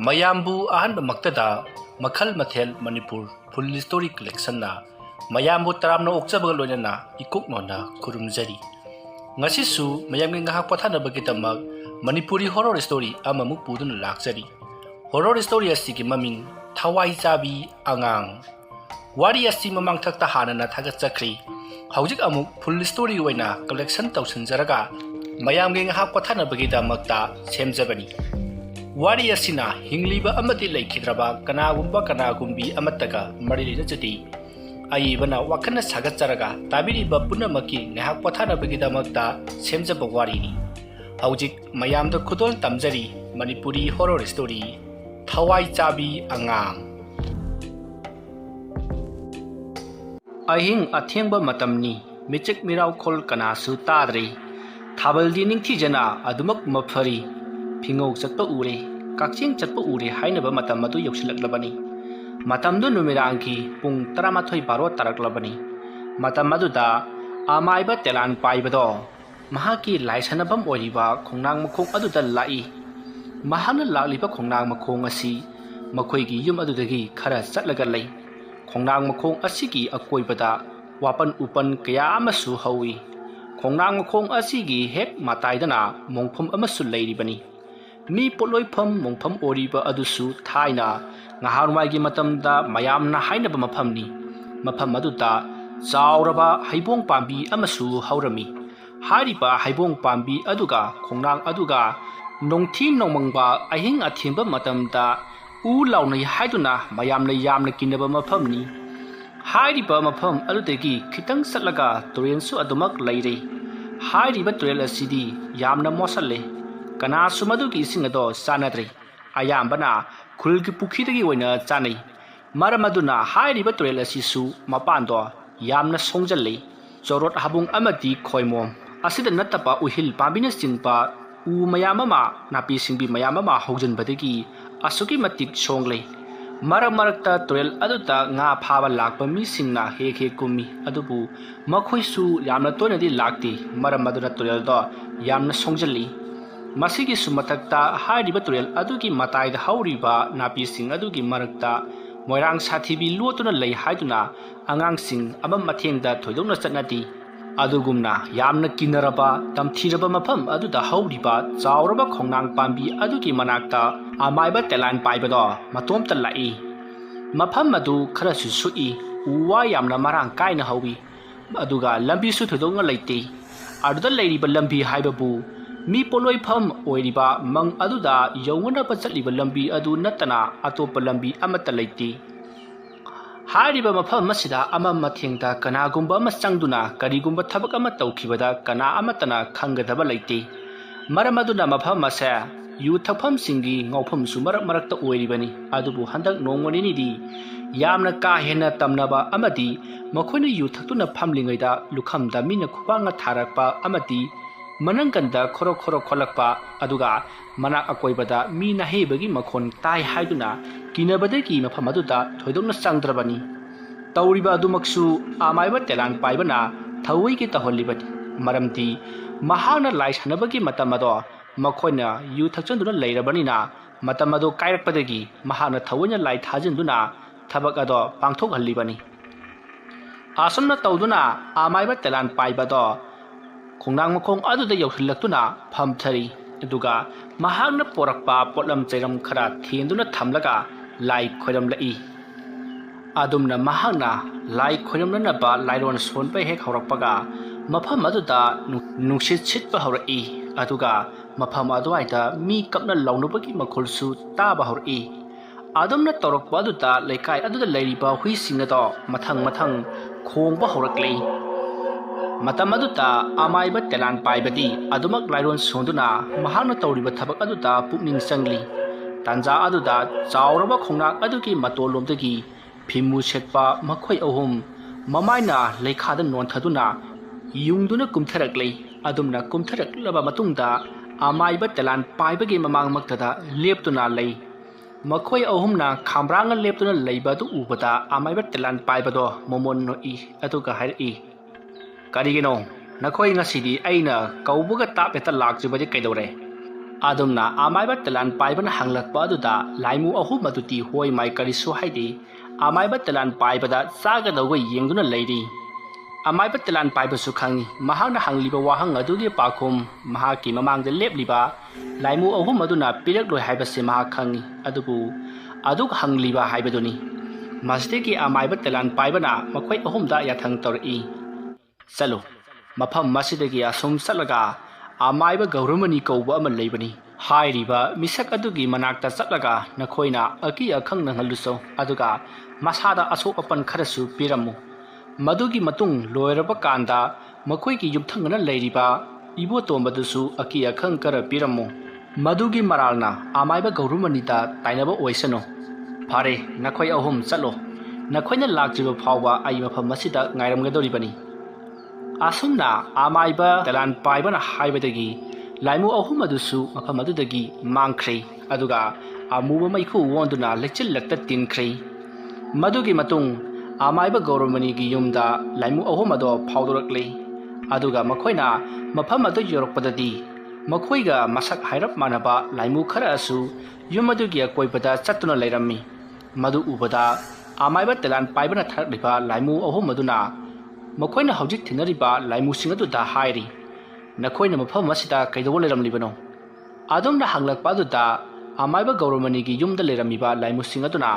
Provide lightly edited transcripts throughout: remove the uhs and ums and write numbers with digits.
ꯃꯌꯥꯝꯕꯨ ꯑꯍꯥꯟꯕꯃꯛꯇꯗ ꯃꯈꯜ ꯃꯊꯦꯜ ꯃꯅꯤꯄꯨꯔ ꯐꯨꯜ ꯁ꯭ꯇꯣꯔꯤ ꯀꯂꯦꯛꯁꯟꯅ ꯃꯌꯥꯝꯕꯨ ꯇꯔꯥꯝꯅ ꯑꯣꯛꯆꯕꯒ ꯂꯣꯏꯅꯅ ꯏꯀꯣꯛꯅꯣꯅ ꯈꯨꯔꯨꯝꯖꯔꯤ꯫ ꯉꯁꯤꯁꯨ ꯃꯌꯥꯝꯒꯤ ꯉꯥꯏꯍꯥꯛ ꯄꯣꯊꯥꯅꯕꯒꯤꯗꯃꯛ ꯃꯅꯤꯄꯨꯔꯤ ꯍꯣꯔꯔ ꯁ꯭ꯇꯣꯔꯤ ꯑꯃꯃꯨꯛ ꯄꯨꯗꯨꯅ ꯂꯥꯛꯆꯔꯤ꯫ ꯍꯣꯔꯔ ꯁ꯭ꯇꯣꯔꯤ ꯑꯁꯤꯒꯤ ꯃꯃꯤꯡ ꯊꯋꯥꯏ ꯆꯥꯕꯤ ꯑꯉꯥꯡ꯫ ꯋꯥꯔꯤ ꯑꯁꯤ ꯃꯃꯥꯡꯊꯛꯇ ꯍꯥꯟꯅꯅ ꯊꯥꯒꯠꯆꯈ꯭ꯔꯤ꯫ ꯍꯧꯖꯤꯛ ꯑꯃꯨꯛ ꯐꯨꯜ ꯁ꯭ꯇꯣꯔꯤ ꯑꯣꯏꯅ ꯀꯂꯦꯛꯁꯟ ꯇꯧꯁꯤꯟꯖꯔꯒ ꯃꯌꯥꯝꯒꯤ ꯉꯥꯏꯍꯥꯛ ꯄꯣꯊꯥꯅꯕꯒꯤꯗꯃꯛꯇ ꯁꯦꯝꯖꯕꯅꯤ꯫ ꯋꯥꯔꯤ ꯑꯁꯤꯅ ꯍꯤꯡꯂꯤꯕ ꯑꯃꯗꯤ ꯂꯩꯈꯤꯗ꯭ꯔꯕ ꯀꯅꯥꯒꯨꯝꯕꯤ ꯑꯃꯠꯇꯒ ꯃꯔꯤ ꯂꯩꯅꯖꯗꯦ꯫ ꯑꯏꯕꯅ ꯋꯥꯈꯜꯅ ꯁꯥꯒꯠꯆꯔꯒ ꯇꯥꯕꯤꯔꯤꯕ ꯄꯨꯝꯅꯃꯛꯀꯤ ꯉꯥꯏꯍꯥꯛ ꯄꯣꯊꯥꯅꯕꯒꯤꯗꯃꯛꯇ ꯁꯦꯝꯖꯕ ꯋꯥꯔꯤꯅꯤ꯫ ꯍꯧꯖꯤꯛ ꯃꯌꯥꯝꯗ ꯈꯨꯗꯣꯜ ꯇꯝꯖꯔꯤ ꯃꯅꯤꯄꯨꯔꯤ ꯍꯣꯔꯔ ꯁ꯭ꯇꯣꯔꯤ ꯊꯋꯥꯏ ꯆꯥꯕꯤ ꯑꯉꯥꯡ꯫ ꯑꯍꯤꯡ ꯑꯊꯦꯡꯕ ꯃꯇꯝꯅꯤ꯫ ꯃꯤꯆꯤꯛ ꯃꯤꯔꯥꯎꯈꯣꯜ ꯀꯅꯥꯁꯨ ꯇꯥꯗ꯭ꯔꯦ꯫ ꯊꯥꯕꯜꯗꯤ ꯅꯤꯡꯊꯤꯖꯅ ꯑꯗꯨꯃꯛ ꯃꯐꯔꯤ꯫ ꯐꯤꯉꯧ ꯆꯠꯄ ꯎꯔꯦ, ꯀꯛꯆꯤꯡ ꯆꯠꯄ ꯎꯔꯦ ꯍꯥꯏꯅꯕ ꯃꯇꯝ ꯑꯗꯨ ꯌꯧꯁꯤꯜꯂꯛꯂꯕꯅꯤ꯫ ꯃꯇꯝꯗꯨ ꯅꯨꯃꯤꯗꯥꯡꯒꯤ ꯄꯨꯡ 12 ꯇꯥꯔꯛꯂꯕꯅꯤ꯫ ꯃꯇꯝ ꯑꯗꯨꯗ ꯑꯃꯥꯏꯕ ꯇꯦꯂꯥꯟ ꯄꯥꯏꯕꯗꯣ ꯃꯍꯥꯛꯀꯤ ꯂꯥꯏꯁꯟꯅꯐꯝ ꯑꯣꯏꯔꯤꯕ ꯈꯣꯡꯅꯥꯡ ꯃꯈꯣꯡ ꯑꯗꯨꯗ ꯂꯥꯛꯏ꯫ ꯃꯍꯥꯛꯅ ꯂꯥꯛꯂꯤꯕ ꯈꯣꯡꯅꯥꯡ ꯃꯈꯣꯡ ꯑꯁꯤ ꯃꯈꯣꯏꯒꯤ ꯌꯨꯝ ꯑꯗꯨꯗꯒꯤ ꯈꯔ ꯆꯠꯂꯒ ꯂꯩ꯫ ꯈꯣꯡꯅꯥꯡ ꯃꯈꯣꯡ ꯑꯁꯤꯒꯤ ꯑꯀꯣꯏꯕꯗ ꯋꯥꯄꯟ ꯎꯄꯟ ꯀꯌꯥ ꯑꯃꯁꯨ ꯍꯧꯏ꯫ ꯈꯣꯡꯅꯥꯡ ꯃꯈꯣꯡ ꯑꯁꯤꯒꯤ ꯍꯦꯛ ꯃꯇꯥꯏꯗꯅ ꯃꯣꯡꯐꯝ ꯑꯃꯁꯨ ꯂꯩꯔꯤꯕꯅꯤ꯫ ꯃꯤ ꯄꯣꯠꯂꯣꯏꯐꯝ ꯃꯣꯡꯐꯝ ꯑꯣꯏꯔꯤꯕ ꯑꯗꯨꯁꯨ ꯊꯥꯏꯅ ꯉꯍꯥꯟꯋꯥꯏꯒꯤ ꯃꯇꯝꯗ ꯃꯌꯥꯝꯅ ꯍꯥꯏꯅꯕ ꯃꯐꯝꯅꯤ꯫ ꯃꯐꯝ ꯑꯗꯨꯗ ꯆꯥꯎꯔꯕ ꯍꯩꯕꯣꯡ ꯄꯥꯝꯕꯤ ꯑꯃꯁꯨ ꯍꯧꯔꯝꯃꯤ꯫ ꯍꯥꯏꯔꯤꯕ ꯍꯩꯕꯣꯡ ꯄꯥꯝꯕꯤ ꯑꯗꯨꯒ ꯈꯣꯡꯅꯥꯡ ꯑꯗꯨꯒ ꯅꯣꯡꯊꯤ ꯅꯣꯡꯃꯪꯕ ꯑꯍꯤꯡ ꯑꯊꯦꯡꯕ ꯃꯇꯝꯗ ꯎ ꯂꯥꯎꯅꯩ ꯍꯥꯏꯗꯨꯅ ꯃꯌꯥꯝꯅ ꯌꯥꯝꯅ ꯀꯤꯅꯕ ꯃꯐꯝꯅꯤ꯫ ꯍꯥꯏꯔꯤꯕ ꯃꯐꯝ ꯑꯗꯨꯗꯒꯤ ꯈꯤꯇꯪ ꯆꯠꯂꯒ ꯇꯨꯔꯦꯜꯁꯨ ꯑꯗꯨꯃꯛ ꯂꯩꯔꯦ꯫ ꯍꯥꯏꯔꯤꯕ ꯇꯨꯔꯦꯜ ꯑꯁꯤꯗꯤ ꯌꯥꯝꯅ ꯃꯣꯠꯁꯜꯂꯦ꯫ ꯀꯅꯥꯁꯨ ꯃꯗꯨꯒꯤ ꯏꯁꯤꯡ ꯑꯗꯣ ꯆꯥꯅꯗ꯭ꯔꯦ꯫ ꯑꯌꯥꯝꯕꯅ ꯈꯨꯜꯒꯤ ꯄꯨꯈ꯭ꯔꯤꯗꯒꯤ ꯑꯣꯏꯅ ꯆꯥꯅꯩ꯫ ꯃꯔꯝ ꯑꯗꯨꯅ ꯍꯥꯏꯔꯤꯕ ꯇꯨꯔꯦꯜ ꯑꯁꯤꯁꯨ ꯃꯄꯥꯟꯗꯣ ꯌꯥꯝꯅ ꯁꯣꯡꯖꯜꯂꯤ꯫ ꯆꯣꯔꯣꯠ ꯍꯥꯕꯨꯡ ꯑꯃꯗꯤ ꯈꯣꯏꯃꯣꯝ ꯑꯁꯤꯗ ꯅꯠꯇꯕ ꯎꯍꯤꯜ ꯄꯥꯝꯕꯤꯅꯆꯤꯡꯕ ꯎ ꯃꯌꯥꯝ ꯑꯃ, ꯅꯥꯄꯤ ꯁꯤꯡꯕꯤ ꯃꯌꯥꯝ ꯑꯃ ꯍꯧꯖꯤꯟꯕꯗꯒꯤ ꯑꯁꯨꯛꯀꯤ ꯃꯇꯤꯛ ꯁꯣꯡꯂꯦ꯫ ꯃꯔꯛ ꯃꯔꯛꯇ ꯇꯨꯔꯦꯜ ꯑꯗꯨꯗ ꯉꯥ ꯐꯥꯕ ꯂꯥꯛꯄ ꯃꯤꯁꯤꯡꯅ ꯍꯦꯛ ꯍꯦꯛ ꯀꯨꯝꯃꯤ꯫ ꯑꯗꯨꯕꯨ ꯃꯈꯣꯏꯁꯨ ꯌꯥꯝꯅ ꯇꯣꯏꯅꯗꯤ ꯂꯥꯛꯇꯦ꯫ ꯃꯔꯝ ꯑꯗꯨꯅ ꯇꯨꯔꯦꯜꯗꯣ ꯌꯥꯝꯅ ꯁꯣꯡꯖꯜꯂꯤ꯫ ꯃꯁꯤꯒꯤꯁꯨ ꯃꯊꯛꯇ ꯍꯥꯏꯔꯤꯕ ꯇꯨꯔꯦꯜ ꯑꯗꯨꯒꯤ ꯃꯇꯥꯏꯗ ꯍꯧꯔꯤꯕ ꯅꯥꯄꯤꯁꯤꯡ ꯑꯗꯨꯒꯤ ꯃꯔꯛꯇ ꯃꯣꯏꯔꯥꯡ ꯁꯥꯊꯤꯕꯤ ꯂꯣꯠꯇꯨꯅ ꯂꯩ ꯍꯥꯏꯗꯨꯅ ꯑꯉꯥꯡꯁꯤꯡ ꯑꯃꯝ ꯑꯊꯦꯡꯗ ꯊꯣꯏꯗꯣꯛꯅ ꯆꯠꯅꯗꯦ꯫ ꯑꯗꯨꯒꯨꯝꯅ ꯌꯥꯝꯅ ꯀꯤꯅꯔꯕ ꯇꯝꯊꯤꯔꯕ ꯃꯐꯝ ꯑꯗꯨꯗ ꯍꯧꯔꯤꯕ ꯆꯥꯎꯔꯕ ꯈꯣꯡꯅꯥꯡ ꯄꯥꯝꯕꯤ ꯑꯗꯨꯒꯤ ꯃꯅꯥꯛꯇ ꯑꯃꯥꯏꯕ ꯇꯦꯂꯥꯟ ꯄꯥꯏꯕꯗꯣ ꯃꯇꯣꯝꯇ ꯂꯥꯛꯏ꯫ ꯃꯐꯝ ꯑꯗꯨ ꯈꯔꯁꯨ ꯁꯨꯛꯏ꯫ ꯎ ꯋꯥ ꯌꯥꯝꯅ ꯃꯔꯥꯡ ꯀꯥꯏꯅ ꯍꯧꯏ꯫ ꯑꯗꯨꯒ ꯂꯝꯕꯤꯁꯨ ꯊꯣꯏꯗꯣꯛꯅ ꯂꯩꯇꯦ꯫ ꯑꯗꯨꯗ ꯂꯩꯔꯤꯕ ꯂꯝꯕꯤ ꯍꯥꯏꯕꯕꯨ ꯃꯤ ꯄꯣꯠꯂꯣꯏꯐꯝ ꯑꯣꯏꯔꯤꯕ ꯃꯪ ꯑꯗꯨꯗ ꯌꯧꯅꯅꯕ ꯆꯠꯂꯤꯕ ꯂꯝꯕꯤ ꯑꯗꯨ ꯅꯠꯇꯅ ꯑꯇꯣꯞꯄ ꯂꯝꯕꯤ ꯑꯃꯠꯇ ꯂꯩꯇꯦ꯫ ꯍꯥꯏꯔꯤꯕ ꯃꯐꯝ ꯑꯁꯤꯗ ꯑꯃꯝ ꯑꯊꯦꯡꯗ ꯀꯅꯥꯒꯨꯝꯕ ꯑꯃ ꯆꯪꯗꯨꯅ ꯀꯔꯤꯒꯨꯝꯕ ꯊꯕꯛ ꯑꯃ ꯇꯧꯈꯤꯕꯗ ꯀꯅꯥ ꯑꯃꯠꯇꯅ ꯈꯪꯒꯗꯕ ꯂꯩꯇꯦ꯫ ꯃꯔꯝ ꯑꯗꯨꯅ ꯃꯐꯝ ꯑꯁꯦ ꯌꯨ ꯊꯛꯐꯝꯁꯤꯡꯒꯤ ꯉꯥꯎꯐꯝꯁꯨ ꯃꯔꯛ ꯃꯔꯛꯇ ꯑꯣꯏꯔꯤꯕꯅꯤ꯫ ꯑꯗꯨꯕꯨ ꯍꯟꯗꯛ ꯅꯣꯡꯃ ꯅꯤꯅꯤꯗꯤ ꯌꯥꯝꯅ ꯀꯥ ꯍꯦꯟꯅ ꯇꯝꯅꯕ ꯑꯃꯗꯤ ꯃꯈꯣꯏꯅ ꯌꯨ ꯊꯛꯇꯨꯅ ꯐꯝꯂꯤꯉꯩꯗ ꯂꯨꯈꯝꯗ ꯃꯤꯅ ꯈꯨꯕꯥꯛꯅ ꯊꯥꯔꯛꯄ ꯑꯃꯗꯤ ꯃꯅꯪꯒꯟꯗ ꯈꯣꯔꯣꯛ ꯈꯣꯔꯣꯛ ꯈꯣꯠꯂꯛꯄ ꯑꯗꯨꯒ ꯃꯅꯥꯛ ꯑꯀꯣꯏꯕꯗ ꯃꯤ ꯅꯥꯍꯩꯕꯒꯤ ꯃꯈꯣꯟ ꯇꯥꯏ ꯍꯥꯏꯗꯨꯅ ꯀꯤꯅꯕꯗꯒꯤ ꯃꯐꯝ ꯑꯗꯨꯗ ꯊꯣꯏꯗꯣꯛꯅ ꯆꯪꯗ꯭ꯔꯕꯅꯤ꯫ ꯇꯧꯔꯤꯕ ꯑꯗꯨꯃꯛꯁꯨ ꯑꯃꯥꯏꯕ ꯇꯦꯂꯥꯟ ꯄꯥꯏꯕꯅ ꯊꯑꯣꯏꯒꯤ ꯇꯧꯍꯜꯂꯤꯕꯅꯤ꯫ ꯃꯔꯝꯗꯤ ꯃꯍꯥꯛꯅ ꯂꯥꯏ ꯁꯥꯟꯅꯕꯒꯤ ꯃꯇꯝ ꯑꯗꯣ ꯃꯈꯣꯏꯅ ꯌꯨ ꯊꯛꯆꯟꯗꯨꯅ ꯂꯩꯔꯕꯅꯤꯅ ꯃꯇꯝ ꯑꯗꯣ ꯀꯥꯏꯔꯛꯄꯗꯒꯤ ꯃꯍꯥꯛꯅ ꯊꯑꯣꯏꯅ ꯂꯥꯏ ꯊꯥꯖꯤꯟꯗꯨꯅ ꯊꯕꯛ ꯑꯗꯣ ꯄꯥꯡꯊꯣꯛꯍꯜꯂꯤꯕꯅꯤ꯫ ꯑꯁꯨꯝꯅ ꯇꯧꯗꯨꯅ ꯑꯃꯥꯏꯕ ꯇꯦꯂꯥꯟ ꯄꯥꯏꯕꯗꯣ ꯈꯣꯡꯅꯥꯡ ꯃꯈꯣꯡ ꯑꯗꯨꯗ ꯌꯧꯁꯤꯜꯂꯛꯇꯨꯅ ꯐꯝꯊꯔꯤ꯫ ꯑꯗꯨꯒ ꯃꯍꯥꯛꯅ ꯄꯣꯔꯛꯄ ꯄꯣꯠꯂꯝ ꯆꯩꯔꯝ ꯈꯔ ꯊꯦꯟꯗꯨꯅ ꯊꯝꯂꯒ ꯂꯥꯏ ꯈꯣꯏꯔꯝꯂꯛꯏ꯫ ꯑꯗꯨꯝꯅ ꯃꯍꯥꯛꯅ ꯂꯥꯏ ꯈꯣꯏꯔꯝꯅꯅꯕ ꯂꯥꯏꯔꯣꯟ ꯁꯣꯟꯕ ꯍꯦꯛ ꯍꯧꯔꯛꯄꯒ ꯃꯐꯝ ꯑꯗꯨꯗ ꯅꯨꯡꯁꯤꯠ ꯁꯤꯠꯄ ꯍꯧꯔꯛꯏ꯫ ꯑꯗꯨꯒ ꯃꯐꯝ ꯑꯗꯨꯋꯥꯏꯗ ꯃꯤ ꯀꯞꯅ ꯂꯥꯎꯅꯕꯒꯤ ꯃꯈꯣꯜꯁꯨ ꯇꯥꯕ ꯍꯧꯔꯛꯏ꯫ ꯑꯗꯨꯝꯅ ꯇꯧꯔꯛꯄ ꯑꯗꯨꯗ ꯂꯩꯀꯥꯏ ꯑꯗꯨꯗ ꯂꯩꯔꯤꯕ ꯍꯨꯏꯁꯤꯡ ꯑꯗꯣ ꯃꯊꯪ ꯃꯊꯪ ꯈꯣꯡꯕ ꯍꯧꯔꯛꯂꯦ꯫ ꯃꯇꯝ ꯑꯗꯨꯗ ꯑꯃꯥꯏꯕ ꯇꯦꯂꯥꯟ ꯄꯥꯏꯕꯗꯤ ꯑꯗꯨꯃꯛ ꯂꯥꯏꯔꯣꯟ ꯁꯣꯟꯗꯨꯅ ꯃꯍꯥꯛꯅ ꯇꯧꯔꯤꯕ ꯊꯕꯛ ꯑꯗꯨꯗ ꯄꯨꯛꯅꯤꯡ ꯆꯪꯂꯤ꯫ ꯇꯥꯟꯖꯥ ꯑꯗꯨꯗ ꯆꯥꯎꯔꯕ ꯈꯣꯡꯅꯥꯡ ꯑꯗꯨꯒꯤ ꯃꯇꯣꯟꯂꯣꯝꯗꯒꯤ ꯐꯤꯃꯨ ꯁꯦꯠꯄ ꯃꯈꯣꯏ ꯑꯍꯨꯝ ꯃꯃꯥꯏꯅ ꯂꯩꯈꯥꯗ ꯅꯣꯟꯊꯗꯨꯅ ꯌꯨꯡꯗꯨꯅ ꯀꯨꯝꯊꯔꯛꯂꯦ꯫ ꯑꯗꯨꯝꯅ ꯀꯨꯝꯊꯔꯛꯂꯕ ꯃꯇꯨꯡꯗ ꯑꯃꯥꯏꯕ ꯇꯦꯂꯥꯟ ꯄꯥꯏꯕꯒꯤ ꯃꯃꯥꯡꯃꯛꯇꯗ ꯂꯦꯞꯇꯨꯅ ꯂꯩ꯫ ꯃꯈꯣꯏ ꯑꯍꯨꯝꯅ ꯈꯥꯝꯕ꯭ꯔꯥꯡꯅ ꯂꯦꯞꯇꯨꯅ ꯂꯩꯕ ꯑꯗꯨ ꯎꯕꯗ ꯑꯃꯥꯏꯕ ꯇꯦꯂꯥꯟ ꯄꯥꯏꯕꯗꯣ ꯃꯣꯃꯣꯟ ꯅꯣꯛꯏ꯫ ꯑꯗꯨꯒ ꯍꯥꯏꯔꯛꯏ, "ꯀꯔꯤꯒꯤꯅꯣ ꯅꯈꯣꯏ ꯉꯁꯤꯗꯤ ꯑꯩꯅ ꯀꯧꯕꯒ ꯇꯥꯞ ꯍꯦꯛꯇ ꯂꯥꯛꯇ꯭ꯔꯤꯕꯗꯤ ꯀꯩꯗꯧꯔꯦ? adumna amaiba telan paibana hanglakpa aduda laimu ahum aduti hoi mai karisu haidi amaiba telan paibada saga dawai yengduna leiri amaiba telan paibasu khangi mahangna hangliba wahang adugi pakhum mahaki mamangda lepliba laimu ahum aduna pirak loi haibase mahak khangi adubu aduk hangliba haibaduni masdeki amaiba telan paibana makhoi ahumda yathang tori salo mafam masidagi asum salaga amaiba gaurumani kauba ama leibani hairiba misak adugi manakta satlaga nakhoina aki akhang nanghaluso aduga masada asok apan kharasu piramu madugi matung loiraba kanda makhoi ki yumthangana leiriba ibo tombadusu aki akhang kara piramu madugi maralna amaiba gaurumani da tainaba oisano phare nakhoi ahum chalo nakhoina lakjiba phawba ai mafam masida ngairamgadoribani asumna amaiba telan paibana haibadagi laimu ahum adusu mafam adudagi mangkhre aduga amuba maikhu wonduna lechil lakta tinkhre madugi matung amaiba gaurumani gi yumda laimu ahum ado phawdorakle aduga makhoina mafam adu yorokpadadi makhoiga masak hairap manaba laimu khara asu yum adugi akoibada chattuna leirammi madu ubada amaiba telan paibana tharliba laimu ahum aduna makhoina hojik thinariba laimu singadu da hairi nakhoina mafam masida kaidawo leiramlibano adumna hanglakpa aduda amaiba gaurumani gi yumda leirammiba laimu singaduna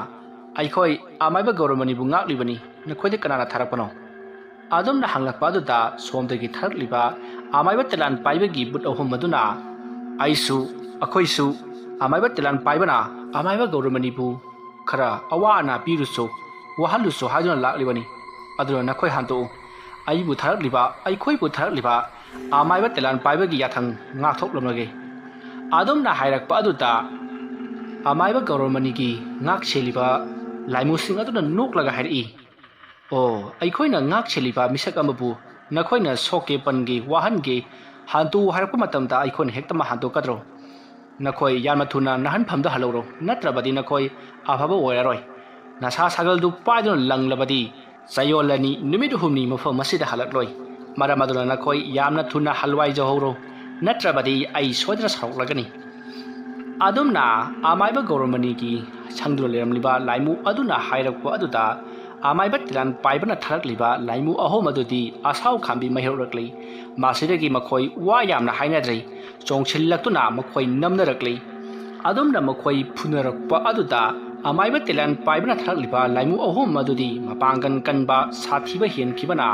aikhoi amaiba gaurumani bu ngaklibani nakhoide kanana tharakpano adumna hanglakpa aduda somdagi tharliba amaiba telan paibagi but ahum maduna aisu akhoisu amaiba telan paibana amaiba gaurumani bu khara awana piruso wahaluso hajuna laklibani aduna nakhoi hanto aibu tharakliba aikhoi bu tharakliba amaiba telan paibagi yathang ngathoklamlage adumna hairakpa aduda amaiba gaurumani gi ngak cheliba laimu sing aduna noklaga hairi o aikhoina ngak cheliba misak amabu nakhoina soke pangi wahange hantu harakpa matamda aikhoina hektama hantu kadro nakhoi yamathuna nahan phamda haloro natrabadi nakhoi afaba oiraroi nasa sagal du paidun langlabadi sayolani numit humni mafam masida halakloi maramaduna nakhoi yamna thuna halwai johoro natrabadi ai sodra saroklagani adumna amaiba gaurumani gi sangdro leramliba laimu aduna hairakpa aduda amaiba tilan paibana tharakliba laimu ahom adudi asau khambi mahirokli masidagi makhoi wa yamna hainadrei chongchillaktuna makhoi namnarakli adumna makhoi phunarakpa aduda amaiba tilan paibana tharakliba laimu ahom adudi mapangan kanba sathiba henkibana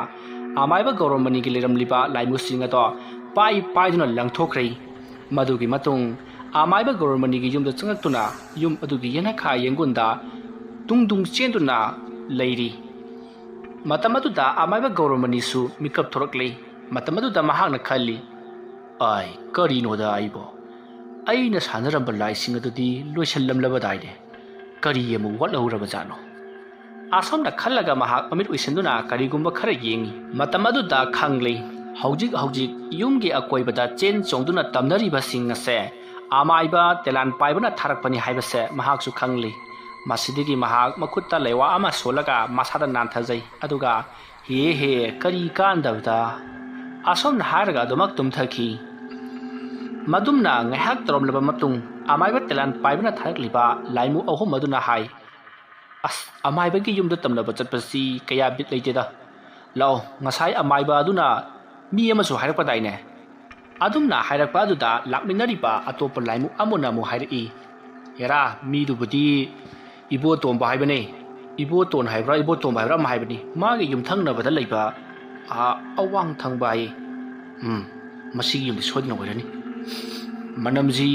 amaiba gaurumani gi leramliba laimu singato paiduna langthokrai madugi matung amaiba gaurumani gi yumda changaktuna yum adugi yanakha yengunda tungdung chenduna leiri matamaduda amaiba gaurumani su mikap thorakle matamaduda mahakna khalli ai karino da aibo aina sanaramba laising adudi loisallamlaba daide kari yemu watlahuraba jano asomna khallaga mahak amit uisenduna karigumba khara yengi matamaduda khangle hojik yumgi akoibada chen chongduna tamnariba singase amaiba telan paibana tharakpani haibase mahaksu khangli masidigi mahak makutta lewa ama solaga masada nanthajai aduga he kari kandavda asom haraga domak tumthaki madumna ngahak tromlaba matung amaiba telan paibana tharakliba laimu ahum maduna hai as amaiba gi yumda tamlaba chatpasi kaya bit leiteda lao ngasai amaiba aduna mi amasu harakpa daine adumna hairakpa aduda lakminariba atopa laimu amuna mu hairi hera mi dubudi ibo tomba haibane ibo ton haibra ibo tomba haibra ma haibani magi yumthangna bada leiba awang thangbai masigi yum sodna oirani manamji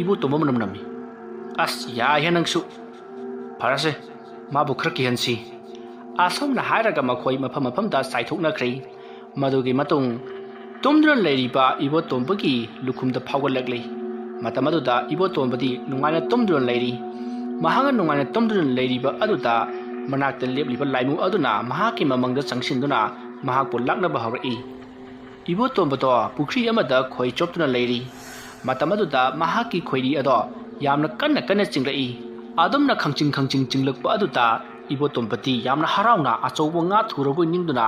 ibo tomba manam nami as ya henangsu parase ma bu khra kihansi asomna hairaga makhoi mafam da saithokna khrei madugi matung tumdron leiriba ibo tombagi lukhumda phawgalakle matamaduda ibo tombadi nungaina tumdron leiri mahanga nungaina tumdron leiriba aduda manakta lepliba laimu aduna mahaki mamangda changsinduna mahakpu laknaba hawrai ibo tombato pukhri amada khoi choptuna leiri matamaduda mahaki khoiri ado yamna kanna chingrai adumna khangching chinglakpa aduda ibo tombati yamna harauna achoubo nga thurabo ningduna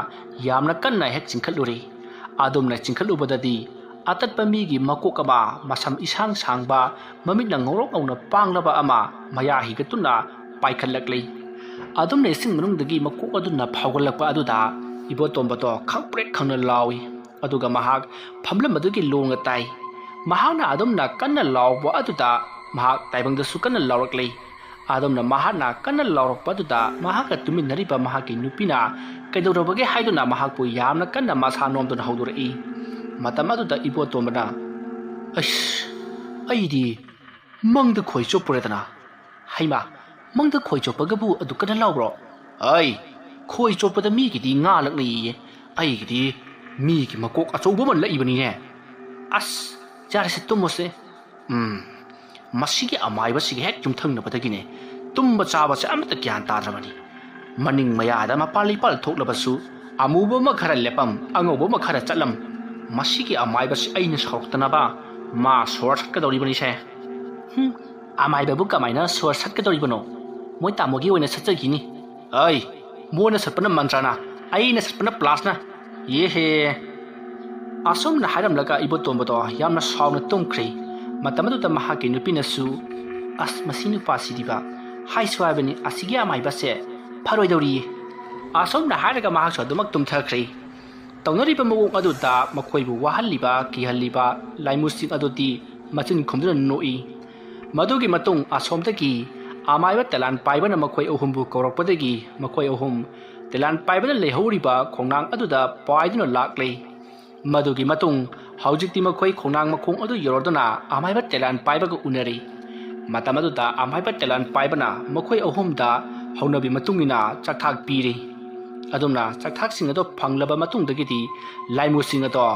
yamna kanna hek chingkhaluri adumna chingkhalubadadi ꯑꯇꯠꯄ ꯃꯤꯒꯤ ꯃꯀꯣꯛ ꯑꯃ ꯃꯁꯝ ꯏꯁꯥꯡ ꯁꯥꯡꯕ ꯃꯃꯤꯠꯅ ꯉꯧꯔꯣꯛ ꯉꯧꯅ ꯄꯥꯡꯂꯕ ꯑꯃ ꯃꯌꯥ ꯍꯤꯒꯠꯇꯨꯅ ꯄꯥꯏꯈꯠꯂꯛꯂꯤ ꯑꯗꯨꯝꯅ ꯏꯁꯤꯡ ꯃꯅꯨꯡꯗꯒꯤ ꯃꯀꯣꯛ ꯑꯗꯨꯅ ꯐꯥꯎꯒꯠꯂꯛꯄ ꯑꯗꯨꯗ ꯏꯕꯣꯇꯣꯝꯕꯗꯣ ꯈꯪꯄ꯭ꯔꯦꯛ ꯈꯪꯅ ꯂꯥꯎꯏ ꯑꯗꯨꯒ ꯃꯍꯥꯛ ꯐꯝꯂꯝ ꯑꯗꯨꯒꯤ ꯂꯣꯡꯅ ꯇꯥꯏ ꯃꯍꯥꯛꯅ ꯑꯗꯨꯝꯅ ꯀꯟꯅ ꯂꯥꯎꯕ ꯑꯗꯨꯗ ꯃꯍꯥꯛ ꯇꯥꯏꯕꯪꯗꯁꯨ ꯀꯟꯅ ꯂꯥꯎꯔꯛꯂꯤ ꯑꯗꯨꯝꯅ ꯃꯍꯥꯛꯅ ꯀꯟꯅ ꯂꯥꯎꯔꯛꯄ ꯑꯗꯨꯗ ꯃꯍꯥꯛꯀ ꯇꯨꯃꯤꯟꯅꯔꯤꯕ ꯃꯍꯥꯛꯀꯤ ꯅꯨꯄꯤꯅ ꯀꯩꯗꯧꯔꯕꯒꯦ ꯍꯥꯏꯗꯨꯅ ꯃꯍꯥꯛꯄꯨ ꯌꯥꯝꯅ ꯀꯟꯅ ꯃꯁꯥ ꯅꯣꯝꯗꯨꯅ ꯍꯧꯗꯣꯔꯛꯏ ꯃꯇꯝ ꯑꯗꯨꯗ ꯏꯕꯣꯇꯣꯝꯕꯅ ꯑꯁ ꯑꯩꯗꯤ ꯃꯪꯗ ꯈꯣꯏ ꯆꯣꯞꯄꯨꯔꯦꯗꯅ ꯍꯩꯃꯥ ꯃꯪꯗ ꯈꯣꯏ ꯆꯣꯞꯄꯒꯕꯨ ꯑꯗꯨ ꯀꯟꯅ ꯂꯥꯎꯕ꯭ꯔꯣ ꯑꯩ ꯈꯣꯏ ꯆꯣꯞꯄꯗ ꯃꯤꯒꯤꯗꯤ ꯉꯥ ꯂꯛꯅꯩꯌꯦ ꯑꯩꯒꯤꯗꯤ ꯃꯤꯒꯤ ꯃꯀꯣꯛ ꯑꯆꯧꯕ ꯑꯃ ꯂꯛꯏꯕꯅꯤꯅꯦ ꯑꯁ ꯌꯥꯔꯦꯁꯦ ꯇꯨꯝꯃꯣꯁꯦ ꯃꯁꯤꯒꯤ ꯑꯃꯥꯏꯕꯁꯤꯒꯤ ꯍꯦꯛ ꯌꯨꯝꯊꯪꯅꯕꯗꯒꯤꯅꯦ ꯇꯨꯝꯕ ꯆꯥꯕꯁꯦ ꯑꯃꯠꯇ ꯒ꯭ꯌꯥꯟ ꯇꯥꯗ꯭ꯔꯕꯅꯤ ꯃꯅꯤꯡ ꯃꯌꯥꯗ ꯃꯄꯥꯜ ꯂꯩꯄꯥꯜ ꯊꯣꯛꯂꯕꯁꯨ ꯑꯃꯨꯕ ꯑꯃ ꯈꯔ ꯂꯦꯞꯄꯝ ꯑꯉꯧꯕ ꯑꯃ ꯈꯔ ꯆꯠꯂꯝ ꯃꯁꯤꯒꯤ ꯑꯃꯥꯏꯕꯁꯤ ꯑꯩꯅ ꯁꯥꯎꯔꯛꯇꯅꯕ ꯃꯥ ꯁꯣꯔ ꯁꯠꯀꯗꯧꯔꯤꯕꯅꯤꯁꯦ ꯑꯃꯥꯏꯕꯕꯨ ꯀꯃꯥꯏꯅ ꯁꯣꯔ ꯁꯠꯀꯗꯧꯔꯤꯕꯅꯣ ꯃꯣꯏ ꯇꯥꯃꯣꯒꯤ ꯑꯣꯏꯅ ꯁꯠꯆꯈꯤꯅꯤ ꯑꯩ ꯃꯣꯏꯅ ꯁꯠꯄꯅ ꯃꯟꯇ꯭ꯔꯅ ꯑꯩꯅ ꯁꯠꯄꯅ ꯄ꯭ꯂꯥꯁꯅ ꯌꯦꯍꯦ ꯑꯁꯨꯝꯅ ꯍꯥꯏꯔꯝꯂꯒ ꯏꯕꯣꯇꯣꯝꯕꯗꯣ ꯌꯥꯝꯅ ꯁꯥꯎꯅ ꯇꯨꯝꯈ꯭ꯔꯦ ꯃꯇꯝ ꯑꯗꯨꯗ ꯃꯍꯥꯛꯀꯤ ꯅꯨꯄꯤꯅꯁꯨ ꯑꯁ ꯃꯁꯤ ꯅꯨꯄꯥꯁꯤꯗꯤꯕ ꯍꯥꯏꯁꯨ ꯍꯥꯏꯕꯅꯤ ꯑꯁꯤꯒꯤ ꯑꯃꯥꯏꯕꯁꯦ ꯐꯔꯣꯏꯗꯧꯔꯤꯌꯦ ꯑꯁꯨꯝꯅ ꯍꯥꯏꯔꯒ ꯃꯍꯥꯛꯁꯨ ꯑꯗꯨꯃꯛ ꯇꯨꯝꯊꯈ꯭ꯔꯦ ꯇꯧꯅꯔꯤꯕ ꯃꯑꯣꯡ ꯑꯗꯨꯗ ꯃꯈꯣꯏꯕꯨ ꯋꯥꯍꯜꯂꯤꯕ ꯀꯤꯍꯜꯂꯤꯕ ꯂꯥꯏꯃꯨꯁꯤꯡ ꯑꯗꯨꯗꯤ ꯃꯆꯤꯟ ꯈꯨꯝꯗꯨꯅ ꯅꯣꯛꯏ ꯃꯗꯨꯒꯤ ꯃꯇꯨꯡ ꯑꯁꯣꯝꯗꯒꯤ ꯑꯃꯥꯏꯕ ꯇꯦꯂꯥꯟ ꯄꯥꯏꯕꯅ ꯃꯈꯣꯏ ꯑꯍꯨꯝꯕꯨ ꯀꯧꯔꯛꯄꯗꯒꯤ ꯃꯈꯣꯏ ꯑꯍꯨꯝ ꯇꯦꯂꯥꯟ ꯄꯥꯏꯕꯅ ꯂꯩꯍꯧꯔꯤꯕ ꯈꯣꯡꯅꯥꯡ ꯑꯗꯨꯗ ꯄꯥꯏꯗꯨꯅ ꯂꯥꯛꯂꯤ ꯃꯗꯨꯒꯤ ꯃꯇꯨꯡ ꯍꯧꯖꯤꯛꯇꯤ ꯃꯈꯣꯏ ꯈꯣꯡꯅꯥꯡ ꯃꯈꯣꯡ ꯑꯗꯨ ꯌꯧꯔꯗꯨꯅ ꯑꯃꯥꯏꯕ ꯇꯦꯂꯥꯟ ꯄꯥꯏꯕꯒ ꯎꯅꯔꯤ ꯃꯇꯝ ꯑꯗꯨꯗ ꯑꯃꯥꯏꯕ ꯇꯦꯂꯥꯟ ꯄꯥꯏꯕꯅ ꯃꯈꯣꯏ ꯑꯍꯨꯝꯗ ꯍꯧꯅꯕꯤ ꯃꯇꯨꯡꯏꯟꯅ ꯆꯥꯛꯊꯥꯛ ꯄꯤꯔꯤ ꯑꯗꯨꯝꯅ ꯆꯥꯛꯊꯥꯛꯁꯤꯡ ꯑꯗꯨ ꯐꯪꯂꯕ ꯃꯇꯨꯡꯗꯒꯤꯗꯤ ꯂꯥꯏꯃꯨꯁꯤꯡ ꯑꯗꯣ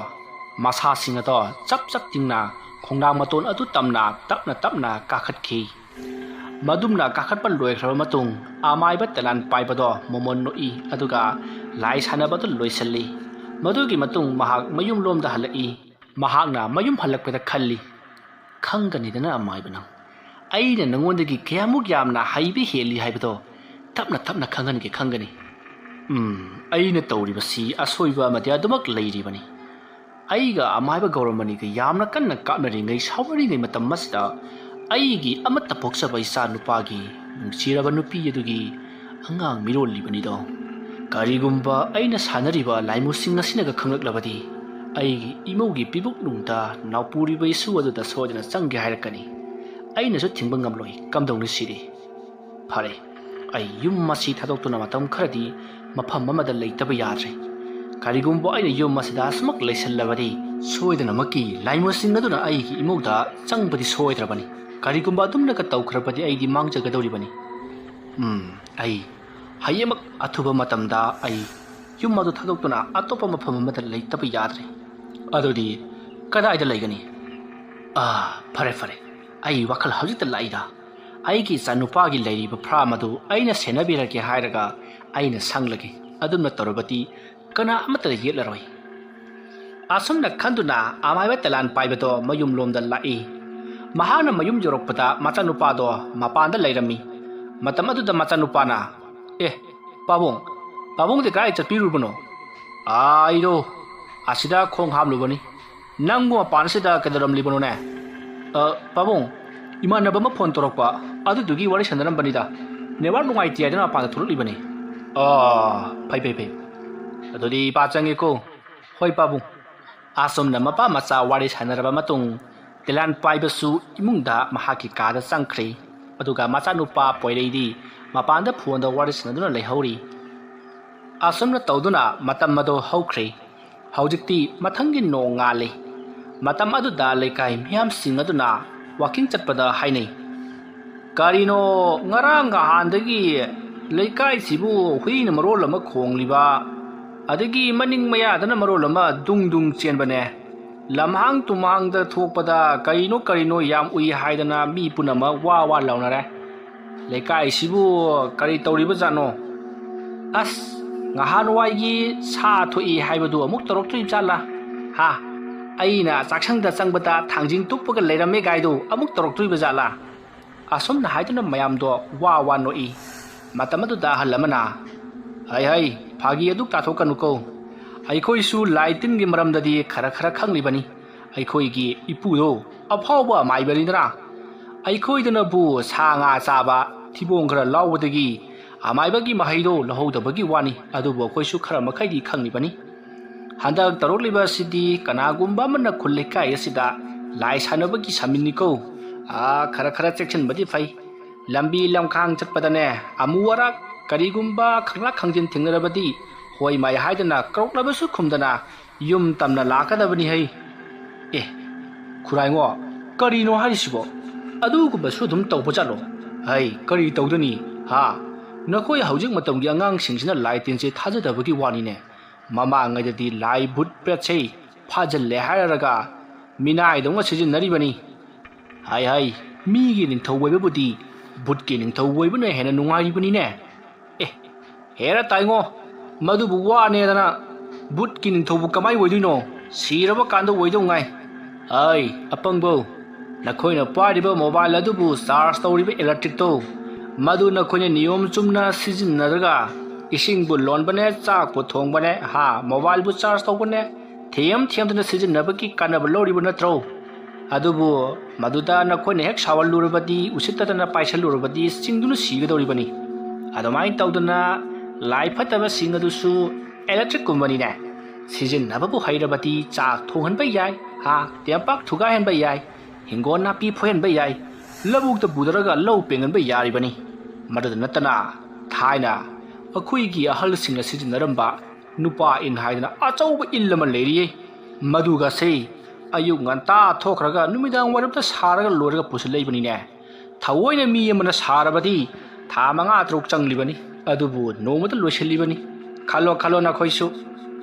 ꯃꯁꯥꯁꯤꯡ ꯑꯗꯣ ꯆꯞ ꯆꯞ ꯇꯤꯡꯅ ꯈꯣꯡꯅꯥꯡ ꯃꯇꯣꯟ ꯑꯗꯨ ꯇꯞꯅ ꯇꯞꯅ ꯀꯥꯈꯠꯈꯤ ꯃꯗꯨꯝꯅ ꯀꯥꯈꯠꯄ ꯂꯣꯏꯈ꯭ꯔꯕ ꯃꯇꯨꯡ ꯑꯃꯥꯏꯕ ꯇꯦꯂꯥꯟ ꯄꯥꯏꯕꯗꯣ ꯃꯣꯃꯣꯟ ꯅꯣꯛꯏ ꯑꯗꯨꯒ ꯂꯥꯏ ꯁꯥꯟꯅꯕꯗꯨ ꯂꯣꯏꯁꯤꯜꯂꯤ ꯃꯗꯨꯒꯤ ꯃꯇꯨꯡ ꯃꯍꯥꯛ ꯃꯌꯨꯝꯂꯣꯝꯗ ꯍꯜꯂꯛꯏ ꯃꯍꯥꯛꯅ ꯃꯌꯨꯝ ꯍꯜꯂꯛꯄꯗ ꯈꯜꯂꯤ ꯈꯪꯒꯅꯤꯗꯅ ꯑꯃꯥꯏꯕ ꯅꯪ ꯑꯩꯅ ꯅꯉꯣꯟꯗꯒꯤ ꯀꯌꯥꯃꯨꯛ ꯌꯥꯝꯅ ꯍꯩꯕ ꯍꯦꯜꯂꯤ ꯍꯥꯏꯕꯗꯣ ꯇꯞꯅ ꯈꯪꯒꯅꯤ ꯑꯩꯅ ꯇꯧꯔꯤꯕꯁꯤ ꯑꯁꯣꯏꯕ ꯑꯃꯗꯤ ꯑꯗꯨꯃꯛ ꯂꯩꯔꯤꯕꯅꯤ ꯑꯩꯒ ꯑꯃꯥꯏꯕ ꯒꯧꯔꯃꯅꯤꯒ ꯌꯥꯝꯅ ꯀꯟꯅ ꯀꯥꯞꯅꯔꯤꯉꯩ ꯁꯥꯎꯅꯔꯤꯉꯩ ꯃꯇꯝ ꯑꯁꯤꯗ ꯑꯩꯒꯤ ꯑꯃꯠꯇ ꯄꯣꯛꯆꯕ ꯏꯆꯥ ꯅꯨꯄꯥꯒꯤ ꯅꯨꯡꯁꯤꯔꯕ ꯅꯨꯄꯤ ꯑꯗꯨꯒꯤ ꯑꯉꯥꯡ ꯃꯤꯔꯣꯜꯂꯤꯕꯅꯤꯗꯣ ꯀꯔꯤꯒꯨꯝꯕ ꯑꯩꯅ ꯁꯥꯟꯅꯔꯤꯕ ꯂꯥꯏꯃꯨꯁꯤꯡ ꯑꯁꯤꯅꯒ ꯈꯪꯂꯛꯂꯕꯗꯤ ꯑꯩꯒꯤ ꯏꯃꯧꯒꯤ ꯄꯤꯕꯨꯛꯅꯨꯡꯗ ꯅꯥꯎꯄꯨꯔꯤꯕ ꯏꯁꯨ ꯑꯗꯨꯗ ꯁꯣꯏꯗꯅ ꯆꯪꯒꯦ ꯍꯥꯏꯔꯛꯀꯅꯤ ꯑꯩꯅꯁꯨ ꯊꯤꯡꯕ ꯉꯝꯂꯣꯏ ꯀꯝꯗꯧꯅ ꯁꯤꯔꯤ ꯐꯔꯦ ꯑꯩ ꯌꯨꯝ ꯑꯁꯤ ꯊꯥꯗꯣꯛꯇꯨꯅ ꯃꯇꯝ ꯈꯔꯗꯤ ꯃꯐꯝ ꯑꯃꯗ ꯂꯩꯇꯕ ꯌꯥꯗ꯭ꯔꯦ ꯀꯔꯤꯒꯨꯝꯕ ꯑꯩꯅ ꯌꯨꯝ ꯑꯁꯤꯗ ꯑꯁꯨꯃꯛ ꯂꯩꯁꯜꯂꯕꯗꯤ ꯁꯣꯏꯗꯅꯃꯛꯀꯤ ꯂꯥꯏꯃꯨꯁꯤꯡ ꯑꯗꯨꯅ ꯑꯩꯒꯤ ꯏꯃꯧꯗ ꯆꯪꯕꯗꯤ ꯁꯣꯏꯗ꯭ꯔꯕꯅꯤ ꯀꯔꯤꯒꯨꯝꯕ ꯑꯗꯨꯝꯅꯒ ꯇꯧꯈ꯭ꯔꯕꯗꯤ ꯑꯩꯗꯤ ꯃꯥꯡꯖꯒꯗꯧꯔꯤꯕꯅꯤ ꯑꯩ ꯍꯌꯦꯡꯃꯛ ꯑꯊꯨꯕ ꯃꯇꯝꯗ ꯑꯩ ꯌꯨꯝ ꯑꯗꯨ ꯊꯥꯗꯣꯛꯇꯨꯅ ꯑꯇꯣꯞꯄ ꯃꯐꯝ ꯑꯃꯗ ꯂꯩꯇꯕ ꯌꯥꯗ꯭ꯔꯦ ꯑꯗꯨꯗꯤ ꯀꯗꯥꯏꯗ ꯂꯩꯒꯅꯤ ꯐꯔꯦ ꯑꯩ ꯋꯥꯈꯜ ꯍꯧꯖꯤꯛꯇ ꯂꯥꯛꯏꯗ ꯑꯩꯒꯤ ꯏꯆꯥꯅꯨꯄꯥꯒꯤ ꯂꯩꯔꯤꯕ ꯐ꯭ꯔꯥꯝ ꯑꯗꯨ ꯑꯩꯅ ꯁꯦꯟꯅꯕꯤꯔꯒꯦ ꯍꯥꯏꯔꯒ ꯑꯩꯅ ꯁꯪꯂꯒꯦ ꯑꯗꯨꯝꯅ ꯇꯧꯔꯕꯗꯤ ꯀꯅꯥ ꯑꯃꯠꯇ ꯌꯦꯠꯂꯔꯣꯏ ꯑꯁꯨꯝꯅ ꯈꯟꯗꯨꯅ ꯑꯃꯥꯏꯕ ꯇꯦꯂꯥꯟ ꯄꯥꯏꯕꯗꯣ ꯃꯌꯨꯝꯂꯣꯝꯗ ꯂꯥꯛꯏ ꯃꯍꯥꯛꯅ ꯃꯌꯨꯝ ꯌꯧꯔꯛꯄꯗ ꯃꯆꯥꯅꯨꯄꯥꯗꯣ ꯃꯄꯥꯟꯗ ꯂꯩꯔꯝꯃꯤ ꯃꯇꯝ ꯑꯗꯨꯗ ꯃꯆꯥꯅꯨꯄꯥꯅ ꯄꯥꯕꯨꯡꯗꯤ ꯀꯗꯥꯏ ꯆꯠꯄꯤꯔꯨꯕꯅꯣ ꯑꯩꯗꯣ ꯑꯁꯤꯗ ꯈꯣꯡ ꯍꯥꯝꯂꯨꯕꯅꯤ ꯅꯪꯕꯨ ꯃꯄꯥꯟ ꯑꯁꯤꯗ ꯀꯩꯗꯧꯔꯝꯂꯤꯕꯅꯣꯅꯦ ꯄꯥꯕꯨꯡ ꯏꯃꯥꯟꯅꯕ ꯑꯃ ꯐꯣꯟ ꯇꯧꯔꯛꯄ ꯑꯗꯨꯗꯨꯒꯤ ꯋꯥꯔꯤ ꯁꯥꯟꯅꯔꯝꯕꯅꯤꯗ ꯅꯦꯠꯋꯥꯔꯛ ꯅꯨꯡꯉꯥꯏꯇꯦ ꯍꯥꯏꯗꯅ ꯃꯄꯥꯟꯗ ꯊꯣꯛꯂꯛꯂꯤꯕꯅꯤ ꯐꯩ ꯑꯗꯨꯗꯤ ꯏꯄꯥ ꯆꯪꯉꯦꯀꯣ ꯍꯣꯏ ꯄꯥꯕꯨꯡ ꯑꯁꯨꯝꯅ ꯃꯄꯥ ꯃꯆꯥ ꯋꯥꯔꯤ ꯁꯥꯟꯅꯔꯕ ꯃꯇꯨꯡ ꯇꯦꯂꯥꯟ ꯄꯥꯏꯕꯁꯨ ꯏꯃꯨꯡꯗ ꯃꯍꯥꯛꯀꯤ ꯀꯥꯗ ꯆꯪꯈ꯭ꯔꯦ ꯑꯗꯨꯒ ꯃꯆꯥꯅꯨꯄꯥ ꯄꯣꯏꯔꯩꯗꯤ ꯃꯄꯥꯟꯗ ꯐꯣꯟꯗ ꯋꯥꯔꯤ ꯁꯥꯟꯅꯗꯨꯅ ꯂꯩꯍꯧꯔꯤ ꯑꯁꯨꯝꯅ ꯇꯧꯗꯨꯅ ꯃꯇꯝ ꯑꯗꯨ ꯍꯧꯈ꯭ꯔꯦ ꯍꯧꯖꯤꯛꯇꯤ ꯃꯊꯪꯒꯤ ꯅꯣꯡ ꯉꯥꯜꯂꯤ ꯃꯇꯝ ꯑꯗꯨꯗ ꯂꯩꯀꯥꯏ ꯃꯤꯌꯥꯝꯁꯤꯡ ꯑꯗꯨꯅ ꯋꯥꯀꯤꯡ ꯆꯠꯄꯗ ꯍꯥꯏꯅꯩ ꯀꯔꯤꯅꯣ ꯉꯔꯥꯡ ꯅꯍꯥꯟꯗꯒꯤ ꯂꯩꯀꯥꯏꯁꯤꯕꯨ ꯍꯨꯏꯅ ꯃꯔꯣꯜ ꯑꯃ ꯈꯣꯡꯂꯤꯕ ꯑꯗꯒꯤ ꯃꯅꯤꯡ ꯃꯌꯥꯗꯅ ꯃꯔꯣꯜ ꯑꯃ ꯗꯨꯡ ꯆꯦꯟꯕꯅꯦ ꯂꯝꯍꯥꯡ ꯇꯨꯝꯍꯥꯡꯗ ꯊꯣꯛꯄꯗ ꯀꯔꯤꯅꯣ ꯌꯥꯝ ꯎꯏ ꯍꯥꯏꯗꯅ ꯃꯤ ꯄꯨꯝꯅꯃꯛ ꯋꯥ ꯂꯥꯎꯅꯔꯦ ꯂꯩꯀꯥꯏꯁꯤꯕꯨ ꯀꯔꯤ ꯇꯧꯔꯤꯕꯖꯥꯠꯅꯣ ꯑꯁ ꯉꯍꯥꯟꯋꯥꯏꯒꯤ ꯁꯥ ꯊꯣꯛꯏ ꯍꯥꯏꯕꯗꯨ ꯑꯃꯨꯛ ꯇꯧꯔꯛꯇꯣꯔꯤꯕꯖꯥꯠꯂꯥ ꯑꯩꯅ ꯆꯥꯛꯁꯪꯗ ꯆꯪꯕꯗ ꯊꯥꯡꯖꯤꯡ ꯇꯨꯞꯄꯒ ꯂꯩꯔꯝꯃꯦ ꯒꯥꯏꯗꯨ ꯑꯃꯨꯛ ꯇꯧꯔꯛꯇꯣꯔꯤꯕꯖꯥꯠꯂꯥ ꯑꯁꯨꯝꯅ ꯍꯥꯏꯗꯨꯅ ꯃꯌꯥꯝꯗꯣ ꯋꯥ ꯅꯣꯛꯏ ꯃꯇꯝ ꯑꯗꯨꯗ ꯑꯍꯜ ꯑꯃꯅ ꯍꯩ ꯐꯥꯒꯤ ꯑꯗꯨꯛ ꯇꯥꯊꯣꯛꯀꯅꯨꯀꯣ ꯑꯩꯈꯣꯏꯁꯨ ꯂꯥꯏ ꯇꯤꯟꯒꯤ ꯃꯔꯝꯗꯗꯤ ꯈꯔ ꯈꯪꯂꯤꯕꯅꯤ ꯑꯩꯈꯣꯏꯒꯤ ꯏꯄꯨꯗꯣ ꯑꯐꯥꯎꯕ ꯑꯃꯥꯏꯕꯅꯤꯗꯅ ꯑꯩꯈꯣꯏꯗꯅꯕꯨ ꯁꯥ ꯉꯥ ꯆꯥꯕ ꯊꯤꯕꯣꯡ ꯈꯔ ꯂꯥꯎꯕꯗꯒꯤ ꯑꯃꯥꯏꯕꯒꯤ ꯃꯍꯩꯗꯣ ꯂꯧꯍꯧꯗꯕꯒꯤ ꯋꯥꯅꯤ ꯑꯗꯨꯕꯨ ꯑꯩꯈꯣꯏꯁꯨ ꯈꯔ ꯃꯈꯩꯗꯤ ꯈꯪꯂꯤꯕꯅꯤ ꯍꯟꯗꯛ ꯇꯧꯔꯛꯂꯤꯕ ꯑꯁꯤꯗꯤ ꯀꯅꯥꯒꯨꯝꯕ ꯑꯃꯅ ꯈꯨꯜ ꯂꯩꯀꯥꯏ ꯑꯁꯤꯗ ꯂꯥꯏ ꯁꯥꯟꯅꯕꯒꯤ ꯁꯥꯃꯤꯟꯅꯤꯀꯣ ꯈꯔ ꯆꯦꯛꯁꯤꯟꯕꯗꯤ ꯐꯩ ꯂꯝꯕꯤ ꯂꯝꯈꯥꯡ ꯆꯠꯄꯗꯅꯦ ꯑꯃꯨ ꯑꯔꯥꯛ ꯀꯔꯤꯒꯨꯝꯕ ꯈꯪꯂꯥꯛ ꯈꯪꯖꯤꯟ ꯊꯦꯡꯅꯔꯕꯗꯤ ꯍꯣꯏ ꯃꯥꯏ ꯍꯥꯏꯗꯅ ꯀꯧꯔꯛꯂꯕꯁꯨ ꯈꯨꯝꯗꯅ ꯌꯨꯝ ꯇꯝꯅ ꯂꯥꯛꯀꯗꯕꯅꯤ ꯍꯩ ꯈꯨꯔꯥꯏꯉꯣ ꯀꯔꯤꯅꯣ ꯍꯥꯏꯔꯤꯁꯤꯕꯣ ꯑꯗꯨꯒꯨꯝꯕꯁꯨ ꯑꯗꯨꯝ ꯇꯧꯕ ꯆꯠꯂꯣ ꯀꯔꯤ ꯇꯧꯗꯅꯤ ꯅꯈꯣꯏ ꯍꯧꯖꯤꯛ ꯃꯇꯝꯒꯤ ꯑꯉꯥꯡꯁꯤꯡꯁꯤꯅ ꯂꯥꯏ ꯇꯤꯟꯁꯦ ꯊꯥꯖꯗꯕꯒꯤ ꯋꯥꯅꯤꯅꯦ ꯃꯃꯥꯡꯉꯩꯗꯗꯤ ꯂꯥꯏ ꯚꯨꯠ ꯄ꯭ꯔꯦꯠꯁꯦ ꯐꯥꯖꯤꯜꯂꯦ ꯍꯥꯏꯔꯒ ꯃꯤꯅꯥꯏꯗꯧꯅ ꯁꯤꯖꯤꯟꯅꯔꯤꯕꯅꯤ ꯃꯤꯒꯤ ꯅꯤꯡꯊꯧ ꯑꯣꯏꯕꯕꯨꯗꯤ ꯚꯨꯠꯀꯤ ꯅꯤꯡꯊꯧ ꯑꯣꯏꯕꯅ ꯍꯦꯟꯅ ꯅꯨꯡꯉꯥꯏꯔꯤꯕꯅꯤꯅꯦ ꯍꯦꯔ ꯇꯥꯏꯉꯣ ꯃꯗꯨꯕꯨ ꯋꯥꯅꯦꯗꯅ ꯚꯨꯠꯀꯤ ꯅꯤꯡꯊꯧꯕꯨ ꯀꯃꯥꯏ ꯑꯣꯏꯗꯣꯏꯅꯣ ꯁꯤꯔꯕ ꯀꯥꯟꯗ ꯑꯣꯏꯗꯧ ꯉꯥꯏ ꯑꯄꯪꯕꯧ ꯅꯈꯣꯏꯅ ꯄꯥꯏꯔꯤꯕ ꯃꯣꯕꯥꯏꯜ ꯑꯗꯨꯕꯨ ꯆꯥꯔꯖ ꯇꯧꯔꯤꯕ ꯏꯂꯦꯛꯇ꯭ꯔꯤꯛꯇꯣ ꯃꯗꯨ ꯅꯈꯣꯏꯅ ꯅꯤꯌꯣꯝ ꯆꯨꯝꯅ ꯁꯤꯖꯤꯟꯅꯔꯒ ꯏꯁꯤꯡꯕꯨ ꯂꯣꯟꯕꯅꯦ ꯆꯥꯛꯄꯨ ꯊꯣꯡꯕꯅꯦ ꯃꯣꯕꯥꯏꯜꯕꯨ ꯆꯥꯔꯖ ꯇꯧꯕꯅꯦ ꯊꯦꯝꯗꯅ ꯁꯤꯖꯤꯟꯅꯕꯒꯤ ꯀꯥꯟꯅꯕ ꯂꯧꯔꯤꯕ ꯅꯠꯇ꯭ꯔꯣ ꯑꯗꯨꯕꯨ ꯃꯗꯨꯗ ꯅꯈꯣꯏꯅ ꯍꯦꯛ ꯁꯥꯎꯍꯜꯂꯨꯔꯕꯗꯤ ꯎꯁꯤꯠꯇꯗꯅ ꯄꯥꯏꯁꯜꯂꯨꯔꯕꯗꯤ ꯆꯤꯡꯗꯨꯅ ꯁꯤꯒꯗꯧꯔꯤꯕꯅꯤ ꯑꯗꯨꯃꯥꯏꯅ ꯇꯧꯗꯅ ꯂꯥꯏ ꯐꯠꯇꯕꯁꯤꯡ ꯑꯗꯨꯁꯨ ꯏꯂꯦꯛꯇ꯭ꯔꯤꯛꯀꯨꯝꯕꯅꯤꯅꯦ ꯁꯤꯖꯤꯟꯅꯕꯕꯨ ꯍꯩꯔꯕꯗꯤ ꯆꯥꯛ ꯊꯣꯡꯍꯟꯕ ꯌꯥꯏ ꯇꯦꯝꯄꯥꯛ ꯊꯨꯒꯥꯏꯍꯟꯕ ꯌꯥꯏ ꯍꯤꯡꯒꯣꯜ ꯅꯥꯄꯤ ꯐꯣꯏꯍꯟꯕ ꯌꯥꯏ ꯂꯧꯕꯨꯛꯇ ꯄꯨꯗꯔꯒ ꯂꯧ ꯄꯦꯡꯍꯟꯕ ꯌꯥꯔꯤꯕꯅꯤ ꯃꯗꯨꯗ ꯅꯠꯇꯅ ꯊꯥꯏꯅ ꯑꯩꯈꯣꯏꯒꯤ ꯑꯍꯜꯁꯤꯡꯅ ꯁꯤꯖꯤꯟꯅꯔꯝꯕ ꯅꯨꯄꯥ ꯏꯟ ꯍꯥꯏꯗꯅ ꯑꯆꯧꯕ ꯏꯜ ꯑꯃ ꯂꯩꯔꯤꯌꯦ ꯃꯗꯨꯒꯁꯦ ꯑꯌꯨꯛ ꯉꯟꯇꯥ ꯊꯣꯛꯈ꯭ꯔꯒ ꯅꯨꯃꯤꯗꯥꯡ ꯋꯥꯏꯔꯝꯗ ꯁꯥꯔꯒ ꯂꯣꯏꯔꯒ ꯄꯨꯁꯤꯜꯂꯛꯏꯕꯅꯤꯅꯦ ꯊꯑꯣꯏꯅ ꯃꯤ ꯑꯃꯅ सारबदी था मंगा तरुक चंगलिबनी अदुबु नोमद लोइसलिबनी खालो नखोइसु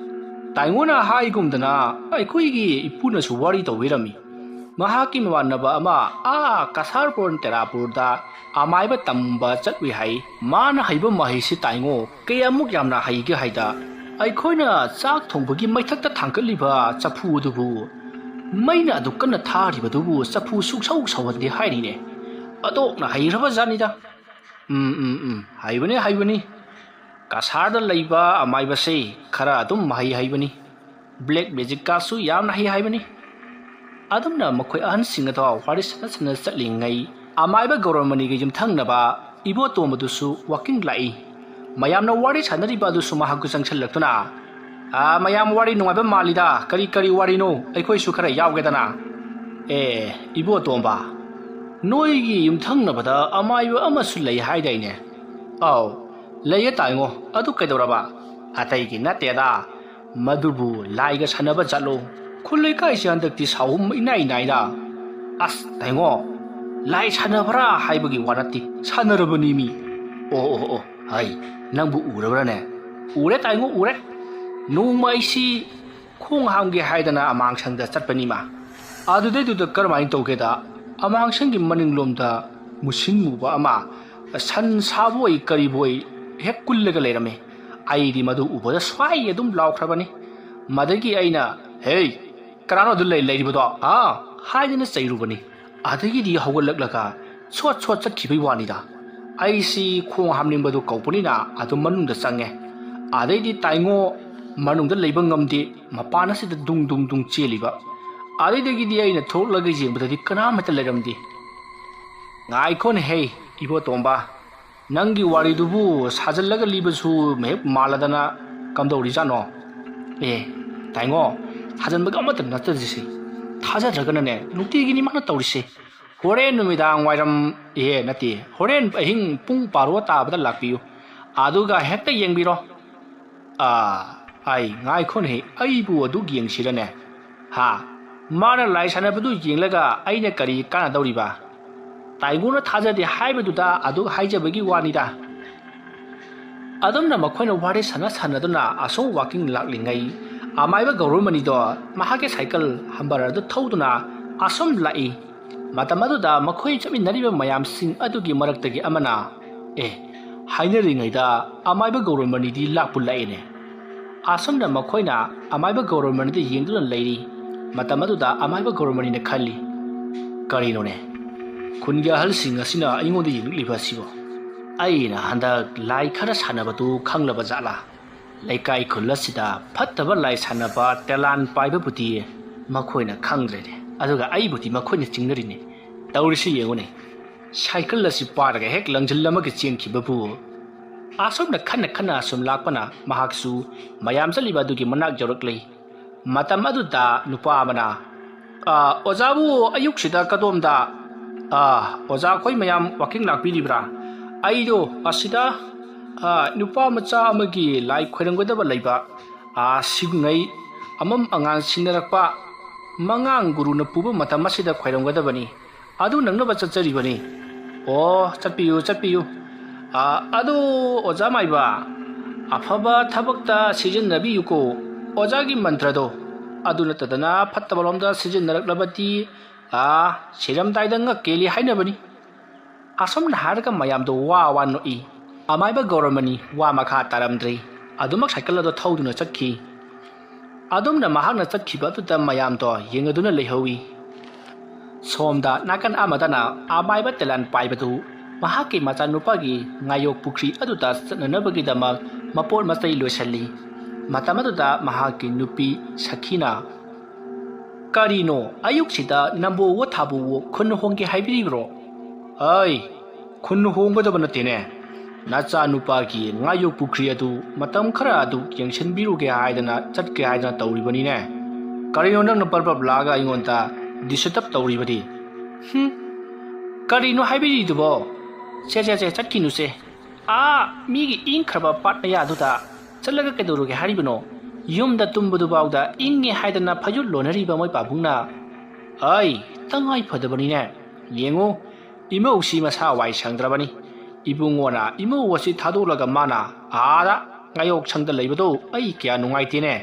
ताइंगोना हाइगुमदना अखोइगी इपुनसु वारी तौबिरमी महाकी मवानबा अमा कसारपुर तेरापुरदा अमाइबा तंबा चटवी हाइ माना हाइबा महिसि ताइंगो कयामुक यामना हाइगे हाइदा अखोइना चाक थोंबगी मैथक्ता थांकलिबा चफु दुबु मैना अदु कन्ना थारिबदुबु चफु सुक्सौ सवदे हाइरिने अदोकना हाइरबा जानिदा हाइबनी कसारदा लैबा अमाइबसे खरा अदुम माहि हाइबनी ब्लैक मैजिक कासु यामना हाइबनी अदुमना मखोइ अहनसिंग अदो वारि सना चटलिङै अमाइबा गौरमनिगे युमथंगनबा इबो तोमदुसु वाकिंग लाई मयामना वारि सानरिबा दुसु महागु जंगसलक्तुना मयाम वारि नुवाइबा मालिदा करी वारिनो अखोइसु खरा यावगेदना इबो तोमबा नोइगी युमथंगनबदा अमाइबा अमसु लै हाइदाइने आउ लैये ताइङो अदु कैदौरबा अतैगी नतेदा मदुबु लाइगा सानबा चलो खुलै काइसे हन्दक्ति साहुम इनाइ नाइदा अस ताइङो लाई सानबरा हाइबगी वानति सानरबनी मी ओ हाइ नंबु उरबराने उरे ताइङो उरे नोंमाइसी खोंग हामगे हाइदना अमांगसंगदा चटपनीमा अदुदैदुदा करमाइन तौगेदा अमांगसंगी मनिंगलोमदा मुसिन मुबा अमा सन साबोय करिबोय हेक कुल्लगा लेरमे आइदी मदु उबदा स्वाइ अदुम लाउख्रबनी मदगी आइना हे कनानो दु लैरिबदो हाइदना चैरुबनी अदगिदी हौगलक्लगा छोट चटखिबै वानिदा आइसी खोंग हामनिंबदु कौपनीना अदु मनुंगदा चंगे अदैदी ताइङो मनुंगदा लैबा ngamdi मपाना सिदा दुंग चेलिबा अदैदगिदी आइना थोलगा जेंबददी कनामता लेरमदी ngaikon hey ibo tomba nangi waridubu sajallaga libasu mehep maladana kamdori jano taingo sajanbaga amata natadisi thajadragana ne nutigi mana tawrise horen numidang wairam nati horen ahing pung paro tabada lakpiyu aduga hekta yengbiro ai ngaikon hey aibu adu yengsirane mana lai sanabadu yenglaga aina kari kana dawriba ताइगोना थाजदे हाइबदुदा अदु हाइजबगी वानिदा अदमना मखोइना वारे सानदुना असो walking लाक्लिङै अमाइबा गौरमनिदो Mahake cycle हम्बरदु थौदुना Assam लाई मतमदुदा मखोइ चमिनरिबा मयामसिंग अदुगी मरक्तगी अमना हाइनरिङैदा अमाइबा गौरमनिदि लाकपु लाइने असमना मखोइना अमाइबा गौरमनिदि येंदुना लैरि मतमदुदा अमाइबा गौरमनिना खल्ली करिनोने खुनगी अहलसिंग असिना अइंगोंदा येंगलिबासिबो अइना हंदक लाई खरा सानबदु खंगलबा जाला लैकाई खुलसिदा फत्तबा लाई सानबा तेलान पाइबबुदि ꯃꯈꯣꯏꯅ ꯈꯪꯗ꯭ꯔꯦꯅꯦ ꯑꯗꯨꯒ ꯑꯩꯕꯨꯗꯤ ꯃꯈꯣꯏꯅ ꯆꯤꯡꯅꯔꯤꯅꯦ ꯇꯧꯔꯤꯁꯤ ꯌꯦꯡꯉꯨꯅꯦ ꯁꯥꯏꯀꯜ ꯑꯁꯤ ꯄꯥꯔꯒ ꯍꯦꯛ ꯂꯪꯖꯤꯜꯂꯝꯃꯒ ꯆꯦꯟꯈꯤꯕꯕꯨ ꯑꯁꯣꯝꯅ ꯈꯟꯅ ꯑꯁꯨꯝ ꯂꯥꯛꯄꯅ ꯃꯍꯥꯛꯁꯨ ꯃꯌꯥꯝ ꯆꯠꯂꯤꯕ ꯑꯗꯨꯒꯤ ꯃꯅꯥꯛ ꯌꯧꯔꯛꯂꯤ ꯃꯇꯝ ꯑꯗꯨꯗ ꯅꯨꯄꯥ ꯑꯃꯅ ꯑꯣꯖꯥꯕꯨ ꯑꯌꯨꯛꯁꯤꯗ ꯀꯗꯣꯝꯗ ꯑꯣꯖꯥ ꯑꯩꯈꯣꯏ ꯃꯌꯥꯝ ꯋꯥꯀꯤꯡ ꯂꯥꯛꯄꯤꯔꯤꯕ꯭ꯔꯥ ꯑꯩꯗꯣ ꯑꯁꯤꯗ ꯅꯨꯄꯥ ꯃꯆꯥ ꯑꯃꯒꯤ ꯂꯥꯏ ꯈꯣꯏꯔꯝꯒꯗꯕ ꯂꯩꯕ ꯁꯤꯒꯨꯡꯉꯩ ꯑꯃꯝ ꯑꯉꯥꯡ ꯁꯤꯟꯅꯔꯛꯄ ꯃꯉꯥꯡ ꯒꯨꯔꯨꯅ ꯄꯨꯕ ꯃꯇꯝ ꯑꯁꯤꯗ ꯈꯣꯏꯔꯝꯒꯗꯕꯅꯤ ꯑꯗꯨ ꯅꯪꯅꯕ ꯆꯠꯆꯔꯤꯕꯅꯤ ꯑꯣ ꯆꯠꯄꯤꯌꯨ ꯑꯗꯨ ꯑꯣꯖꯥ ꯃꯥꯏꯕ ꯑꯐꯕ ꯊꯕꯛꯇ ꯁꯤꯖꯤꯟꯅꯕꯤꯌꯨꯀꯣ ꯑꯣꯖꯥꯒꯤ ꯃꯟꯇ꯭ꯔꯗꯣ ꯑꯗꯨ ꯅꯠꯇꯗꯅ ꯐꯠꯇꯕꯔꯣꯝꯗ ꯁꯤꯖꯤꯟꯅꯔꯛꯂꯕꯗꯤ ꯁꯤꯔꯝꯗꯥꯏꯗ ꯉꯛꯀꯦꯂꯤ ꯍꯥꯏꯅꯕꯅꯤ ꯑꯁꯣꯝꯅ ꯍꯥꯏꯔꯒ ꯃꯌꯥꯝꯗꯣ ꯋꯥ ꯅꯣꯛꯏ ꯑꯃꯥꯏꯕ ꯒꯧꯔꯃꯅꯤ ꯋꯥ ꯃꯈꯥ ꯇꯥꯔꯝꯗ꯭ꯔꯤ ꯑꯗꯨꯃꯛ ꯁꯥꯏꯀꯜ ꯑꯗꯣ ꯊꯧꯗꯨꯅ ꯆꯠꯈꯤ ꯑꯗꯨꯝꯅ ꯃꯍꯥꯛꯅ ꯆꯠꯈꯤꯕ ꯑꯗꯨꯗ ꯃꯌꯥꯝꯗꯣ ꯌꯦꯡꯗꯨꯅ ꯂꯩꯍꯧꯏ ꯁꯣꯝꯗ ꯅꯥꯀꯟ ꯑꯃꯗꯅ ꯑꯃꯥꯏꯕ ꯇꯦꯂꯥꯟ ꯄꯥꯏꯕꯗꯨ ꯃꯍꯥꯛꯀꯤ ꯃꯆꯥꯅꯨꯄꯥꯒꯤ ꯉꯥꯌꯣꯛ ꯄꯨꯈ꯭ꯔꯤ ꯑꯗꯨꯗ ꯆꯠꯅꯅꯕꯒꯤꯗꯃꯛ ꯃꯄꯣꯠ ꯃꯆꯩ ꯂꯣꯏꯁꯤꯜꯂꯤ ꯃꯇꯝ ꯑꯗꯨꯗ ꯃꯍꯥꯛꯀꯤ ꯅꯨꯄꯤ ꯁꯈꯤꯅ ꯀꯔꯤꯅꯣ ꯑꯌꯨꯛꯁꯤꯗ ꯅꯝꯕꯣꯋꯣ ꯊꯥꯕꯨꯋꯣ ꯈꯨꯟ ꯍꯣꯡꯒꯦ ꯍꯥꯏꯕꯤꯔꯤꯕ꯭ꯔꯣ ꯑꯩ ꯈꯨꯟ ꯍꯣꯡꯒꯗꯕ ꯅꯠꯇꯦꯅꯦ ꯅꯆꯥꯅꯨꯄꯥꯒꯤ ꯉꯥꯌꯣꯛ ꯄꯨꯈ꯭ꯔꯤ ꯑꯗꯨ ꯃꯇꯝ ꯈꯔ ꯑꯗꯨ ꯌꯦꯡꯁꯤꯟꯕꯤꯔꯨꯒꯦ ꯍꯥꯏꯗꯅ ꯆꯠꯀꯦ ꯍꯥꯏꯗꯅ ꯇꯧꯔꯤꯕꯅꯤꯅꯦ ꯀꯔꯤꯅꯣ ꯅꯪꯅ ꯄꯔꯄꯔ ꯂꯥꯛꯑꯒ ꯑꯩꯉꯣꯟꯗ ꯗꯤꯁꯇꯔꯕ ꯇꯧꯔꯤꯕꯗꯤ ꯀꯔꯤꯅꯣ ꯍꯥꯏꯕꯤꯔꯤꯗꯨꯕꯣ ꯁꯦ ꯆꯠꯈꯤꯅꯨꯁꯦ ꯃꯤꯒꯤ ꯏꯪꯈ꯭ꯔꯕ ꯄꯥꯠ ꯃꯌꯥꯗꯨꯗ ꯆꯠꯂꯒ ꯀꯩꯗꯧꯔꯨꯒꯦ ꯍꯥꯏꯔꯤꯕꯅꯣ ꯌꯨꯝꯗ ꯇꯨꯝꯕꯗꯨꯐꯥꯎꯗ ꯏꯪꯉꯦ ꯍꯥꯏꯗꯅ ꯐꯩꯖꯨꯠ ꯂꯣꯟꯅꯔꯤꯕ ꯃꯣꯏ ꯄꯥꯕꯨꯡꯅ ꯑꯩ ꯇꯉꯥꯏ ꯐꯗꯕꯅꯤꯅꯦ ꯌꯦꯡꯉꯨ ꯏꯃꯧꯁꯤ ꯃꯁꯥ ꯋꯥꯏ ꯁꯪꯗ꯭ꯔꯕꯅꯤ ꯏꯕꯨꯡꯉꯣꯅ ꯏꯃꯧ ꯑꯁꯤ ꯊꯥꯗꯣꯛꯂꯒ ꯃꯥꯅ ꯑꯥꯗ ꯉꯥꯌꯣꯛ ꯁꯪꯗ ꯂꯩꯕꯗꯣ ꯑꯩ ꯀꯌꯥ ꯅꯨꯡꯉꯥꯏꯇꯦꯅꯦ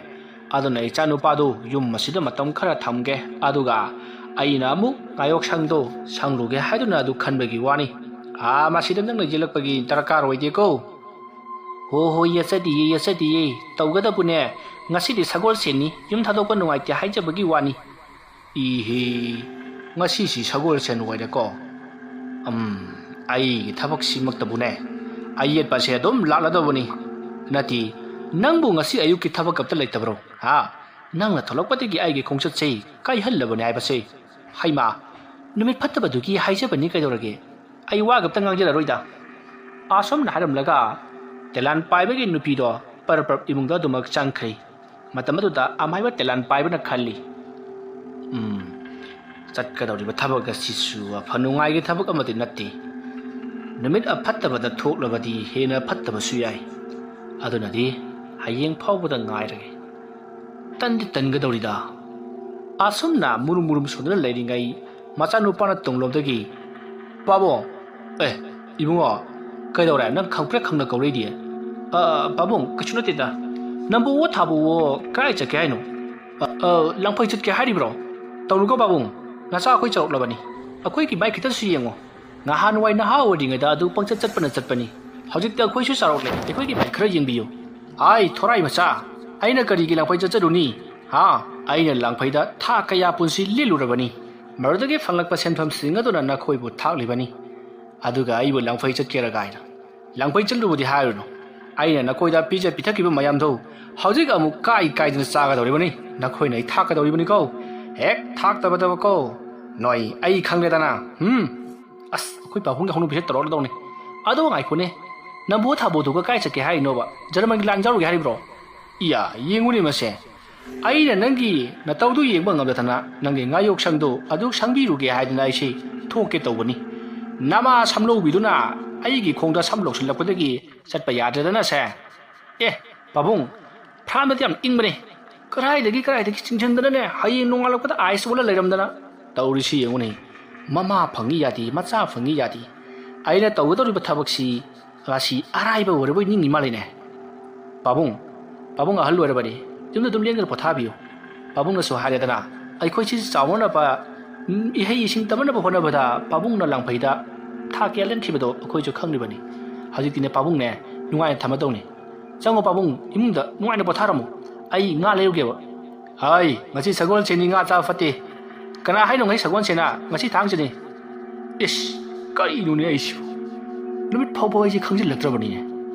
ꯑꯗꯨꯅ ꯏꯆꯥꯅꯨꯄꯥꯗꯨ ꯌꯨꯝ ꯑꯁꯤꯗ ꯃꯇꯝ ꯈꯔ ꯊꯝꯒꯦ ꯑꯗꯨꯒ ꯑꯩꯅ ꯑꯃꯨꯛ ꯉꯥꯌꯣꯛ ꯁꯪꯗꯣ ꯁꯪꯂꯨꯒꯦ ꯍꯥꯏꯗꯨꯅ ꯑꯗꯨ ꯈꯟꯕꯒꯤ ꯋꯥꯅꯤ ꯃꯁꯤꯗ ꯅꯪꯅ ꯌꯦꯜꯂꯛꯄꯒꯤ ꯗꯔꯀꯥꯔ ꯑꯣꯏꯗꯦꯀꯣ ꯍꯣꯏ ꯌꯦꯠꯆꯗꯤꯌꯦ ꯇꯧꯒꯗꯕꯅꯦ ꯉꯁꯤꯗꯤ ꯁꯒꯣꯜꯁꯦꯟꯅꯤ ꯌꯨꯝ ꯊꯥꯗꯣꯛꯄ ꯅꯨꯡꯉꯥꯏꯇꯦ ꯍꯥꯏꯖꯕꯒꯤ ꯋꯥꯅꯤ ꯏꯍꯦ ꯉꯁꯤꯁꯤ ꯁꯒꯣꯜꯁꯦꯟ ꯑꯣꯏꯔꯦꯀꯣ ꯑꯩꯒꯤ ꯊꯕꯛꯁꯤꯃꯛꯇꯕꯨꯅꯦ ꯑꯩ ꯌꯦꯠꯄꯁꯦ ꯑꯗꯨꯝ ꯂꯥꯛꯂꯗꯧꯕꯅꯤ ꯅꯠꯇꯦ ꯅꯪꯕꯨ ꯉꯁꯤ ꯑꯌꯨꯛꯀꯤ ꯊꯕꯛ ꯑꯝꯇ ꯂꯩꯇꯕ꯭ꯔꯣ ꯅꯪꯅ ꯊꯣꯛꯂꯛꯄꯗꯒꯤ ꯑꯩꯒꯤ ꯈꯣꯡꯆꯠꯁꯦ ꯀꯥꯏꯍꯜꯂꯕꯅꯦ ꯍꯥꯏꯕꯁꯦ ꯍꯩꯃꯥ ꯅꯨꯃꯤꯠ ꯐꯠꯇꯕꯗꯨꯒꯤ ꯍꯥꯏꯖꯕꯅꯤ ꯀꯩꯗꯧꯔꯒꯦ ꯑꯩ ꯋꯥꯒꯞꯇ ꯉꯥꯡꯖꯔꯔꯣꯏꯗ ꯑꯁꯣꯝꯅ ꯍꯥꯏꯔꯝꯂꯒ ꯇꯦꯂꯥꯟ ꯄꯥꯏꯕꯒꯤ ꯅꯨꯄꯤꯗꯣ ꯄꯔꯞ ꯏꯃꯨꯡꯗ ꯑꯗꯨꯃꯛ ꯆꯪꯈ꯭ꯔꯤ ꯃꯇꯝ ꯑꯗꯨꯗ ꯑꯃꯥꯏꯕ ꯇꯦꯂꯥꯟ ꯄꯥꯏꯕꯅ ꯈꯜꯂꯤ ꯆꯠꯀꯗꯧꯔꯤꯕ ꯊꯕꯛ ꯑꯁꯤꯁꯨ ꯑꯐ ꯅꯨꯡꯉꯥꯏꯒꯤ ꯊꯕꯛ ꯑꯃꯗꯤ ꯅꯠꯇꯦ ꯅꯨꯃꯤꯠ ꯑꯐꯠꯇꯕꯗ ꯊꯣꯛꯂꯕꯗꯤ ꯍꯦꯟꯅ ꯐꯠꯇꯕꯁꯨ ꯌꯥꯏ ꯑꯗꯨꯅꯗꯤ ꯍꯌꯦꯡ ꯐꯥꯎꯕꯗ ꯉꯥꯏꯔꯒꯦ ꯇꯟꯒꯗꯧꯔꯤꯗ ꯑꯁꯨꯝꯅ ꯃꯨꯔꯨꯝ ꯁꯣꯟꯗꯨꯅ ꯂꯩꯔꯤꯉꯩ ꯃꯆꯥꯅꯨꯄꯥꯅ ꯇꯨꯡꯂꯣꯝꯗꯒꯤ ꯄꯥꯕꯨꯡ ꯏꯕꯨꯡꯉꯣ ꯀꯩꯗꯧꯔꯦ ꯅꯪ ꯈꯪꯅ ꯀꯧꯔꯛꯏꯗꯤ ꯄꯥꯕꯨꯡ ꯀꯩꯁꯨ ꯅꯠꯇꯦꯗ ꯅꯝꯕꯨꯋꯣ ꯊꯥꯕꯨꯋꯣ ꯀꯗꯥꯏ ꯆꯠꯀꯦ ꯍꯥꯏꯅꯣ ꯂꯪꯐꯩ ꯆꯠꯀꯦ ꯍꯥꯏꯔꯤꯕ꯭ꯔꯣ ꯇꯧꯅꯨꯀꯣ ꯄꯥꯕꯨꯡ ꯅꯆꯥ ꯑꯩꯈꯣꯏ ꯆꯥꯎꯔꯛꯂꯕꯅꯤ ꯑꯩꯈꯣꯏꯒꯤ ꯕꯥꯏꯛ ꯈꯤꯇꯁꯨ ꯌꯦꯡꯉꯣ ꯅꯍꯥꯟꯋꯥꯏ ꯅꯍꯥ ꯑꯣꯏꯔꯤꯉꯩꯗ ꯑꯗꯨ ꯄꯪꯆꯠ ꯆꯠꯄꯅꯤ ꯍꯧꯖꯤꯛꯇꯤ ꯑꯩꯈꯣꯏꯁꯨ ꯆꯥꯎꯔꯛꯂꯦ ꯑꯩꯈꯣꯏꯒꯤ ꯕꯥꯏꯛ ꯈꯔ ꯌꯦꯡꯕꯤꯌꯨ ꯊꯣꯔꯥꯏ ꯃꯆꯥ ꯑꯩꯅ ꯀꯔꯤꯒꯤ ꯂꯪꯐꯩ ꯆꯠꯆꯔꯨꯅꯤ ꯑꯩꯅ ꯂꯪꯐꯩꯗ ꯊꯥ ꯀꯌꯥ ꯄꯨꯟꯁꯤ ꯂꯤꯜꯂꯨꯔꯕꯅꯤ ꯃꯗꯨꯗꯒꯤ ꯐꯪꯂꯛꯄ ꯁꯦꯟꯐꯝꯁꯤꯡ ꯑꯗꯨꯅ ꯅꯈꯣꯏꯕꯨ ꯊꯥꯛꯂꯤꯕꯅꯤ ꯑꯗꯨꯒ ꯑꯩꯕꯨ ꯂꯪꯐꯩ ꯆꯠꯀꯦꯔ ꯀꯥꯏꯅ ꯂꯪꯐꯩ ꯆꯠꯂꯨꯕꯗꯤ ꯍꯥꯏꯔꯨꯅꯨ ꯑꯩꯅ ꯅꯈꯣꯏꯗ ꯄꯤꯖ ꯄꯤꯊꯛꯈꯤꯕ ꯃꯌꯥꯝꯗꯣ ꯍꯧꯖꯤꯛ ꯑꯃꯨꯛ ꯀꯥꯏꯗꯅ ꯆꯥꯒꯗꯧꯔꯤꯕꯅꯤ ꯅꯈꯣꯏꯅ ꯑꯩ ꯊꯥꯛꯀꯗꯧꯔꯤꯕꯅꯤꯀꯣ ꯍꯦꯛ ꯊꯥꯛꯇꯕꯀꯣ ꯅꯣꯏ ꯑꯩ ꯈꯪꯂꯦꯗꯅ ꯑꯩꯈꯣꯏ ꯄꯥꯕꯨꯡꯒꯤ ꯍꯧꯅꯕꯤꯁꯦ ꯇꯧꯔꯛꯂꯗꯧꯅꯤ ꯑꯗꯣ ꯉꯥꯏꯈꯣꯅꯦ ꯅꯝꯕꯨ ꯊꯥꯕꯨꯗꯨꯒ ꯀꯥꯏ ꯆꯠꯀꯦ ꯍꯥꯏꯔꯤꯅꯣꯕ ꯖꯔꯃꯟꯒꯤ ꯂꯥꯟ ꯌꯥꯎꯔꯨꯒꯦ ꯍꯥꯏꯔꯤꯕ꯭ꯔꯣ ꯌꯦꯡꯉꯨꯅꯦ ꯃꯁꯦ ꯑꯩꯅ ꯅꯪꯒꯤ ꯅꯇꯧꯗꯨ ꯌꯦꯡꯕ ꯉꯝꯗꯗꯅ ꯅꯪꯒꯤ ꯉꯥꯌꯣꯛ ꯁꯪꯗꯨ ꯑꯗꯨ ꯁꯪꯕꯤꯔꯨꯒꯦ ꯍꯥꯏꯗꯅ ꯑꯩꯁꯤ ꯊꯣꯛꯀꯦ ꯇꯧꯕꯅꯤ ꯅꯃꯥ ꯁꯝꯂꯧꯕꯤꯗꯨꯅ ꯑꯩꯒꯤ ꯈꯣꯡꯗ ꯁꯝ ꯂꯧꯁꯤꯜꯂꯛꯄꯗꯒꯤ ꯆꯠꯄ ꯌꯥꯗ꯭ꯔꯦꯗꯅ ꯁꯦ ꯄꯥꯕꯨꯡ ꯐ꯭ꯔꯥꯝꯗꯗꯤ ꯌꯥꯝ ꯏꯪꯕꯅꯦ ꯀꯗꯥꯏꯗꯒꯤ ꯆꯤꯡꯁꯤꯟꯗꯅꯅꯦ ꯍꯌꯦꯡ ꯅꯣꯡꯉꯥꯜꯂꯛꯄꯗ ꯑꯥꯏꯁ ꯑꯣꯜꯂ ꯂꯩꯔꯝꯗꯅ ꯇꯧꯔꯤꯁꯤ ꯌꯦꯡꯉꯨꯅꯦ ꯃꯃꯥ ꯐꯪꯉꯤ ꯌꯥꯗꯦ ꯃꯆꯥ ꯐꯪꯉꯤ ꯌꯥꯗꯦ ꯑꯩꯅ ꯇꯧꯒꯗꯧꯔꯤꯕ ꯊꯕꯛꯁꯤ ꯉꯁꯤ ꯑꯔꯥꯏꯕ ꯑꯣꯏꯔꯕꯣꯏ ꯅꯤꯡꯉꯤ ꯃꯥꯜꯂꯤꯅꯦ ꯄꯥꯕꯨꯡ ꯑꯍꯜ ꯑꯣꯏꯔꯕꯅꯤ ꯌꯨꯝꯗ ꯑꯗꯨꯝ ꯂꯦꯡꯗꯅ ꯄꯣꯊꯥꯕꯤꯌꯨ ꯄꯥꯕꯨꯡꯅꯁꯨ ꯍꯥꯏꯔꯦꯗꯅ ꯑꯩꯈꯣꯏꯁꯤ ꯆꯥꯎꯅꯅꯕ ꯏꯍꯩ ꯏꯁꯤꯡ ꯇꯝꯅꯕ ꯍꯣꯠꯅꯕꯗ ꯄꯥꯕꯨꯡꯅ ꯂꯪꯐꯩꯗ ꯊꯥ ꯀꯌꯥ ꯂꯦꯟꯈꯤꯕꯗꯣ ꯑꯩꯈꯣꯏꯁꯨ ꯈꯪꯂꯤꯕꯅꯤ ꯍꯧꯖꯤꯛꯇꯤꯅꯦ ꯄꯥꯕꯨꯡꯅꯦ ꯅꯨꯡꯉꯥꯏꯅ ꯊꯝꯃꯗꯧꯅꯤ ꯆꯪꯉꯣ ꯄꯥꯕꯨꯡ 이문다 ꯅꯨꯡꯉꯥꯏꯅ ꯄꯣꯊꯥꯔꯝꯃꯨ ꯑꯩ ꯉꯥ ꯂꯩꯔꯨꯒꯦꯕ ꯉꯁꯤ ꯁꯒꯣꯜꯁꯦꯟꯅꯤ ꯉꯥ ꯆꯥꯕ ꯐꯠꯇꯦ ꯀꯅꯥ ꯍꯥꯏꯅꯣ ꯉꯁꯤ ꯁꯒꯣꯜꯁꯦꯟꯅ ꯉꯁꯤ ꯊꯥꯡꯖꯅꯤ ꯀꯔꯤꯅꯣꯅꯦ ꯑꯩꯁꯤꯕꯨ ꯅꯨꯃꯤꯠ ꯐꯥꯎꯕ ꯑꯩꯁꯦ ꯈꯪꯖꯤꯜꯂꯛꯇ꯭ꯔꯕꯅꯤꯅꯦ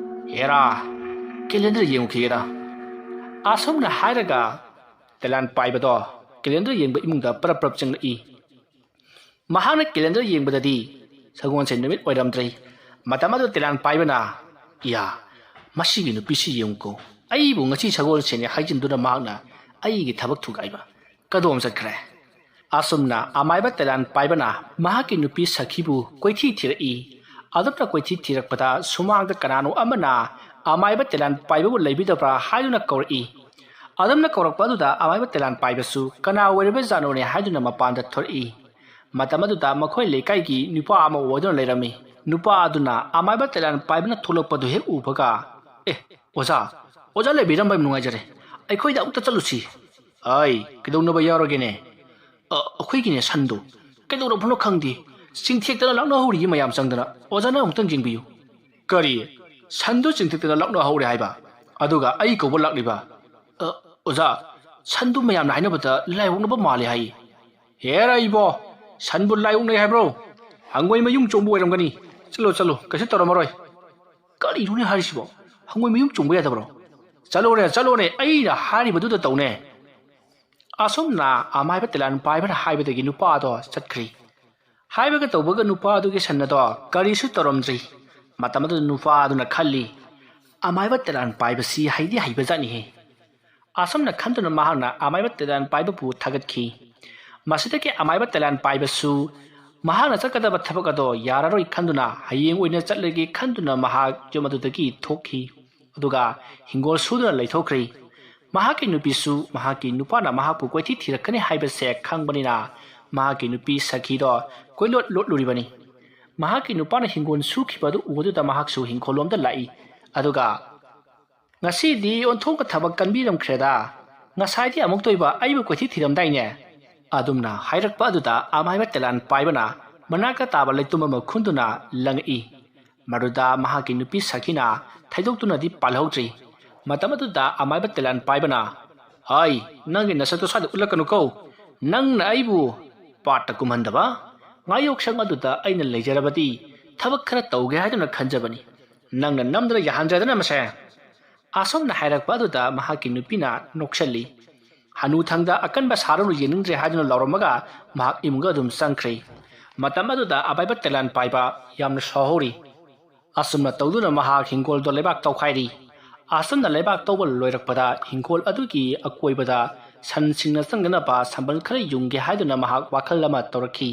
ꯍꯦꯔꯥ ꯀꯦꯂꯦꯟꯗꯔ ꯌꯦꯡꯉꯨꯈꯤꯒꯦꯗ ꯑꯁꯨꯝꯅ ꯍꯥꯏꯔꯒ ꯇꯦꯂꯥꯟ ꯄꯥꯏꯕꯗꯣ ꯀꯦꯂꯦꯟꯗꯔ ꯌꯦꯡꯕ ꯏꯃꯨꯡꯗ ꯄꯔꯞ ꯄꯔꯞ ꯆꯪꯂꯛꯏ ꯃꯍꯥꯛꯅ ꯀꯦꯂꯦꯟꯗꯔ ꯌꯦꯡꯕꯗꯗꯤ ꯁꯒꯣꯜꯁꯦꯟ ꯅꯨꯃꯤꯠ ꯑꯣꯏꯔꯝꯗ꯭ꯔꯦ ꯃꯇꯝ ꯑꯗꯨ ꯇꯦꯂꯥꯟ ꯄꯥꯏꯕꯅ ꯏꯌꯥ ꯃꯁꯤꯒꯤ ꯅꯨꯄꯤꯁꯤ ꯌꯦꯡꯉꯨꯀꯣ ꯑꯩꯕꯨ ꯉꯁꯤ ꯁꯒꯣꯜꯁꯦꯟꯅꯤ ꯍꯥꯏꯖꯤꯟꯗꯨꯅ ꯃꯍꯥꯛꯅ ꯑꯩꯒꯤ ꯊꯕꯛ ꯊꯨꯒꯥꯏꯕ ꯀꯗꯣꯝ ꯆꯠꯈ꯭ꯔꯦ ꯑꯁꯨꯝꯅ ꯑꯃꯥꯏꯕ ꯇꯦꯂꯥꯟ ꯄꯥꯏꯕꯅ ꯃꯍꯥꯛꯀꯤ ꯅꯨꯄꯤ ꯁꯈꯤꯕꯨ ꯀꯣꯏꯊꯤ ꯊꯤꯔꯛꯏ ꯑꯗꯨꯝꯅ ꯀꯣꯏꯊꯤ ꯊꯤꯔꯛꯄꯗ ꯁꯨꯃꯥꯡꯗ ꯀꯅꯥꯅꯣ ꯑꯃꯅ ꯑꯃꯥꯏꯕ ꯇꯦꯂꯥꯟ ꯄꯥꯏꯕꯕꯨ ꯂꯩꯕꯤꯗꯕ꯭ꯔꯥ ꯍꯥꯏꯗꯨꯅ ꯀꯧꯔꯛꯏ ꯑꯗꯨꯝꯅ ꯀꯧꯔꯛꯄ ꯑꯗꯨꯗ ꯑꯃꯥꯏꯕ ꯇꯦꯂꯥꯟ ꯄꯥꯏꯕꯁꯨ ꯀꯅꯥ ꯑꯣꯏꯔꯕꯖꯥꯠꯅꯣꯅꯦ ꯍꯥꯏꯗꯨꯅ ꯃꯄꯥꯟꯗ ꯊꯣꯔꯛꯏ ꯃꯇꯝ ꯑꯗꯨꯗ ꯃꯈꯣꯏ ꯂꯩꯀꯥꯏꯒꯤ ꯅꯨꯄꯥ ꯑꯃ ꯑꯣꯏꯗꯨꯅ ꯂꯩꯔꯝꯃꯤ ꯅꯨꯄꯥ ꯑꯗꯨꯅ ꯑꯃꯥꯏꯕ ꯇꯦꯂꯥꯟ ꯄꯥꯏꯕꯅ ꯊꯣꯛꯂꯛꯄꯗꯨ ꯍꯦꯛ ꯎꯕꯒ ꯑꯣꯖꯥ ꯂꯩꯕꯤꯔꯝꯕ ꯅꯨꯡꯉꯥꯏꯖꯔꯦ ꯑꯩꯈꯣꯏꯗ ꯑꯃꯨꯛꯇ ꯆꯠꯂꯨꯁꯤ ꯑꯩ ꯀꯩꯗꯧꯅꯕ ꯌꯥꯎꯔꯒꯦꯅꯦ ꯑꯩꯈꯣꯏꯒꯤꯅꯦ ꯁꯟꯗꯣ ꯀꯩꯗꯧꯔꯕꯅꯣ ꯈꯪꯗꯦ ꯆꯤꯡꯊꯦꯛꯇꯅ ꯂꯥꯛꯅꯍꯧꯔꯤ ꯃꯌꯥꯝ ꯆꯪꯗꯅ ꯑꯣꯖꯥꯅ ꯑꯃꯨꯛꯇꯪ ꯌꯦꯡꯕꯤꯌꯨ ꯀꯔꯤ ꯁꯟꯗꯣ ꯆꯤꯡꯊꯦꯛꯇꯅ ꯂꯥꯛꯅꯍꯧꯔꯦ ꯍꯥꯏꯕ ꯑꯗꯨꯒ ꯑꯩ ꯀꯧꯕ ꯂꯥꯛꯂꯤꯕ ꯑꯣꯖꯥ ꯁꯟꯗꯨ ꯃꯌꯥꯝꯅ ꯍꯥꯏꯅꯕꯗ ꯂꯥꯏꯑꯣꯛꯅꯕ ꯃꯥꯜꯂꯦ ꯍꯥꯏ ꯍꯦꯔ ꯏꯕꯣ ꯁꯟꯕꯨ ꯂꯥꯏꯑꯣꯛꯅꯩ ꯍꯥꯏꯕ꯭ꯔꯣ ꯍꯪꯉꯣꯏ ꯃꯌꯨꯡ ꯆꯣꯡꯕ ꯑꯣꯏꯔꯝꯒꯅꯤ ꯆꯠꯂꯣ ꯀꯩꯁꯨ ꯇꯧꯔꯝꯃꯔꯣꯏ ꯀꯔꯤꯅꯣꯅꯦ ꯍꯥꯏꯔꯤꯁꯤꯕꯣ ꯍꯪꯉꯣꯏ ꯃꯌꯨꯡ ꯆꯣꯡꯕ ꯌꯥꯗꯕ꯭ꯔꯣ ꯆꯠꯂꯣꯅꯦ ꯑꯩꯅ ꯍꯥꯏꯔꯤꯕꯗꯨꯗ ꯇꯧꯅꯦ ꯑꯁꯨꯝꯅ ꯑꯃꯥꯏꯕ ꯇꯦꯂꯥꯟ ꯄꯥꯏꯕꯅ ꯍꯥꯏꯕꯗꯒꯤ ꯅꯨꯄꯥꯗꯣ ꯆꯠꯈ꯭ꯔꯤ ꯍꯥꯏꯕꯒ ꯇꯧꯕꯒ ꯅꯨꯄꯥ ꯑꯗꯨꯒꯤ ꯁꯟ ꯑꯗꯣ ꯀꯔꯤꯁꯨ ꯇꯧꯔꯝꯗ꯭ꯔꯤ ꯃꯇꯝ ꯑꯗꯨꯗ ꯅꯨꯄꯥ ꯑꯗꯨꯅ ꯈꯜꯂꯤ ꯑꯃꯥꯏꯕ ꯇꯦꯂꯥꯟ ꯄꯥꯏꯕꯁꯤ ꯍꯩꯗꯤ ꯍꯩꯕꯖꯥꯠꯅꯤꯍꯦ ꯑꯁꯨꯝꯅ ꯈꯟꯗꯨꯅ ꯃꯍꯥꯛꯅ ꯑꯃꯥꯏꯕ ꯇꯦꯂꯥꯟ ꯄꯥꯏꯕꯕꯨ ꯊꯥꯒꯠꯈꯤ ꯃꯁꯤꯗꯒꯤ ꯑꯃꯥꯏꯕ ꯇꯦꯂꯥꯟ ꯄꯥꯏꯕꯁꯨ ꯃꯍꯥꯛꯅ ꯆꯠꯀꯗꯕ ꯊꯕꯛ ꯑꯗꯣ ꯌꯥꯔꯔꯣꯏ ꯈꯟꯗꯨꯅ ꯍꯌꯦꯡ ꯑꯣꯏꯅ ꯆꯠꯂꯒꯦ ꯈꯟꯗꯨꯅ ꯃꯍꯥꯛ ꯌꯨꯝ ꯑꯗꯨꯗꯒꯤ ꯊꯣꯛꯈꯤ ꯑꯗꯨꯒ ꯍꯤꯡꯒꯣꯜ ꯁꯨꯗꯨꯅ ꯂꯩꯊꯣꯛꯈ꯭ꯔꯤ ꯃꯍꯥꯛꯀꯤ ꯅꯨꯄꯤꯁꯨ ꯃꯍꯥꯛꯀꯤ ꯅꯨꯄꯥꯅ ꯃꯍꯥꯛꯄꯨ ꯀꯣꯏꯊꯤ ꯊꯤꯔꯛꯀꯅꯤ ꯍꯥꯏꯕꯁꯦ ꯈꯪꯕꯅꯤꯅ ꯃꯍꯥꯛꯀꯤ ꯅꯨꯄꯤ ꯁꯈꯤꯗꯣ ꯀꯣꯏꯂꯣꯠ ꯂꯣꯠꯂꯨꯔꯤꯕꯅꯤ ꯃꯍꯥꯛꯀꯤ ꯅꯨꯄꯥꯅ ꯍꯤꯡꯒꯣꯜ ꯁꯨꯈꯤꯕ ꯑꯗꯨ ꯎꯕꯗꯨꯗ ꯃꯍꯥꯛꯁꯨ ꯍꯤꯡꯈꯣꯜꯂꯣꯝꯗ ꯂꯥꯛꯏ ꯑꯗꯨꯒ ꯉꯁꯤꯗꯤ ꯑꯣꯟꯊꯣꯛꯅ ꯊꯕꯛ ꯀꯟꯕꯤꯔꯝꯈ꯭ꯔꯦꯗ ꯉꯁꯥꯏꯗꯤ ꯑꯃꯨꯛꯇꯣꯏꯕ ꯑꯩꯕꯨ ꯀꯣꯏꯊꯤ ꯊꯤꯔꯝꯗꯥꯏꯅꯦ ꯑꯗꯨꯝꯅ ꯍꯥꯏꯔꯛꯄ ꯑꯗꯨꯗ ꯑꯃꯥꯏꯕ ꯇꯦꯂꯥꯟ ꯄꯥꯏꯕꯅ ꯃꯅꯥꯛꯇ ꯇꯥꯕ ꯂꯩꯇꯨꯝ ꯑꯃ ꯈꯨꯟꯗꯨꯅ ꯂꯪꯉꯛꯏ ꯃꯗꯨꯗ ꯃꯍꯥꯛꯀꯤ ꯅꯨꯄꯤ ꯁꯈꯤꯅ ꯊꯩꯗꯣꯛꯇꯨꯅꯗꯤ ꯄꯥꯜꯍꯧꯗ꯭ꯔꯤ ꯃꯇꯝ ꯑꯗꯨꯗ ꯑꯃꯥꯏꯕ ꯇꯦꯂꯥꯟ ꯄꯥꯏꯕꯅ ꯍꯩ ꯅꯪꯒꯤ ꯅꯁꯛꯇꯣ ꯁ꯭ꯋꯥꯏꯗ ꯎꯠꯂꯛꯀꯅꯨꯀꯣ ꯅꯪꯅ ꯑꯩꯕꯨ ꯄꯥꯠꯇ ꯀꯨꯝꯍꯟꯗꯕ ꯉꯥꯌꯣꯛꯁꯪ ꯑꯗꯨꯗ ꯑꯩꯅ ꯂꯩꯖꯔꯕꯗꯤ ꯊꯕꯛ ꯈꯔ ꯇꯧꯒꯦ ꯍꯥꯏꯗꯨꯅ ꯈꯟꯖꯕꯅꯤ ꯅꯪꯅ ꯅꯝꯗꯅ ꯌꯥꯍꯟꯗ꯭ꯔꯦꯗꯅ ꯃꯁꯦ ꯑꯁꯣꯝꯅ ꯍꯥꯏꯔꯛꯄ ꯑꯗꯨꯗ ꯃꯍꯥꯛꯀꯤ ꯅꯨꯄꯤꯅ ꯅꯣꯛꯁꯜꯂꯤ ꯍꯅꯨꯊꯪꯗ ꯑꯀꯟꯕ ꯁꯥꯔꯨꯅꯨ ꯌꯦꯡꯅꯤꯡꯗ꯭ꯔꯦ ꯍꯥꯏꯗꯨꯅ ꯂꯥꯎꯔꯝꯃꯒ ꯃꯍꯥꯛ ꯏꯃꯨꯡꯗ ꯑꯗꯨꯝ ꯆꯪꯈ꯭ꯔꯤ ꯃꯇꯝ ꯑꯗꯨꯗ ꯑꯃꯥꯏꯕ ꯇꯦꯂꯥꯟ ꯄꯥꯏꯕ ꯌꯥꯝꯅ ꯁꯥꯎꯍꯧꯔꯤ ꯑꯁꯨꯝꯅ ꯇꯧꯗꯨꯅ ꯃꯍꯥꯛ ꯍꯤꯡꯒꯣꯜꯗꯣ ꯂꯩꯕꯥꯛ ꯇꯧꯈꯥꯏꯔꯤ ꯑꯁꯨꯝꯅ ꯂꯩꯕꯥꯛ ꯇꯧꯕ ꯂꯣꯏꯔꯛꯄꯗ ꯍꯤꯡꯒꯣꯜ ꯑꯗꯨꯒꯤ ꯑꯀꯣꯏꯕꯗ ꯁꯟꯁꯤꯡꯅ ꯆꯪꯗꯅꯕ ꯁꯝꯕꯜ ꯈꯔ ꯌꯨꯡꯒꯦ ꯍꯥꯏꯗꯨꯅ ꯃꯍꯥꯛ ꯋꯥꯈꯜ ꯑꯃ ꯇꯧꯔꯛꯈꯤ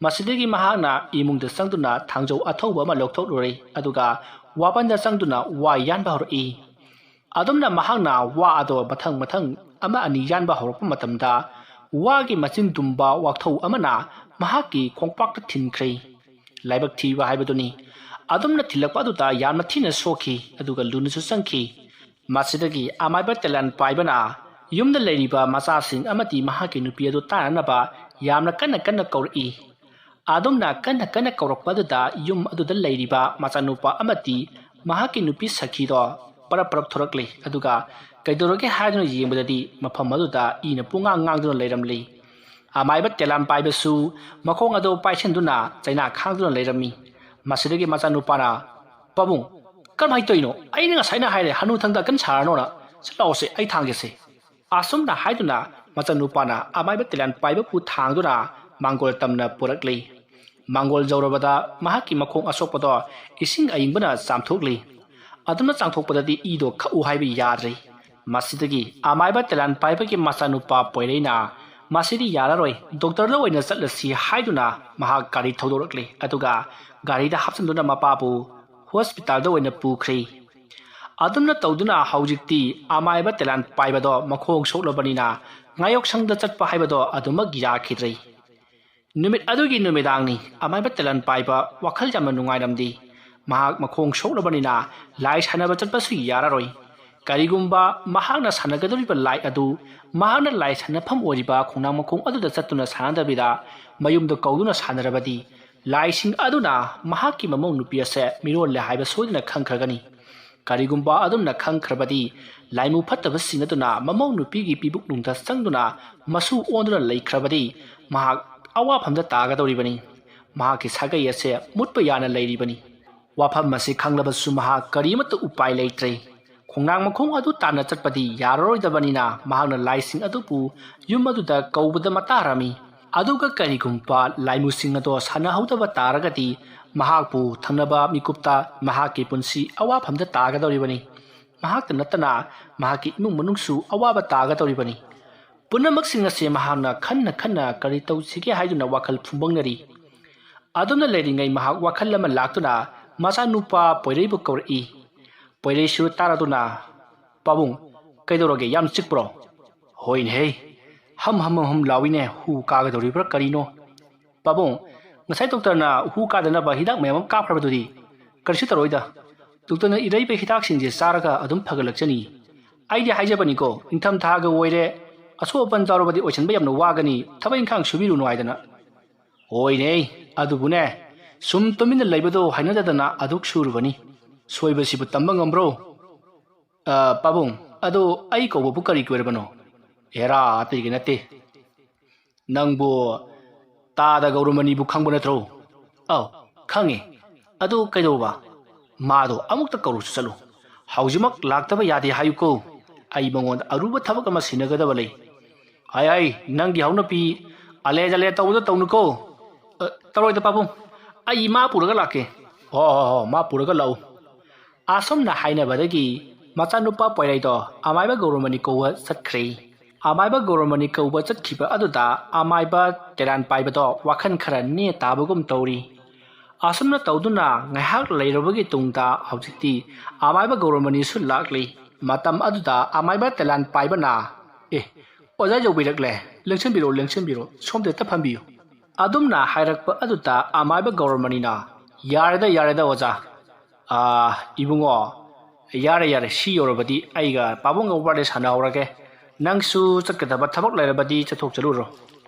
ꯃꯁꯤꯗꯒꯤ ꯃꯍꯥꯛꯅ ꯏꯃꯨꯡꯗ ꯆꯪꯗꯨꯅ ꯊꯥꯡꯖꯧ ꯑꯊꯧꯕ ꯑꯃ ꯂꯧꯊꯣꯛꯂꯨꯔꯦ ꯑꯗꯨꯒ ꯋꯥꯄꯟꯗ ꯆꯪꯗꯨꯅ ꯋꯥ ꯌꯥꯟꯕ ꯍꯧꯔꯛꯏ ꯑꯗꯨꯝꯅ ꯃꯍꯥꯛꯅ ꯋꯥ ꯑꯗꯣ ꯃꯊꯪ ꯑꯃ ꯑꯅꯤ ꯌꯥꯟꯕ ꯍꯧꯔꯛꯄ ꯃꯇꯝꯗ ꯋꯥꯒꯤ ꯃꯆꯤꯟ ꯇꯨꯝꯕ ꯋꯥꯛꯊꯧ ꯑꯃꯅ ꯃꯍꯥꯛꯀꯤ ꯈꯣꯡꯄꯥꯛꯇ ꯊꯤꯟꯈ꯭ꯔꯦ ꯂꯥꯏꯕꯛ ꯊꯤꯕ ꯍꯥꯏꯕꯗꯨꯅꯤ ꯑꯗꯨꯝꯅ ꯊꯤꯜꯂꯛꯄ ꯑꯗꯨꯗ ꯌꯥꯝꯅ ꯊꯤꯅ ꯁꯣꯛꯈꯤ ꯑꯗꯨꯒ ꯂꯨꯅꯁꯨ ꯆꯪꯈꯤ ꯃꯁꯤꯗꯒꯤ ꯑꯃꯥꯏꯕ ꯇꯦꯂꯥꯟ ꯄꯥꯏꯕꯅ ꯌꯨꯝꯗ ꯂꯩꯔꯤꯕ ꯃꯆꯥꯁꯤꯡ ꯑꯃꯗꯤ ꯃꯍꯥꯛꯀꯤ ꯅꯨꯄꯤ ꯑꯗꯨ ꯇꯥꯅꯅꯕ ꯌꯥꯝꯅ ꯀꯟꯅ ꯀꯧꯔꯛꯏ ꯑꯗꯨꯝꯅ ꯀꯟꯅ ꯀꯧꯔꯛꯄ ꯑꯗꯨꯗ ꯌꯨꯝ ꯑꯗꯨꯗ ꯂꯩꯔꯤꯕ ꯃꯆꯥꯅꯨꯄꯥ ꯑꯃꯗꯤ ꯃꯍꯥꯛꯀꯤ ꯅꯨꯄꯤ ꯁꯈꯤꯗꯣ ꯄꯔꯞ ꯊꯣꯔꯛꯂꯤ ꯑꯗꯨꯒ ꯀꯩꯗꯧꯔꯒꯦ ꯍꯥꯏꯗꯨꯅ ꯌꯦꯡꯕꯗꯗꯤ ꯃꯐꯝ ꯑꯗꯨꯗ ꯏꯅ ꯄꯨꯡꯉꯥꯡ ꯉꯥꯡꯗꯨꯅ ꯂꯩꯔꯝꯂꯤ ꯑꯃꯥꯏꯕ ꯇꯦꯂꯥꯟ ꯄꯥꯏꯕꯁꯨ ꯃꯈꯣꯡ ꯑꯗꯨ ꯄꯥꯏꯁꯤꯟꯗꯨꯅ ꯆꯩꯅꯥ ꯈꯥꯡꯗꯨꯅ ꯂꯩꯔꯝꯃꯤ ꯃꯁꯤꯗꯒꯤ ꯃꯆꯥꯅꯨꯄꯥꯅ ꯄꯥꯕꯨꯡ ꯀꯔꯝꯍꯥꯏꯅ ꯇꯧꯔꯤꯅꯣ ꯑꯩꯅ ꯉꯁꯥꯏꯅ ꯍꯥꯏꯔꯦ ꯍꯅꯨꯊꯪꯗ ꯑꯀꯟ ꯁꯥꯔꯅꯣꯅ ꯂꯥꯛꯑꯣꯁꯦ ꯑꯩ ꯊꯥꯡꯒꯦꯁꯦ ꯑꯁꯨꯝꯅ ꯍꯥꯏꯗꯨꯅ ꯃꯆꯥꯅꯨꯄꯥꯅ ꯑꯃꯥꯏꯕ ꯇꯦꯂꯥꯟ ꯄꯥꯏꯕꯕꯨ ꯊꯥꯡꯗꯨꯅ ꯃꯥꯡꯒꯣꯜ ꯇꯝꯅ ꯄꯨꯔꯛꯂꯤ ꯃꯥꯡꯒꯣꯜ ꯌꯧꯔꯕꯗ ꯃꯍꯥꯛꯀꯤ ꯃꯈꯣꯡ ꯑꯁꯣꯛꯄꯗꯣ ꯏꯁꯤꯡ ꯑꯏꯪꯕꯅ ꯆꯥꯝꯊꯣꯛꯂꯤ ꯑꯗꯨꯝꯅ ꯆꯥꯝꯊꯣꯛꯄꯗꯗꯤ ꯏꯗꯣ ꯈꯛꯎ ꯍꯥꯏꯕ ꯌꯥꯗ꯭ꯔꯤ ꯃꯁꯤꯗꯒꯤ ꯑꯃꯥꯏꯕ ꯇꯦꯂꯥꯟ ꯄꯥꯏꯕꯒꯤ ꯃꯆꯥꯅꯨꯄꯥ ꯄꯣꯏꯔꯩꯅ ꯃꯁꯤꯗꯤ ꯌꯥꯔꯔꯣꯏ ꯗꯣꯛꯇꯔꯗ ꯑꯣꯏꯅ ꯆꯠꯂꯁꯤ ꯍꯥꯏꯗꯨꯅ ꯃꯍꯥꯛ ꯒꯥꯔꯤ ꯊꯧꯗꯣꯔꯛꯂꯤ ꯑꯗꯨꯒ ꯒꯥꯔꯤꯗ ꯍꯥꯞꯆꯤꯟꯗꯨꯅ ꯃꯄꯥꯕꯨ ꯍꯣꯁꯄꯤꯇꯥꯜꯗ ꯑꯣꯏꯅ ꯄꯨꯈ꯭ꯔꯤ ꯑꯗꯨꯝꯅ ꯇꯧꯗꯨꯅ ꯍꯧꯖꯤꯛꯇꯤ ꯑꯃꯥꯏꯕ ꯇꯦꯂꯥꯟ ꯄꯥꯏꯕꯗꯣ ꯃꯈꯣꯡ ꯁꯣꯛꯂꯕꯅꯤ나 ꯉꯥꯌꯣꯛꯁꯪꯗ ꯆꯠꯄ ꯍꯥꯏꯕꯗꯣ ꯑꯗꯨꯃꯛ ꯌꯥꯈꯤꯗ꯭ꯔꯦ ꯅꯨꯃꯤꯠ ꯑꯗꯨꯒꯤ ꯅꯨꯃꯤꯗꯥꯡꯅꯤ ꯑꯃꯥꯏꯕ ꯇꯦꯂꯥꯟ ꯄꯥꯏꯕ ꯋꯥꯈꯜ ꯌꯥꯝꯅ ꯅꯨꯡꯉꯥꯏꯔꯝꯗꯤ ꯃꯍꯥꯛ ꯃꯈꯣꯡ ꯁꯣꯛꯂꯕꯅꯤꯅ ꯂꯥꯏ ꯁꯥꯟꯅꯕ ꯆꯠꯄꯁꯨ ꯌꯥꯔꯔꯣꯏ ꯀꯔꯤꯒꯨꯝꯕ ꯃꯍꯥꯛꯅ ꯁꯥꯟꯅꯒꯗꯧꯔꯤꯕ ꯂꯥꯏ ꯑꯗꯨ ꯃꯍꯥꯛꯅ ꯂꯥꯏ ꯁꯥꯟꯅꯐꯝ ꯑꯣꯏꯔꯤꯕ ꯈꯣꯡꯅꯥꯡ ꯃꯈꯣꯡ ꯑꯗꯨꯗ ꯆꯠꯇꯨꯅ ꯁꯥꯟꯅꯗꯕꯤꯗ ꯃꯌꯨꯝꯗ ꯀꯧꯗꯨꯅ ꯁꯥꯟꯅꯔꯕꯗꯤ ꯂꯥꯏꯁꯤꯡ ꯑꯗꯨꯅ ꯃꯍꯥꯛꯀꯤ ꯃꯃꯧ ꯅꯨꯄꯤ ꯑꯁꯦ ꯃꯤꯔꯣꯜꯂꯦ ꯍꯥꯏꯕ ꯁꯣꯏꯗꯅ ꯈꯪꯈ꯭ꯔꯒꯅꯤ ꯀꯔꯤꯒꯨꯝꯕ ꯑꯗꯨꯝꯅ ꯈꯪꯈ꯭ꯔꯕꯗꯤ ꯂꯥꯏꯃꯨ ꯐꯠꯇꯕꯁꯤꯡ ꯑꯗꯨꯅ ꯃꯃꯧ ꯅꯨꯄꯤꯒꯤ ꯄꯤꯕꯨꯛꯅꯨꯡꯗ ꯆꯪꯗꯨꯅ ꯃꯁꯨ ꯑꯣꯟꯗꯨꯅ ꯂꯩꯈ꯭ꯔꯕꯗꯤ ꯃꯍꯥꯛ ꯑꯋꯥꯐꯝꯗ ꯇꯥꯒꯗꯧꯔꯤꯕꯅꯤ ꯃꯍꯥꯛꯀꯤ ꯁꯥꯒꯩ ꯑꯁꯦ ꯃꯨꯠꯄ ꯌꯥꯅ ꯂꯩꯔꯤꯕꯅꯤ ꯋꯥꯐꯝ ꯑꯁꯤ ꯈꯪꯂꯕꯁꯨ ꯃꯍꯥꯛ ꯀꯔꯤꯃꯠꯇ ꯎꯄꯥꯏ ꯂꯩꯇ꯭ꯔꯦ ꯈꯣꯡꯅꯥꯡ ꯃꯈꯣꯡ ꯑꯗꯨ ꯇꯥꯟꯅ ꯆꯠꯄꯗꯤ ꯌꯥꯔꯔꯣꯏꯗꯕꯅꯤꯅ ꯃꯍꯥꯛꯅ ꯂꯥꯏꯁꯤꯡ ꯑꯗꯨꯕꯨ ꯌꯨꯝ ꯑꯗꯨꯗ ꯀꯧꯕꯗ ꯃꯇꯥꯔꯝꯃꯤ ꯑꯗꯨꯒ ꯀꯔꯤꯒꯨꯝꯕ ꯂꯥꯏꯃꯨꯁꯤꯡ ꯑꯗꯣ ꯁꯥꯟꯅꯍꯧꯗꯕ ꯇꯥꯔꯒꯗꯤ ꯃꯍꯥꯛꯄꯨ ꯊꯪꯅꯕ ꯃꯤꯀꯨꯞꯇ ꯃꯍꯥꯛꯀꯤ ꯄꯨꯟꯁꯤ ꯑꯋꯥꯐꯝꯗ ꯇꯥꯒꯗꯧꯔꯤꯕꯅꯤ ꯃꯍꯥꯛꯇ ꯅꯠꯇꯅ ꯃꯍꯥꯛꯀꯤ ꯏꯃꯨꯡ ꯃꯅꯨꯡꯁꯨ ꯑꯋꯥꯕ ꯇꯥꯒꯗꯧꯔꯤꯕꯅꯤ ꯄꯨꯝꯅꯃꯛꯁꯤꯡ ꯑꯁꯤ ꯃꯍꯥꯛꯅ ꯈꯟꯅ ꯀꯔꯤ ꯇꯧꯁꯤꯒꯦ ꯍꯥꯏꯗꯨꯅ ꯋꯥꯈꯜ ꯐꯨꯝꯕꯪꯅꯔꯤ ꯑꯗꯨꯝꯅ ꯂꯩꯔꯤꯉꯩ ꯃꯍꯥꯛ ꯋꯥꯈꯜ ꯑꯃ ꯂꯥꯛꯇꯨꯅ ꯃꯆꯥꯅꯨꯄꯥ ꯄꯣꯏꯔꯩꯕꯨ ꯀꯧꯔꯛꯏ ꯄꯣꯏꯔꯩꯁꯨ ꯇꯥꯔꯗꯨꯅ ꯄꯥꯕꯨꯡ ꯀꯩꯗꯧꯔꯒꯦ ꯌꯥꯝ ꯆꯤꯛꯄ꯭ꯔꯣ ꯍꯣꯏꯅꯦꯍꯦ ꯍꯝ ꯂꯥꯎꯏꯅꯦ ꯍꯨ ꯀꯥꯒꯗꯧꯔꯤꯕ꯭ꯔꯥ ꯀꯔꯤꯅꯣ ꯄꯥꯕꯨꯡ ngасai doktorna hu kadanaba hidak mayam kaphrabadudi karshi taroida doktorna iraiba hidak singje saraga adum phagalakchani aidi haijabani ko intham thaga woire aso ban jarobadi oichanba yamna wagani thabai khang subiru no aidana hoine adubune sum tumina leibado hainadadana aduk surubani soiba sibu tamba ngambro pabung ado ai ko bu kari kwerbano era atigi nate nangbo तादा गौरमनी बु खंग नत्रो औ खंगे अदु कैदोबा मादो अमुक्त कौरु चलो हौजिमक लाक्तबा यादे हायुको आई मंगोंद अरुब थबक अमा सिनगदब लै आई नंगी हौनपी अले जले तौद तौनुको तरोइद पाबु आई मा पुरगा लाके हो मा पुरगा लाउ आसमना हाइनबदगी मचानुपा पैराइदो अमाइबा गौरमनी कौवा सत्ख्रे अमाइबा गौरमनी कौबा चतखिबा अदुदा अमाइबा तेरान पाइबदो वाखन खरा ने ताबगुम तौरी असमना तौदुना ngahak leirobagi tungda hausikti अमाइबा गौरमनी सु लाक्ले matam aduda अमाइबा तेलान पाइबना ओजा जौबिरकले लेंसनबिरो सोमदे तफामबियो अदुमना हाइरकपा अदुदा अमाइबा गौरमनीना यारेदा ओजा इबुंगो यारे सी योरबदी आइगा पाबुंग ओबरदे साना होरगे नंगसु चकदबा थबक लेरबदी चथोक चलुरो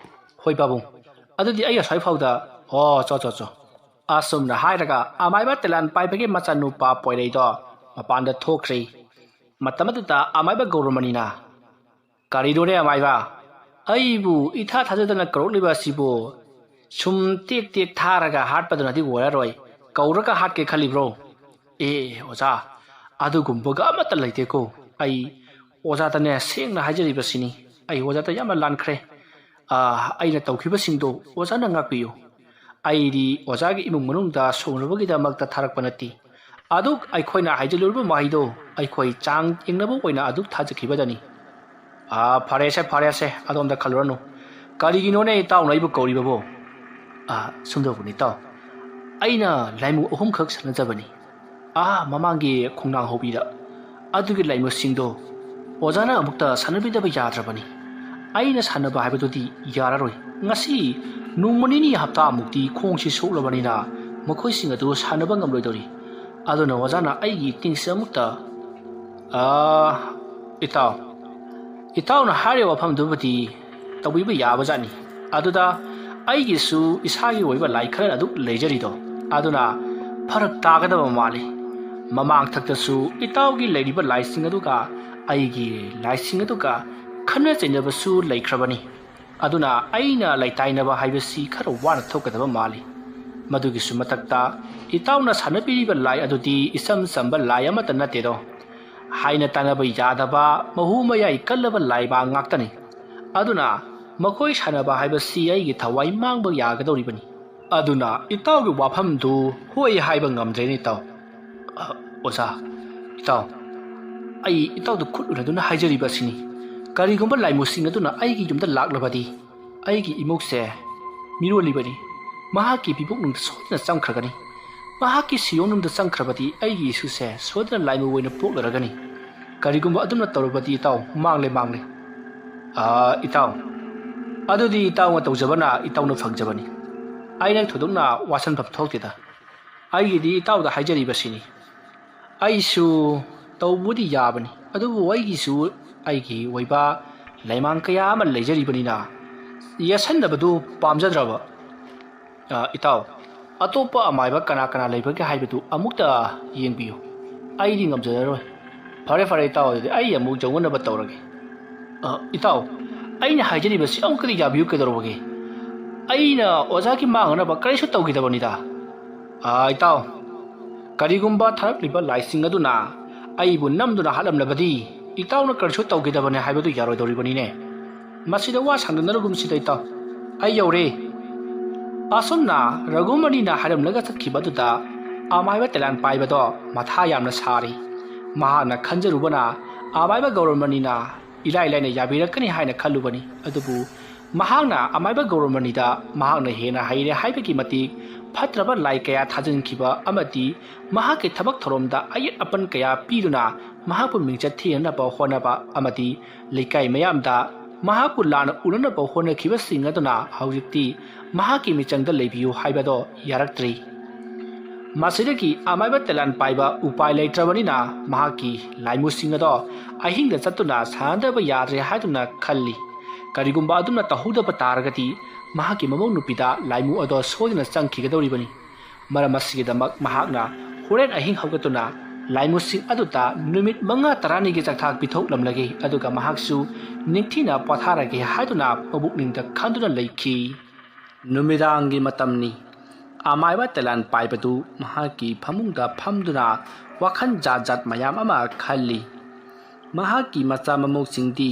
होय पाबुंग अदुदी आइ असै फाउदा चो आसुमना हाइरगा अमाइबा तेलान पाइबगे मचानुपा पोइरैदो मपानदा थोख्रे मतमदुदा अमाइबा गौरमनीना कारिदोरे अमाइबा अइबु इथा थाजदना करोलिबा सिबो सुम टेक थारगा हाटपदनादि वयरोय कौरगा हाटके खलिब्रो ओजा अदुगुम्बगा अमत लैतेको आई ओजादने सेंगना हाजरिबसिनी आई ओजादा यामना लानख्रे आइना तौखिबसिंदो ओजाना ngakpiyo आइदी ओजागी इमुंग मनुंगदा सोनबगीदमक्ता थारकपनति अदुक आइखोइना हाइजलुरबो माहिदो आइखोइ चांग इंगनबो ओइना अदुक थाजखिबदनी फारेसे अदोमदा खलुरनु करिगिनोने इताउ नइबु कौरिबबो सुंदोबुनि ताउ आइना लाइमु अहुम खक सनजबनी ममांगी खोंनांग होबीदा अदुगी लाइमु सिंदो ओजाना अमुक्ता सानबिदबा याद्रबनी आइना सानबा हाइबदुदी यारारोय ngasi nungmanini hapta mukti khongsi soklabaniना मखोइ सिंग अदु सानबा ngamloidori aduna ओजाना आइगी tingsi अमुक्ता इताउना हारे वफमदुबदी तौबिबा याबजानी अदुदा आइगिसु इसागी ओइबा लाई खरन अदु लेजरिदो अदुना फरक तागदबा माले ममांग थक्तसु इताउगी लेरिबा लाइसिंग अदुगा आइगी लाइसिंग अदुगा खन्ना चैनबसु लैख्रबनी अदुना आइना लैताइनबा हाइबसी खर वाना थोकदबा माले मदुगिसु मतक्ता इताउना सानपिरिबा लाई अदुदी इसम संबा लाई अमत नतेदो हाइना तानबा यादबा महुमयाई कल्लबा लाइबा ngakतनी अदुना मखोइ सानबा हाइबसी आइगी थवाइ मांगबा यागदौरिबनी अदुना इताउगी वाफमदु होय हाइबा ngamjreni ताउ ओजा इताउ आई इताउदु खुलुनदुना हाइजरिबसिनी करिगुम्बा लाइमुसिंग अदुना आइगी युमदा लाक्लबदी आइगी इमुकसे मिरोलिबनी महाकी बिबुकनुंग सोदना चंख्रगनी महाकी सियोनुंग चंख्रबदी आइगी इसुसे सोदना लाइमु वइना पोक्लरगनी करिगुम्बा अदुना तौरबदी इताउ मांगले इताउ अदुदी इताउ तौजबना इताउना फंगजबनी आइना थोदुना वासनफम थोक्तेदा आइगिदी इताउदा हाइजरिबसिनी आइसु तौबुदी याबनी अदुबु आइगिसु आइगी वइबा लाइमांग कया अमा लेजरिबनीना यसनबदु पामजद्रबा इताउ अतोपा अमाइबा कना लेबगे हाइबदु अमुक्ता येंबियो आइदी ngamjararoy फरे इताउ अदुदी आइ अमुक जौगनबा तौरगे इताउ आइना हाइजरिबसि अमुकदी याबियु केदरबगे आइना ओजाकी मांगनबा करिसु तौगिदबनिदा इताउ करिगुम्बा थारकलिबा लाइसिंग अदुना ꯑꯩꯕꯨ ꯅꯝꯗꯨꯅ ꯍꯥꯠꯂꯝꯂꯕꯗꯤ ꯏꯇꯥꯎꯅ ꯀꯔꯤꯁꯨ ꯇꯧꯈꯤꯗꯕꯅꯦ ꯍꯥꯏꯕꯗꯨ ꯌꯥꯔꯣꯏꯗꯧꯔꯤꯕꯅꯤꯅꯦ ꯃꯁꯤꯗ ꯋꯥ ꯁꯥꯡꯗꯅꯔꯒꯨꯝꯁꯤꯗ ꯏꯇꯥꯎ ꯑꯩ ꯌꯧꯔꯦ ꯑꯁꯨꯝꯅ ꯔꯘꯨꯃꯅꯤꯅ ꯍꯥꯏꯔꯝꯂꯒ ꯆꯠꯈꯤꯕꯗꯨꯗ ꯑꯃꯥꯏꯕ ꯇꯦꯂꯥꯟ ꯄꯥꯏꯕꯗꯣ ꯃꯊꯥ ꯌꯥꯝꯅ ꯁꯥꯔꯤ ꯃꯍꯥꯛꯅ ꯈꯟꯖꯔꯨꯕꯅ ꯑꯃꯥꯏꯕ ꯒꯧꯔꯃꯅꯤꯅ ꯏꯂꯥꯏ ꯂꯥꯏꯅ ꯌꯥꯕꯤꯔꯛꯀꯅꯤ ꯍꯥꯏꯅ ꯈꯜꯂꯨꯕꯅꯤ ꯑꯗꯨꯕꯨ ꯃꯍꯥꯛꯅ ꯑꯃꯥꯏꯕ ꯒꯧꯔꯃꯅꯤꯗ ꯃꯍꯥꯛꯅ ꯍꯦꯟꯅ ꯍꯩꯔꯦ ꯍꯥꯏꯕꯒꯤ ꯃꯇꯤꯛ ꯐꯠꯇ꯭ꯔꯕ ꯂꯥꯏ ꯀꯌꯥ ꯊꯥꯖꯤꯟꯈꯤꯕ ꯑꯃꯗꯤ ꯃꯍꯥꯛꯀꯤ ꯊꯕꯛ ꯊꯧꯔꯝꯗ ꯑꯌꯦꯠ ꯑꯄꯟ ꯀꯌా ꯄꯤꯗꯨꯅ ꯃꯍꯥꯛꯄꯨ ꯃꯤꯡꯆꯠ ꯊꯤꯅꯅꯕ ꯍꯣꯠꯅꯕ ꯑꯃꯗꯤ ꯂꯩꯀꯥꯏ ꯃꯌꯥꯝꯗ ꯃꯍꯥꯛꯄꯨ ꯂꯥꯟꯅ ꯎꯅꯅꯕ ꯍꯣꯠꯅꯈꯤꯕꯁꯤꯡ ꯑꯗꯨꯅ ꯍꯧꯖꯤꯛꯇꯤ ꯃꯍꯥꯛꯀꯤ ꯃꯤꯆꯪꯗ ꯂꯩꯕꯤꯌꯨ ꯍꯥꯏꯕꯗꯣ ꯌꯥꯔꯛꯇ꯭ꯔꯤ ꯃꯁꯤꯗꯒꯤ ꯑꯃꯥꯏꯕ ꯇꯦꯂꯥꯟ ꯄꯥꯏꯕ ꯎꯄꯥꯏ ꯂꯩꯇ꯭ꯔꯕꯅꯤꯅ ꯃꯍꯥꯛꯀꯤ ꯂꯥꯏꯃꯨꯁꯤꯡ ꯑꯗꯣ ꯑꯍꯤꯡꯗ ꯆꯠꯇꯨꯅ ꯁꯥꯟꯅꯗꯕ ꯌꯥꯗ꯭ꯔꯦ ꯍꯥꯏꯗꯨꯅ ꯈꯜꯂꯤ ꯀꯔꯤꯒꯨꯝꯕ ꯑꯗꯨꯝꯅ ꯇꯧꯍꯧꯗꯕ ꯇꯥꯔꯒꯗꯤ ꯃꯍꯥꯛꯀꯤ ꯃꯃꯧ ꯅꯨꯄꯤꯗ ꯂꯥꯏꯃꯨ ꯑꯗꯣ ꯁꯣꯏꯗꯅ ꯆꯪꯈꯤꯒꯗꯧꯔꯤꯕꯅꯤ ꯃꯔꯝ ꯑꯁꯤꯒꯤꯗꯃꯛ ꯃꯍꯥꯛꯅ ꯍꯣꯔꯦꯟ ꯑꯍꯤꯡ ꯍꯧꯒꯠꯇꯨꯅ ꯂꯥꯏꯃꯨꯁꯤꯡ ꯑꯗꯨꯗ ꯅꯨꯃꯤꯠ 5-10ꯒꯤ ꯆꯥꯛꯊꯥꯛ ꯄꯤꯊꯣꯛꯂꯝꯂꯒꯦ ꯑꯗꯨꯒ ꯃꯍꯥꯛꯁꯨ ꯅꯤꯡꯊꯤꯅ ꯄꯣꯊꯥꯔꯒꯦ ꯍꯥꯏꯗꯨꯅ ꯃꯕꯨꯛꯅꯤꯡꯗ ꯈꯟꯗꯨꯅ ꯂꯩꯈꯤ ꯅꯨꯃꯤꯗꯥꯡꯒꯤ ꯃꯇꯝꯅꯤ ꯑꯃꯥꯏꯕ ꯇꯦꯂꯥꯟ ꯄꯥꯏꯕꯗꯨ ꯃꯍꯥꯛꯀꯤ ꯐꯃꯨꯡꯗ ꯐꯝꯗꯨꯅ ꯋꯥꯈꯜ ꯖꯥꯠ ꯖꯥꯠ ꯃꯌꯥꯝ ꯑꯃ ꯈꯜꯂꯤ ꯃꯍꯥꯛꯀꯤ ꯃꯆꯥ ꯃꯃꯧꯁꯤꯡꯗꯤ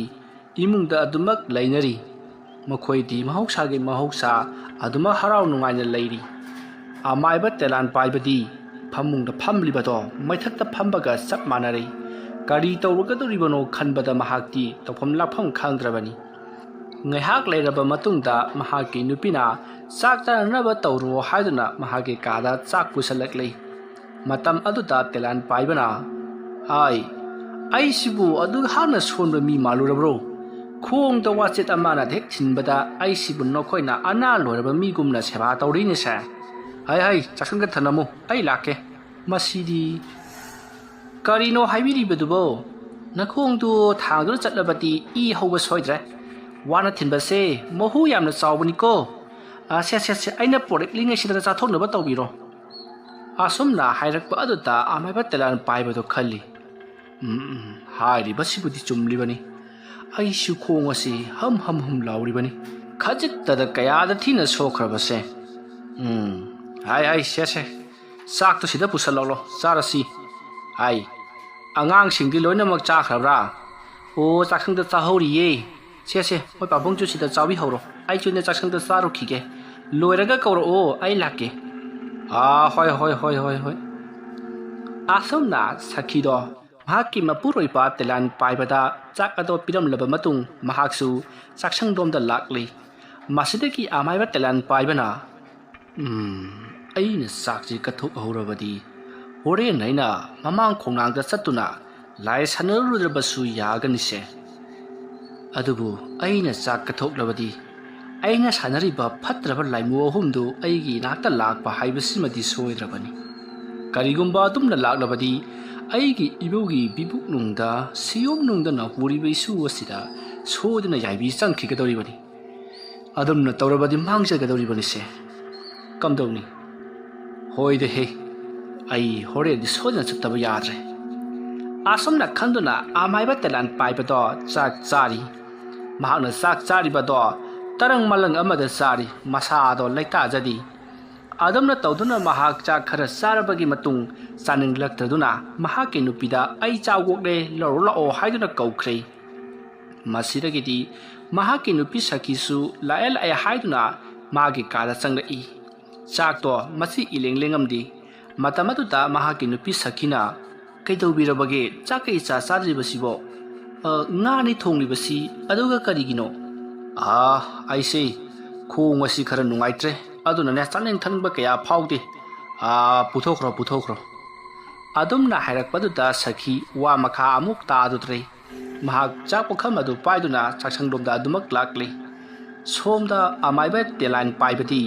ꯏꯃꯨꯡꯗ ꯑꯗꯨꯃꯛ ꯂꯩꯅꯔꯤ ꯃꯈꯣꯏꯗꯤ ꯃꯍꯧꯁꯥ ꯑꯗꯨꯃꯛ ꯍꯔꯥꯎ ꯅꯨꯡꯉꯥꯏꯅ ꯂꯩꯔꯤ ꯑꯃꯥꯏꯕ ꯇꯦꯂꯥꯟ ꯄꯥꯏꯕꯗꯤ ꯐꯃꯨꯡꯗ ꯐꯝꯂꯤꯕꯗꯣ ꯃꯩꯊꯛꯇ ꯐꯝꯕꯒ ꯆꯞ ꯃꯥꯟꯅꯔꯦ ꯀꯔꯤ ꯇꯧꯔꯒꯗꯧꯔꯤꯕꯅꯣ ꯈꯟꯕꯗ ꯃꯍꯥꯛꯇꯤ ꯇꯧꯐꯝ ꯂꯥꯛꯐꯝ ꯈꯪꯗ꯭ꯔꯕꯅꯤ ꯉꯥꯏꯍꯥꯛ ꯂꯩꯔꯕ ꯃꯇꯨꯡꯗ ꯃꯍꯥꯛꯀꯤ ꯅꯨꯄꯤꯅ ꯆꯥꯛ ꯆꯥꯅꯅꯕ ꯇꯧꯔꯣ ꯍꯥꯏꯗꯨꯅ ꯃꯍꯥꯛꯀꯤ ꯀꯥꯗ ꯆꯥꯛ ꯄꯨꯁꯜꯂꯛꯂꯤ ꯃꯇꯝ ꯑꯗꯨꯗ ꯇꯦꯂꯥꯟ ꯄꯥꯏꯕꯅ ꯑꯩꯁꯤꯕꯨ ꯑꯗꯨꯛ ꯍꯥꯛꯅ ꯁꯣꯟꯕ ꯃꯤ ꯃꯥꯜꯂꯨꯔꯕ꯭ꯔꯣ ꯈꯣꯡꯗ ꯋꯥꯆꯦꯠ ꯑꯃꯅ ꯍꯦꯛ ꯊꯤꯟꯕꯗ ꯑꯩꯁꯤꯕꯨ ꯅꯈꯣꯏꯅ ꯑꯅꯥ ꯂꯣꯏꯔꯕ ꯃꯤꯒꯨꯝꯅ ꯁꯦꯕꯥ ꯇꯧꯔꯤꯅꯦꯁꯦ ꯍꯩ ꯆꯥꯛꯁꯪꯗ ꯊꯅꯝꯃꯨ ꯑꯩ ꯂꯥꯛꯀꯦ ꯃꯁꯤꯗꯤ ꯀꯔꯤꯅꯣ ꯍꯥꯏꯕꯤꯔꯤꯕꯗꯨꯕꯣ ꯅꯈꯣꯡꯗꯨ ꯊꯥꯡꯗꯨꯅ ꯆꯠꯂꯕꯗꯤ ꯏ ꯍꯧꯕ ꯁꯣꯏꯗ꯭ꯔꯦ ꯋꯥꯅ ꯊꯤꯟꯕꯁꯦ ꯃꯍꯨ ꯌꯥꯝꯅ ꯆꯥꯎꯕꯅꯤꯀꯣ ꯁꯦ ꯑꯩꯅ ꯄꯣꯔꯛꯂꯤꯉꯩꯁꯤꯗ ꯆꯥꯊꯣꯛꯅꯕ ꯇꯧꯕꯤꯔꯣ ꯑꯁꯨꯝꯅ ꯍꯥꯏꯔꯛꯄ ꯑꯗꯨꯗ ꯑꯃꯥꯏꯕ ꯇꯦꯂꯥꯟ ꯄꯥꯏꯕꯗꯣ ꯈꯜꯂꯤ ꯍꯥꯏꯔꯤꯕꯁꯤꯕꯨꯗꯤ ꯆꯨꯝꯂꯤꯕꯅꯤ ꯑꯩꯁꯨ ꯈꯣꯡ ꯑꯁꯤ ꯍꯝ ꯂꯥꯎꯔꯤꯕꯅꯤ ꯈꯖꯤꯛꯇꯗ ꯀꯌꯥꯗ ꯊꯤꯅ ꯁꯣꯛꯈ꯭ꯔꯕꯁꯦ ꯁꯦ ꯆꯥꯛꯇꯨ ꯁꯤꯗ ꯄꯨꯁꯜꯂꯛꯂꯣ ꯆꯥꯔꯁꯤ ꯑꯉꯥꯡꯁꯤꯡꯗꯤ ꯂꯣꯏꯅꯃꯛ ꯆꯥꯈ꯭ꯔꯕ꯭ꯔꯥ ꯑꯣ ꯆꯥꯛꯁꯪꯗ ꯆꯥꯍꯧꯔꯤꯌꯦ ꯁꯦ ꯃꯣꯏ ꯄꯥꯕꯨꯡꯁꯨ ꯁꯤꯗ ꯆꯥꯕꯤꯍꯧꯔꯣ ꯑꯩꯁꯨꯅꯦ ꯆꯥꯛꯁꯪꯗ ꯆꯥꯔꯨꯈꯤꯒꯦ ꯂꯣꯏꯔꯒ ꯀꯧꯔꯛꯑꯣ ꯑꯩ ꯂꯥꯛꯀꯦ ꯍꯣꯏ ꯑꯁꯨꯝꯅ ꯁꯈꯤꯗꯣ ꯃꯍꯥꯛꯀꯤ ꯃꯄꯨꯔꯣꯏꯕ ꯇꯦꯂꯥꯟ ꯄꯥꯏꯕꯗ ꯆꯥꯛ ꯑꯗꯣ ꯄꯤꯔꯝꯂꯕ ꯃꯇꯨꯡ ꯃꯍꯥꯛꯁꯨ ꯆꯥꯛꯁꯪꯗꯣꯝꯗ ꯂꯥꯛꯂꯤ ꯃꯁꯤꯗꯒꯤ ꯑꯃꯥꯏꯕ ꯇꯦꯂꯥꯟ ꯄꯥꯏꯕꯅ ꯑꯩꯅ ꯆꯥꯛꯁꯤ ꯀꯠꯊꯣꯛꯍꯧꯔꯕꯗꯤ ꯍꯣꯔꯦꯟ ꯑꯩꯅ ꯃꯃꯥꯡ ꯈꯣꯡꯅꯥꯡꯗ ꯆꯠꯇꯨꯅ ꯂꯥꯏ ꯁꯥꯟꯅꯔꯨꯗ꯭ꯔꯕꯁꯨ ꯌꯥꯒꯅꯤꯁꯦ ꯑꯗꯨꯕꯨ ꯑꯩꯅ ꯆꯥꯛ ꯀꯠꯊꯣꯛꯂꯕꯗꯤ ꯑꯩꯅ ꯁꯥꯟꯅꯔꯤꯕ ꯐꯠꯇ꯭ꯔꯕ ꯂꯥꯏꯃꯨ ꯑꯍꯨꯝꯗꯨ ꯑꯩꯒꯤ ꯅꯥꯛꯇ ꯂꯥꯛꯄ ꯍꯥꯏꯕꯁꯤꯃꯗꯤ ꯁꯣꯏꯗ꯭ꯔꯕꯅꯤ ꯀꯔꯤꯒꯨꯝꯕ ꯑꯗꯨꯝꯅ ꯂꯥꯛꯂꯕꯗꯤ ꯑꯩꯒꯤ ꯏꯕꯧꯒꯤ ꯕꯤꯕꯨꯛꯅꯨꯡꯗ ꯁꯤꯌꯣꯝꯅꯨꯡꯗꯅ ꯄꯨꯔꯤꯕ ꯏꯁꯨ ꯑꯁꯤꯗ ꯁꯣꯏꯗꯅ ꯌꯥꯏꯕꯤ ꯆꯪꯈꯤꯒꯗꯧꯔꯤꯕꯅꯤ ꯑꯗꯨꯝꯅ ꯇꯧꯔꯕꯗꯤ ꯃꯥꯡꯖꯒꯗꯧꯔꯤꯕꯅꯤꯁꯦ ꯀꯝꯗꯧꯅꯤ ꯍꯣꯏꯗꯍꯦ ꯑꯩ ꯍꯣꯔꯦꯟꯗꯤ ꯁꯣꯏꯗꯅ ꯆꯠꯇꯕ ꯌꯥꯗ꯭ꯔꯦ ꯑꯁꯨꯝꯅ ꯈꯟꯗꯨꯅ ꯑꯃꯥꯏꯕ ꯇꯦꯂꯥꯟ ꯄꯥꯏꯕꯗꯣ ꯆꯥꯛ ꯆꯥꯔꯤ ꯃꯍꯥꯛꯅ ꯆꯥꯛ ꯆꯥꯔꯤꯕꯗꯣ ꯇꯔꯪ ꯃꯂꯪ ꯑꯃꯗ ꯆꯥꯔꯤ ꯃꯁꯥꯗꯣ ꯂꯩꯇꯥꯖꯗꯤ ꯑꯗꯨꯝꯅ ꯇꯧꯗꯨꯅ ꯃꯍꯥꯛ ꯆꯥꯛ ꯈꯔ ꯆꯥꯔꯕꯒꯤ ꯃꯇꯨꯡ ꯆꯥꯅꯤꯡꯂꯛꯇ꯭ꯔꯗꯨꯅ ꯃꯍꯥꯛꯀꯤ ꯅꯨꯄꯤꯗ ꯑꯩ ꯆꯥ ꯋꯣꯛꯂꯦ ꯂꯧꯔꯣ ꯂꯥꯛꯑꯣ ꯍꯥꯏꯗꯨꯅ ꯀꯧꯈ꯭ꯔꯦ ꯃꯁꯤꯗꯒꯤꯗꯤ ꯃꯍꯥꯛꯀꯤ ꯅꯨꯄꯤ ꯁꯈꯤꯁꯨ ꯂꯥꯛꯑꯦ ꯍꯥꯏꯗꯨꯅ ꯃꯥꯒꯤ ꯀꯥꯗ ꯆꯪꯂꯛꯏ ꯆꯥꯛꯇꯣ ꯃꯁꯤ ꯏꯂꯦꯡ ꯂꯦꯡꯉꯝꯗꯦ ꯃꯇꯝ ꯑꯗꯨꯗ ꯃꯍꯥꯛꯀꯤ ꯅꯨꯄꯤ ꯁꯈꯤꯅ ꯀꯩꯗꯧꯕꯤꯔꯕꯒꯦ ꯆꯥꯛ ꯀꯩ ꯆꯥ ꯆꯥꯗ꯭ꯔꯤꯕꯁꯤꯕꯣ ꯉꯥꯅꯤ ꯊꯣꯡꯂꯤꯕꯁꯤ ꯑꯗꯨꯒ ꯀꯔꯤꯒꯤꯅꯣ ꯑꯩꯁꯦ ꯈꯣꯡ ꯑꯁꯤ ꯈꯔ ꯅꯨꯡꯉꯥꯏꯇ꯭ꯔꯦ ꯑꯗꯨꯅꯅꯦ ꯆꯥꯅꯤꯡ ꯊꯛꯅꯤꯡꯕ ꯀꯌꯥ ꯐꯥꯎꯗꯦ ꯄꯨꯊꯣꯛꯈ꯭ꯔꯣ ꯑꯗꯨꯝꯅ ꯍꯥꯏꯔꯛꯄꯗꯨꯗ ꯁꯈꯤ ꯋꯥ ꯃꯈꯥ ꯑꯃꯨꯛ ꯇꯥꯗꯨꯗ꯭ꯔꯦ ꯃꯍꯥꯛ ꯆꯥꯛ ꯄꯨꯈꯝ ꯑꯗꯨ ꯄꯥꯏꯗꯨꯅ ꯆꯥꯛꯁꯪꯂꯣꯝꯗ ꯑꯗꯨꯃꯛ ꯂꯥꯛꯂꯤ ꯁꯣꯝꯗ ꯑꯃꯥꯏꯕ ꯇꯦꯂꯥꯟ ꯄꯥꯏꯕꯗꯤ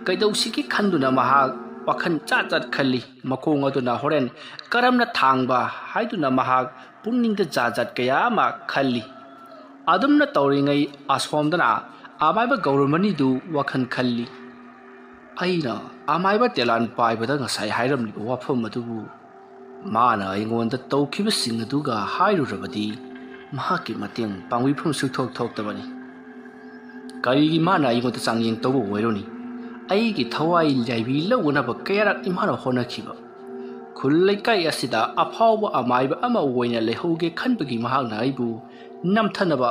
ꯀꯩꯗꯧꯁꯤꯒꯦ ꯈꯟꯗꯨꯅ ꯃꯍꯥꯛ ꯋꯥꯈꯜ ꯆꯥꯠ ꯈꯜꯂꯤ ꯃꯈꯣꯡ ꯑꯗꯨꯅ ꯍꯣꯔꯦꯟ ꯀꯔꯝꯅ ꯊꯥꯡꯕ ꯍꯥꯏꯗꯨꯅ ꯃꯍꯥꯛ ꯄꯨꯛꯅꯤꯡꯗ ꯖꯥꯠ ꯀꯌꯥ ꯑꯃ ꯈꯜꯂꯤ ꯑꯗꯨꯝꯅ ꯇꯧꯔꯤꯉꯩ ꯑꯁꯣꯝꯗꯅ ꯑꯃꯥꯏꯕ ꯒꯧꯔꯃꯅꯤꯗꯨ ꯋꯥꯈꯜ ꯈꯜꯂꯤ ꯑꯩꯅ ꯑꯃꯥꯏꯕ ꯇꯦꯂꯥꯟ ꯄꯥꯏꯕꯗ ꯉꯁꯥꯏ ꯍꯥꯏꯔꯝꯂꯤꯕ ꯋꯥꯐꯝ ꯑꯗꯨꯕꯨ ꯃꯥꯅ ꯑꯩꯉꯣꯟꯗ ꯇꯧꯈꯤꯕꯁꯤꯡ ꯑꯗꯨꯒ ꯍꯥꯏꯔꯨꯔꯕꯗꯤ ꯃꯍꯥꯛꯀꯤ ꯃꯇꯦꯡ ꯄꯥꯡꯕꯤꯐꯝ ꯁꯨꯛꯊꯣꯛ ꯊꯣꯛꯇꯕꯅꯤ ꯀꯔꯤꯒꯤ ꯃꯥꯅ ꯑꯩꯉꯣꯟꯗ ꯆꯥꯡꯌꯦꯡ ꯇꯧꯕ ꯑꯣꯏꯔꯣꯅꯤ ꯑꯩꯒꯤ ꯊꯋꯥꯏ ꯌꯥꯏꯕꯤ ꯂꯧꯅꯕ ꯀꯌꯥꯔꯛ ꯏꯃꯥꯅ ꯍꯣꯠꯅꯈꯤꯕ ꯈꯨꯜ ꯂꯩꯀꯥꯏ ꯑꯁꯤꯗ ꯑꯐꯥꯎꯕ ꯑꯃꯥꯏꯕ ꯑꯃ ꯑꯣꯏꯅ ꯂꯩꯍꯧꯒꯦ ꯈꯟꯕꯒꯤ ꯃꯍꯥꯛꯅ ꯑꯩꯕꯨ ꯅꯝꯊꯅꯕ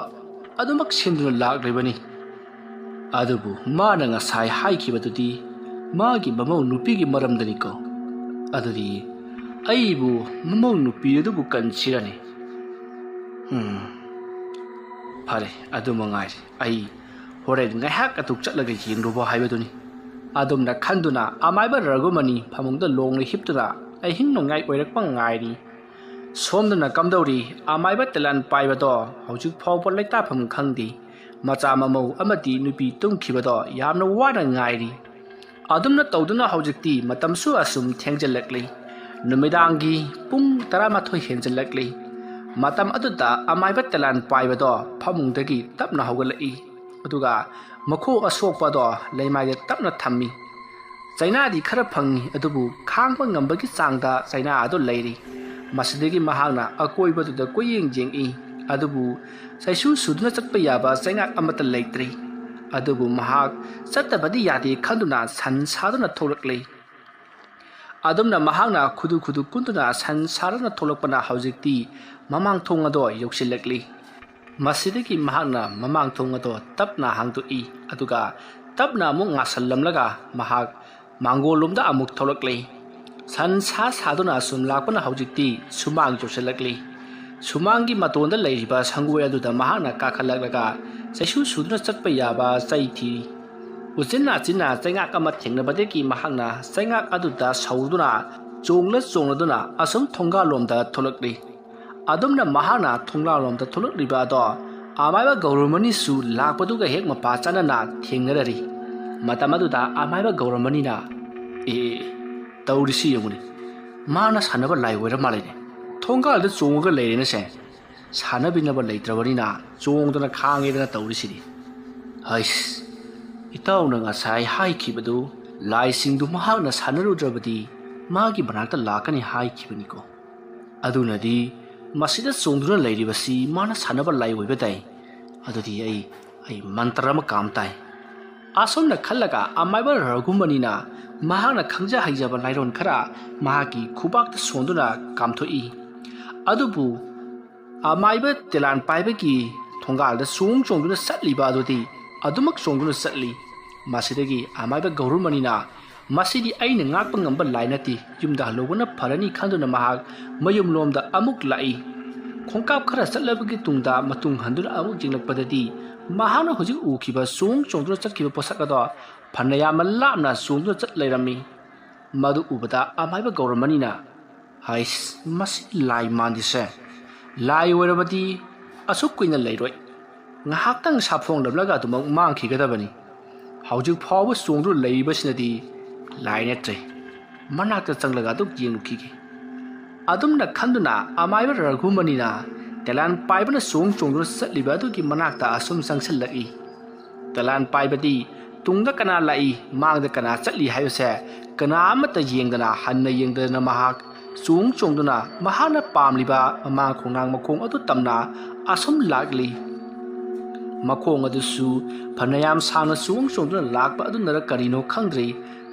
ꯑꯗꯨꯃꯛ ꯁꯤꯟꯗꯨꯅ ꯂꯥꯛꯂꯤꯕꯅꯤ ꯑꯗꯨꯕꯨ ꯃꯥꯅ ꯉꯁꯥꯏ ꯍꯥꯏꯈꯤꯕꯗꯨꯗꯤ ꯃꯥꯒꯤ ꯃꯃꯧ ꯅꯨꯄꯤꯒꯤ ꯃꯔꯝꯗꯅꯤꯀꯣ ꯑꯗꯨꯗꯤ ꯑꯩꯕꯨ ꯃꯃꯧ ꯅꯨꯄꯤ ꯑꯗꯨꯕꯨ ꯀꯟꯁꯤꯔꯅꯤ ꯐꯔꯦ ꯑꯗꯨ ꯃꯉꯥꯏꯔꯦ ꯑꯩ ꯍꯣꯔꯦꯟ ꯉꯥꯏꯍꯥꯛ ꯑꯗꯨ ꯆꯠꯂꯒ ꯌꯦꯡꯂꯨꯕ ꯍꯥꯏꯕꯗꯨꯅꯤ ꯑꯗꯨꯝꯅ ꯈꯟꯗꯨꯅ ꯑꯃꯥꯏꯕ ꯔꯘꯨꯃꯅꯤ ꯐꯃꯨꯡꯗ ꯂꯣꯡꯅ ꯍꯤꯞꯇꯨꯅ ꯑꯍꯤꯡ ꯅꯣꯡꯌꯥꯏ ꯑꯣꯏꯔꯛꯄ ꯉꯥꯏꯔꯤ ꯁꯣꯝꯗꯅ ꯀꯝꯗꯧꯔꯤ ꯑꯃꯥꯏꯕ ꯇꯦꯂꯥꯟ ꯄꯥꯏꯕꯗꯣ ꯍꯧꯖꯤꯛ ꯐꯥꯎꯕ ꯂꯩꯇꯥꯐꯝ ꯈꯪꯗꯦ ꯃꯆꯥ ꯃꯃꯧ ꯑꯃꯗꯤ ꯅꯨꯄꯤ ꯇꯨꯝꯈꯤꯕꯗꯣ ꯌꯥꯝꯅ ꯋꯥꯅ ꯉꯥꯏꯔꯤ ꯑꯗꯨꯝꯅ ꯇꯧꯗꯨꯅ ꯍꯧꯖꯤꯛꯇꯤ ꯃꯇꯝꯁꯨ ꯑꯁꯨꯝ ꯊꯦꯡꯖꯤꯜꯂꯛꯂꯤ ꯅꯨꯃꯤꯗꯥꯡꯒꯤ ꯄꯨꯡ 12 ꯍꯦꯟꯖꯤꯜꯂꯛꯂꯤ ꯃꯇꯝ ꯑꯗꯨꯗ ꯑꯃꯥꯏꯕ ꯇꯦꯂꯥꯟ ꯄꯥꯏꯕꯗꯣ ꯐꯃꯨꯡꯗꯒꯤ ꯇꯞꯅ ꯍꯧꯒꯠꯂꯛꯏ ꯑꯗꯨꯒ ꯃꯈꯣ ꯑꯁꯣꯛꯄꯗꯣ ꯂꯩꯃꯥꯏꯗ ꯇꯞꯅ ꯊꯝꯃꯤ ꯆꯩꯅꯥꯗꯤ ꯈꯔ ꯐꯪꯉꯤ ꯑꯗꯨꯕꯨ ꯈꯥꯡꯕ ꯉꯝꯕꯒꯤ ꯆꯥꯡꯗ ꯆꯩꯅꯥ ꯑꯗꯨ ꯂꯩꯔꯤ ꯃꯁꯤꯗꯒꯤ ꯃꯍꯥꯛꯅ ꯑꯀꯣꯏꯕꯗꯨꯗ ꯀꯣꯏꯌꯦꯡ ꯌꯦꯡꯏ ꯑꯗꯨꯕꯨ ꯆꯩꯁꯨ ꯁꯨꯗꯨꯅ ꯆꯠꯄ ꯌꯥꯕ ꯆꯩꯉꯥꯛ ꯑꯃꯠꯇ ꯂꯩꯇ꯭ꯔꯤ ꯑꯗꯨꯕꯨ ꯃꯍꯥꯛ ꯆꯠꯇꯕꯗꯤ ꯌꯥꯗꯦ ꯈꯟꯗꯨꯅ ꯁꯟ ꯁꯥꯗꯨꯅ ꯊꯣꯛꯂꯛꯂꯤ ꯑꯗꯨꯝꯅ ꯃꯍꯥꯛꯅ ꯈꯨꯗꯨ ꯀꯨꯟꯗꯨꯅ ꯁꯟ ꯁꯥꯗꯨꯅ ꯊꯣꯛꯂꯛꯄꯅ ꯍꯧꯖꯤꯛꯇꯤ ꯃꯃꯥꯡ ꯊꯣꯡ ꯑꯗꯣ ꯌꯧꯁꯤꯜꯂꯛꯂꯤ ꯃꯁꯤꯗꯒꯤ ꯃꯍꯥꯛꯅ ꯃꯃꯥꯡ ꯊꯣꯡ ꯑꯗꯣ ꯇꯞꯅ ꯍꯥꯡꯗꯣꯛꯏ ꯑꯗꯨꯒ ꯇꯞꯅ ꯑꯃꯨꯛ ꯉꯥꯁꯜꯂꯝꯂꯒ ꯃꯍꯥꯛ ꯃꯥꯡꯒꯣꯜꯂꯣꯝꯗ ꯑꯃꯨꯛ ꯊꯣꯛꯂꯛꯂꯤ ꯁꯟ ꯁꯥꯗꯨꯅ ꯑꯁꯨꯝ ꯂꯥꯛꯄꯅ ꯍꯧꯖꯤꯛꯇꯤ ꯁꯨꯃꯥꯡ ꯌꯧꯁꯤꯜꯂꯛꯂꯤ ꯁꯨꯃꯥꯡꯒꯤ ꯃꯇꯣꯟꯗ ꯂꯩꯔꯤꯕ ꯁꯪꯒꯣꯏ ꯑꯗꯨꯗ ꯃꯍꯥꯛꯅ ꯀꯥꯈꯠꯂꯛꯂꯒ ꯆꯩꯁꯨ ꯁꯨꯗꯨꯅ ꯆꯠꯄ ꯌꯥꯕ ꯆꯩ ꯊꯤꯔꯤ ꯎꯆꯤꯟ ꯅꯥꯆꯤꯟꯅ ꯆꯩꯉꯥꯛ ꯑꯃ ꯊꯦꯡꯅꯕꯗꯒꯤ ꯃꯍꯥꯛꯅ ꯆꯩꯉꯥꯛ ꯑꯗꯨꯗ ꯁꯧꯗꯨꯅ ꯆꯣꯡꯂꯗꯨꯅ ꯑꯁꯨꯝ ꯊꯣꯡꯒꯥꯜꯂꯣꯝꯗ ꯊꯣꯛꯂꯛꯂꯤ ꯑꯗꯨꯝꯅ ꯃꯍꯥꯛꯅ ꯊꯣꯡꯒꯥꯜꯂꯣꯝꯗ ꯊꯣꯛꯂꯛꯂꯤꯕ ꯑꯗꯣ ꯑꯃꯥꯏꯕ ꯒꯧꯔꯃꯅꯤꯁꯨ ꯂꯥꯛꯄꯗꯨꯒ ꯍꯦꯛ ꯃꯄꯥ ꯆꯥꯟꯅꯅ ꯊꯦꯡꯅꯔꯔꯤ ꯃꯇꯝ ꯑꯗꯨꯗ ꯑꯃꯥꯏꯕ ꯒꯧꯔꯃꯅꯤꯅ ꯇꯧꯔꯤꯁꯤ ꯌꯦꯡꯉꯨꯅꯤ ꯃꯥꯅ ꯁꯥꯟꯅꯕ ꯂꯥꯏ ꯑꯣꯏꯔ ꯃꯥꯜꯂꯦꯅꯦ ꯊꯣꯡꯒꯥꯜꯗ ꯆꯣꯡꯉꯒ ꯂꯩꯔꯦꯅꯁꯦ ꯁꯥꯟꯅꯕꯤꯅꯕ ꯂꯩꯇ꯭ꯔꯕꯅꯤꯅ ꯆꯣꯡꯗꯅ ꯈꯥꯡꯉꯦꯗꯅ ꯇꯧꯔꯤꯁꯤꯗꯤ ꯍꯩꯁ ꯏꯇꯥꯎꯅ ꯉꯁꯥꯏ ꯍꯥꯏꯈꯤꯕꯗꯨ ꯂꯥꯏꯁꯤꯡꯗꯨ ꯃꯍꯥꯛꯅ ꯁꯥꯟꯅꯔꯨꯗ꯭ꯔꯕꯗꯤ ꯃꯥꯒꯤ ꯃꯅꯥꯛꯇ ꯂꯥꯛꯀꯅꯤ ꯍꯥꯏꯈꯤꯕꯅꯤꯀꯣ ꯑꯗꯨꯅꯗꯤ ꯃꯁꯤꯗ ꯆꯣꯡꯗꯨꯅ ꯂꯩꯔꯤꯕꯁꯤ ꯃꯥꯅ ꯁꯥꯟꯅꯕ ꯂꯥꯏ ꯑꯣꯏꯕ ꯇꯥꯏ ꯑꯗꯨꯗꯤ ꯑꯩ ꯃꯟꯇ꯭ꯔ ꯑꯃ ꯀꯥꯝ ꯇꯥꯏ ꯑꯁꯣꯝꯅ ꯈꯜꯂꯒ ꯑꯃꯥꯏꯕ ꯔꯘꯨꯃꯅꯤꯅ ꯃꯍꯥꯛꯅ ꯈꯪꯖ ꯍꯩꯖꯕ ꯂꯥꯏꯔꯣꯟ ꯈꯔ ꯃꯍꯥꯛꯀꯤ ꯈꯨꯕꯥꯛꯇ ꯁꯣꯟꯗꯨꯅ ꯀꯥꯝꯊꯣꯛꯏ ꯑꯗꯨꯕꯨ ꯑꯃꯥꯏꯕ ꯇꯦꯂꯥꯟ ꯄꯥꯏꯕꯒꯤ ꯊꯣꯡꯒꯥꯜꯗ ꯆꯣꯡꯗꯨꯅ ꯆꯠꯂꯤꯕ ꯑꯗꯨꯗꯤ ꯑꯗꯨꯃꯛ ꯆꯣꯡꯗꯨꯅ ꯆꯠꯂꯤ ꯃꯁꯤꯗꯒꯤ ꯑꯃꯥꯏꯕ ꯒꯧꯔꯃꯅꯤꯅ ꯃꯁꯤꯗꯤ ꯑꯩꯅ ꯉꯥꯛꯄ ꯉꯝꯕ ꯂꯥꯏ ꯅꯠꯇꯦ ꯌꯨꯝꯗ ꯍꯜꯂꯨꯕꯅ ꯐꯔꯅꯤ ꯈꯟꯗꯨꯅ ꯃꯍꯥꯛ ꯃꯌꯨꯝꯂꯣꯝꯗ ꯑꯃꯨꯛ ꯂꯥꯛꯏ ꯈꯣꯡꯀꯥꯞ ꯈꯔ ꯆꯠꯂꯕꯒꯤ ꯇꯨꯡꯗ ꯃꯇꯨꯡ ꯍꯟꯗꯨꯅ ꯑꯃꯨꯛ ꯌꯦꯡꯂꯛꯄꯗꯗꯤ ꯃꯍꯥꯛꯅ ꯍꯧꯖꯤꯛ ꯎꯈꯤꯕ ꯆꯣꯡꯗꯨꯅ ꯆꯠꯈꯤꯕ ꯄꯣꯠꯁꯛ ꯑꯗꯣ ꯐꯅꯌꯥꯝꯅ ꯂꯥꯞꯅ ꯆꯣꯡꯗꯨꯅ ꯆꯠ ꯂꯩꯔꯝꯃꯤ ꯃꯗꯨ ꯎꯕꯗ ꯑꯃꯥꯏꯕ ꯒꯧꯔꯃꯅꯤꯅ ꯍꯩꯁ ꯃꯁꯤ ꯂꯥꯏ ꯃꯥꯟꯗꯤꯁꯦ ꯂꯥꯏ ꯑꯣꯏꯔꯕꯗꯤ ꯑꯁꯨꯛ ꯀꯨꯏꯅ ꯂꯩꯔꯣꯏ ꯉꯥꯏꯍꯥꯛꯇꯪ ꯁꯥꯐꯣꯡꯂꯝꯂꯒ ꯑꯗꯨꯃꯛ ꯃꯥꯡꯈꯤꯒꯗꯕꯅꯤ ꯍꯧꯖꯤꯛ ꯐꯥꯎꯕ ꯆꯣꯡꯗꯨꯅ ꯂꯩꯔꯤꯕꯁꯤꯅꯗꯤ ꯂꯥꯏ ꯅꯠꯇ꯭ꯔꯦ ꯃꯅꯥꯛꯇ ꯆꯪꯂꯒ ꯑꯗꯨꯝ ꯌꯦꯡꯂꯨꯈꯤꯒꯦ ꯑꯗꯨꯝꯅ ꯈꯟꯗꯨꯅ ꯑꯃꯥꯏꯕ ꯔꯘꯨꯃꯅꯤꯅ ꯇꯦꯂꯥꯟ ꯄꯥꯏꯕꯅ ꯆꯣꯡꯗꯨꯅ ꯆꯠꯂꯤꯕ ꯑꯗꯨꯒꯤ ꯃꯅꯥꯛꯇ ꯑꯁꯨꯝ ꯆꯪꯁꯤꯜꯂꯛꯏ ꯇꯦꯂꯥꯟ ꯄꯥꯏꯕꯗꯤ ꯇꯨꯡꯗ ꯀꯅꯥ ꯂꯥꯛꯏ ꯃꯥꯡꯗ ꯀꯅꯥ ꯆꯠꯂꯤ ꯍꯥꯏꯕꯁꯦ ꯀꯅꯥ ꯑꯃꯠꯇ ꯌꯦꯡꯗꯅ ꯍꯟꯅ ꯌꯦꯡꯗꯅ ꯃꯍꯥꯛ ꯆꯣꯡꯗꯨꯅ ꯃꯍꯥꯛꯅ ꯄꯥꯝꯂꯤꯕ ꯃꯃꯥꯡ ꯈꯣꯡꯅꯥꯡ ꯃꯈꯣꯡ ꯑꯗꯨ ꯇꯝꯅ ꯑꯁꯨꯝ ꯂꯥꯛꯂꯤ ꯃꯈꯣꯡ ꯑꯗꯨꯁꯨ ꯐꯅꯌꯥꯝ ꯁꯥꯡꯅ ꯆꯣꯡꯗꯨꯅ ꯂꯥꯛꯄ ꯑꯗꯨꯅꯔ ꯀꯔꯤꯅꯣ ꯈꯪꯗ꯭ꯔꯤ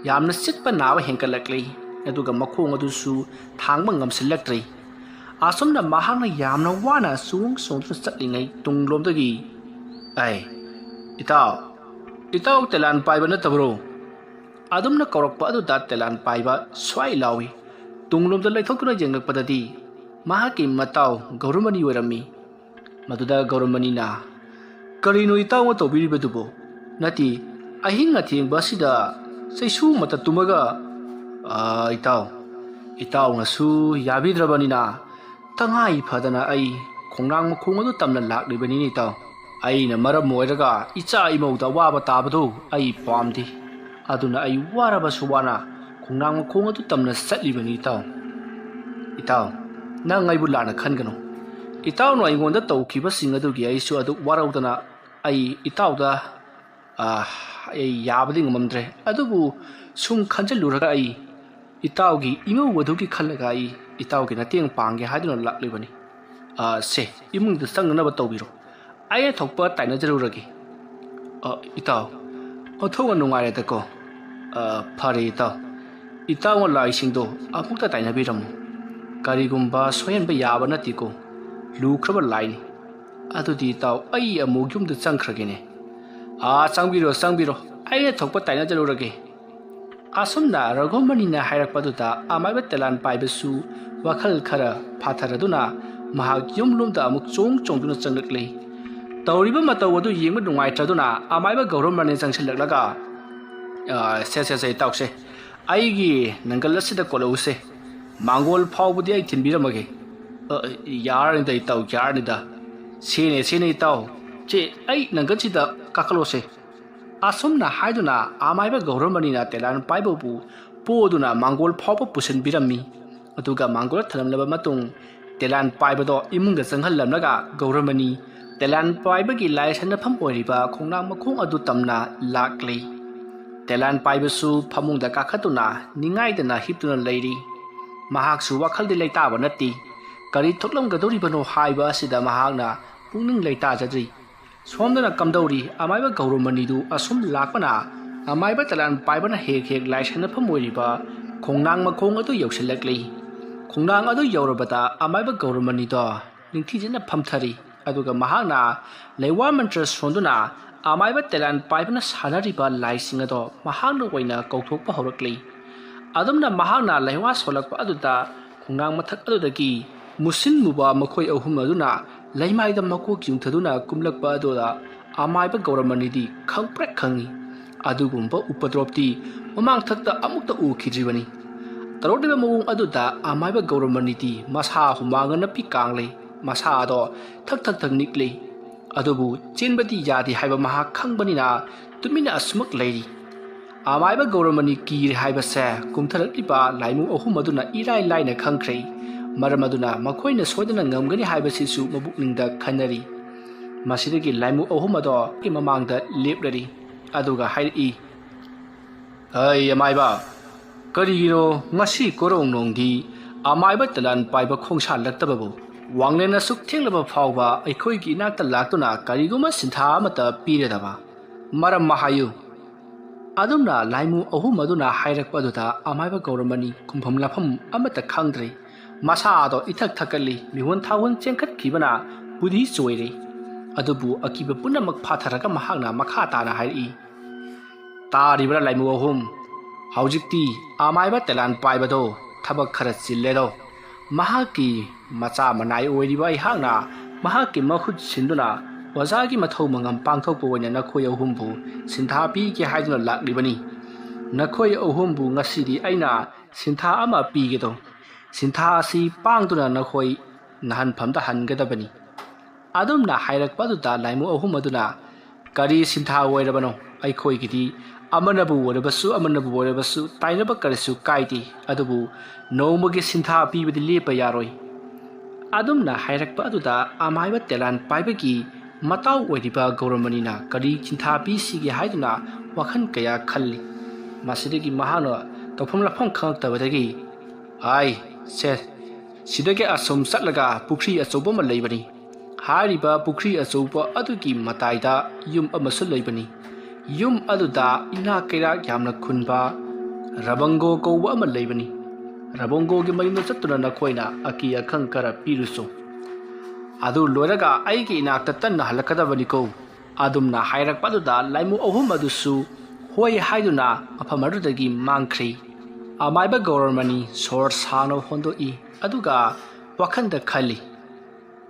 ꯌꯥꯝꯅ ꯆꯤꯠꯄ ꯅꯥꯕ ꯍꯦꯟꯒꯠꯂꯛꯂꯤ ꯑꯗꯨꯒ ꯃꯈꯣꯡ ꯑꯗꯨꯁꯨ ꯊꯥꯡꯕ ꯉꯝꯁꯤꯜꯂꯛꯇ꯭ꯔꯤ ꯑꯁꯨꯝꯅ ꯃꯍꯥꯛꯅ ꯌꯥꯝꯅ ꯋꯥꯅ ꯆꯣꯡꯗꯨꯅ ꯆꯠꯂꯤꯉꯩ ꯇꯨꯡꯂꯣꯝꯗꯒꯤ ꯏꯇꯥꯎ ꯇꯦꯂꯥꯟ ꯄꯥꯏꯕ ꯅꯠꯇꯕ꯭ꯔꯣ ꯑꯗꯨꯝꯅ ꯀꯧꯔꯛꯄ ꯑꯗꯨꯗ ꯇꯦꯂꯥꯟ ꯄꯥꯏꯕ ꯁ꯭ꯋꯥꯏ ꯂꯥꯎꯏ ꯇꯨꯡꯂꯣꯝꯗ ꯂꯩꯊꯣꯛꯇꯨꯅ ꯌꯦꯡꯂꯛꯄꯗꯗꯤ ꯃꯍꯥꯛꯀꯤ ꯃꯇꯥꯎ ꯒꯧꯔꯃꯅꯤ ꯑꯣꯏꯔꯝꯃꯤ ꯃꯗꯨꯗ ꯒꯧꯔꯃꯅꯤꯅ ꯀꯔꯤꯅꯣ ꯏꯇꯥꯎꯅ ꯇꯧꯕꯤꯔꯤꯕꯗꯨꯕꯣ ꯅꯠꯇꯦ ꯑꯍꯤꯡ ꯑꯊꯦꯡꯕ ꯑꯁꯤꯗ ꯆꯩꯁꯨ ꯃꯇ ꯇꯨꯝꯃꯒ ꯏꯇꯥꯎꯅꯁꯨ ꯌꯥꯕꯤꯗ꯭ꯔꯕꯅꯤꯅ ꯇꯉꯥꯏ ꯐꯗꯅ ꯑꯩ ꯈꯣꯡꯅꯥꯡ ꯃꯈꯣꯡ ꯑꯗꯨ ꯇꯝꯅ ꯂꯥꯛꯂꯤꯕꯅꯤꯅꯦ ꯏꯇꯥꯎ ꯑꯩꯅ ꯃꯔꯝ ꯑꯣꯏꯔꯒ ꯏꯆꯥ ꯏꯃꯧꯗ ꯑꯋꯥꯕ ꯇꯥꯕꯗꯨ ꯑꯩ ꯄꯥꯝꯗꯦ ꯑꯗꯨꯅ ꯑꯩ ꯋꯥꯔꯕꯁꯨ ꯋꯥꯅ ꯈꯣꯡꯅꯥꯡ ꯃꯈꯣꯡ ꯑꯗꯨ ꯇꯝꯅ ꯆꯠꯂꯤꯕꯅꯤ ꯏꯇꯥꯎ ꯅꯪ ꯑꯩꯕꯨ ꯂꯥꯟꯅ ꯈꯟꯒꯅꯨ ꯏꯇꯥꯎꯅ ꯑꯩꯉꯣꯟꯗ ꯇꯧꯈꯤꯕꯁꯤꯡ ꯑꯗꯨꯒꯤ ꯑꯩꯁꯨ ꯑꯗꯨꯛ ꯋꯥꯔꯧꯗꯅ ꯑꯩ ꯏꯇꯥꯎꯗ ꯑꯩ ꯌꯥꯕꯗꯤ ꯉꯝꯃꯝꯗ꯭ꯔꯦ ꯑꯗꯨꯕꯨ ꯁꯨꯝ ꯈꯟꯖꯤꯜꯂꯨꯔꯒ ꯑꯩ ꯏꯇꯥꯎꯒꯤ ꯏꯃꯧ ꯑꯗꯨꯒꯤ ꯈꯜꯂꯒ ꯑꯩ ꯏꯇꯥꯎꯒꯤ ꯃꯇꯦꯡ ꯄꯥꯡꯒꯦ ꯍꯥꯏꯗꯨꯅ ꯂꯥꯛꯂꯤꯕꯅꯤ ꯁꯦ ꯏꯃꯨꯡꯗ ꯆꯪꯅꯅꯕ ꯇꯧꯕꯤꯔꯣ ꯑꯩꯅ ꯊꯣꯛꯄ ꯇꯥꯏꯅꯖꯔꯨꯔꯒꯦ ꯏꯇꯥꯎ ꯑꯣꯟꯊꯣꯛꯅ ꯅꯨꯡꯉꯥꯏꯔꯦꯗꯀꯣ ꯐꯔꯦ ꯏꯇꯥꯎ ꯏꯇꯥꯎꯅ ꯂꯥꯏꯁꯤꯡꯗꯣ ꯑꯃꯨꯛꯇ ꯇꯥꯏꯅꯕꯤꯔꯝꯃꯨ ꯀꯔꯤꯒꯨꯝꯕ ꯁꯣꯏꯍꯟꯕ ꯌꯥꯕ ꯅꯠꯇꯦꯀꯣ ꯂꯨꯈ꯭ꯔꯕ ꯂꯥꯏꯅꯤ ꯑꯗꯨꯗꯤ ꯏꯇꯥꯎ ꯑꯩ ꯑꯃꯨꯛ ꯌꯨꯝꯗ ꯆꯪꯈ꯭ꯔꯒꯦꯅꯦ ꯆꯪꯕꯤꯔꯣ ꯆꯪꯕꯤꯔꯣ ꯑꯩꯅ ꯊꯣꯛꯄ ꯇꯥꯏꯅꯖꯔꯨꯔꯒꯦ ꯑꯁꯨꯝꯅ ꯔꯘꯨꯃꯅꯤꯅ ꯍꯥꯏꯔꯛꯄꯗꯨꯗ ꯑꯃꯥꯏꯕ ꯇꯦꯂꯥꯟ ꯄꯥꯏꯕꯁꯨ ꯋꯥꯈꯜ ꯈꯔ ꯐꯥꯊꯔꯗꯨꯅ ꯃꯍꯥꯛ ꯌꯨꯝꯂꯣꯝꯗ ꯑꯃꯨꯛ ꯆꯣꯡꯗꯨꯅ ꯆꯪꯂꯛꯂꯤ ꯇꯧꯔꯤꯕ ꯃꯇꯧ ꯑꯗꯨ ꯌꯦꯡꯕ ꯅꯨꯡꯉꯥꯏꯇ꯭ꯔꯗꯨꯅ ꯑꯃꯥꯏꯕ ꯒꯧꯔꯃꯅꯤ ꯆꯪꯁꯤꯜꯂꯛꯂꯒ ꯁꯦ ꯏꯇꯥꯎꯁꯦ ꯑꯩꯒꯤ ꯅꯪꯒꯜ ꯑꯁꯤꯗ ꯀꯣꯠꯂꯛꯎꯁꯦ ꯃꯥꯡꯒꯣꯜ ꯐꯥꯎꯕꯗꯤ ꯑꯩ ꯊꯤꯟꯕꯤꯔꯝꯃꯒꯦ ꯌꯥꯔꯅꯤꯗ ꯏꯇꯥꯎ ꯌꯥꯔꯅꯤꯗ ꯁꯦꯅꯦ ꯏꯇꯥꯎ ꯆꯦ ꯑꯩ ꯅꯪꯒꯜꯁꯤꯗ ꯀꯥꯈꯠꯂꯣꯁꯦ ꯑꯁꯨꯝꯅ ꯍꯥꯏꯗꯨꯅ ꯑꯃꯥꯏꯕ ꯒꯧꯔꯃꯅꯤꯅ ꯇꯦꯂꯥꯟ ꯄꯥꯏꯕꯕꯨ ꯄꯣꯗꯨꯅ ꯃꯥꯡꯒꯣꯜ ꯐꯥꯎꯕ ꯄꯨꯁꯤꯟꯕꯤꯔꯝꯃꯤ ꯑꯗꯨꯒ ꯃꯥꯡꯒꯣꯜ ꯊꯅꯝꯂꯕ ꯃꯇꯨꯡ ꯇꯦꯂꯥꯟ ꯄꯥꯏꯕꯗꯣ ꯏꯃꯨꯡꯗ ꯆꯪꯍꯜꯂꯝꯂꯒ ꯒꯧꯔꯃꯅꯤ ꯇꯦꯂꯥꯟ ꯄꯥꯏꯕꯒꯤ ꯂꯥꯏ ꯁꯥꯟꯅꯐꯝ ꯑꯣꯏꯔꯤꯕ ꯈꯣꯡꯅꯥꯡ ꯃꯈꯣꯡ ꯑꯗꯨ ꯇꯝꯅ ꯂꯥꯛꯂꯤ ꯇꯦꯂꯥꯟ ꯄꯥꯏꯕꯁꯨ ꯐꯃꯨꯡꯗ ꯀꯥꯈꯠꯇꯨꯅ ꯅꯤꯡꯉꯥꯏꯗꯅ ꯍꯤꯞꯇꯨꯅ ꯂꯩꯔꯤ ꯃꯍꯥꯛꯁꯨ ꯋꯥꯈꯜꯗꯤ ꯂꯩꯇꯥꯕ ꯅꯠꯇꯦ ꯀꯔꯤ ꯊꯣꯛꯂꯝꯒꯗꯧꯔꯤꯕꯅꯣ ꯍꯥꯏꯕ ꯑꯁꯤꯗ ꯃꯍꯥꯛꯅ ꯄꯨꯛꯅꯤꯡ ꯂꯩꯇꯥꯖꯗ꯭ꯔꯤ ꯁꯣꯝꯗꯅ ꯀꯝꯗꯧꯔꯤ ꯑꯃꯥꯏꯕ ꯒꯧꯔꯃꯅꯤꯗꯨ ꯑꯁꯨꯝ ꯂꯥꯛꯄꯅ ꯑꯃꯥꯏꯕ ꯇꯦꯂꯥꯟ ꯄꯥꯏꯕꯅ ꯍꯦꯛ ꯂꯥꯏ ꯁꯥꯟꯅꯐꯝ ꯑꯣꯏꯔꯤꯕ ꯈꯣꯡꯅꯥꯡ ꯃꯈꯣꯡ ꯑꯗꯨ ꯌꯧꯁꯤꯜꯂꯛꯂꯤ ꯈꯣꯡꯅꯥꯡ ꯑꯗꯨ ꯌꯧꯔꯕꯗ ꯑꯃꯥꯏꯕ ꯒꯧꯔꯃꯅꯤꯗꯣ ꯅꯤꯡꯊꯤꯖꯅ ꯐꯝꯊꯔꯤ ꯑꯗꯨꯒ ꯃꯍꯥꯛꯅ ꯂꯩꯋꯥ ꯃꯟꯇ꯭ꯔ ꯁꯣꯟꯗꯨꯅ ꯑꯃꯥꯏꯕ ꯇꯦꯂꯥꯟ ꯄꯥꯏꯕꯅ ꯁꯥꯟꯅꯔꯤꯕ ꯂꯥꯏꯁꯤꯡ ꯑꯗꯣ ꯃꯍꯥꯛꯅ ꯑꯣꯏꯅ ꯀꯧꯊꯣꯛꯄ ꯍꯧꯔꯛꯂꯤ ꯑꯗꯨꯝꯅ ꯃꯍꯥꯛꯅ ꯂꯩꯋꯥ ꯁꯣꯜꯂꯛꯄ ꯑꯗꯨꯗ ꯈꯣꯡꯅꯥꯡ ꯃꯊꯛ ꯑꯗꯨꯗꯒꯤ ꯃꯨꯁꯤꯟ ꯃꯨꯕ ꯃꯈꯣꯏ ꯑꯍꯨꯝ ꯑꯗꯨꯅ ꯂꯩꯃꯥꯏꯗ ꯃꯀꯣꯛ ꯌꯨꯡꯊꯗꯨꯅ ꯀꯨꯝꯂꯛꯄ ꯑꯗꯨꯗ ꯑꯃꯥꯏꯕ ꯒꯧꯔꯃꯅꯤꯗꯤ ꯈꯪꯄ꯭ꯔꯦꯛ ꯈꯪꯉꯤ ꯑꯗꯨꯒꯨꯝꯕ ꯎꯄꯗ꯭ꯔꯣꯞꯇꯤ ꯃꯃꯥꯡꯊꯛꯇ ꯑꯃꯨꯛꯇ ꯎꯈꯤꯗ꯭ꯔꯤꯕꯅꯤ ꯇꯧꯔꯛꯂꯤꯕ ꯃꯑꯣꯡ ꯑꯗꯨꯗ ꯑꯃꯥꯏꯕ ꯒꯧꯔꯃꯅꯤꯗꯤ ꯃꯁꯥ ꯍꯨꯃꯥꯡꯒ ꯅꯞꯄꯤ ꯀꯥꯡꯂꯩ ꯃꯁꯥ ꯑꯗꯣ ꯊꯛ ꯅꯤꯛꯂꯤ ꯑꯗꯨꯕꯨ ꯆꯦꯟꯕꯗꯤ ꯌꯥꯗꯦ ꯍꯥꯏꯕ ꯃꯍꯥꯛ ꯈꯪꯕꯅꯤꯅ ꯇꯨꯃꯤꯟꯅ ꯑꯁꯨꯃꯛ ꯂꯩꯔꯤ ꯑꯃꯥꯏꯕ ꯒꯧꯔꯃꯅꯤ ꯀꯤꯔꯦ ꯍꯥꯏꯕꯁꯦ ꯀꯨꯝꯊꯔꯛꯂꯤꯕ ꯂꯥꯏꯃꯨ ꯑꯍꯨꯝ ꯑꯗꯨꯅ ꯏꯔꯥꯏ ꯂꯥꯏꯅ ꯈꯪꯈ꯭ꯔꯦ ꯃꯔꯝ ꯑꯗꯨꯅ ꯃꯈꯣꯏꯅ ꯁꯣꯏꯗꯅ ꯉꯝꯒꯅꯤ ꯍꯥꯏꯕꯁꯤꯁꯨ ꯃꯕꯨꯛꯅꯤꯡꯗ ꯈꯟꯅꯔꯤ ꯃꯁꯤꯗꯒꯤ ꯂꯥꯏꯃꯨ ꯑꯍꯨꯝ ꯑꯗꯣ ꯃꯃꯥꯡꯗ ꯂꯦꯞꯂꯔꯤ ꯑꯗꯨꯒ ꯍꯥꯏꯔꯛꯏ ꯑꯃꯥꯏꯕ ꯀꯔꯤꯒꯤꯅꯣ ꯉꯁꯤ ꯀꯣꯔꯧꯅꯣꯡꯗꯤ ꯑꯃꯥꯏꯕ ꯇꯦꯂꯥꯟ ꯄꯥꯏꯕ ꯈꯣꯡꯁꯥꯜꯂꯛꯇꯕꯕꯨ ꯋꯥꯡꯂꯦꯟ ꯑꯁꯨꯛ ꯊꯦꯡꯂꯕ ꯐꯥꯎꯕ ꯑꯩꯈꯣꯏꯒꯤ ꯏꯅꯥꯛꯇ ꯂꯥꯛꯇꯨꯅ ꯀꯔꯤꯒꯨꯝꯕ ꯁꯤꯟꯊꯥ ꯑꯃꯠꯇ ꯄꯤꯔꯗꯕ ꯃꯔꯝ ꯍꯥꯏꯌꯨ ꯑꯗꯨꯝꯅ ꯂꯥꯏꯃꯨ ꯑꯍꯨꯝ ꯑꯗꯨꯅ ꯍꯥꯏꯔꯛꯄ ꯑꯗꯨꯗ ꯑꯃꯥꯏꯕ ꯒꯧꯔꯃꯅꯤ ꯈꯨꯝꯐꯝ ꯂꯥꯛꯐꯝ ꯑꯃꯠꯇ ꯈꯪꯗ꯭ꯔꯤ ꯃꯁꯥ ꯑꯗꯣ ꯏꯊꯛ ꯊꯛꯀꯠꯂꯤ ꯃꯤꯍꯨꯟ ꯊꯥꯍꯨꯟ ꯆꯦꯟꯈꯠꯈꯤꯕꯅ ꯕꯨꯙꯤ ꯆꯣꯏꯔꯤ ꯑꯗꯨꯕꯨ ꯑꯀꯤꯕ ꯄꯨꯝꯅꯃꯛ ꯐꯥꯊꯔꯒ ꯃꯍꯥꯛꯅ ꯃꯈꯥ ꯇꯥꯅ ꯍꯥꯏꯔꯛꯏ ꯇꯥꯔꯤꯕ꯭ꯔꯥ ꯂꯥꯏꯃꯨ ꯑꯍꯨꯝ ꯍꯧꯖꯤꯛꯇꯤ ꯑꯃꯥꯏꯕ ꯇꯦꯂꯥꯟ ꯄꯥꯏꯕꯗꯣ ꯊꯕꯛ ꯈꯔ ꯆꯤꯜꯂꯦꯗꯣ ꯃꯍꯥꯛꯀꯤ ꯃꯆꯥ ꯃꯅꯥꯏ ꯑꯣꯏꯔꯤꯕ ꯑꯩꯍꯥꯛꯅ ꯃꯍꯥꯛꯀꯤ ꯃꯍꯨꯠ ꯁꯤꯟꯗꯨꯅ ꯑꯣꯖꯥꯒꯤ ꯃꯊꯧ ꯃꯉꯝ ꯄꯥꯡꯊꯣꯛꯄ ꯑꯣꯏꯅ ꯅꯈꯣꯏ ꯑꯍꯨꯝꯕꯨ ꯁꯤꯟꯊꯥ ꯄꯤꯒꯦ ꯍꯥꯏꯗꯨꯅ ꯂꯥꯛꯂꯤꯕꯅꯤ ꯅꯈꯣꯏ ꯑꯍꯨꯝꯕꯨ ꯉꯁꯤꯗꯤ ꯑꯩꯅ ꯁꯤꯟꯊꯥ ꯑꯃ ꯄꯤꯒꯦꯗꯣ ꯁꯤꯟꯊꯥ ꯑꯁꯤ ꯄꯥꯡꯗꯨꯅ ꯅꯈꯣꯏ ꯅꯍꯟꯐꯝꯗ ꯍꯟꯒꯗꯕꯅꯤ ꯑꯗꯨꯝꯅ ꯍꯥꯏꯔꯛꯄ ꯑꯗꯨꯗ ꯂꯥꯏꯃꯨ ꯑꯍꯨꯝ ꯑꯗꯨꯅ ꯀꯔꯤ ꯁꯤꯟꯊꯥ ꯑꯣꯏꯔꯕꯅꯣ ꯑꯩꯈꯣꯏꯒꯤꯗꯤ ꯑꯃꯅꯕꯨ ꯑꯣꯏꯔꯕꯁꯨ ꯇꯥꯏꯅꯕ ꯀꯔꯤꯁꯨ ꯀꯥꯏꯗꯦ ꯑꯗꯨꯕꯨ ꯅꯣꯡꯃꯒꯤ ꯁꯤꯟꯊꯥ ꯄꯤꯕꯗꯤ ꯂꯦꯞꯄ ꯌꯥꯔꯣꯏ ꯑꯗꯨꯝꯅ ꯍꯥꯏꯔꯛꯄ ꯑꯗꯨꯗ ꯑꯃꯥꯏꯕ ꯇꯦꯂꯥꯟ ꯄꯥꯏꯕꯒꯤ ꯃꯇꯥꯎ ꯑꯣꯏꯔꯤꯕ ꯒꯧꯔꯃꯅꯤꯅ ꯀꯔꯤ ꯁꯤꯟꯊꯥ ꯄꯤꯁꯤꯒꯦ ꯍꯥꯏꯗꯨꯅ ꯋꯥꯈꯜ ꯀꯌꯥ ꯈꯜꯂꯤ ꯃꯁꯤꯗꯒꯤ ꯃꯍꯥꯛꯅ ꯇꯧꯐꯝ ꯂꯥꯛꯐꯝ ꯈꯪꯉꯛꯇꯕꯗꯒꯤ ꯁꯤꯗꯒꯤ ꯑꯁꯨꯝ ꯆꯠꯂꯒ ꯄꯨꯈ꯭ꯔꯤ ꯑꯆꯧꯕ ꯑꯃ ꯂꯩꯕꯅꯤ ꯍꯥꯏꯔꯤꯕ ꯄꯨꯈ꯭ꯔꯤ ꯑꯆꯧꯕ ꯑꯗꯨꯒꯤ ꯃꯇꯥꯏꯗ ꯌꯨꯝ ꯑꯃꯁꯨ ꯂꯩꯕꯅꯤ ꯌꯨꯝ ꯑꯗꯨꯗ ꯏꯅꯥꯛ ꯀꯩꯔꯥꯛ ꯌꯥꯝꯅ ꯈꯨꯟꯕ ꯔꯕꯪꯒꯣ ꯀꯧꯕ ꯑꯃ ꯂꯩꯕꯅꯤ ꯔꯕꯪꯒꯣꯒꯤ ꯃꯌꯨꯝꯗ ꯆꯠꯇꯨꯅ ꯅꯈꯣꯏꯅ ꯑꯀꯤ ꯑꯈꯪ ꯈꯔ ꯄꯤꯔꯨꯆꯣ ꯑꯗꯨ ꯂꯣꯏꯔꯒ ꯑꯩꯒꯤ ꯏꯅꯥꯛꯇ ꯇꯟꯅ ꯍꯜꯂꯛꯀꯗꯕꯅꯤꯀꯣ ꯑꯗꯨꯝꯅ ꯍꯥꯏꯔꯛꯄ ꯑꯗꯨꯗ ꯂꯥꯏꯃꯨ ꯑꯍꯨꯝ ꯑꯗꯨꯁꯨ ꯍꯣꯏ ꯍꯥꯏꯗꯨꯅ ꯃꯐꯝ ꯑꯗꯨꯗꯒꯤ ꯃꯥꯡꯈ꯭ꯔꯤ ꯑꯃꯥꯏꯕ ꯒꯧꯔꯃꯅꯤ ꯁꯣꯔ ꯁꯥꯡꯅ ꯍꯣꯟꯗꯣꯛꯏ ꯑꯗꯨꯒ ꯋꯥꯈꯜꯗ ꯈꯜꯂꯤ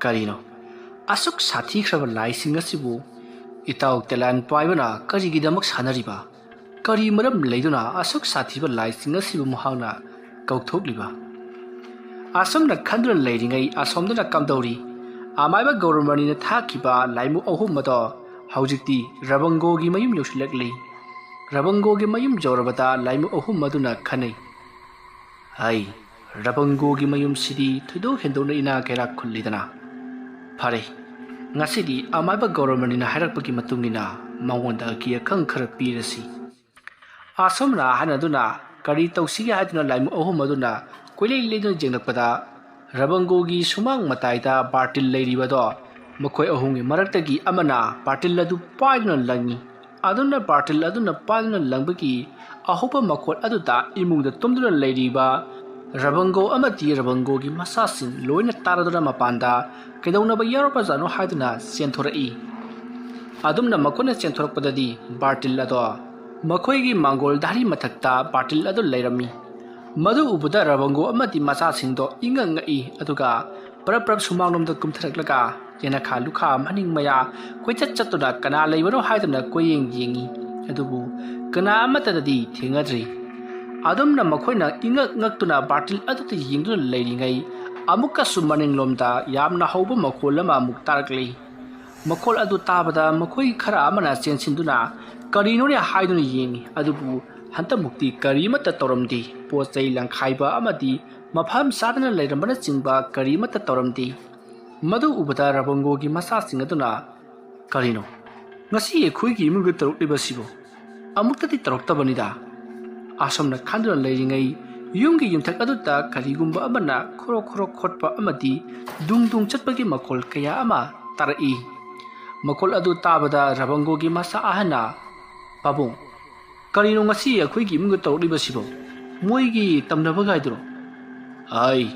ꯀꯔꯤꯅꯣ ꯑꯁꯨꯛ ꯁꯥꯊꯤꯈ꯭ꯔꯕ ꯂꯥꯏꯁꯤꯡ ꯑꯁꯤꯕꯨ ꯏꯇꯥꯎ ꯇꯦꯂꯥꯟ ꯄꯥꯏꯕꯅ ꯀꯔꯤꯒꯤꯗꯃꯛ ꯁꯥꯟꯅꯔꯤꯕ ꯀꯔꯤ ꯃꯔꯝ ꯂꯩꯗꯨꯅ ꯑꯁꯨꯛ ꯁꯥꯊꯤꯕ ꯂꯥꯏꯁꯤꯡ ꯑꯁꯤꯕꯨ ꯃꯍꯥꯛꯅ ꯀꯧꯊꯣꯛꯂꯤꯕ ꯑꯁꯨꯝꯅ ꯈꯟꯗꯨꯅ ꯂꯩꯔꯤꯉꯩ ꯑꯁꯣꯝꯗꯅ ꯀꯝꯗꯧꯔꯤ ꯑꯃꯥꯏꯕ ꯒꯧꯔꯃꯅꯤꯅ ꯊꯥꯈꯤꯕ ꯂꯥꯏꯃꯨ ꯑꯍꯨꯝ ꯑꯗꯣ ꯍꯧꯖꯤꯛꯇꯤ ꯔꯕꯪꯒꯣꯒꯤ ꯃꯌꯨꯝ ꯌꯧꯁꯤꯜꯂꯛꯂꯤ ꯔꯕꯪꯒꯣꯒꯤ ꯃꯌꯨꯝ ꯌꯧꯔꯕꯗ ꯂꯥꯏꯃꯨ ꯑꯍꯨꯝ ꯑꯗꯨꯅ ꯈꯟꯅꯩ ꯔꯕꯪꯒꯣꯒꯤ ꯃꯌꯨꯝꯁꯤꯗꯤ ꯊꯣꯏꯗꯣꯛ ꯍꯦꯟꯗꯣꯛꯅ ꯏꯅꯥꯛ ꯀꯩꯔꯥꯛ ꯈꯨꯜꯂꯤꯗꯅ ꯐꯔꯦ ꯉꯁꯤꯗꯤ ꯑꯃꯥꯏꯕ ꯒꯧꯔꯃꯅꯤꯅ ꯍꯥꯏꯔꯛꯄꯒꯤ ꯃꯇꯨꯡꯏꯟꯅ ꯃꯉꯣꯟꯗ ꯑꯀꯤ ꯑꯈꯪ ꯈꯔ ꯄꯤꯔꯁꯤ ꯑꯁꯨꯝꯅ ꯍꯥꯏꯅꯗꯨꯅ ꯀꯔꯤ ꯇꯧꯁꯤꯒꯦ ꯍꯥꯏꯗꯨꯅ ꯂꯥꯏꯃꯨ ꯑꯍꯨꯝ ꯑꯗꯨꯅ ꯀꯣꯏꯂꯩ ꯂꯩꯗꯨꯅ ꯌꯦꯡꯂꯛꯄꯗ ꯔꯕꯪꯒꯣꯒꯤ ꯁꯨꯃꯥꯡ ꯃꯇꯥꯏꯗ ꯕꯥꯔꯇꯤꯜ ꯂꯩꯔꯤꯕꯗꯣ ꯃꯈꯣꯏ ꯑꯍꯨꯝꯒꯤ ꯃꯔꯛꯇꯒꯤ ꯑꯃꯅ ꯕꯥꯔꯇꯤꯜ ꯑꯗꯨ ꯄꯥꯏꯗꯨꯅ ꯂꯪꯉꯤ aduna bartil aduna palna langbaki ahopa makhot aduta imungda tumduna leiriba rabango amati rabango gi masasin loina taraduna mapanda kedauna ba yaropa jano haiduna senthorei adumna makona senthorapodadi bartil ado makhoi gi mangol dari mathakta bartil adu leirami madu ubuda rabango amati masasingdo ingangai aduga prap sumangnomda kumtharaklaga yena khalu kha maning maya koichat chatuna kana leibano haiduna koyeng yengi adubu kana amatadadi thengadri adumna makhoina ingak ngaktuna bartil aduta yingduna leiringai amuka sumaning lomda yamna hauba makholama muktarakli makhol adu tabada makhoi khara amana chensinduna karino ne haiduna yengi adubu hanta mukti karimata toramdi pochai langkhaiba amadi mafam sadana leirambana chingba karimata toramdi madu ubada rabango gi masa singaduna karino ngasi ekhoi gi imuga taruk libasibo amuktati taruktabanida asomna khanduna leiringai yumgi yumthak aduta karigumba amana khoro khotpa amadi dung chatpagi makhol kaya ama tarai makhol adu tabada rabango gi masa ahana babung karino ngasi ekhoi gi imuga taruk libasibo moi gi tamnaba gaidro ai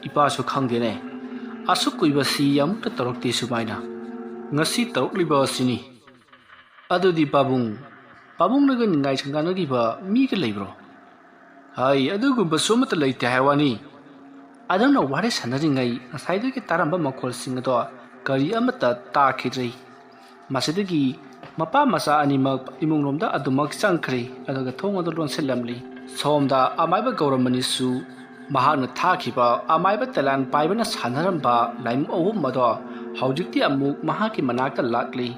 ipa su khangdene asuk kuibasi yamukta tarukti sumaina ngasi taruk libasini adudi babung naga ngai sanganagi ba mi ke leibro hai adugumba somata leite hawani adana ware sanari ngai asaidagi ke taramba makhol singado kari amata ta khidrei masidagi mapa masa animak imungnomda adumak changkhri adaga thongodo lonselamli somda amaiba gauramani su mahana thakhiba amaiba talan paibana sanaramba laimu ohum mado haujikti amuk mahaki manakta lakli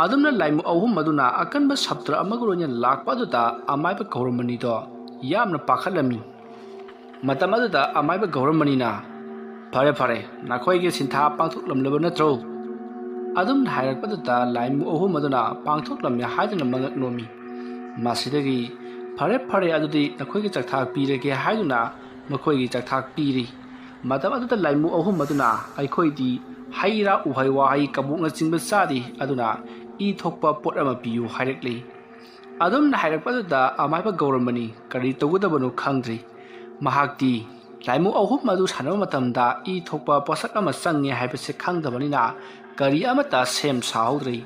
adumna laimu ahum maduna akanba sabtra amagoronya lakpa duta amaiba gauramani do yamna pakhalami matam aduda amaiba gauramani na phare nakhoi ge sintha pangthuk lamlaba natro adum hairak paduta laimu ahum maduna pangthuk lamya haiduna mangak nomi masidagi phare adudi nakhoi ge chakthak pirege haiduna makhoi ge chakthak piri matam aduda laimu ahum maduna aikhoi di haira uhai wahai kabukna chingba sadi aduna I thokpa pot ama piyu hairakli adum na hairakpaduda amaiba gauramani kari togudabanu khangdri mahakti laimu ahum madu sanama matamda I thokpa posak ama change haibase khangdabanina kari amata sem saudri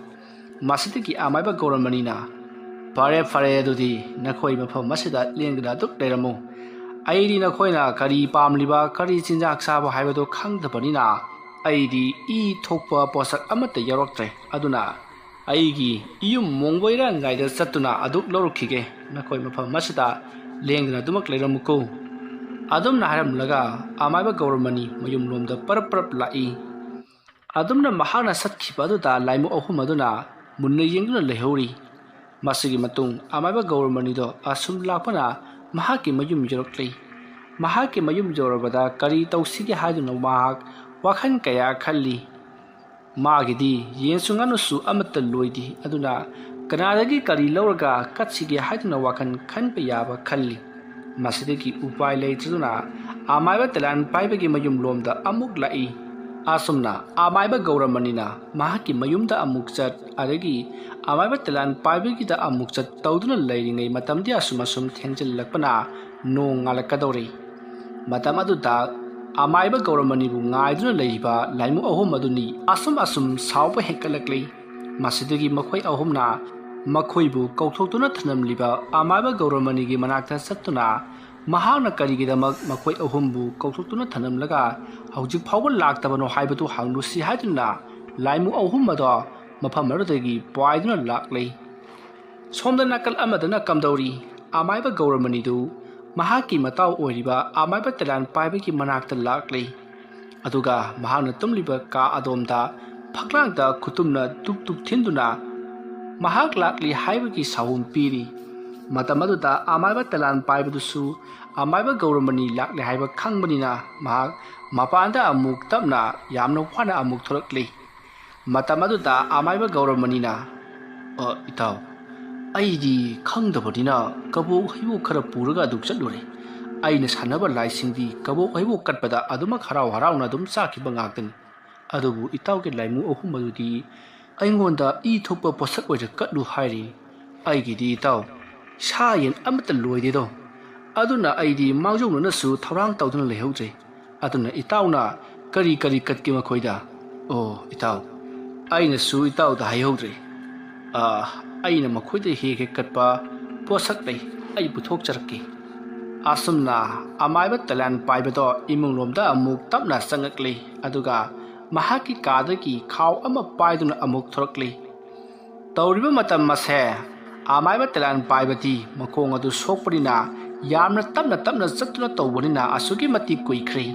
masidagi amaiba gauramani na phare adudi nakhoi mafam masida lengda duk leiramu aidi nakhoina kari pamliba kari chinjak saba haibado khangdabanina aidi I thokpa posak amata yaroktre aduna aigi iyum mongboira ngaida satuna aduk lorukige nakoi mafam masida lengna dumak leiramuko adumna haramlaga amaiba gauramani mayum lomda parap lai adumna mahana satkhiba aduda laimu ahum aduna munna yengduna lehori masigi matung amaiba gauramani do asum lakpana mahaki mayum jorokli mahaki mayum jorabada kari tausige haiduna mahak wakhan kaya khalli magidi yensunganu amata loidi aduna kanadagi kari lauraga katsige haiduna wakhan khanpa yaba khalli masidagi upai leituna amaiba talan paibagi mayum lomda amuk lai asumna amaiba gauramani mahaki mayumda amuk chat adagi amaiba talan paibagi da amuk chat tawduna leiringai matamdi asumasum thengjallakpana nong ngalakadori matam aduda amaiba gauramani bu ngaiduna leiba laimu ahum aduni asum sauba hekalakli masidagi makhoi ahumna makhoi bu kauthotuna thanamliba amaiba gauramani gi manakta sattuna mahana karigidamak makhoi ahum bu kauthotuna thanamlaga haujik phawba laktabano haibatu hanglusi haiduna laimu ahum mado mafam maradagi paiduna laklei somda nakal amadana kamdauri amaiba gauramani du mahaki matau oiriba amaiba talan paibagi manakta lakli aduga mahana tumliba ka adomda phaklangda khutumna tuk thinduna mahak lakli haibagi sahum piri matamaduda amaiba talan paibadusu amaiba gauramani lakli haiba khangbanina mahak mapanda amuk tapna yamna wana amuk thorakli matamaduda amaiba gauramani itaw aidi khangdabadina kabo haibu khara puraga duk chatlure aina sanaba laisingdi kabo haibu katpada aduma kharau harauna dum sakhiba ngakten adubu itawge laimu ohum madudi ꯑꯩꯉꯣꯟꯗ E ꯊꯣꯛꯄ ꯄꯣꯠꯁꯛ ꯑꯣꯏꯅ ꯀꯠꯂꯨ ꯍꯥꯏꯔꯤ ꯑꯩꯒꯤꯗꯤ ꯏꯇꯥꯎ ꯁꯥ ꯌꯦꯟ ꯑꯃꯠꯇ ꯂꯣꯏꯗꯦꯗꯣ ꯑꯗꯨꯅ ꯑꯩꯗꯤ ꯃꯥꯡꯖꯧꯅꯅꯁꯨ ꯊꯧꯔꯥꯡ ꯇꯧꯗꯨꯅ ꯂꯩꯍꯧꯗ꯭ꯔꯦ ꯑꯗꯨꯅ ꯏꯇꯥꯎꯅ ꯀꯔꯤ ꯀꯠꯀꯦ ꯃꯈꯣꯏꯗ ꯑꯣ ꯏꯇꯥꯎ ꯑꯩꯅꯁꯨ ꯏꯇꯥꯎꯗ ꯍꯥꯏꯍꯧꯗ꯭ꯔꯦ ꯑꯩꯅ ꯃꯈꯣꯏꯗ ꯍꯦꯛ ꯀꯠꯄ ꯄꯣꯠꯁꯛ ꯂꯩ ꯑꯩ ꯄꯨꯊꯣꯛꯆꯔꯛꯀꯦ ꯑꯁꯨꯝꯅ ꯑꯃꯥꯏꯕ ꯇꯦꯂꯦꯟ ꯄꯥꯏꯕꯗꯣ ꯏꯃꯨꯡꯂꯣꯝꯗ ꯑꯃꯨꯛ ꯇꯞꯅ ꯆꯪꯉꯛꯂꯤ ꯑꯗꯨꯒ ꯃꯍꯥꯛꯀꯤ ꯀꯥꯗꯒꯤ ꯈꯥꯎ ꯑꯃ ꯄꯥꯏꯗꯨꯅ ꯑꯃꯨꯛ ꯊꯣꯔꯛꯂꯤ ꯇꯧꯔꯤꯕ ꯃꯇꯝ ꯑꯁꯦ ꯑꯃꯥꯏꯕ ꯇꯦꯂꯦꯟ ꯄꯥꯏꯕꯗꯤ ꯃꯈꯣꯡ ꯑꯗꯨ ꯁꯣꯛꯄꯅꯤꯅ ꯌꯥꯝꯅ ꯇꯞꯅ ꯆꯠꯇꯨꯅ ꯇꯧꯕꯅꯤꯅ ꯑꯁꯨꯛꯀꯤ ꯃꯇꯤꯛ ꯀꯨꯏꯈ꯭ꯔꯦ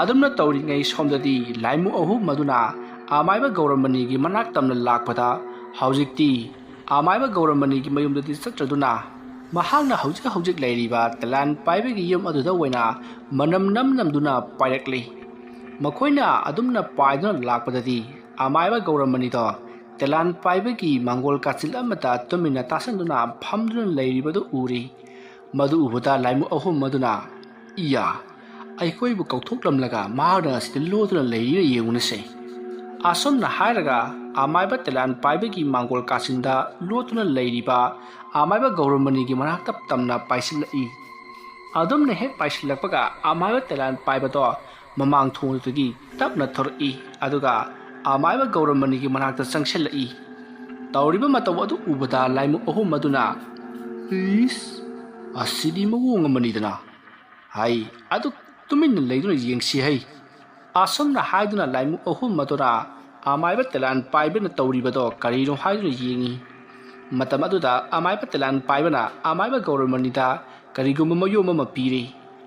ꯑꯗꯨꯝꯅ ꯇꯧꯔꯤꯉꯩ ꯁꯣꯝꯗꯗꯤ ꯂꯥꯏꯃꯨ ꯑꯍꯨꯝ ꯑꯗꯨꯅ ꯑꯃꯥꯏꯕ ꯒꯧꯔꯃꯅꯤꯒꯤ ꯃꯅꯥꯛ ꯇꯝꯅ ꯂꯥꯛꯄꯗ ꯍꯧꯖꯤꯛꯇꯤ ꯑꯃꯥꯏꯕ ꯒꯧꯔꯃꯅꯤꯒꯤ ꯃꯌꯨꯝꯗꯗꯤ ꯆꯠꯇ꯭ꯔꯗꯨꯅ ꯃꯍꯥꯛꯅ ꯍꯧꯖꯤꯛ ꯂꯩꯔꯤꯕ ꯇꯦꯂꯦꯟ ꯄꯥꯏꯕꯒꯤ ꯌꯨꯝ ꯑꯗꯨꯗ ꯑꯣꯏꯅ ꯃꯅꯝ ꯅꯝꯗꯨꯅ ꯄꯥꯏꯔꯛꯂꯤ ꯃꯈꯣꯏꯅ ꯑꯗꯨꯝꯅ ꯄꯥꯏꯗꯨꯅ ꯂꯥꯛꯄꯗꯗꯤ ꯑꯃꯥꯏꯕ ꯒꯧꯔꯃꯅꯤꯗꯣ ꯇꯦꯂꯦꯟ ꯄꯥꯏꯕꯒꯤ ꯃꯥꯡꯒꯣꯜ ꯀꯥꯆꯤꯜ ꯑꯃꯗ ꯇꯨꯃꯤꯟꯅ ꯇꯥꯁꯟꯗꯨꯅ ꯐꯝꯗꯨꯅ ꯂꯩꯔꯤꯕꯗꯨ ꯎꯔꯤ ꯃꯗꯨ ꯎꯕꯗ ꯂꯥꯏꯃꯨ ꯑꯍꯨꯝ ꯑꯗꯨꯅ ꯏꯌꯥ ꯑꯩꯈꯣꯏꯕꯨ ꯀꯧꯊꯣꯛꯂꯝꯂꯒ ꯃꯍꯥꯛꯅ ꯑꯁꯤꯗ ꯂꯣꯗꯨꯅ ꯂꯩꯔꯤꯅ ꯌꯦꯡꯉꯨꯅꯁꯦ ꯑꯁꯨꯝꯅ ꯍꯥꯏꯔꯒ ꯑꯃꯥꯏꯕ ꯇꯦꯂꯦꯟ ꯄꯥꯏꯕꯒꯤ ꯃꯥꯡꯒꯣꯜ ꯀꯥꯆꯤꯟꯗ ꯂꯣꯠꯇꯨꯅ ꯂꯩꯔꯤꯕ ꯑꯃꯥꯏꯕ ꯒꯧꯔꯃꯅꯤꯒꯤ ꯃꯅꯥꯛꯇ ꯇꯝꯅ ꯄꯥꯏꯁꯤꯜꯂꯛꯏ ꯑꯗꯨꯝꯅ ꯍꯦꯛ ꯄꯥꯏꯁꯤꯜꯂꯛꯄꯒ ꯑꯃꯥꯏꯕ ꯇꯦꯂꯦꯟ ꯄꯥꯏꯕꯗꯣ ꯃꯃꯥꯡ ꯊꯣꯡꯗꯨꯗꯒꯤ ꯇꯞꯅ ꯊꯣꯔꯛꯏ ꯑꯗꯨꯒ ꯑꯃꯥꯏꯕ ꯒꯧꯔꯃꯅꯤꯒꯤ ꯃꯅꯥꯛꯇ ꯆꯪꯁꯤꯜꯂꯛꯏ ꯇꯧꯔꯤꯕ ꯃꯇꯧ ꯑꯗꯨ ꯎꯕꯗ ꯂꯥꯏꯃꯨ ꯑꯍꯨꯝ ꯑꯗꯨꯅ ꯏꯁ ꯑꯁꯤꯗꯤ ꯃꯑꯣꯡ ꯑꯃꯅꯤꯗꯅ ꯍꯥꯏ ꯑꯗꯨ ꯇꯨꯃꯤꯟꯅ ꯂꯩꯗꯨꯅ ꯌꯦꯡꯁꯤ ꯍꯩ ꯑꯁꯨꯝꯅ ꯍꯥꯏꯗꯨꯅ ꯂꯥꯏꯃꯨ ꯑꯍꯨꯝ ꯑꯗꯨꯅ ꯑꯃꯥꯏꯕ ꯇꯦꯂꯦꯟ ꯄꯥꯏꯕꯅ ꯇꯧꯔꯤꯕꯗꯣ ꯀꯔꯤꯅꯣ ꯍꯥꯏꯗꯨꯅ ꯌꯦꯡꯉꯤ ꯃꯇꯝ ꯑꯗꯨꯗ ꯑꯃꯥꯏꯕ ꯇꯦꯂꯦꯟ ꯄꯥꯏꯕꯅ ꯑꯃꯥꯏꯕ ꯒꯧꯔꯃꯅꯤꯗ ꯀꯔꯤꯒꯨꯝꯕ ꯃꯌꯣꯝ ꯑꯃ ꯄꯤꯔꯤ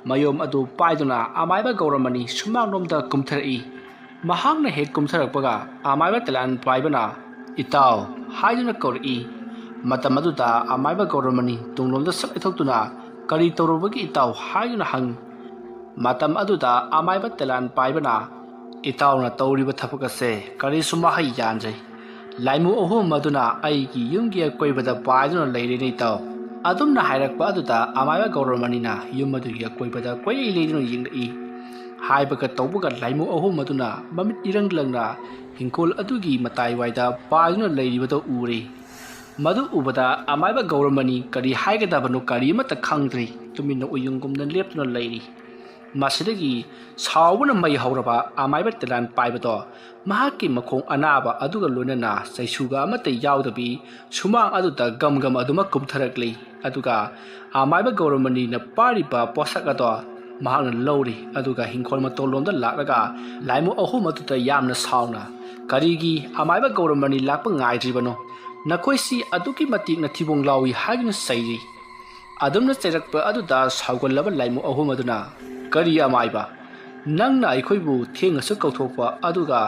ꯃꯌꯣꯝ ꯑꯗꯨ ꯄꯥꯏꯗꯨꯅ ꯑꯃꯥꯏꯕ ꯒꯧꯔꯃꯅꯤ ꯁꯨꯃꯥꯡꯂꯣꯝꯗ ꯀꯨꯝꯊꯔꯛꯏ ꯃꯍꯥꯛꯅ ꯍꯦꯛ ꯀꯨꯝꯊꯔꯛꯄꯒ ꯑꯃꯥꯏꯕ ꯇꯦꯂꯦꯟ ꯄꯥꯏꯕꯅ ꯏꯇꯥꯎ ꯍꯥꯏꯗꯨꯅ ꯀꯧꯔꯛꯏ ꯃꯇꯝ ꯑꯗꯨꯗ ꯑꯃꯥꯏꯕ ꯒꯧꯔꯃꯅꯤ ꯇꯨꯡꯂꯣꯝꯗ ꯁꯛ ꯏꯊꯣꯛꯇꯨꯅ ꯀꯔꯤ ꯇꯧꯔꯨꯕꯒꯤ ꯏꯇꯥꯎ ꯍꯥꯏꯗꯨꯅ ꯍꯪꯉꯤ ꯃꯇꯝ ꯑꯗꯨꯗ ꯑꯃꯥꯏꯕ ꯇꯦꯂꯦꯟ ꯄꯥꯏꯕꯅ ꯏꯇꯥꯎꯅ ꯇꯧꯔꯤꯕ ꯊꯕꯛ ꯑꯁꯦ ꯀꯔꯤꯁꯨ ꯃꯍꯩ ꯌꯥꯟꯗ꯭ꯔꯦ ꯂꯥꯏꯃꯨ ꯑꯍꯨꯝ ꯑꯗꯨꯅ ꯑꯩꯒꯤ ꯌꯨꯝꯒꯤ ꯑꯀꯣꯏꯕꯗ ꯄꯥꯏꯗꯨꯅ ꯂꯩꯔꯦꯅꯦ ꯏꯇꯥꯎ ꯑꯗꯨꯝꯅ ꯍꯥꯏꯔꯛꯄ ꯑꯗꯨꯗ ꯑꯃꯥꯏꯕ ꯒꯧꯔꯃꯅꯤꯅ ꯌꯨꯝ ꯑꯗꯨꯒꯤ ꯑꯀꯣꯏꯕꯗ ꯀꯣꯏꯂꯩ ꯂꯩꯗꯨꯅ ꯌꯦꯡꯂꯛꯏ ꯍꯥꯏꯕꯒ ꯇꯧꯕꯒ ꯂꯥꯏꯃꯨ ꯑꯍꯨꯝ ꯑꯗꯨꯅ ꯃꯃꯤꯠ ꯏꯔꯪ ꯂꯪꯅ ꯍꯤꯡꯈꯣꯜ ꯑꯗꯨꯒꯤ ꯃꯇꯥꯏꯋꯥꯏꯗ ꯄꯥꯏꯗꯨꯅ ꯂꯩꯔꯤꯕꯗꯣ ꯎꯔꯦ ꯃꯗꯨ ꯎꯕꯗ ꯑꯃꯥꯏꯕ ꯒꯧꯔꯃꯅꯤ ꯀꯔꯤ ꯍꯥꯏꯒꯗꯕꯅꯣ ꯀꯔꯤ ꯑꯃꯠꯇ ꯈꯪꯗ꯭ꯔꯤ ꯇꯨꯃꯤꯟꯅ ꯎꯌꯨꯡꯒꯨꯝꯅ ꯂꯦꯞꯇꯨꯅ ꯂꯩꯔꯤ ꯃꯁꯤꯗꯒꯤ ꯁꯥꯎꯕꯅ ꯃꯩ ꯍꯧꯔꯕ ꯑꯃꯥꯏꯕ ꯇꯦꯂꯦꯟ ꯄꯥꯏꯕꯗꯣ ꯃꯍꯥꯛꯀꯤ ꯃꯈꯣꯡ ꯑꯅꯥꯕ ꯑꯗꯨꯒ ꯂꯣꯏꯅꯅ ꯆꯩꯁꯨꯒ ꯑꯃꯠꯇ ꯌꯥꯎꯗꯕꯤ ꯁꯨꯃꯥꯡ ꯑꯗꯨꯗ ꯒꯝ ꯑꯗꯨꯃꯛ ꯀꯨꯝꯊꯔꯛꯂꯤ ꯑꯗꯨꯒ ꯑꯃꯥꯏꯕ ꯒꯧꯔꯃꯅꯤꯅ ꯄꯥꯏꯔꯤꯕ ꯄꯣꯠꯁꯛ ꯑꯗꯣ ꯃꯍꯥꯛꯅ ꯂꯧꯔꯤ ꯑꯗꯨꯒ ꯍꯤꯡꯈꯣꯜ ꯃꯇꯣꯟꯂꯣꯝꯗ ꯂꯥꯛꯂꯒ ꯂꯥꯏꯃꯨ ꯑꯍꯨꯝ ꯑꯗꯨꯗ ꯌꯥꯝꯅ ꯁꯥꯎꯅ ꯀꯔꯤꯒꯤ ꯑꯃꯥꯏꯕ ꯒꯧꯔꯃꯅꯤ ꯂꯥꯛꯄ ꯉꯥꯏꯗ꯭ꯔꯤꯕꯅꯣ ꯅꯈꯣꯏꯁꯤ ꯑꯗꯨꯛꯀꯤ ꯃꯇꯤꯛ ꯊꯤꯕꯣꯡ ꯂꯥꯎꯏ ꯍꯥꯏꯗꯨꯅ ꯆꯩꯔꯤ ꯑꯗꯨꯝꯅ ꯆꯩꯔꯛꯄ ꯑꯗꯨꯗ ꯁꯥꯎꯒꯜꯂꯕ ꯂꯥꯏꯃꯨ ꯑꯍꯨꯝ ꯑꯗꯨꯅ ꯀꯔꯤ ꯑꯃꯥꯏꯕ ꯅꯪꯅ ꯑꯩꯈꯣꯏꯕꯨ ꯊꯦꯡꯅꯁꯨ ꯀꯧꯊꯣꯛꯄ ꯑꯗꯨꯒ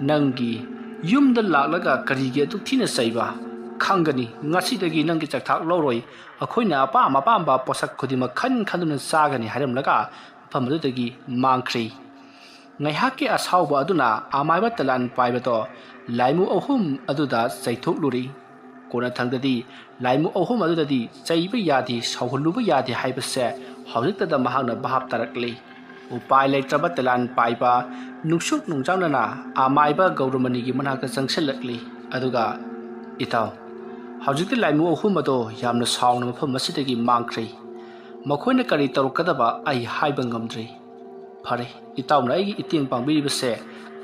ꯅꯪꯒꯤ ꯌꯨꯝꯗ ꯂꯥꯛꯂꯒ ꯀꯔꯤꯒꯤ ꯑꯗꯨꯛ ꯊꯤꯅ ꯆꯩꯕ ꯈꯪꯒꯅꯤ ꯉꯁꯤꯗꯒꯤ ꯅꯪꯒꯤ ꯆꯥꯛꯊꯥꯛ ꯂꯧꯔꯣꯏ ꯑꯩꯈꯣꯏꯅ ꯑꯄꯥꯝꯕ ꯄꯣꯠꯁꯛ ꯈꯨꯗꯤꯡꯃꯛ ꯈꯟꯗꯨꯅ ꯆꯥꯒꯅꯤ ꯍꯥꯏꯔꯝꯂꯒ ꯃꯐꯝ ꯑꯗꯨꯗꯒꯤ ꯃꯥꯡꯈ꯭ꯔꯦ ꯉꯥꯏꯍꯥꯛꯀꯤ ꯑꯁꯥꯎꯕ ꯑꯗꯨꯅ ꯑꯃꯥꯏꯕ ꯇꯦꯂꯦꯟ ꯄꯥꯏꯕꯗꯣ ꯂꯥꯏꯃꯨ ꯑꯍꯨꯝ ꯑꯗꯨꯗ ꯆꯩꯊꯣꯛꯂꯨꯔꯤ ꯀꯣꯟꯅꯊꯪꯗꯗꯤ ꯂꯥꯏꯃꯨ ꯑꯍꯨꯝ ꯑꯗꯨꯗꯗꯤ ꯆꯩꯕ ꯌꯥꯗꯦ ꯁꯥꯎꯍꯜꯂꯨꯕ ꯌꯥꯗꯦ ꯍꯥꯏꯕꯁꯦ ꯍꯧꯖꯤꯛꯇꯗ ꯃꯍꯥꯛꯅ ꯚꯥꯞ ꯇꯥꯔꯛꯂꯤ ꯎꯄꯥꯏ ꯂꯩꯇ꯭ꯔꯕ ꯇꯦꯂꯦꯟ ꯄꯥꯏꯕ ꯅꯨꯡꯁꯨꯛ ꯅꯨꯡꯖꯥꯎꯅꯅ ꯑꯃꯥꯏꯕ ꯒꯧꯔꯃꯅꯤꯒꯤ ꯃꯅꯥꯛꯇ ꯆꯪꯁꯤꯜꯂꯛꯂꯤ ꯑꯗꯨꯒ ꯏꯇꯥꯎ ꯍꯧꯖꯤꯛꯇꯤ ꯂꯥꯏꯃꯨ ꯑꯍꯨꯝ ꯑꯗꯣ ꯌꯥꯝꯅ ꯁꯥꯎꯅ ꯃꯐꯝ ꯑꯁꯤꯗꯒꯤ ꯃꯥꯡꯈ꯭ꯔꯦ ꯃꯈꯣꯏꯅ ꯀꯔꯤ ꯇꯧꯔꯛꯀꯗꯕ ꯑꯩ ꯍꯥꯏꯕ ꯉꯝꯗ꯭ꯔꯤ ꯐꯔꯦ ꯏꯇꯥꯎꯅ ꯑꯩꯒꯤ ꯏꯇꯦꯡ ꯄꯥꯡꯕꯤꯔꯤꯕꯁꯦ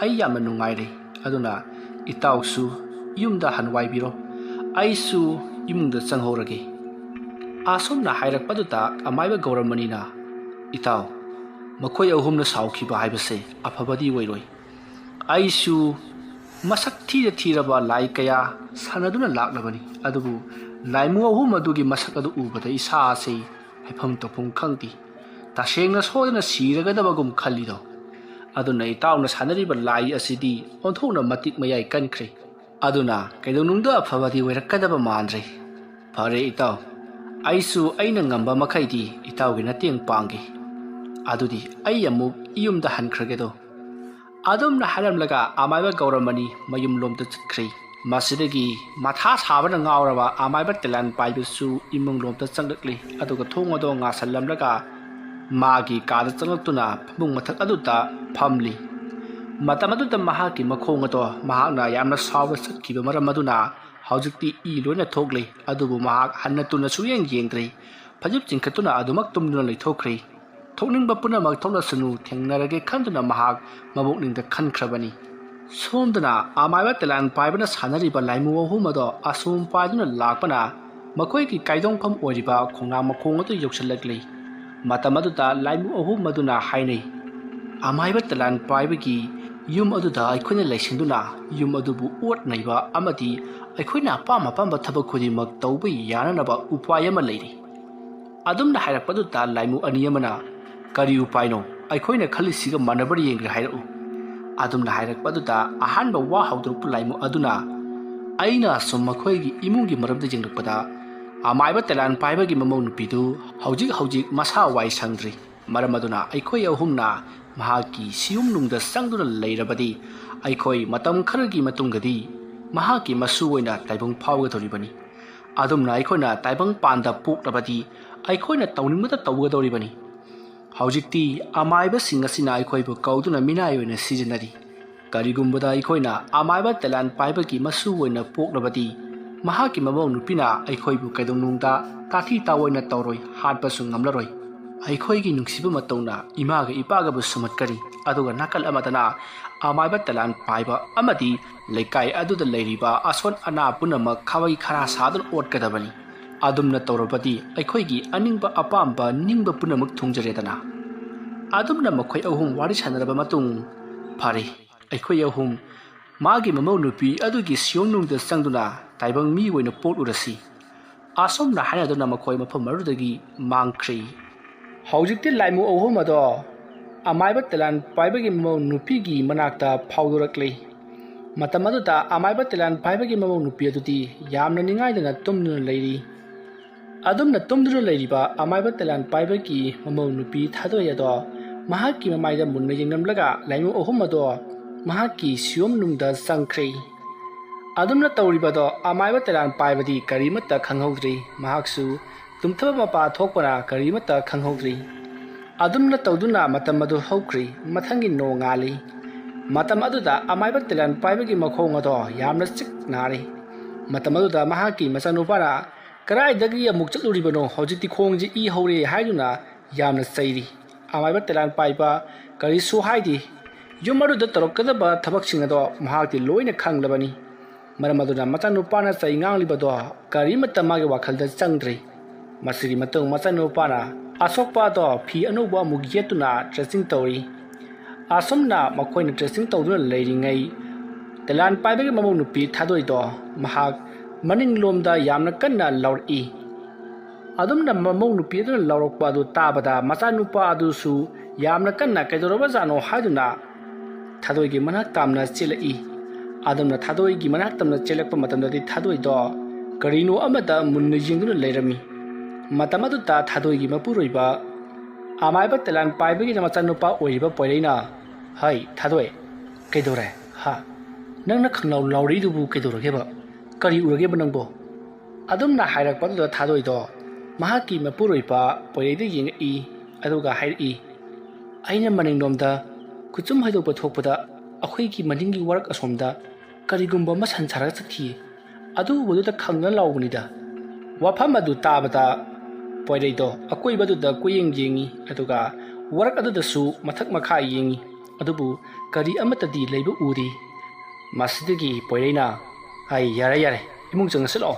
ꯑꯩ ꯌꯥꯝꯅ ꯅꯨꯡꯉꯥꯏꯔꯦ ꯑꯗꯨꯅ ꯏꯇꯥꯎꯁꯨ ꯌꯨꯝꯗ ꯍꯟꯋꯥꯏꯕꯤꯔꯣ ꯑꯩꯁꯨ ꯏꯃꯨꯡꯗ ꯆꯪꯍꯧꯔꯒꯦ ꯑꯁꯨꯝꯅ ꯍꯥꯏꯔꯛꯄꯗꯨꯗ ꯑꯃꯥꯏꯕ ꯒꯧꯔꯃꯅꯤꯅ ꯏꯇꯥꯎ ꯃꯈꯣꯏ ꯑꯍꯨꯝꯅ ꯁꯥꯎꯈꯤꯕ ꯍꯥꯏꯕꯁꯦ ꯑꯐꯕꯗꯤ ꯑꯣꯏꯔꯣꯏ ꯑꯩꯁꯨ ꯃꯁꯛ ꯊꯤꯔꯕ ꯂꯥꯏ ꯀꯌꯥ ꯁꯥꯟꯅꯗꯨꯅ ꯂꯥꯛꯂꯕꯅꯤ ꯑꯗꯨꯕꯨ ꯂꯥꯏꯃꯨ ꯑꯍꯨꯝ ꯑꯗꯨꯒꯤ ꯃꯁꯛ ꯑꯗꯨ ꯎꯕꯗ ꯏꯁꯥꯁꯤ ꯍꯥꯏꯐꯝ ꯇꯧꯐꯝ ꯈꯪꯗꯦ ꯇꯁꯦꯡꯅ ꯁꯣꯏꯗꯅ ꯁꯤꯔꯒꯗꯕꯒꯨꯝ ꯈꯜꯂꯤꯗꯣ ꯑꯗꯨꯅ ꯏꯇꯥꯎꯅ ꯁꯥꯟꯅꯔꯤꯕ ꯂꯥꯏ ꯑꯁꯤꯗꯤ ꯑꯣꯟꯊꯣꯛꯅ ꯃꯇꯤꯛ ꯃꯌꯥꯏ ꯀꯟꯈ꯭ꯔꯦ ꯑꯗꯨꯅ ꯀꯩꯗꯧꯅꯨꯡꯗ ꯑꯐꯕꯗꯤ ꯑꯣꯏꯔꯛꯀꯗꯕ ꯃꯥꯟꯗ꯭ꯔꯦ ꯐꯔꯦ ꯏꯇꯥꯎ ꯑꯩꯁꯨ ꯑꯩꯅ ꯉꯝꯕ ꯃꯈꯩꯗꯤ ꯏꯇꯥꯎꯒꯤ ꯃꯇꯦꯡ ꯄꯥꯡꯒꯦ ꯑꯗꯨꯗꯤ ꯑꯩ ꯑꯃꯨꯛ ꯌꯨꯝꯗ ꯍꯟꯈ꯭ꯔꯒꯦꯗꯣ ꯑꯗꯨꯝꯅ ꯍꯥꯏꯔꯝꯂꯒ ꯑꯃꯥꯏꯕ ꯒꯧꯔꯃꯅꯤ ꯃꯌꯨꯝꯂꯣꯝꯗ ꯆꯠꯈ꯭ꯔꯦ ꯃꯁꯤꯗꯒꯤ ꯃꯊꯥ ꯁꯥꯕꯅ ꯉꯥꯎꯔꯕ ꯑꯃꯥꯏꯕ ꯇꯦꯂꯦꯟ ꯄꯥꯏꯕꯁꯨ ꯏꯃꯨꯡꯂꯣꯝꯗ ꯆꯪꯂꯛꯂꯤ ꯑꯗꯨꯒ ꯊꯣꯡ ꯑꯗꯣ ꯉꯥꯁꯜꯂꯝꯂꯒ ꯃꯥꯒꯤ ꯀꯥꯗ ꯆꯪꯂꯛꯇꯨꯅ ꯐꯃꯨꯡ ꯃꯊꯛ ꯑꯗꯨꯗ ꯐꯝꯂꯤ ꯃꯇꯝ ꯑꯗꯨꯗ ꯃꯍꯥꯛꯀꯤ ꯃꯈꯣꯡ ꯑꯗꯣ ꯃꯍꯥꯛꯅ ꯌꯥꯝꯅ ꯁꯥꯎꯕ ꯆꯠꯈꯤꯕ ꯃꯔꯝ ꯑꯗꯨꯅ ꯍꯧꯖꯤꯛꯇꯤ ꯏ ꯂꯣꯏꯅ ꯊꯣꯛꯂꯤ ꯑꯗꯨꯕꯨ ꯃꯍꯥꯛ ꯍꯟꯅ ꯇꯨꯅ ꯁꯨꯡꯌꯦꯡ ꯌꯦꯡꯗ꯭ꯔꯤ ꯐꯩꯖꯨꯞ ꯆꯤꯡꯈꯠꯇꯨꯅ ꯑꯗꯨꯃꯛ ꯇꯨꯝꯗꯨꯅ ꯂꯩꯊꯣꯛꯈ꯭ꯔꯤ ꯊꯣꯛꯅꯤꯡꯕ ꯄꯨꯝꯅꯃꯛ ꯊꯣꯛꯂꯁꯅꯨ ꯊꯦꯡꯅꯔꯒꯦ ꯈꯟꯗꯨꯅ ꯃꯍꯥꯛ ꯃꯕꯨꯛꯅꯤꯡꯗ ꯈꯟꯈ꯭ꯔꯕꯅꯤ ꯁꯣꯝꯗꯅ ꯑꯃꯥꯏꯕ ꯇꯦꯂꯥꯟ ꯄꯥꯏꯕꯅ ꯁꯥꯟꯅꯔꯤꯕ ꯂꯥꯏꯃꯨ ꯑꯍꯨꯝ ꯑꯗꯣ ꯑꯁꯣꯝ ꯄꯥꯏꯗꯨꯅ ꯂꯥꯛꯄꯅ ꯃꯈꯣꯏꯒꯤ ꯀꯥꯏꯗꯣꯡꯐꯝ ꯑꯣꯏꯔꯤꯕ ꯈꯣꯡꯅꯥꯡ ꯃꯈꯣꯡ ꯑꯗꯨ ꯌꯧꯁꯤꯜꯂꯛꯂꯤ ꯃꯇꯝ ꯑꯗꯨꯗ ꯂꯥꯏꯃꯨ ꯑꯍꯨꯝ ꯑꯗꯨꯅ ꯍꯥꯏꯅꯩ ꯑꯃꯥꯏꯕ ꯇꯦꯂꯥꯟ ꯄꯥꯏꯕꯒꯤ ꯌꯨꯝ ꯑꯗꯨꯗ ꯑꯩꯈꯣꯏꯅ ꯂꯩꯁꯤꯟꯗꯨꯅ ꯌꯨꯝ ꯑꯗꯨꯕꯨ ꯑꯣꯠ ꯅꯩꯕ ꯑꯃꯗꯤ ꯑꯩꯈꯣꯏꯅ ꯑꯄꯥꯝ ꯑꯄꯥꯝꯕ ꯊꯕꯛ ꯈꯨꯗꯤꯡꯃꯛ ꯇꯧꯕ ꯌꯥꯅꯅꯕ ꯎꯄꯥꯏ ꯑꯃ ꯂꯩꯔꯤ ꯑꯗꯨꯝꯅ ꯍꯥꯏꯔꯛꯄꯗꯨꯗ ꯂꯥꯏꯃꯨ ꯑꯅꯤ ꯑꯃꯅ ꯀꯔꯤ ꯎꯄꯥꯏꯅꯣ ꯑꯩꯈꯣꯏꯅ ꯈꯜꯂꯤꯁꯤꯒ ꯃꯥꯟꯅꯕ꯭ꯔ ꯌꯦꯡꯒꯦ ꯍꯥꯏꯔꯛꯎ ꯑꯗꯨꯝꯅ ꯍꯥꯏꯔꯛꯄꯗꯨꯗ ꯑꯍꯥꯟꯕ ꯋꯥ ꯍꯧꯗꯣꯔꯛꯄ ꯂꯥꯏꯃꯨ ꯑꯗꯨꯅ ꯑꯩꯅ ꯁꯨꯝ ꯃꯈꯣꯏꯒꯤ ꯏꯃꯨꯡꯒꯤ ꯃꯔꯝꯗ ꯌꯦꯡꯂꯛꯄꯗ ꯑꯃꯥꯏꯕ ꯇꯦꯂꯥꯟ ꯄꯥꯏꯕꯒꯤ ꯃꯃꯧ ꯅꯨꯄꯤꯗꯨ ꯍꯧꯖꯤꯛ ꯃꯁꯥ ꯋꯥꯏ ꯁꯪꯗ꯭ꯔꯤ ꯃꯔꯝ ꯑꯗꯨꯅ ꯑꯩꯈꯣꯏ ꯑꯍꯨꯝꯅ ꯃꯍꯥꯛꯀꯤ ꯁꯤꯌꯨꯝꯅꯨꯡꯗ ꯆꯪꯗꯨꯅ ꯂꯩꯔꯕꯗꯤ ꯑꯩꯈꯣꯏ ꯃꯇꯝ ꯈꯔꯒꯤ ꯃꯇꯨꯡꯗꯗꯤ ꯃꯍꯥꯛꯀꯤ ꯃꯁꯨ ꯑꯣꯏꯅ ꯇꯥꯏꯕꯪ ꯐꯥꯎꯒꯗꯧꯔꯤꯕꯅꯤ ꯑꯗꯨꯝꯅ ꯑꯩꯈꯣꯏꯅ ꯇꯥꯏꯕꯪꯄꯥꯟꯗ ꯄꯣꯛꯂꯕꯗꯤ ꯑꯩꯈꯣꯏꯅ ꯇꯧꯅꯤꯡꯕꯇ ꯇꯧꯒꯗꯧꯔꯤꯕꯅꯤ ꯍꯧꯖꯤꯛꯇꯤ ꯑꯃꯥꯏꯕꯁꯤꯡ ꯑꯁꯤꯅ ꯑꯩꯈꯣꯏꯕꯨ ꯀꯧꯗꯨꯅ ꯃꯤꯅꯥꯏ ꯑꯣꯏꯅ ꯁꯤꯖꯤꯟꯅꯔꯤ ꯀꯔꯤꯒꯨꯝꯕꯗ ꯑꯩꯈꯣꯏꯅ ꯑꯃꯥꯏꯕ ꯇꯦꯂꯥꯟ ꯄꯥꯏꯕꯒꯤ ꯃꯁꯨ ꯑꯣꯏꯅ ꯄꯣꯛꯂꯕꯗꯤ ꯃꯍꯥꯛꯀꯤ ꯃꯃꯧ ꯅꯨꯄꯤꯅ ꯑꯩꯈꯣꯏꯕꯨ ꯀꯩꯗꯧꯅꯨꯡꯗ ꯇꯥꯊꯤ ꯇꯥꯑꯣꯏꯅ ꯇꯧꯔꯣꯏ ꯍꯥꯠꯄꯁꯨ ꯉꯝꯂꯔꯣꯏ ꯑꯩꯈꯣꯏꯒꯤ ꯅꯨꯡꯁꯤꯕ ꯃꯇꯧꯅ ꯏꯃꯥꯒ ꯏꯄꯥꯒꯕꯨ ꯁꯨꯃꯠꯀꯅꯤ ꯑꯗꯨꯒ ꯅꯥꯀꯜ ꯑꯃꯗꯅ ꯑꯃꯥꯏꯕ ꯇꯦꯂꯥꯟ ꯄꯥꯏꯕ ꯑꯃꯗꯤ ꯂꯩꯀꯥꯏ ꯑꯗꯨꯗ ꯂꯩꯔꯤꯕ ꯑꯁꯣꯟ ꯑꯅꯥ ꯄꯨꯝꯅꯃꯛ ꯈꯥꯕꯩ ꯈꯔꯥ ꯁꯥꯗꯨꯅ ꯑꯣꯠꯀꯗꯕꯅꯤ ꯑꯗꯨꯝꯅ ꯇꯧꯔꯕꯗꯤ ꯑꯩꯈꯣꯏꯒꯤ ꯑꯅꯤꯡꯕ ꯑꯄꯥꯝꯕ ꯅꯤꯡꯕ ꯄꯨꯝꯅꯃꯛ ꯊꯨꯡꯖꯔꯦꯗꯅ ꯑꯗꯨꯝꯅ ꯃꯈꯣꯏ ꯑꯍꯨꯝ ꯋꯥꯔꯤ ꯁꯥꯟꯅꯔꯕ ꯃꯇꯨꯡ ꯐꯔꯦ ꯑꯩꯈꯣꯏ ꯑꯍꯨꯝ ꯃꯥꯒꯤ ꯃꯃꯧ ꯅꯨꯄꯤ ꯑꯗꯨꯒꯤ ꯁꯤꯌꯣꯝꯅꯨꯡꯗ ꯆꯪꯗꯨꯅ ꯇꯥꯏꯕꯪ ꯃꯤ ꯑꯣꯏꯅ ꯄꯣꯛꯂꯨꯔꯁꯤ ꯑꯁꯣꯝꯅ ꯍꯥꯏꯅꯗꯨꯅ ꯃꯈꯣꯏ ꯃꯐꯝ ꯑꯗꯨꯗꯒꯤ ꯃꯥꯡꯈ꯭ꯔꯤ ꯍꯧꯖꯤꯛꯇꯤ ꯂꯥꯏꯃꯨ ꯑꯍꯨꯝ ꯑꯗꯣ ꯑꯃꯥꯏꯕ ꯇꯦꯂꯥꯟ ꯄꯥꯏꯕꯒꯤ ꯃꯃꯧ ꯅꯨꯄꯤꯒꯤ ꯃꯅꯥꯛꯇ ꯐꯥꯎꯗꯣꯔꯛꯂꯤ ꯃꯇꯝ ꯑꯗꯨꯗ ꯑꯃꯥꯏꯕ ꯇꯦꯂꯥꯟ ꯄꯥꯏꯕꯒꯤ ꯃꯃꯧ ꯅꯨꯄꯤ ꯑꯗꯨꯗꯤ ꯌꯥꯝꯅ ꯅꯤꯡꯉꯥꯏꯗꯅ ꯇꯨꯝꯗꯨꯅ ꯂꯩꯔꯤ ꯑꯗꯨꯝꯅ ꯇꯨꯝꯗꯨꯅ ꯂꯩꯔꯤꯕ ꯑꯃꯥꯏꯕ ꯇꯦꯂꯥꯟ ꯄꯥꯏꯕꯒꯤ ꯃꯃꯧ ꯅꯨꯄꯤ ꯊꯥꯗꯣꯏ ꯑꯗꯣ ꯃꯍꯥꯛꯀꯤ ꯃꯃꯥꯏꯗ ꯃꯨꯟꯅ ꯌꯦꯡꯂꯝꯂꯒ ꯂꯥꯏꯃꯨ ꯑꯍꯨꯝ ꯑꯗꯣ ꯃꯍꯥꯛꯀꯤ ꯁꯤꯌꯣꯝꯅꯨꯡꯗ ꯆꯪꯈ꯭ꯔꯤ ꯑꯗꯨꯝꯅ ꯇꯧꯔꯤꯕꯗꯣ ꯑꯃꯥꯏꯕ ꯇꯦꯂꯥꯟ ꯄꯥꯏꯕꯗꯤ ꯀꯔꯤꯃꯠꯇ ꯈꯪꯍꯧꯗ꯭ꯔꯤ ꯃꯍꯥꯛꯁꯨ ꯇꯨꯝꯊꯕ ꯃꯄꯥ ꯊꯣꯛꯄꯅ ꯀꯔꯤꯃꯠꯇ ꯈꯪꯍꯧꯗ꯭ꯔꯤ ꯑꯗꯨꯝꯅ ꯇꯧꯗꯨꯅ ꯃꯇꯝ ꯑꯗꯨ ꯍꯧꯈ꯭ꯔꯤ ꯃꯊꯪꯒꯤ ꯅꯣꯡ ꯉꯥꯜꯂꯤ ꯃꯇꯝ ꯑꯗꯨꯗ ꯑꯃꯥꯏꯕ ꯇꯦꯂꯥꯟ ꯄꯥꯏꯕꯒꯤ ꯃꯈꯣꯡ ꯑꯗꯣ ꯌꯥꯝꯅ ꯆꯤꯛ ꯅꯥꯔꯤ ꯃꯇꯝ ꯑꯗꯨꯗ ꯃꯍꯥꯛꯀꯤ ꯃꯆꯥꯅꯨꯄꯥꯅ ꯀꯗꯥꯏꯗꯒꯤ ꯑꯃꯨꯛ ꯆꯠꯂꯨꯔꯤꯕꯅꯣ ꯍꯧꯖꯤꯛꯇꯤ ꯈꯣꯡꯁꯤ ꯏ ꯍꯧꯔꯦ ꯍꯥꯏꯗꯨꯅ ꯌꯥꯝꯅ ꯆꯩꯔꯤ ꯑꯃꯥꯏꯕ ꯇꯦꯂꯥꯟ ꯄꯥꯏꯕ ꯀꯔꯤꯁꯨ ꯍꯥꯏꯗꯦ ꯌꯨꯝ ꯑꯗꯨꯗ ꯇꯧꯔꯛꯀꯗꯕ ꯊꯕꯛꯁꯤꯡ ꯑꯗꯣ ꯃꯍꯥꯛꯇꯤ ꯂꯣꯏꯅ ꯈꯪꯂꯕꯅꯤ ꯃꯔꯝ ꯑꯗꯨꯅ ꯃꯆꯥꯅꯨꯄꯥꯅ ꯆꯩ ꯉꯥꯡꯂꯤꯕꯗꯣ ꯀꯔꯤꯃꯠꯇ ꯃꯥꯒꯤ ꯋꯥꯈꯜꯗ ꯆꯪꯗ꯭ꯔꯤ ꯃꯁꯤꯒꯤ ꯃꯇꯨꯡ ꯃꯆꯥꯅꯨꯄꯥꯅ ꯑꯁꯣꯛꯄ ꯑꯗꯣ ꯐꯤ ꯑꯅꯧꯕ ꯑꯃꯨꯛ ꯌꯦꯠꯇꯨꯅ ꯗ꯭ꯔꯦꯁꯤꯡ ꯇꯧꯔꯤ ꯑꯁꯨꯝꯅ ꯃꯈꯣꯏꯅ ꯗ꯭ꯔꯦꯁꯤꯡ ꯇꯧꯗꯨꯅ ꯂꯩꯔꯤꯉꯩ ꯇꯦꯂꯥꯟ ꯄꯥꯏꯕꯒꯤ ꯃꯃꯧ ꯅꯨꯄꯤ ꯊꯥꯗꯣꯏꯗꯣ ꯃꯍꯥꯛ ꯃꯅꯤꯡꯂꯣꯝꯗ ꯌꯥꯝꯅ ꯀꯟꯅ ꯂꯥꯎꯔꯛꯏ ꯑꯗꯨꯝꯅ ꯃꯃꯧ ꯅꯨꯄꯤ ꯑꯗꯨꯅ ꯂꯥꯎꯔꯛꯄ ꯑꯗꯨ ꯇꯥꯕꯗ ꯃꯆꯥꯅꯨꯄꯥ ꯑꯗꯨꯁꯨ ꯌꯥꯝꯅ ꯀꯟꯅ ꯀꯩꯗꯧꯔꯕꯖꯥꯠꯅꯣ ꯍꯥꯏꯗꯨꯅ ꯊꯥꯗꯣꯏꯒꯤ ꯃꯅꯥꯛ ꯇꯥꯝꯅ ꯆꯦꯜꯂꯛꯏ ꯑꯗꯨꯝꯅ ꯊꯥꯗꯣꯏꯒꯤ ꯃꯅꯥꯛ ꯇꯝꯅ ꯆꯦꯜꯂꯛꯄ ꯃꯇꯝꯗꯗꯤ ꯊꯥꯗꯣꯏꯗꯣ ꯀꯔꯤꯅꯣ ꯑꯃꯗ ꯃꯨꯟꯅ ꯌꯦꯡꯗꯨꯅ ꯂꯩꯔꯝꯃꯤ ꯃꯇꯝ ꯑꯗꯨꯗ ꯊꯥꯗꯣꯏꯒꯤ ꯃꯄꯨꯔꯣꯏꯕ ꯑꯃꯥꯏꯕ ꯇꯦꯂꯥꯟ ꯄꯥꯏꯕꯒꯤ ꯃꯆꯥꯅꯨꯄꯥ ꯑꯣꯏꯔꯤꯕ ꯄꯣꯏꯔꯩꯅ ꯍꯩ ꯊꯥꯗꯣꯏ ꯀꯩꯗꯧꯔꯦ ꯍꯥ ꯅꯪꯅ ꯈꯪꯂꯥꯎ ꯂꯥꯎꯔꯛꯏꯗꯨꯕꯨ ꯀꯩꯗꯧꯔꯒꯦꯕ ꯀꯔꯤ ꯎꯔꯒꯦꯕ ꯅꯪꯕꯣ ꯑꯗꯨꯝꯅ ꯍꯥꯏꯔꯛꯄꯗꯨꯗ ꯊꯥꯗꯣꯏꯗꯣ ꯃꯍꯥꯛꯀꯤ ꯃꯄꯨꯔꯣꯏꯕ ꯄꯣꯏꯔꯩꯗ ꯌꯦꯡꯉꯛꯏ ꯑꯗꯨꯒ ꯍꯥꯏꯔꯛꯏ ꯑꯩꯅ ꯃꯅꯤꯡꯂꯣꯝꯗ ꯈꯨꯆꯨꯝ ꯍꯩꯗꯣꯛꯄ ꯊꯣꯛꯄꯗ ꯑꯩꯈꯣꯏꯒꯤ ꯃꯅꯤꯡꯒꯤ ꯋꯥꯔꯛ ꯑꯁꯣꯝꯗ ꯀꯔꯤꯒꯨꯝꯕ ꯑꯃ ꯁꯟꯁꯥꯔꯒ ꯆꯠꯈꯤꯌꯦ ꯑꯗꯨ ꯎꯕꯗꯨꯗ ꯈꯪꯗꯅ ꯂꯥꯎꯕꯅꯤꯗ ꯋꯥꯐꯝ ꯑꯗꯨ ꯇꯥꯕꯗ ꯄꯣꯏꯔꯩꯗꯣ ꯑꯀꯣꯏꯕꯗꯨꯗ ꯀꯨꯌꯦꯡ ꯌꯦꯡꯉꯤ ꯑꯗꯨꯒ ꯋꯥꯔꯛ ꯑꯗꯨꯗꯁꯨ ꯃꯊꯛ ꯃꯈꯥ ꯌꯦꯡꯉꯤ ꯑꯗꯨꯕꯨ ꯀꯔꯤ ꯑꯃꯠꯇꯗꯤ ꯂꯩꯕ ꯎꯗꯦ ꯃꯁꯤꯗꯒꯤ ꯄꯣꯏꯔꯩꯅ ꯍꯩ ꯌꯥꯔꯦ ꯏꯃꯨꯡ ꯆꯪꯉꯁꯤ ꯂꯥꯛꯑꯣ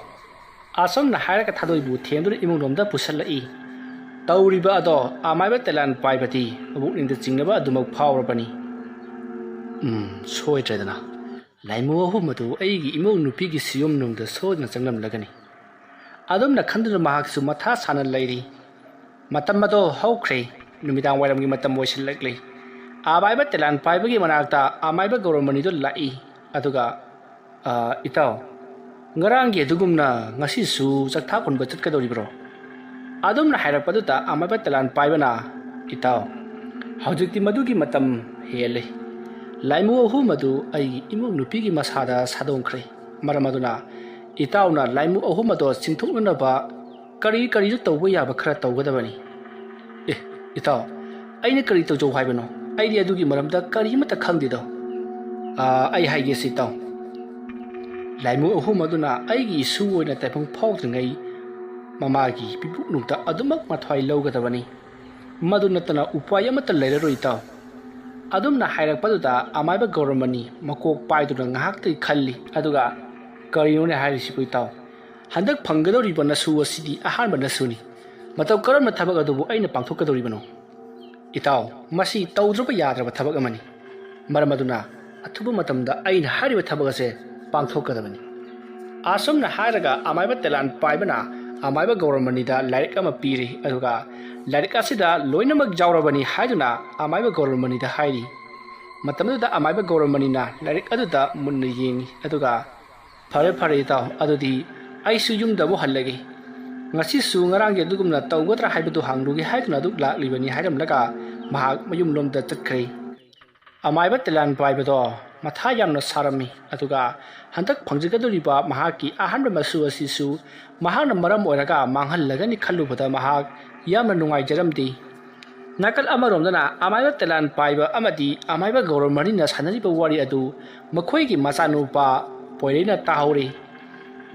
ꯑꯁꯣꯝꯅ ꯍꯥꯏꯔꯒ ꯊꯥꯗꯣꯏꯕꯨ ꯊꯦꯝꯗꯨꯅ ꯏꯃꯨꯡꯂꯣꯝꯗ ꯄꯨꯁꯜꯂꯛꯏ ꯇꯧꯔꯤꯕ ꯑꯗꯣ ꯑꯃꯥꯏꯕ ꯇꯦꯂꯥꯟ ꯄꯥꯏꯕꯗꯤ ꯃꯕꯨꯛꯅꯤꯡꯗ ꯆꯤꯡꯅꯕ ꯑꯗꯨꯃꯛ ꯐꯥꯎꯔꯕꯅꯤ ꯁꯣꯏꯗ꯭ꯔꯦꯗꯅ ꯂꯥꯏꯃꯨ ꯑꯍꯨꯝ ꯑꯗꯨ ꯑꯩꯒꯤ ꯏꯃꯧ ꯅꯨꯄꯤꯒꯤ ꯁꯤꯌꯨꯝꯅꯨꯡꯗ ꯁꯣꯏꯗꯅ ꯆꯪꯂꯝꯂꯒꯅꯤ ꯑꯗꯨꯝꯅ ꯈꯟꯗꯨꯅ ꯃꯍꯥꯛꯁꯨ ꯃꯊꯥ ꯁꯥꯅ ꯂꯩꯔꯤ ꯃꯇꯝ ꯑꯗꯣ ꯍꯧꯈ꯭ꯔꯦ ꯅꯨꯃꯤꯗꯥꯡ ꯋꯥꯏꯔꯝꯒꯤ ꯃꯇꯝ ꯑꯣꯏꯁꯤꯜꯂꯛꯂꯤ ꯑꯃꯥꯏꯕ ꯇꯦꯂꯥꯟ ꯄꯥꯏꯕꯒꯤ ꯃꯅꯥꯛꯇ ꯑꯃꯥꯏꯕ ꯒꯧꯔꯃꯅꯤꯗꯨ ꯂꯥꯛꯏ ꯑꯗꯨꯒ ꯏꯇꯥꯎ ꯉꯔꯥꯡꯒꯤ ꯑꯗꯨꯒꯨꯝꯅ ꯉꯁꯤꯁꯨ ꯆꯥꯛꯊꯥ ꯍꯨꯟꯕ ꯆꯠꯀꯗꯧꯔꯤꯕ꯭ꯔꯣ ꯑꯗꯨꯝꯅ ꯍꯥꯏꯔꯛꯄꯗꯨꯗ ꯑꯃꯥꯏꯕ ꯇꯦꯂꯥꯟ ꯄꯥꯏꯕꯅ ꯏꯇꯥꯎ ꯍꯧꯖꯤꯛꯇꯤ ꯃꯗꯨꯒꯤ ꯃꯇꯝ ꯍꯦꯜꯂꯦ ꯂꯥꯏꯃꯨ ꯑꯍꯨꯝ ꯑꯗꯨ ꯑꯩꯒꯤ ꯏꯃꯨꯡ ꯅꯨꯄꯤꯒꯤ ꯃꯁꯥꯗ ꯁꯥꯗꯣꯡꯈ꯭ꯔꯦ ꯃꯔꯝ ꯑꯗꯨꯅ ꯏꯇꯥꯎꯅ ꯂꯥꯏꯃꯨ ꯑꯍꯨꯝ ꯑꯗꯣ ꯆꯤꯡꯊꯣꯛꯅꯅꯕ ꯀꯔꯤꯁꯨ ꯇꯧꯕ ꯌꯥꯕ ꯈꯔ ꯇꯧꯒꯗꯕꯅꯤ ꯏꯇꯥꯎ ꯑꯩꯅ ꯀꯔꯤ ꯇꯧꯖꯧ ꯍꯥꯏꯕꯅꯣ ꯑꯩꯗꯤ ꯑꯗꯨꯒꯤ ꯃꯔꯝꯗ ꯀꯔꯤꯃꯠꯇ ꯈꯪꯗꯦꯗꯣ ꯑꯩ ꯍꯥꯏꯒꯦ ꯁꯤ ꯇꯥꯎ ꯂꯥꯏꯃꯨ ꯑꯍꯨꯝ ꯑꯗꯨꯅ ꯑꯩꯒꯤ ꯏꯁꯨ ꯑꯣꯏꯅ ꯇꯥꯏꯕꯪ ꯐꯥꯎꯗ꯭ꯔꯤꯉꯩ ꯃꯃꯥꯒꯤ ꯄꯤꯄꯨꯛꯅꯨꯡꯗ ꯑꯗꯨꯃꯛ ꯃꯊ꯭ꯋꯥꯏ ꯂꯧꯒꯗꯕꯅꯤ ꯃꯗꯨ ꯅꯠꯇꯅ ꯎꯄꯥꯏ ꯑꯃꯠꯇ ꯂꯩꯔꯔꯣꯏ ꯏꯇꯥꯎ ꯑꯗꯨꯝꯅ ꯍꯥꯏꯔꯛꯄꯗꯨꯗ ꯑꯃꯥꯏꯕ ꯒꯧꯔꯃꯅꯤ ꯃꯀꯣꯛ ꯄꯥꯏꯗꯨꯅ ꯉꯥꯏꯍꯥꯛꯇꯤ ꯈꯜꯂꯤ ꯑꯗꯨꯒ ꯀꯔꯤꯅꯣꯅꯦ ꯍꯥꯏꯔꯤꯁꯤꯕꯨ ꯏꯇꯥꯎ ꯍꯟꯗꯛ ꯐꯪꯒꯗꯧꯔꯤꯕ ꯅꯁꯨ ꯑꯁꯤꯗꯤ ꯑꯍꯥꯟꯕ ꯅꯁꯨꯅꯤ ꯃꯇꯧ ꯀꯔꯝꯕ ꯊꯕꯛ ꯑꯗꯨꯕꯨ ꯑꯩꯅ ꯄꯥꯡꯊꯣꯛꯀꯗꯧꯔꯤꯕꯅꯣ ꯏꯇꯥꯎ ꯃꯁꯤ ꯇꯧꯗ꯭ꯔꯕ ꯌꯥꯗ꯭ꯔꯕ ꯊꯕꯛ ꯑꯃꯅꯤ ꯃꯔꯝ ꯑꯗꯨꯅ ꯑꯊꯨꯕ ꯃꯇꯝꯗ ꯑꯩꯅ ꯍꯥꯏꯔꯤꯕ ꯊꯕꯛ ꯑꯁꯦ ꯄꯥꯡꯊꯣꯛꯀꯗꯕꯅꯤ ꯑꯁꯨꯝꯅ ꯍꯥꯏꯔꯒ ꯑꯃꯥꯏꯕ ꯇꯦꯂꯥꯟ ꯄꯥꯏꯕꯅ ꯑꯃꯥꯏꯕ ꯒꯧꯔꯃꯅꯤꯗ ꯂꯥꯏꯔꯤꯛ ꯑꯃ ꯄꯤꯔꯤ ꯑꯗꯨꯒ ꯂꯥꯏꯔꯤꯛ ꯑꯁꯤꯗ ꯂꯣꯏꯅꯃꯛ ꯌꯥꯎꯔꯕꯅꯤ ꯍꯥꯏꯗꯨꯅ ꯑꯃꯥꯏꯕ ꯒꯧꯔꯃꯅꯤꯗ ꯍꯥꯏꯔꯤ ꯃꯇꯝꯗꯨꯗ ꯑꯃꯥꯏꯕ ꯒꯧꯔꯃꯅꯤꯅ ꯂꯥꯏꯔꯤꯛ ꯑꯗꯨꯗ ꯃꯨꯟꯅ ꯌꯦꯡꯉꯤ ꯑꯗꯨꯒ ꯐꯔꯦ ꯏꯇꯥꯎ ꯑꯗꯨꯗꯤ ꯑꯩꯁꯨ ꯌꯨꯝꯗ ꯑꯃꯨꯛ ꯍꯜꯂꯒꯦ ngasisu ngarang ge dugumna tawgadra haibadu hanglugi haiduna duk laklibani hairamlaga mahak mayumlomda chakkhre amaiba telan paibado matha yamna sarami aduga handak phangjigadoriba mahaki ahanba masu asisu mahana maram oiraga manghallagani khallubada mahak yamna nungai jaramdi nakal amaromdana amaiba telan paiba amadi amaiba gauramani sanariba wari adu makhoigi machanupa poireina tahore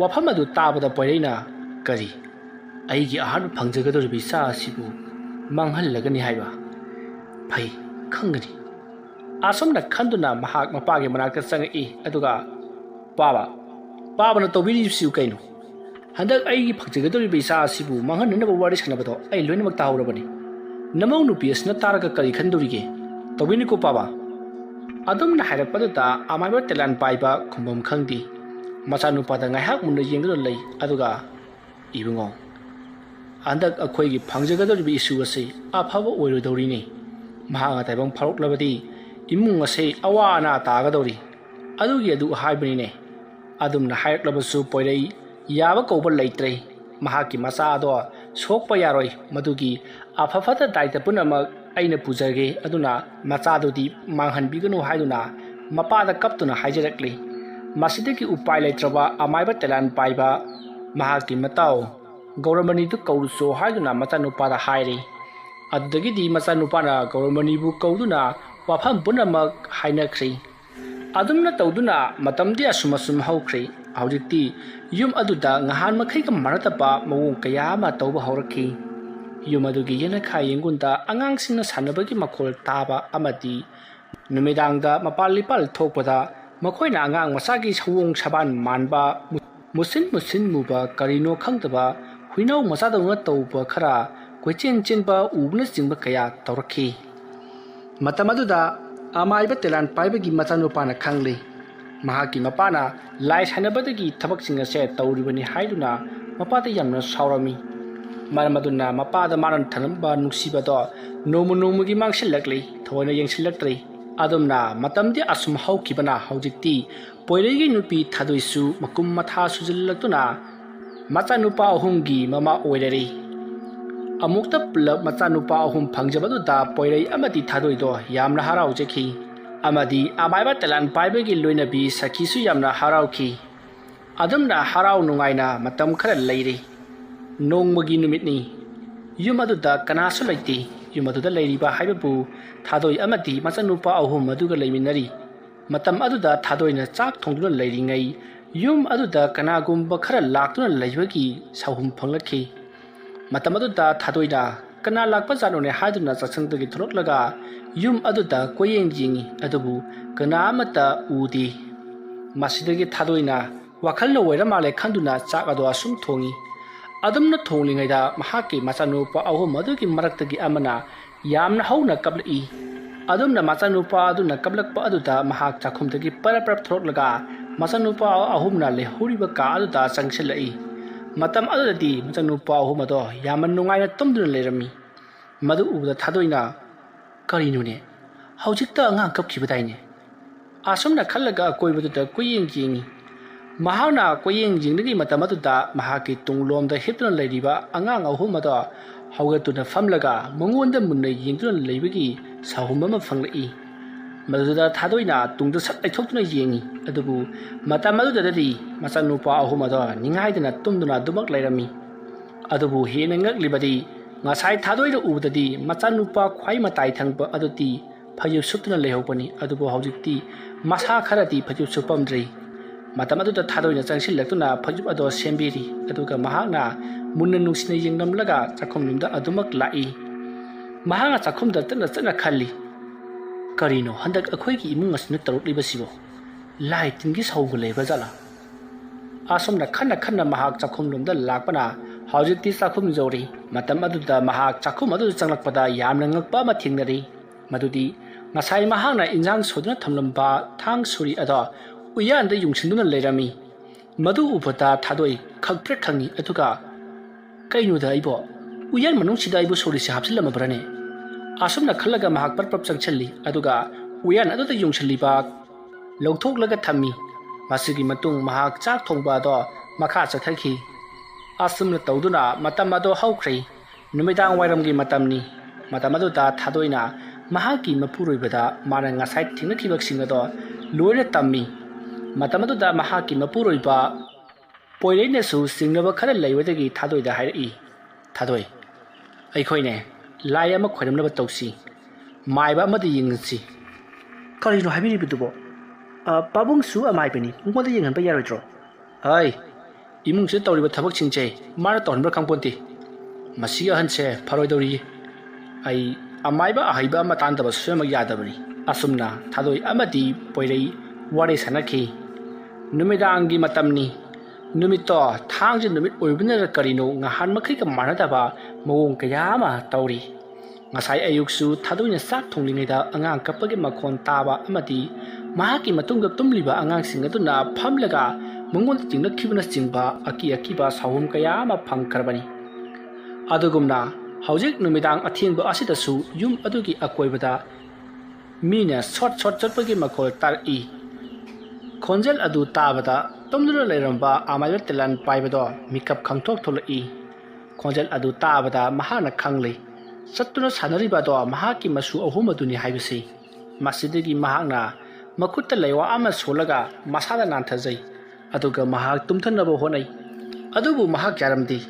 wafam adu tabada poireina kari ꯑꯩꯒꯤ ꯑꯍꯥꯟꯕ ꯐꯪꯖꯒꯗꯧꯔꯤꯕ ꯏꯆꯥ ꯑꯁꯤꯕꯨ ꯃꯥꯡꯍꯜꯂꯒꯅꯤ ꯍꯥꯏꯕ ꯐꯩ ꯈꯪꯒꯅꯤ ꯑꯁꯨꯝꯅ ꯈꯟꯗꯨꯅ ꯃꯍꯥꯛ ꯃꯄꯥꯒꯤ ꯃꯅꯥꯛꯇ ꯆꯪꯉꯛꯏ ꯑꯗꯨꯒ ꯄꯥꯕꯅ ꯇꯧꯕꯤꯔꯤꯕꯁꯤꯕꯨ ꯀꯩꯅꯣ ꯍꯟꯗꯛ ꯑꯩꯒꯤ ꯐꯪꯖꯒꯗꯧꯔꯤꯕ ꯏꯆꯥ ꯑꯁꯤꯕꯨ ꯃꯥꯡꯍꯟꯅꯅꯕ ꯋꯥꯔꯤ ꯁꯥꯟꯅꯕꯗꯣ ꯑꯩ ꯂꯣꯏꯅꯃꯛ ꯇꯥꯍꯧꯔꯕꯅꯤ ꯅꯃꯧ ꯅꯨꯄꯤ ꯑꯁꯤꯅ ꯇꯥꯔꯒ ꯀꯔꯤ ꯈꯟꯗꯧꯔꯤꯒꯦ ꯇꯧꯕꯤꯅꯤꯀꯣ ꯄꯥꯕ ꯑꯗꯨꯝꯅ ꯍꯥꯏꯔꯛꯄꯗꯨꯗ ꯑꯃꯥꯏꯕ ꯇꯦꯂꯥꯟ ꯄꯥꯏꯕ ꯈꯨꯝꯐꯝ ꯈꯪꯗꯦ ꯃꯆꯥꯅꯨꯄꯥꯗ ꯉꯥꯏꯍꯥꯛ ꯃꯨꯟꯅ ꯌꯦꯡꯗꯨꯅ ꯂꯩ ꯑꯗꯨꯒ ꯏꯕꯨꯡꯉꯣ ꯍꯟꯗꯛ ꯑꯩꯈꯣꯏꯒꯤ ꯐꯪꯖꯒꯗꯧꯔꯤꯕ ꯏꯁꯨ ꯑꯁꯤ ꯑꯐꯕ ꯑꯣꯏꯔꯣꯏꯗꯧꯔꯤꯅꯤ ꯃꯍꯥꯛꯅ ꯇꯥꯏꯕꯪ ꯐꯥꯎꯔꯛꯂꯕꯗꯤ ꯏꯃꯨꯡ ꯑꯁꯤ ꯑꯋꯥ ꯑꯅꯥ ꯇꯥꯒꯗꯧꯔꯤ ꯑꯗꯨꯒꯤ ꯑꯗꯨ ꯍꯥꯏꯕꯅꯤꯅꯦ ꯑꯗꯨꯝꯅ ꯍꯥꯏꯔꯛꯂꯕꯁꯨ ꯄꯣꯏꯔꯩ ꯌꯥꯕ ꯀꯧꯕ ꯂꯩꯇ꯭ꯔꯦ ꯃꯍꯥꯛꯀꯤ ꯃꯆꯥ ꯑꯗꯣ ꯁꯣꯛꯄ ꯌꯥꯔꯣꯏ ꯃꯗꯨꯒꯤ ꯑꯐꯐꯠꯇ ꯗꯥꯏꯇ ꯄꯨꯝꯅꯃꯛ ꯑꯩꯅ ꯄꯨꯖꯒꯦ ꯑꯗꯨꯅ ꯃꯆꯥꯗꯨꯗꯤ ꯃꯥꯡꯍꯟꯕꯤꯒꯅꯨ ꯍꯥꯏꯗꯨꯅ ꯃꯄꯥꯗ ꯀꯞꯇꯨꯅ ꯍꯥꯏꯖꯔꯛꯂꯤ ꯃꯁꯤꯗꯒꯤ ꯎꯄꯥꯏ ꯂꯩꯇ꯭ꯔꯕ ꯑꯃꯥꯏꯕ ꯇꯦꯂꯥꯟ ꯄꯥꯏꯕ ꯃꯍꯥꯛꯀꯤ ꯃꯇꯥꯎ ꯒꯧꯔꯃꯅꯤꯗꯨ ꯀꯧꯔꯨꯆꯣ ꯍꯥꯏꯗꯨꯅ ꯃꯆꯥꯅꯨꯄꯥꯗ ꯍꯥꯏꯔꯤ ꯑꯗꯨꯗꯒꯤꯗꯤ ꯃꯆꯥꯅꯨꯄꯥꯅ ꯒꯧꯔꯃꯅꯤꯕꯨ ꯀꯧꯗꯨꯅ ꯋꯥꯐꯝ ꯄꯨꯝꯅꯃꯛ ꯍꯥꯏꯅꯈ꯭ꯔꯦ ꯑꯗꯨꯝꯅ ꯇꯧꯗꯨꯅ ꯃꯇꯝꯗꯤ ꯑꯁꯨꯝ ꯍꯧꯈ꯭ꯔꯦ ꯍꯧꯖꯤꯛꯇꯤ ꯌꯨꯝ ꯑꯗꯨꯗ ꯉꯍꯥꯟ ꯃꯈꯩꯒ ꯃꯥꯟꯅꯗꯕ ꯃꯑꯣꯡ ꯀꯌꯥ ꯑꯃ ꯇꯧꯕ ꯍꯧꯔꯛꯈꯤ ꯌꯨꯝ ꯑꯗꯨꯒꯤ ꯌꯦꯅꯈꯥ ꯌꯦꯡꯒꯨꯟꯗ ꯑꯉꯥꯡꯁꯤꯡꯅ ꯁꯥꯟꯅꯕꯒꯤ ꯃꯈꯣꯜ ꯇꯥꯕ ꯑꯃꯗꯤ ꯅꯨꯃꯤꯗꯥꯡꯗ ꯃꯄꯥꯜ ꯂꯤꯄꯥꯜ ꯊꯣꯛꯄꯗ ꯃꯈꯣꯏꯅ ꯑꯉꯥꯡ ꯃꯆꯥꯒꯤ ꯁꯑꯣꯡ ꯁꯕꯥꯟ ꯃꯥꯟꯕ ꯃꯨꯁꯤꯟ ꯃꯨꯕ ꯀꯔꯤꯅꯣ ꯈꯪꯗꯕ ꯍꯨꯏꯅꯥꯎ ꯃꯆꯥꯗꯧꯅ ꯇꯧꯕ ꯈꯔ ꯀꯣꯏꯆꯦꯟ ꯆꯦꯟꯕ ꯎꯕꯅꯆꯤꯡꯕ ꯀꯌꯥ ꯇꯧꯔꯛꯈꯤ ꯃꯇꯝ ꯑꯗꯨꯗ ꯑꯃꯥꯏꯕ ꯇꯦꯂꯥꯟ ꯄꯥꯏꯕꯒꯤ ꯃꯆꯥꯅꯨꯄꯥꯅ ꯈꯪꯂꯤ ꯃꯍꯥꯛꯀꯤ ꯃꯄꯥꯅ ꯂꯥꯏ ꯁꯥꯟꯅꯕꯗꯒꯤ ꯊꯕꯛꯁꯤꯡ ꯑꯁꯦ ꯇꯧꯔꯤꯕꯅꯤ ꯍꯥꯏꯗꯨꯅ ꯃꯄꯥꯗ ꯌꯥꯝꯅ ꯁꯥꯎꯔꯝꯃꯤ ꯃꯔꯝ ꯑꯗꯨꯅ ꯃꯄꯥꯗ ꯃꯥꯅ ꯊꯅꯝꯕ ꯅꯨꯡꯁꯤꯕꯗꯣ ꯅꯣꯡꯃꯒꯤ ꯃꯥꯡꯁꯤꯜꯂꯛꯂꯤ ꯊꯑꯣꯏꯅ ꯌꯦꯡꯁꯤꯜꯂꯛꯇ꯭ꯔꯤ ꯑꯗꯨꯝꯅ ꯃꯇꯝꯗꯤ ꯑꯁꯨꯝ ꯍꯧꯈꯤꯕꯅ ꯍꯧꯖꯤꯛꯇꯤ ꯄꯣꯏꯔꯩꯒꯤ ꯅꯨꯄꯤ ꯊꯥꯗꯣꯏꯁꯨ ꯃꯀꯨꯝ ꯃꯊꯥ ꯁꯨꯖꯤꯜꯂꯛꯇꯨꯅ ꯃꯆꯥꯅꯨꯄꯥ ꯑꯍꯨꯝꯒꯤ ꯃꯃꯥ ꯑꯣꯏꯔꯔꯤ ꯑꯃꯨꯛꯇ ꯄꯨꯜꯂꯞ ꯃꯆꯥꯅꯨꯄꯥ ꯑꯍꯨꯝ ꯐꯪꯖꯕꯗꯨꯗ ꯄꯣꯏꯔꯩ ꯑꯃꯗꯤ ꯊꯥꯗꯣꯏꯗꯣ ꯌꯥꯝꯅ ꯍꯔꯥꯎꯖꯈꯤ ꯑꯃꯗꯤ ꯑꯃꯥꯏꯕ ꯇꯦꯂꯥꯟ ꯄꯥꯏꯕꯒꯤ ꯂꯣꯏꯅꯕꯤ ꯁꯈꯤꯁꯨ ꯌꯥꯝꯅ ꯍꯔꯥꯎꯈꯤ ꯑꯗꯨꯝꯅ ꯍꯔꯥꯎ ꯅꯨꯡꯉꯥꯏꯅ ꯃꯇꯝ ꯈꯔ ꯂꯩꯔꯤ ꯅꯣꯡꯃꯒꯤ ꯅꯨꯃꯤꯠꯅꯤ ꯌꯨꯝ ꯑꯗꯨꯗ ꯀꯅꯥꯁꯨ ꯂꯩꯇꯦ ꯌꯨꯝ ꯑꯗꯨꯗ ꯂꯩꯔꯤꯕ ꯍꯥꯏꯕꯕꯨ ꯊꯥꯗꯣꯏ ꯑꯃꯗꯤ ꯃꯆꯥꯅꯨꯄꯥ ꯑꯍꯨꯝ ꯑꯗꯨꯒ ꯂꯩꯃꯤꯟꯅꯔꯤ ꯃꯇꯝ ꯑꯗꯨꯗ ꯊꯥꯗꯣꯏꯅ ꯆꯥꯛ ꯊꯣꯡꯗꯨꯅ ꯂꯩꯔꯤꯉꯩ ꯌꯨꯝ ꯑꯗꯨꯗ ꯀꯅꯥꯒꯨꯝꯕ ꯈꯔ ꯂꯥꯛꯇꯨꯅ ꯂꯩꯕꯒꯤ ꯁꯥꯎꯍꯨꯝ ꯐꯪꯂꯛꯈꯤ ꯃꯇꯝ ꯑꯗꯨꯗ ꯊꯥꯗꯣꯏꯅ ꯀꯅꯥ ꯂꯥꯛꯄ ꯖꯥꯠꯅꯣꯅꯦ ꯍꯥꯏꯗꯨꯅ ꯆꯥꯛꯁꯪꯗꯒꯤ ꯊꯣꯔꯛꯂꯒ ꯌꯨꯝ ꯑꯗꯨꯗ ꯀꯣꯏꯌꯦꯡ ꯌꯦꯡꯉꯤ ꯑꯗꯨꯕꯨ ꯀꯅꯥ ꯑꯃꯠꯇ ꯎꯗꯦ ꯃꯁꯤꯗꯒꯤ ꯊꯥꯗꯣꯏꯅ ꯋꯥꯈꯜꯅ ꯑꯣꯏꯔ ꯃꯥꯜꯂꯦ ꯈꯟꯗꯨꯅ ꯆꯥꯛ ꯑꯗꯨ ꯑꯁꯨꯝ ꯊꯣꯡꯉꯤ ꯑꯗꯨꯝꯅ ꯊꯣꯡꯂꯤꯉꯩꯗ ꯃꯍꯥꯛꯀꯤ ꯃꯆꯥꯅꯨꯄꯥ ꯑꯍꯨꯝ ꯑꯗꯨꯒꯤ ꯃꯔꯛꯇꯒꯤ ꯑꯃꯅ ꯌꯥꯝꯅ ꯍꯧꯅ ꯀꯞꯂꯛꯏ ꯑꯗꯨꯝꯅ ꯃꯆꯥꯅꯨꯄꯥ ꯑꯗꯨꯅ ꯀꯞꯂꯛꯄ ꯑꯗꯨꯗ ꯃꯍꯥꯛ ꯆꯥꯛꯈꯨꯝꯗꯒꯤ ꯄꯔꯞ ꯊꯣꯔꯛꯂꯒ ꯃꯆꯥꯅꯨꯄꯥ ꯑꯍꯨꯝꯅ ꯂꯩꯍꯧꯔꯤꯕ ꯀꯥ ꯑꯗꯨꯗ ꯆꯪꯁꯤꯜꯂꯛꯏ ꯃꯇꯝ ꯑꯗꯨꯗꯗꯤ ꯃꯆꯥꯅꯨꯄꯥ ꯑꯍꯨꯝ ꯑꯗꯣ ꯌꯥꯝꯅ ꯅꯨꯡꯉꯥꯏꯅ ꯇꯨꯝꯗꯨꯅ ꯂꯩꯔꯝꯃꯤ ꯃꯗꯨ ꯎꯕꯗ ꯊꯥꯗꯣꯏꯅ ꯀꯔꯤꯅꯣꯅꯦ ꯍꯧꯖꯤꯛꯇ ꯑꯉꯥꯡ ꯀꯞꯈꯤꯕꯗꯥꯏꯅꯦ ꯑꯁꯨꯝꯅ ꯈꯜꯂꯒ ꯑꯀꯣꯏꯕꯗꯨꯗ ꯀꯣꯏꯌꯦꯡ ꯌꯦꯡꯉꯤ ꯃꯍꯥꯛꯅ ꯀꯣꯏꯌꯦꯡ ꯌꯦꯡꯂꯤꯉꯩ ꯃꯇꯝ ꯑꯗꯨꯗ ꯃꯍꯥꯛꯀꯤ ꯇꯨꯡꯂꯣꯝꯗ ꯍꯤꯞꯇꯨꯅ ꯂꯩꯔꯤꯕ ꯑꯉꯥꯡ ꯑꯍꯨꯝ ꯑꯗꯣ ꯍꯧꯒꯠꯇꯨꯅ ꯐꯝꯂꯒ ꯃꯉꯣꯟꯗ ꯃꯨꯟꯅ ꯌꯦꯡꯗꯨꯅ ꯂꯩꯕꯒꯤ ꯁꯥꯎꯍꯨꯝ ꯑꯃ ꯐꯪꯂꯛꯏ ꯃꯗꯨꯗ ꯊꯥꯗꯣꯏꯅ ꯇꯨꯡꯗ ꯁꯠ ꯂꯩꯊꯣꯛꯇꯨꯅ ꯌꯦꯡꯉꯤ ꯑꯗꯨꯕꯨ ꯃꯇꯝ ꯑꯗꯨꯗꯗꯤ ꯃꯆꯥꯅꯨꯄꯥ ꯑꯍꯨꯝ ꯑꯗꯣ ꯅꯤꯡꯉꯥꯏꯗꯅ ꯇꯨꯝꯗꯨꯅ ꯑꯗꯨꯃꯛ ꯂꯩꯔꯝꯃꯤ ꯑꯗꯨꯕꯨ ꯍꯦꯟꯅ ꯉꯛꯂꯤꯕꯗꯤ ꯉꯁꯥꯏ ꯊꯥꯗꯣꯏꯅ ꯎꯕꯗꯗꯤ ꯃꯆꯥꯅꯨꯄꯥ ꯈ꯭ꯋꯥꯏ ꯃꯇꯥꯏ ꯊꯪꯕ ꯑꯗꯨꯗꯤ ꯐꯩꯖꯨꯞ ꯁꯨꯞꯇꯨꯅ ꯂꯩꯍꯧꯕꯅꯤ ꯑꯗꯨꯕꯨ ꯍꯧꯖꯤꯛꯇꯤ ꯃꯁꯥ ꯈꯔꯗꯤ ꯐꯩꯖꯨꯞ ꯁꯨꯞꯄꯝꯗ꯭ꯔꯤ ꯃꯇꯝ ꯑꯗꯨꯗ ꯊꯥꯗꯣꯏꯅ ꯆꯪꯁꯤꯜꯂꯛꯇꯨꯅ ꯐꯩꯖꯨꯞ ꯑꯗꯨ ꯁꯦꯝꯕꯤꯔꯤ ꯑꯗꯨꯒ ꯃꯍꯥꯛꯅ ꯃꯨꯟꯅ ꯅꯨꯡꯁꯤꯅ ꯌꯦꯡꯂꯝꯂꯒ ꯆꯥꯛꯈꯨꯝꯗ ꯑꯗꯨꯃꯛ ꯂꯥꯛꯏ ꯃꯍꯥꯛꯅ ꯆꯥꯛꯈꯨꯝꯗ ꯆꯠꯅ ꯈꯜꯂꯤ ꯀꯔꯤꯅꯣ ꯍꯟꯗꯛ ꯑꯩꯈꯣꯏꯒꯤ ꯏꯃꯨꯡ ꯑꯁꯤꯅ ꯇꯧꯔꯛꯂꯤꯕꯁꯤꯕꯣ ꯂꯥꯏ ꯇꯤꯟꯒꯤ ꯁꯧꯕ ꯂꯩꯕ ꯖꯥꯠꯂꯥ ꯑꯁꯨꯝꯅ ꯈꯟꯅ ꯃꯍꯥꯛ ꯆꯥꯛꯈꯨꯝꯂꯣꯝꯗ ꯂꯥꯛꯄꯅ ꯍꯧꯖꯤꯛꯇꯤ ꯆꯥꯛꯈꯨꯝ ꯌꯧꯔꯤ ꯃꯇꯝ ꯑꯗꯨꯗ ꯃꯍꯥꯛ ꯆꯥꯛꯈꯨꯝ ꯑꯗꯨꯗ ꯆꯪꯂꯛꯄꯗ ꯌꯥꯝꯅ ꯉꯛꯄ ꯑꯃ ꯊꯦꯡꯅꯔꯤ ꯃꯗꯨꯗꯤ ꯉꯁꯥꯏ ꯃꯍꯥꯛꯅ ꯏꯟꯖꯥꯡ ꯁꯣꯏꯗꯨꯅ ꯊꯝꯂꯝꯕ ꯊꯥꯡ ꯁꯣꯔꯤ ꯑꯗꯣ ꯎꯌꯥꯟꯗ ꯌꯨꯡꯁꯤꯟꯗꯨꯅ ꯂꯩꯔꯝꯃꯤ ꯃꯗꯨ ꯎꯕꯗ ꯊꯥꯗꯣꯏ ꯈꯪꯄ꯭ꯔꯦꯛ ꯈꯪꯉꯤ ꯑꯗꯨꯒ ꯀꯩꯅꯣꯗ ꯑꯩꯕꯣ ꯎꯌꯥꯟ ꯃꯅꯨꯡꯁꯤꯗ ꯑꯩꯕꯨ ꯁꯣꯔꯤꯁꯦ ꯍꯥꯞꯆꯤꯜꯂꯝꯃꯕ꯭ꯔꯅꯦ ꯑꯁꯨꯝꯅ ꯈꯜꯂꯒ ꯃꯍꯥꯛ ꯄꯔꯞ ꯆꯪꯁꯤꯜꯂꯤ ꯑꯗꯨꯒ ꯎꯌꯥꯟ ꯑꯗꯨꯗ ꯌꯨꯡꯁꯤꯜꯂꯤꯕ ꯂꯧꯊꯣꯛꯂꯒ ꯊꯝꯃꯤ ꯃꯁꯤꯒꯤ ꯃꯇꯨꯡ ꯃꯍꯥꯛ ꯆꯥꯛ ꯊꯣꯡꯕ ꯑꯗꯣ ꯃꯈꯥ ꯆꯠꯊꯈꯤ ꯑꯁꯨꯝꯅ ꯇꯧꯗꯨꯅ ꯃꯇꯝ ꯑꯗꯣ ꯍꯧꯈ꯭ꯔꯦ ꯅꯨꯃꯤꯗꯥꯡ ꯋꯥꯏꯔꯝꯒꯤ ꯃꯇꯝꯅꯤ ꯃꯇꯝ ꯑꯗꯨꯗ ꯊꯥꯗꯣꯏꯅ ꯃꯍꯥꯛꯀꯤ ꯃꯄꯨꯔꯣꯏꯕꯗ ꯃꯥꯅ ꯉꯁꯥꯏ ꯊꯦꯡꯅꯈꯤꯕꯁꯤꯡ ꯑꯗꯣ ꯂꯣꯏꯅ ꯇꯝꯃꯤ ꯃꯇꯝ ꯑꯗꯨꯗ ꯃꯍꯥꯛꯀꯤ ꯃꯄꯨꯔꯣꯏꯕ ꯄꯣꯏꯔꯩꯅꯁꯨ ꯆꯤꯡꯅꯕ ꯈꯔ ꯂꯩꯕꯗꯒꯤ ꯊꯥꯗꯣꯏꯗ ꯍꯥꯏꯔꯛꯏ ꯊꯥꯗꯣꯏ ꯑꯩꯈꯣꯏꯅꯦ ꯂꯥꯏ ꯑꯃ ꯈꯣꯏꯔꯝꯅꯕ ꯇꯧꯁꯤ ꯃꯥꯏꯕ ꯑꯃꯗ ꯌꯦꯡꯉꯁꯤ ꯀꯔꯤꯅꯣ ꯍꯥꯏꯕꯤꯔꯤꯕꯗꯨꯕꯣ ꯄꯥꯕꯨꯡꯁꯨ ꯑꯃꯥꯏꯕꯅꯤ ꯃꯉꯣꯟꯗ ꯌꯦꯡꯍꯟꯕ ꯌꯥꯔꯣꯏꯗ꯭ꯔꯣ ꯑꯩ ꯏꯃꯨꯡꯁꯤꯗ ꯇꯧꯔꯤꯕ ꯊꯕꯛꯁꯤꯡꯁꯦ ꯃꯥꯅ ꯇꯧꯍꯟꯕ꯭ꯔꯥ ꯈꯪꯄꯣꯟꯇꯦ ꯃꯁꯤꯒꯤ ꯑꯍꯟꯁꯦ ꯐꯔꯣꯏꯗꯧꯔꯤ ꯑꯩ ꯑꯃꯥꯏꯕ ꯑꯍꯩꯕ ꯑꯃ ꯇꯥꯟꯗꯕ ꯁꯣꯏꯃꯛ ꯌꯥꯗꯕꯅꯤ ꯑꯁꯨꯝꯅ ꯊꯥꯗꯣꯏ ꯑꯃꯗꯤ ꯄꯣꯏꯔꯩ ꯋꯥꯔꯤ ꯁꯥꯟꯅꯈꯤ ꯅꯨꯃꯤꯗꯥꯡꯒꯤ ꯃꯇꯝꯅꯤ ꯅꯨꯃꯤꯠꯇꯣ ꯊꯥꯡꯖ ꯅꯨꯃꯤꯠ ꯑꯣꯏꯕꯅ ꯀꯔꯤꯅꯣ ꯉꯍꯥꯟ ꯃꯈꯩꯒ ꯃꯥꯟꯅꯗꯕ ꯃꯑꯣꯡ ꯀꯌꯥ ꯑꯃ ꯇꯧꯔꯤ ngасai ayuksu thadoi sak thonglingida angang kapagi makhon taba amadi mahaki matungga tumliba angang singaduna phamlaga mungon tingna khibuna chingba aki ba sawum kaya ma phangkarbani adugumna hojik numidang athengba asidasu yum adugi akoibada mina short chatpagi makhol tar I khonjel adu tabada tumdura leiramba amaiba telan paibado mikap khangthok tholai khonjel adu tabada mahana khanglei Satuna sanaribado mahaki masu ahumadu ni haibisi masidigi mahakna makutta leiwa ama solaga masada nanthajai aduga mahak tumthanaba honai adubu mahak yaramdi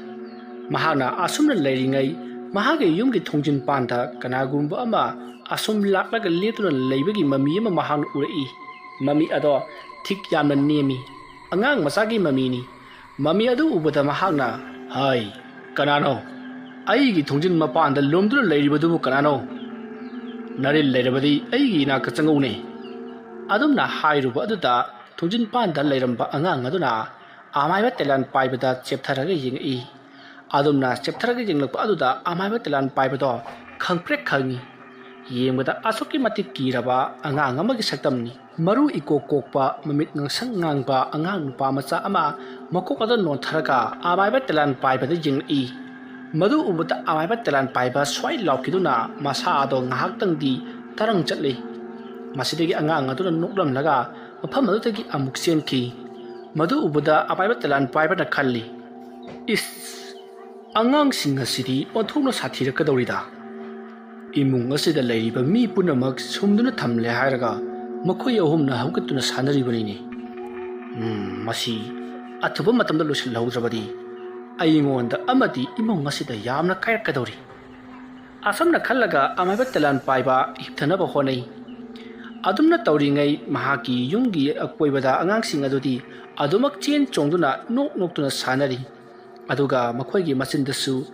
mahakna asumna leiringai mahage yumgi thongjin panda kanagumba ama asum laklaga letuna leibagi mami ama mahakna urai mami ado thik yamna nemi angang masagi mami ni mami adu ubada mahakna hai kanano aigi thongjin mapanda lomdura leiribadu kanano naril leirabadi aigi na kachangone adumna hairuba aduda thongjin panda leiramba angang aduna amaiba telan paibada cheptharaga yingi adumna cheptharaga jinglakpa aduda amaiba telan paibado khangprek khangi yemgada asuki mati kiraba angang amagi saktamni maru ikokokpa mamit ngangsang ngangba angang nupa macha ama makok adon non tharaga amaiba telan paibada yingi Madu ubata amaiba telan paiba swai laukiduna masa ado ngahaktang di tarang chatle masidagi angang aduna noklam laga mafam adutagi amuk senki madu ubada amaiba telan paiba na khalli is angang singa sidi onthokno sathira kadorida imung asida leiriba mi punamak sumduna thamle hairaga makhoi ahumna hawkatuna sanaribani ne masi athuba matamda losil hawdrabadi aingonda amadi imong asida yamna kayakadori asamna khallaga amaiba telan paiba hipthanaba honai adumna tawringai mahaki yumgi akoibada angangsing adudi adumak chen chongduna noktuna sanari aduga makhoigi machindasu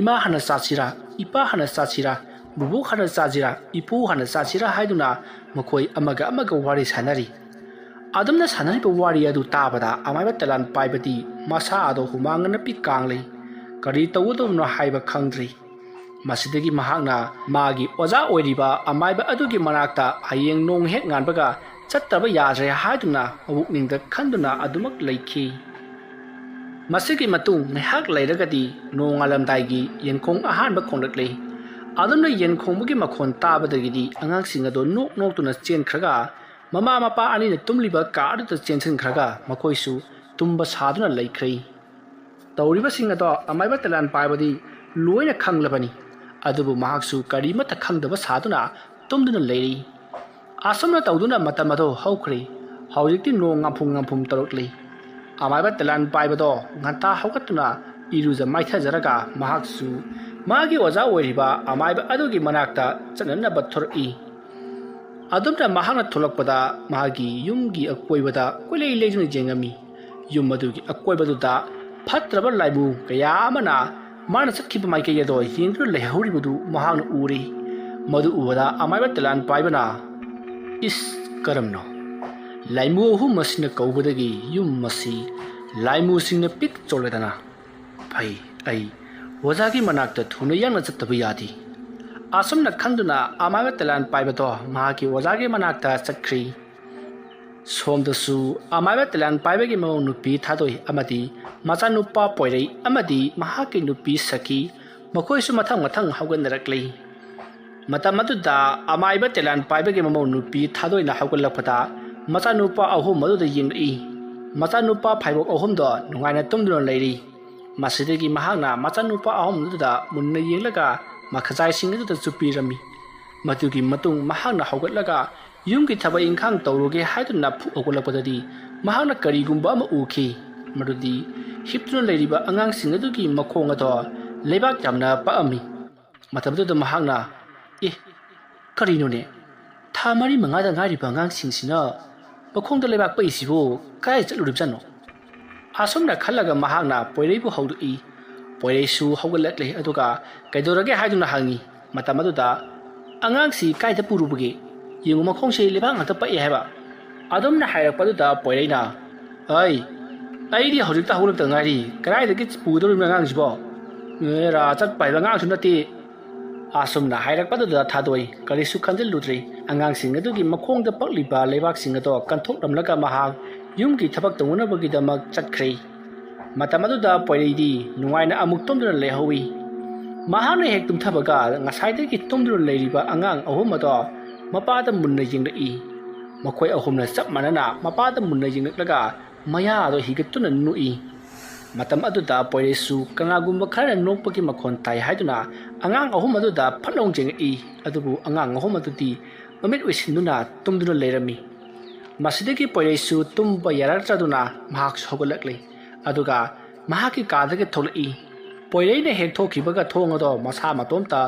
ima hana sachira ipa hana sachira bubu hana sachira ipu hana sachira haiduna makhoi amaga wari sanari adumna sanari ba wari adu tabada amaiba telan paibadi masa ado humangna pi kanglei kari tawudumna haiba khangdri masidagi mahakna magi oja oiriba amaiba adugi manakta hayeng nong hek nganbaga chattaba yajre haiduna abukningda khanduna adumak leikhi masigi matung nehak leiragadi nongalamdaigi yenkhong ahanba khonglakle adumna yenkhongbugi makhon tabadagidi angangsing ado noktuna chenkhraga Mama mapa ani na tumliba ka adu chenchen khraga makoisu tumba saduna laikhrei tawriba singa do amaiba telan paibadi loina khanglabani adubu mahaksu karima ta khangdaba saduna tumduna leiri asamna tawduna matamado hawkhre hawjikti no ngapum tarokle amaiba telan paibado nganta hawkatuna iruja maitha jaraga mahaksu magi oja oiriba amaiba adugi manakta chanana bathori ꯑꯗꯨꯝꯅ ꯃꯍꯥꯛꯅ ꯊꯣꯛꯂꯛꯄꯗ ꯃꯍꯥꯛꯀꯤ ꯌꯨꯝꯒꯤ ꯑꯀꯣꯏꯕꯗ ꯀꯣꯏꯂꯩ ꯂꯩꯗꯨꯅ ꯌꯦꯡꯉꯝꯃꯤ ꯌꯨꯝ ꯑꯗꯨꯒꯤ ꯑꯀꯣꯏꯕꯗꯨꯗ ꯐꯠꯇ꯭ꯔꯕ ꯂꯥꯏꯕꯨ ꯀꯌꯥ ꯑꯃꯅ ꯃꯥꯅ ꯆꯠꯈꯤꯕ ꯃꯥꯏꯀꯩ ꯑꯗꯣ ꯌꯦꯡꯗꯨꯅ ꯂꯩꯍꯧꯔꯤꯕꯗꯨ ꯃꯍꯥꯛꯅ ꯎꯔꯤ ꯃꯗꯨ ꯎꯕꯗ ꯑꯃꯥꯏꯕ ꯇꯦꯂꯥꯟ ꯄꯥꯏꯕꯅ ꯏꯁ ꯀꯔꯝꯅꯣ ꯂꯥꯏꯃꯨ ꯑꯍꯨꯝ ꯑꯁꯤꯅ ꯀꯧꯕꯗꯒꯤ ꯌꯨꯝ ꯑꯁꯤ ꯂꯥꯏꯃꯨꯁꯤꯡꯅ ꯄꯤꯛ ꯆꯣꯜꯂꯗꯅ ꯐꯩ ꯑꯩ ꯑꯣꯖꯥꯒꯤ ꯃꯅꯥꯛꯇ ꯊꯨꯅ ꯌꯥꯡꯅ ꯆꯠꯇꯕ ꯌꯥꯗꯦ ꯑꯁꯨꯝꯅ ꯈꯟꯗꯨꯅ ꯑꯃꯥꯏꯕ ꯇꯦꯂꯥꯟ ꯄꯥꯏꯕꯗꯣ ꯃꯍꯥꯛꯀꯤ ꯑꯣꯖꯥꯒꯤ ꯃꯅꯥꯛꯇ ꯆꯠꯈ꯭ꯔꯤ ꯁꯣꯝꯗꯁꯨ ꯑꯃꯥꯏꯕ ꯇꯦꯂꯥꯟ ꯄꯥꯏꯕꯒꯤ ꯃꯃꯧ ꯅꯨꯄꯤ ꯊꯥꯗꯣꯏ ꯑꯃꯗꯤ ꯃꯆꯥꯅꯨꯄꯥ ꯄꯣꯏꯔꯩ ꯑꯃꯗꯤ ꯃꯍꯥꯛꯀꯤ ꯅꯨꯄꯤ ꯁꯈꯤ ꯃꯈꯣꯏꯁꯨ ꯃꯊꯪ ꯃꯊꯪ ꯍꯧꯒꯠꯅꯔꯛꯂꯤ ꯃꯇꯝ ꯑꯗꯨꯗ ꯑꯃꯥꯏꯕ ꯇꯦꯂꯥꯟ ꯄꯥꯏꯕꯒꯤ ꯃꯃꯧ ꯅꯨꯄꯤ ꯊꯥꯗꯣꯏꯅ ꯍꯧꯒꯠꯂꯛꯄꯗ ꯃꯆꯥꯅꯨꯄꯥ ꯑꯍꯨꯝ ꯑꯗꯨꯗ ꯌꯦꯡꯂꯛꯏ ꯃꯆꯥꯅꯨꯄꯥ ꯐꯥꯏꯕꯣꯛ ꯑꯍꯨꯝꯗꯣ ꯅꯨꯡꯉꯥꯏꯅ ꯇꯨꯝꯗꯨꯅ ꯂꯩꯔꯤ ꯃꯁꯤꯗꯒꯤ ꯃꯍꯥꯛꯅ ꯃꯆꯥꯅꯨꯄꯥ ꯑꯍꯨꯝ ꯑꯗꯨꯗ ꯃꯨꯟꯅ ꯌꯦꯡꯂꯒ ꯃꯈꯖꯥꯏꯁꯤꯡ ꯑꯗꯨꯗ ꯆꯨꯞꯄꯤꯔꯝꯃꯤ ꯃꯗꯨꯒꯤ ꯃꯇꯨꯡ ꯃꯍꯥꯛꯅ ꯍꯧꯒꯠꯂꯒ ꯌꯨꯝꯒꯤ ꯊꯕꯛ ꯏꯪꯈꯥꯡ ꯇꯧꯔꯨꯒꯦ ꯍꯥꯏꯗꯨꯅ ꯐꯨꯛ ꯍꯧꯒꯠꯂꯛꯄꯗꯗꯤ ꯃꯍꯥꯛꯅ ꯀꯔꯤꯒꯨꯝꯕ ꯑꯃ ꯎꯈꯤ ꯃꯗꯨꯗꯤ ꯍꯤꯞꯇꯨꯅ ꯂꯩꯔꯤꯕ ꯑꯉꯥꯡꯁꯤꯡ ꯑꯗꯨꯒꯤ ꯃꯈꯣꯡ ꯑꯗꯣ ꯂꯩꯕꯥꯛ ꯌꯥꯝꯅ ꯄꯛꯑꯝꯃꯤ ꯃꯇꯝꯗꯨꯗ ꯃꯍꯥꯛꯅ ꯀꯔꯤꯅꯣꯅꯦ ꯊꯥ 4-5ꯗ ꯉꯥꯏꯔꯤꯕ ꯑꯉꯥꯡꯁꯤꯡꯁꯤꯅ ꯃꯈꯣꯡꯗ ꯂꯩꯕꯥꯛ ꯄꯛꯏꯁꯤꯕꯨ ꯀꯗꯥꯏ ꯆꯠꯂꯨꯔꯤꯕꯖꯥꯠꯅꯣ ꯑꯁꯨꯝꯅ ꯈꯜꯂꯒ ꯃꯍꯥꯛꯅ ꯄꯣꯏꯔꯩꯕꯨ ꯍꯧꯗꯣꯛꯏ ꯄꯣꯏꯔꯩꯁꯨ ꯍꯧꯒꯠꯂꯛꯂꯦ ꯑꯗꯨꯒ ꯀꯩꯗꯧꯔꯒꯦ ꯍꯥꯏꯗꯨꯅ ꯍꯪꯉꯤ ꯃꯇꯝ ꯑꯗꯨꯗ ꯑꯉꯥꯡꯁꯤ ꯀꯥꯏꯗ ꯄꯨꯔꯨꯕꯒꯦ ꯌꯦꯡꯉꯨ ꯃꯈꯣꯡꯁꯦ ꯂꯩꯕꯥꯛ ꯉꯥꯛꯇ ꯄꯛꯑꯦ ꯍꯥꯏꯕ ꯑꯗꯨꯝꯅ ꯍꯥꯏꯔꯛꯄꯗꯨꯗ ꯄꯣꯏꯔꯩꯅ ꯑꯩꯗꯤ ꯍꯧꯖꯤꯛꯇ ꯍꯧꯒꯠꯂꯛꯇ ꯉꯥꯏꯔꯤ ꯀꯗꯥꯏꯗꯒꯤ ꯄꯨꯗꯧꯔꯤꯕ ꯑꯉꯥꯡꯁꯤꯕꯣ ꯔꯥ ꯆꯠꯄ ꯍꯥꯏꯕ ꯑꯉꯥꯡꯁꯨ ꯅꯠꯇꯦ ꯑꯁꯨꯝꯅ ꯍꯥꯏꯔꯛꯄꯗꯨꯗ ꯊꯥꯗꯣꯏ ꯀꯔꯤꯁꯨ ꯈꯟꯖꯤꯜꯂꯨꯗ꯭ꯔꯤ ꯑꯉꯥꯡꯁꯤꯡ ꯑꯗꯨꯒꯤ ꯃꯈꯣꯡꯗ ꯄꯛꯂꯤꯕ ꯂꯩꯕꯥꯛꯁꯤꯡ ꯑꯗꯣ ꯀꯟꯊꯣꯛꯂꯝꯂꯒ ꯃꯍꯥꯛ ꯌꯨꯝꯒꯤ ꯊꯕꯛ ꯇꯧꯅꯅꯕꯒꯤꯗꯃꯛ ꯆꯠꯈ꯭ꯔꯦ ꯃꯇꯝ ꯑꯗꯨꯗ ꯄꯣꯏꯔꯩꯗꯤ ꯅꯨꯡꯉꯥꯏꯅ ꯑꯃꯨꯛ ꯇꯨꯝꯗꯨꯅ ꯂꯩꯍꯧꯏ ꯃꯍꯥꯛꯅ ꯍꯦꯛ ꯇꯨꯝꯊꯕꯒ ꯉꯁꯥꯏꯗꯒꯤ ꯇꯨꯝꯗꯨꯅ ꯂꯩꯔꯤꯕ ꯑꯉꯥꯡ ꯑꯍꯨꯝ ꯑꯗꯣ ꯃꯄꯥꯗ ꯃꯨꯟꯅ ꯌꯦꯡꯂꯛꯏ ꯃꯈꯣꯏ ꯑꯍꯨꯝꯅ ꯆꯞ ꯃꯥꯟꯅꯅ ꯃꯄꯥꯗ ꯃꯨꯟꯅ ꯌꯦꯡꯂꯛꯂꯒ ꯃꯌꯥ ꯑꯗꯣ ꯍꯤꯒꯠꯇꯨꯅ ꯅꯣꯛꯏ ꯃꯇꯝ ꯑꯗꯨꯗ ꯄꯣꯏꯔꯩꯁꯨ ꯀꯅꯥꯒꯨꯝꯕ ꯈꯔꯅ ꯅꯣꯛꯄꯒꯤ ꯃꯈꯣꯟ ꯇꯥꯏ ꯍꯥꯏꯗꯨꯅ ꯑꯉꯥꯡ ꯑꯍꯨꯝ ꯑꯗꯨꯗ ꯐꯠꯂꯥꯎ ꯌꯦꯡꯉꯛꯏ ꯑꯗꯨꯕꯨ ꯑꯉꯥꯡ ꯑꯍꯨꯝ ꯑꯗꯨꯗꯤ ꯃꯃꯤꯠ ꯎꯏꯁꯤꯟꯗꯨꯅ ꯇꯨꯝꯗꯨꯅ ꯂꯩꯔꯝꯃꯤ ꯃꯁꯤꯗꯒꯤ ꯄꯣꯏꯔꯩꯁꯨ ꯇꯨꯝꯕ ꯌꯥꯔꯛꯇ꯭ꯔꯗꯨꯅ ꯃꯍꯥꯛꯁꯨ ꯍꯧꯒꯠꯂꯛꯂꯤ ꯑꯗꯨꯒ ꯃꯍꯥꯛꯀꯤ ꯀꯥꯗꯒꯤ ꯊꯣꯛꯂꯛꯏ ꯄꯣꯏꯔꯩꯅ ꯍꯦꯛ ꯊꯣꯛꯈꯤꯕꯒ ꯊꯣꯡ ꯑꯗꯣ ꯃꯁꯥ ꯃꯇꯣꯝꯇ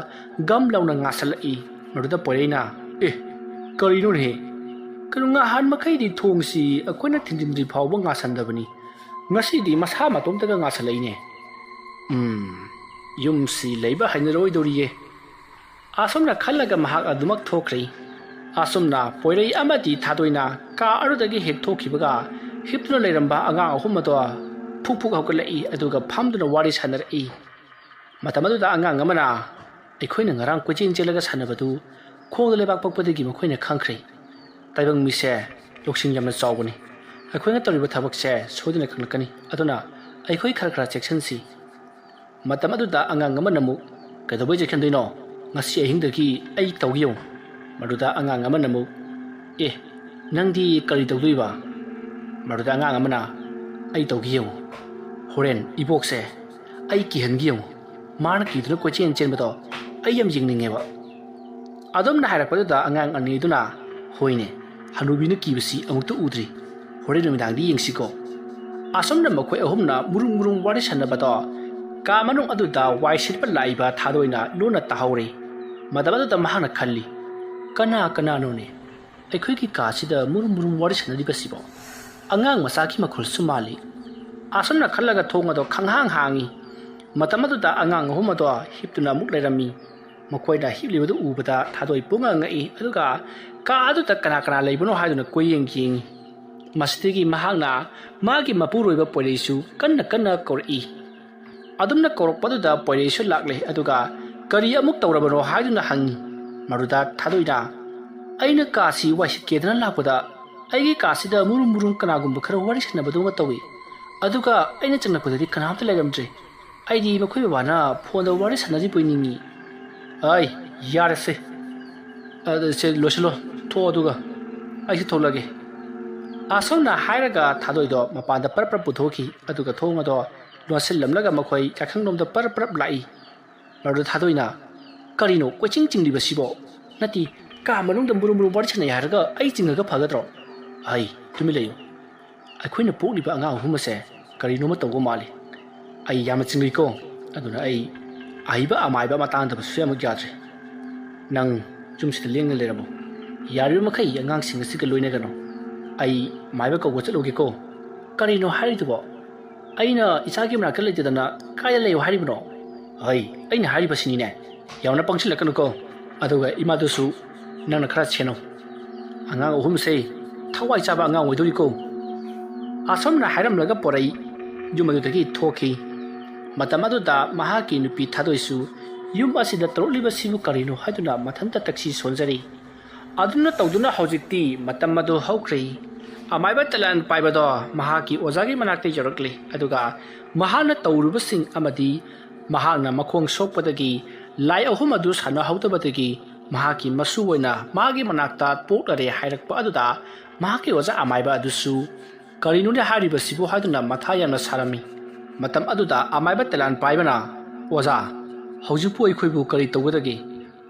ꯒꯝ ꯂꯥꯎꯅ ꯉꯥꯁꯜꯂꯛꯏ ꯃꯗꯨꯗ ꯄꯣꯏꯔꯩꯅ ꯀꯔꯤꯅꯣꯅꯦ ꯀꯩꯅꯣ ꯉꯍꯥꯟ ꯃꯈꯩꯗꯤ ꯊꯣꯡꯁꯤ ꯑꯩꯈꯣꯏꯅ ꯊꯤꯟꯖꯤꯟꯗ꯭ꯔꯤ ꯐꯥꯎꯕ ꯉꯥꯁꯟꯗꯕꯅꯤ ꯉꯁꯤꯗꯤ ꯃꯁꯥ ꯃꯇꯣꯝꯇꯒ ꯉꯥꯁꯜꯂꯛꯏꯅꯦ ꯌꯨꯝꯁꯤ ꯂꯩꯕ ꯍꯩꯅꯔꯣꯏꯗꯧꯔꯤꯌꯦ ꯑꯁꯨꯝꯅ ꯈꯜꯂꯒ ꯃꯍꯥꯛ ꯑꯗꯨꯃꯛ ꯊꯣꯛꯈ꯭ꯔꯦ ꯑꯁꯨꯝꯅ ꯄꯣꯏꯔꯩ ꯑꯃꯗꯤ ꯊꯥꯗꯣꯏꯅ ꯀꯥ ꯑꯗꯨꯗꯒꯤ ꯍꯦꯛ ꯊꯣꯛꯈꯤꯕꯒ ꯍꯤꯞꯇꯨꯅ ꯂꯩꯔꯝꯕ ꯑꯉꯥꯡ ꯑꯍꯨꯝ ꯑꯗꯣ ꯐꯨꯛ ꯐꯨꯛ ꯍꯧꯒꯠꯂꯛꯏ ꯑꯗꯨꯒ ꯐꯝꯗꯨꯅ ꯋꯥꯔꯤ ꯁꯥꯟꯅꯔꯛꯏ ꯃꯇꯝ ꯑꯗꯨꯗ ꯑꯉꯥꯡ ꯑꯃꯅ ꯑꯩꯈꯣꯏꯅ ꯉꯔꯥꯡ ꯀꯣꯏꯆꯦꯟ ꯆꯦꯜꯂꯒ ꯁꯥꯟꯅꯕꯗꯨ ꯈꯣꯡꯗ ꯂꯩꯕꯥꯛ ꯄꯛꯄꯗꯒꯤ ꯃꯈꯣꯏꯅ ꯈꯪꯈ꯭ꯔꯦ ꯇꯥꯏꯕꯪ ꯃꯤꯁꯦ ꯂꯧꯁꯤꯡ ꯌꯥꯝꯅ ꯆꯥꯎꯕꯅꯤ ꯑꯩꯈꯣꯏꯅ ꯇꯧꯔꯤꯕ ꯊꯕꯛꯁꯦ ꯁꯣꯏꯗꯅ ꯈꯪꯂꯛꯀꯅꯤ ꯑꯗꯨꯅ ꯑꯩꯈꯣꯏ ꯈꯔ ꯆꯦꯛꯁꯤꯟꯁꯤ ꯃꯇꯝ ꯑꯗꯨꯗ ꯑꯉꯥꯡ ꯑꯃꯅ ꯑꯃꯨꯛ ꯀꯩꯗꯧꯕꯩ ꯆꯦꯛꯁꯤꯟꯗꯣꯏꯅꯣ ꯉꯁꯤ ꯑꯍꯤꯡꯗꯒꯤ ꯑꯩ ꯇꯧꯒꯦ ꯌꯦꯡꯉꯨ ꯃꯗꯨꯗ ꯑꯉꯥꯡ ꯑꯃꯅ ꯑꯃꯨꯛ ꯅꯪꯗꯤ ꯀꯔꯤ ꯇꯧꯗꯣꯏꯕ ꯃꯗꯨꯗ ꯑꯉꯥꯡ ꯑꯃꯅ ꯑꯩ ꯇꯧꯒꯦ ꯌꯦꯡꯉꯨ ꯍꯣꯔꯦꯟ ꯏꯕꯣꯛꯁꯦ ꯑꯩ ꯀꯤꯍꯟꯒꯦ ꯌꯦꯡꯉꯨ ꯃꯥꯅ ꯀꯤꯗꯨꯅ ꯀꯣꯏꯆꯦꯟ ꯆꯦꯟꯕꯗꯣ ꯑꯩ ꯌꯥꯝ ꯌꯦꯡꯅꯤꯡꯉꯦꯕ ꯑꯗꯨꯝꯅ ꯍꯥꯏꯔꯛꯄꯗꯨꯗ ꯑꯉꯥꯡ ꯑꯅꯤꯗꯨꯅ ꯍꯣꯏꯅꯦ ꯍꯅꯨꯕꯤꯅ ꯀꯤꯕꯁꯤ ꯑꯃꯨꯛꯇ ꯎꯗ꯭ꯔꯤ ꯍꯣꯔꯦꯟ ꯅꯨꯃꯤꯗꯥꯡꯗꯤ ꯌꯦꯡꯁꯤꯀꯣ ꯑꯁꯨꯝꯅ ꯃꯈꯣꯏ ꯑꯍꯨꯝꯅ ꯃꯨꯔꯨꯝ ꯃꯨꯔꯨꯝ ꯋꯥꯔꯤ ꯁꯥꯟꯅꯕꯗꯣ ꯀꯥ ꯃꯅꯨꯡ ꯑꯗꯨꯗ ꯋꯥꯏ ꯁꯤꯠꯄ ꯂꯥꯛꯏꯕ ꯊꯥꯗꯣꯏꯅ ꯂꯨꯅ ꯇꯥꯍꯧꯔꯤ ꯃꯇꯝ ꯑꯗꯨꯗ ꯃꯍꯥꯛꯅ ꯈꯜꯂꯤ ꯀꯅꯥꯅꯣꯅꯦ ꯑꯩꯈꯣꯏꯒꯤ ꯀꯥꯁꯤꯗ ꯃꯨꯔꯨꯝ ꯃꯨꯔꯨꯝ ꯋꯥꯔꯤ ꯁꯥꯟꯅꯔꯤꯕꯁꯤꯕꯣ ꯑꯉꯥꯡ ꯃꯆꯥꯒꯤ ꯃꯈꯣꯜꯁꯨ ꯃꯥꯜꯂꯤ ꯑꯁꯨꯝꯅ ꯈꯜꯂꯒ ꯊꯣꯡ ꯑꯗꯣ ꯈꯪꯍꯥꯡ ꯍꯥꯡꯉꯤ ꯃꯇꯝ ꯑꯗꯨꯗ ꯑꯉꯥꯡ ꯑꯍꯨꯝ ꯑꯗꯣ ꯍꯤꯞꯇꯨꯅ ꯑꯃꯨꯛ ꯂꯩꯔꯝꯃꯤ ꯃꯈꯣꯏꯅ ꯍꯤꯞꯂꯤꯕꯗꯨ ꯎꯕꯗ ꯊꯥꯗꯣꯏ ꯄꯨꯡꯉ ꯉꯛꯏ ꯑꯗꯨꯒ ꯀꯥ ꯑꯗꯨꯗ ꯀꯅꯥ ꯂꯩꯕꯅꯣ ꯍꯥꯏꯗꯨꯅ ꯀꯣꯏꯌꯦꯡ ꯌꯦꯡꯉꯤ ꯃꯁꯤꯗꯒꯤ ꯃꯍꯥꯛꯅ ꯃꯥꯒꯤ ꯃꯄꯨꯔꯣꯏꯕ ꯄꯣꯏꯔꯩꯁꯨ ꯀꯟꯅ ꯀꯧꯔꯛꯏ ꯑꯗꯨꯝꯅ ꯀꯧꯔꯛꯄꯗꯨꯗ ꯄꯣꯏꯔꯩꯁꯨ ꯂꯥꯛꯂꯦ ꯑꯗꯨꯒ ꯀꯔꯤ ꯑꯃꯨꯛ ꯇꯧꯔꯕꯅꯣ ꯍꯥꯏꯗꯨꯅ ꯍꯪꯉꯤ ꯃꯗꯨꯗ ꯊꯥꯗꯣꯏꯅ ꯑꯩꯅ ꯀꯥꯁꯤ ꯋꯥꯏꯁꯤꯠꯀꯦꯗꯅ ꯂꯥꯛꯄꯗ ꯑꯩꯒꯤ ꯀꯥꯁꯤꯗ ꯃꯨꯔꯨꯝ ꯃꯨꯔꯨꯝ ꯀꯅꯥꯒꯨꯝꯕ ꯈꯔ ꯋꯥꯔꯤ ꯁꯥꯟꯅꯕꯗꯧꯅ ꯇꯧꯏ ꯑꯗꯨꯒ ꯑꯩꯅ ꯆꯪꯂꯛꯄꯗꯗꯤ ꯀꯅꯥꯝꯇ ꯂꯩꯔꯝꯗ꯭ꯔꯦ ꯑꯩꯗꯤ ꯃꯈꯣꯏ ꯕꯕꯥꯅ ꯐꯣꯟꯗ ꯋꯥꯔꯤ ꯁꯥꯟꯅꯔꯤꯕꯣꯏ ꯅꯤꯡꯉꯤ ꯌꯥꯔꯁꯦ ꯂꯣꯏꯁꯤꯜꯂꯣ ꯊꯣꯛꯑꯣ ꯑꯗꯨꯒ ꯑꯩꯁꯨ ꯊꯣꯛꯂꯒꯦ ꯑꯁꯨꯝꯅ ꯍꯥꯏꯔꯒ ꯊꯥꯗꯣꯏꯗꯣ ꯃꯄꯥꯟꯗ ꯄꯔꯞ ꯄꯨꯊꯣꯛꯈꯤ ꯑꯗꯨꯒ ꯊꯣꯡ ꯑꯗꯣ ꯂꯣꯟꯁꯤꯜꯂꯝꯂꯒ ꯃꯈꯣꯏ ꯌꯥꯈꯪꯂꯣꯝꯗ ꯄꯔꯞ ꯂꯥꯛꯏ ꯃꯗꯨꯗ ꯊꯥꯗꯣꯏꯅ ꯀꯔꯤꯅꯣ ꯀꯣꯏꯆꯤꯡ ꯆꯤꯡꯂꯤꯕꯁꯤꯕꯣ ꯅꯠꯇꯦ ꯀꯥ ꯃꯅꯨꯡꯗ ꯃꯨꯔꯨꯝ ꯋꯥꯔꯤ ꯁꯥꯟꯅꯩ ꯍꯥꯏꯔꯒ ꯑꯩ ꯆꯤꯡꯉꯒ ꯐꯒꯗ꯭ꯔꯣ ꯇꯨꯃꯤꯟ ꯂꯩꯌꯨ ꯑꯩꯈꯣꯏꯅ ꯄꯣꯛꯂꯤꯕ ꯑꯉꯥꯡ ꯑꯍꯨꯝ ꯑꯁꯦ ꯀꯔꯤꯅꯣꯃ ꯇꯧꯕ ꯃꯥꯜꯂꯤ ꯑꯩ ꯌꯥꯝꯅ ꯆꯤꯡꯂꯤꯀꯣ ꯑꯗꯨꯅ ꯑꯩ ꯑꯍꯩꯕ ꯑꯃꯥꯏꯕ ꯑꯃ ꯇꯥꯟꯗꯕꯁꯨ ꯑꯃꯨꯛ ꯌꯥꯗ꯭ꯔꯦ ꯅꯪ ꯌꯨꯝꯁꯤꯗ ꯂꯦꯡꯅ ꯂꯩꯔꯝꯃꯣ ꯌꯥꯔꯤꯕ ꯃꯈꯩ ꯑꯉꯥꯡꯁꯤꯡ ꯑꯁꯤꯒ ꯂꯣꯏꯅꯒꯅꯨ ꯑꯩ ꯃꯥꯏꯕ ꯀꯧꯕ ꯆꯠꯂꯨꯒꯦꯀꯣ ꯀꯔꯤꯅꯣ ꯍꯥꯏꯔꯤꯗꯨꯕꯣ ꯑꯩꯅ ꯏꯆꯥꯒꯤ ꯃꯅꯥꯛꯇ ꯂꯩꯇꯗꯅ ꯀꯥꯏꯗ ꯂꯩꯌꯣ ꯍꯥꯏꯔꯤꯕꯅꯣ ꯑꯩꯅ ꯍꯥꯏꯔꯤꯕꯁꯤꯅꯤꯅꯦ ꯌꯥꯝꯅ ꯄꯪꯁꯤꯜꯂꯛꯀꯅꯨꯀꯣ ꯑꯗꯨꯒ ꯏꯃꯥꯗꯨꯁꯨ ꯅꯪꯅ ꯈꯔ ꯁꯦꯟꯅꯧ ꯑꯉꯥꯡ ꯑꯍꯨꯝꯁꯦ ꯊꯋꯥꯏ ꯆꯥꯕ ꯑꯉꯥꯡ ꯑꯣꯏꯗꯣꯔꯤꯀꯣ ꯑꯁꯣꯝꯅ ꯍꯥꯏꯔꯝꯂꯒ ꯄꯣꯔꯩ ꯌꯨꯝ ꯑꯗꯨꯗꯒꯤ ꯊꯣꯛꯈꯤ ꯃꯇꯝ ꯑꯗꯨꯗ ꯃꯍꯥꯛꯀꯤ ꯅꯨꯄꯤ ꯊꯥꯗꯣꯏꯁꯨ ꯌꯨꯝ ꯑꯁꯤꯗ ꯇꯧꯔꯛꯂꯤꯕꯁꯤꯕꯨ ꯀꯔꯤꯅꯣ ꯍꯥꯏꯗꯨꯅ ꯃꯊꯟꯇ ꯇꯛꯁꯤ ꯁꯣꯟꯖꯔꯤ ꯑꯗꯨꯅ ꯇꯧꯗꯨꯅ ꯍꯧꯖꯤꯛꯇꯤ ꯃꯇꯝ ꯑꯗꯨ ꯍꯧꯈ꯭ꯔꯦ ꯑꯃꯥꯏꯕ ꯇꯦꯂꯦꯟ ꯄꯥꯏꯕꯗꯣ ꯃꯍꯥꯛꯀꯤ ꯑꯣꯖꯥꯒꯤ ꯃꯅꯥꯛꯇ ꯌꯧꯔꯛꯂꯤ ꯑꯗꯨꯒ ꯃꯍꯥꯛꯅ ꯇꯧꯔꯨꯕꯁꯤꯡ ꯑꯃꯗꯤ ꯃꯍꯥꯛꯅ ꯃꯈꯣꯡ ꯁꯣꯛꯄꯗꯒꯤ ꯂꯥꯏ ꯑꯍꯨꯝ ꯑꯗꯨ ꯁꯥꯟꯅꯍꯧꯗꯕꯗꯒꯤ ꯃꯍꯥꯛꯀꯤ ꯃꯁꯨ ꯑꯣꯏꯅ ꯃꯥꯒꯤ ꯃꯅꯥꯛꯇ ꯄꯣꯛꯂꯔꯦ ꯍꯥꯏꯔꯛꯄ ꯑꯗꯨꯗ ꯃꯍꯥꯛꯀꯤ ꯑꯣꯖꯥ ꯑꯃꯥꯏꯕ ꯑꯗꯨꯁꯨ ꯀꯔꯤꯅꯣꯅꯦ ꯍꯥꯏꯔꯤꯕꯁꯤꯕꯨ ꯍꯥꯏꯗꯨꯅ ꯃꯊꯥ ꯌꯥꯝꯅ ꯁꯥꯔꯝꯃꯤ ꯃꯇꯝ ꯑꯗꯨꯗ ꯑꯃꯥꯏꯕ ꯇꯦꯂꯦꯟ ꯄꯥꯏꯕꯅ ꯑꯣꯖꯥ ꯍꯧꯖꯤꯛꯄꯨ ꯑꯩꯈꯣꯏꯕꯨ ꯀꯔꯤ ꯇꯧꯒꯗꯒꯦ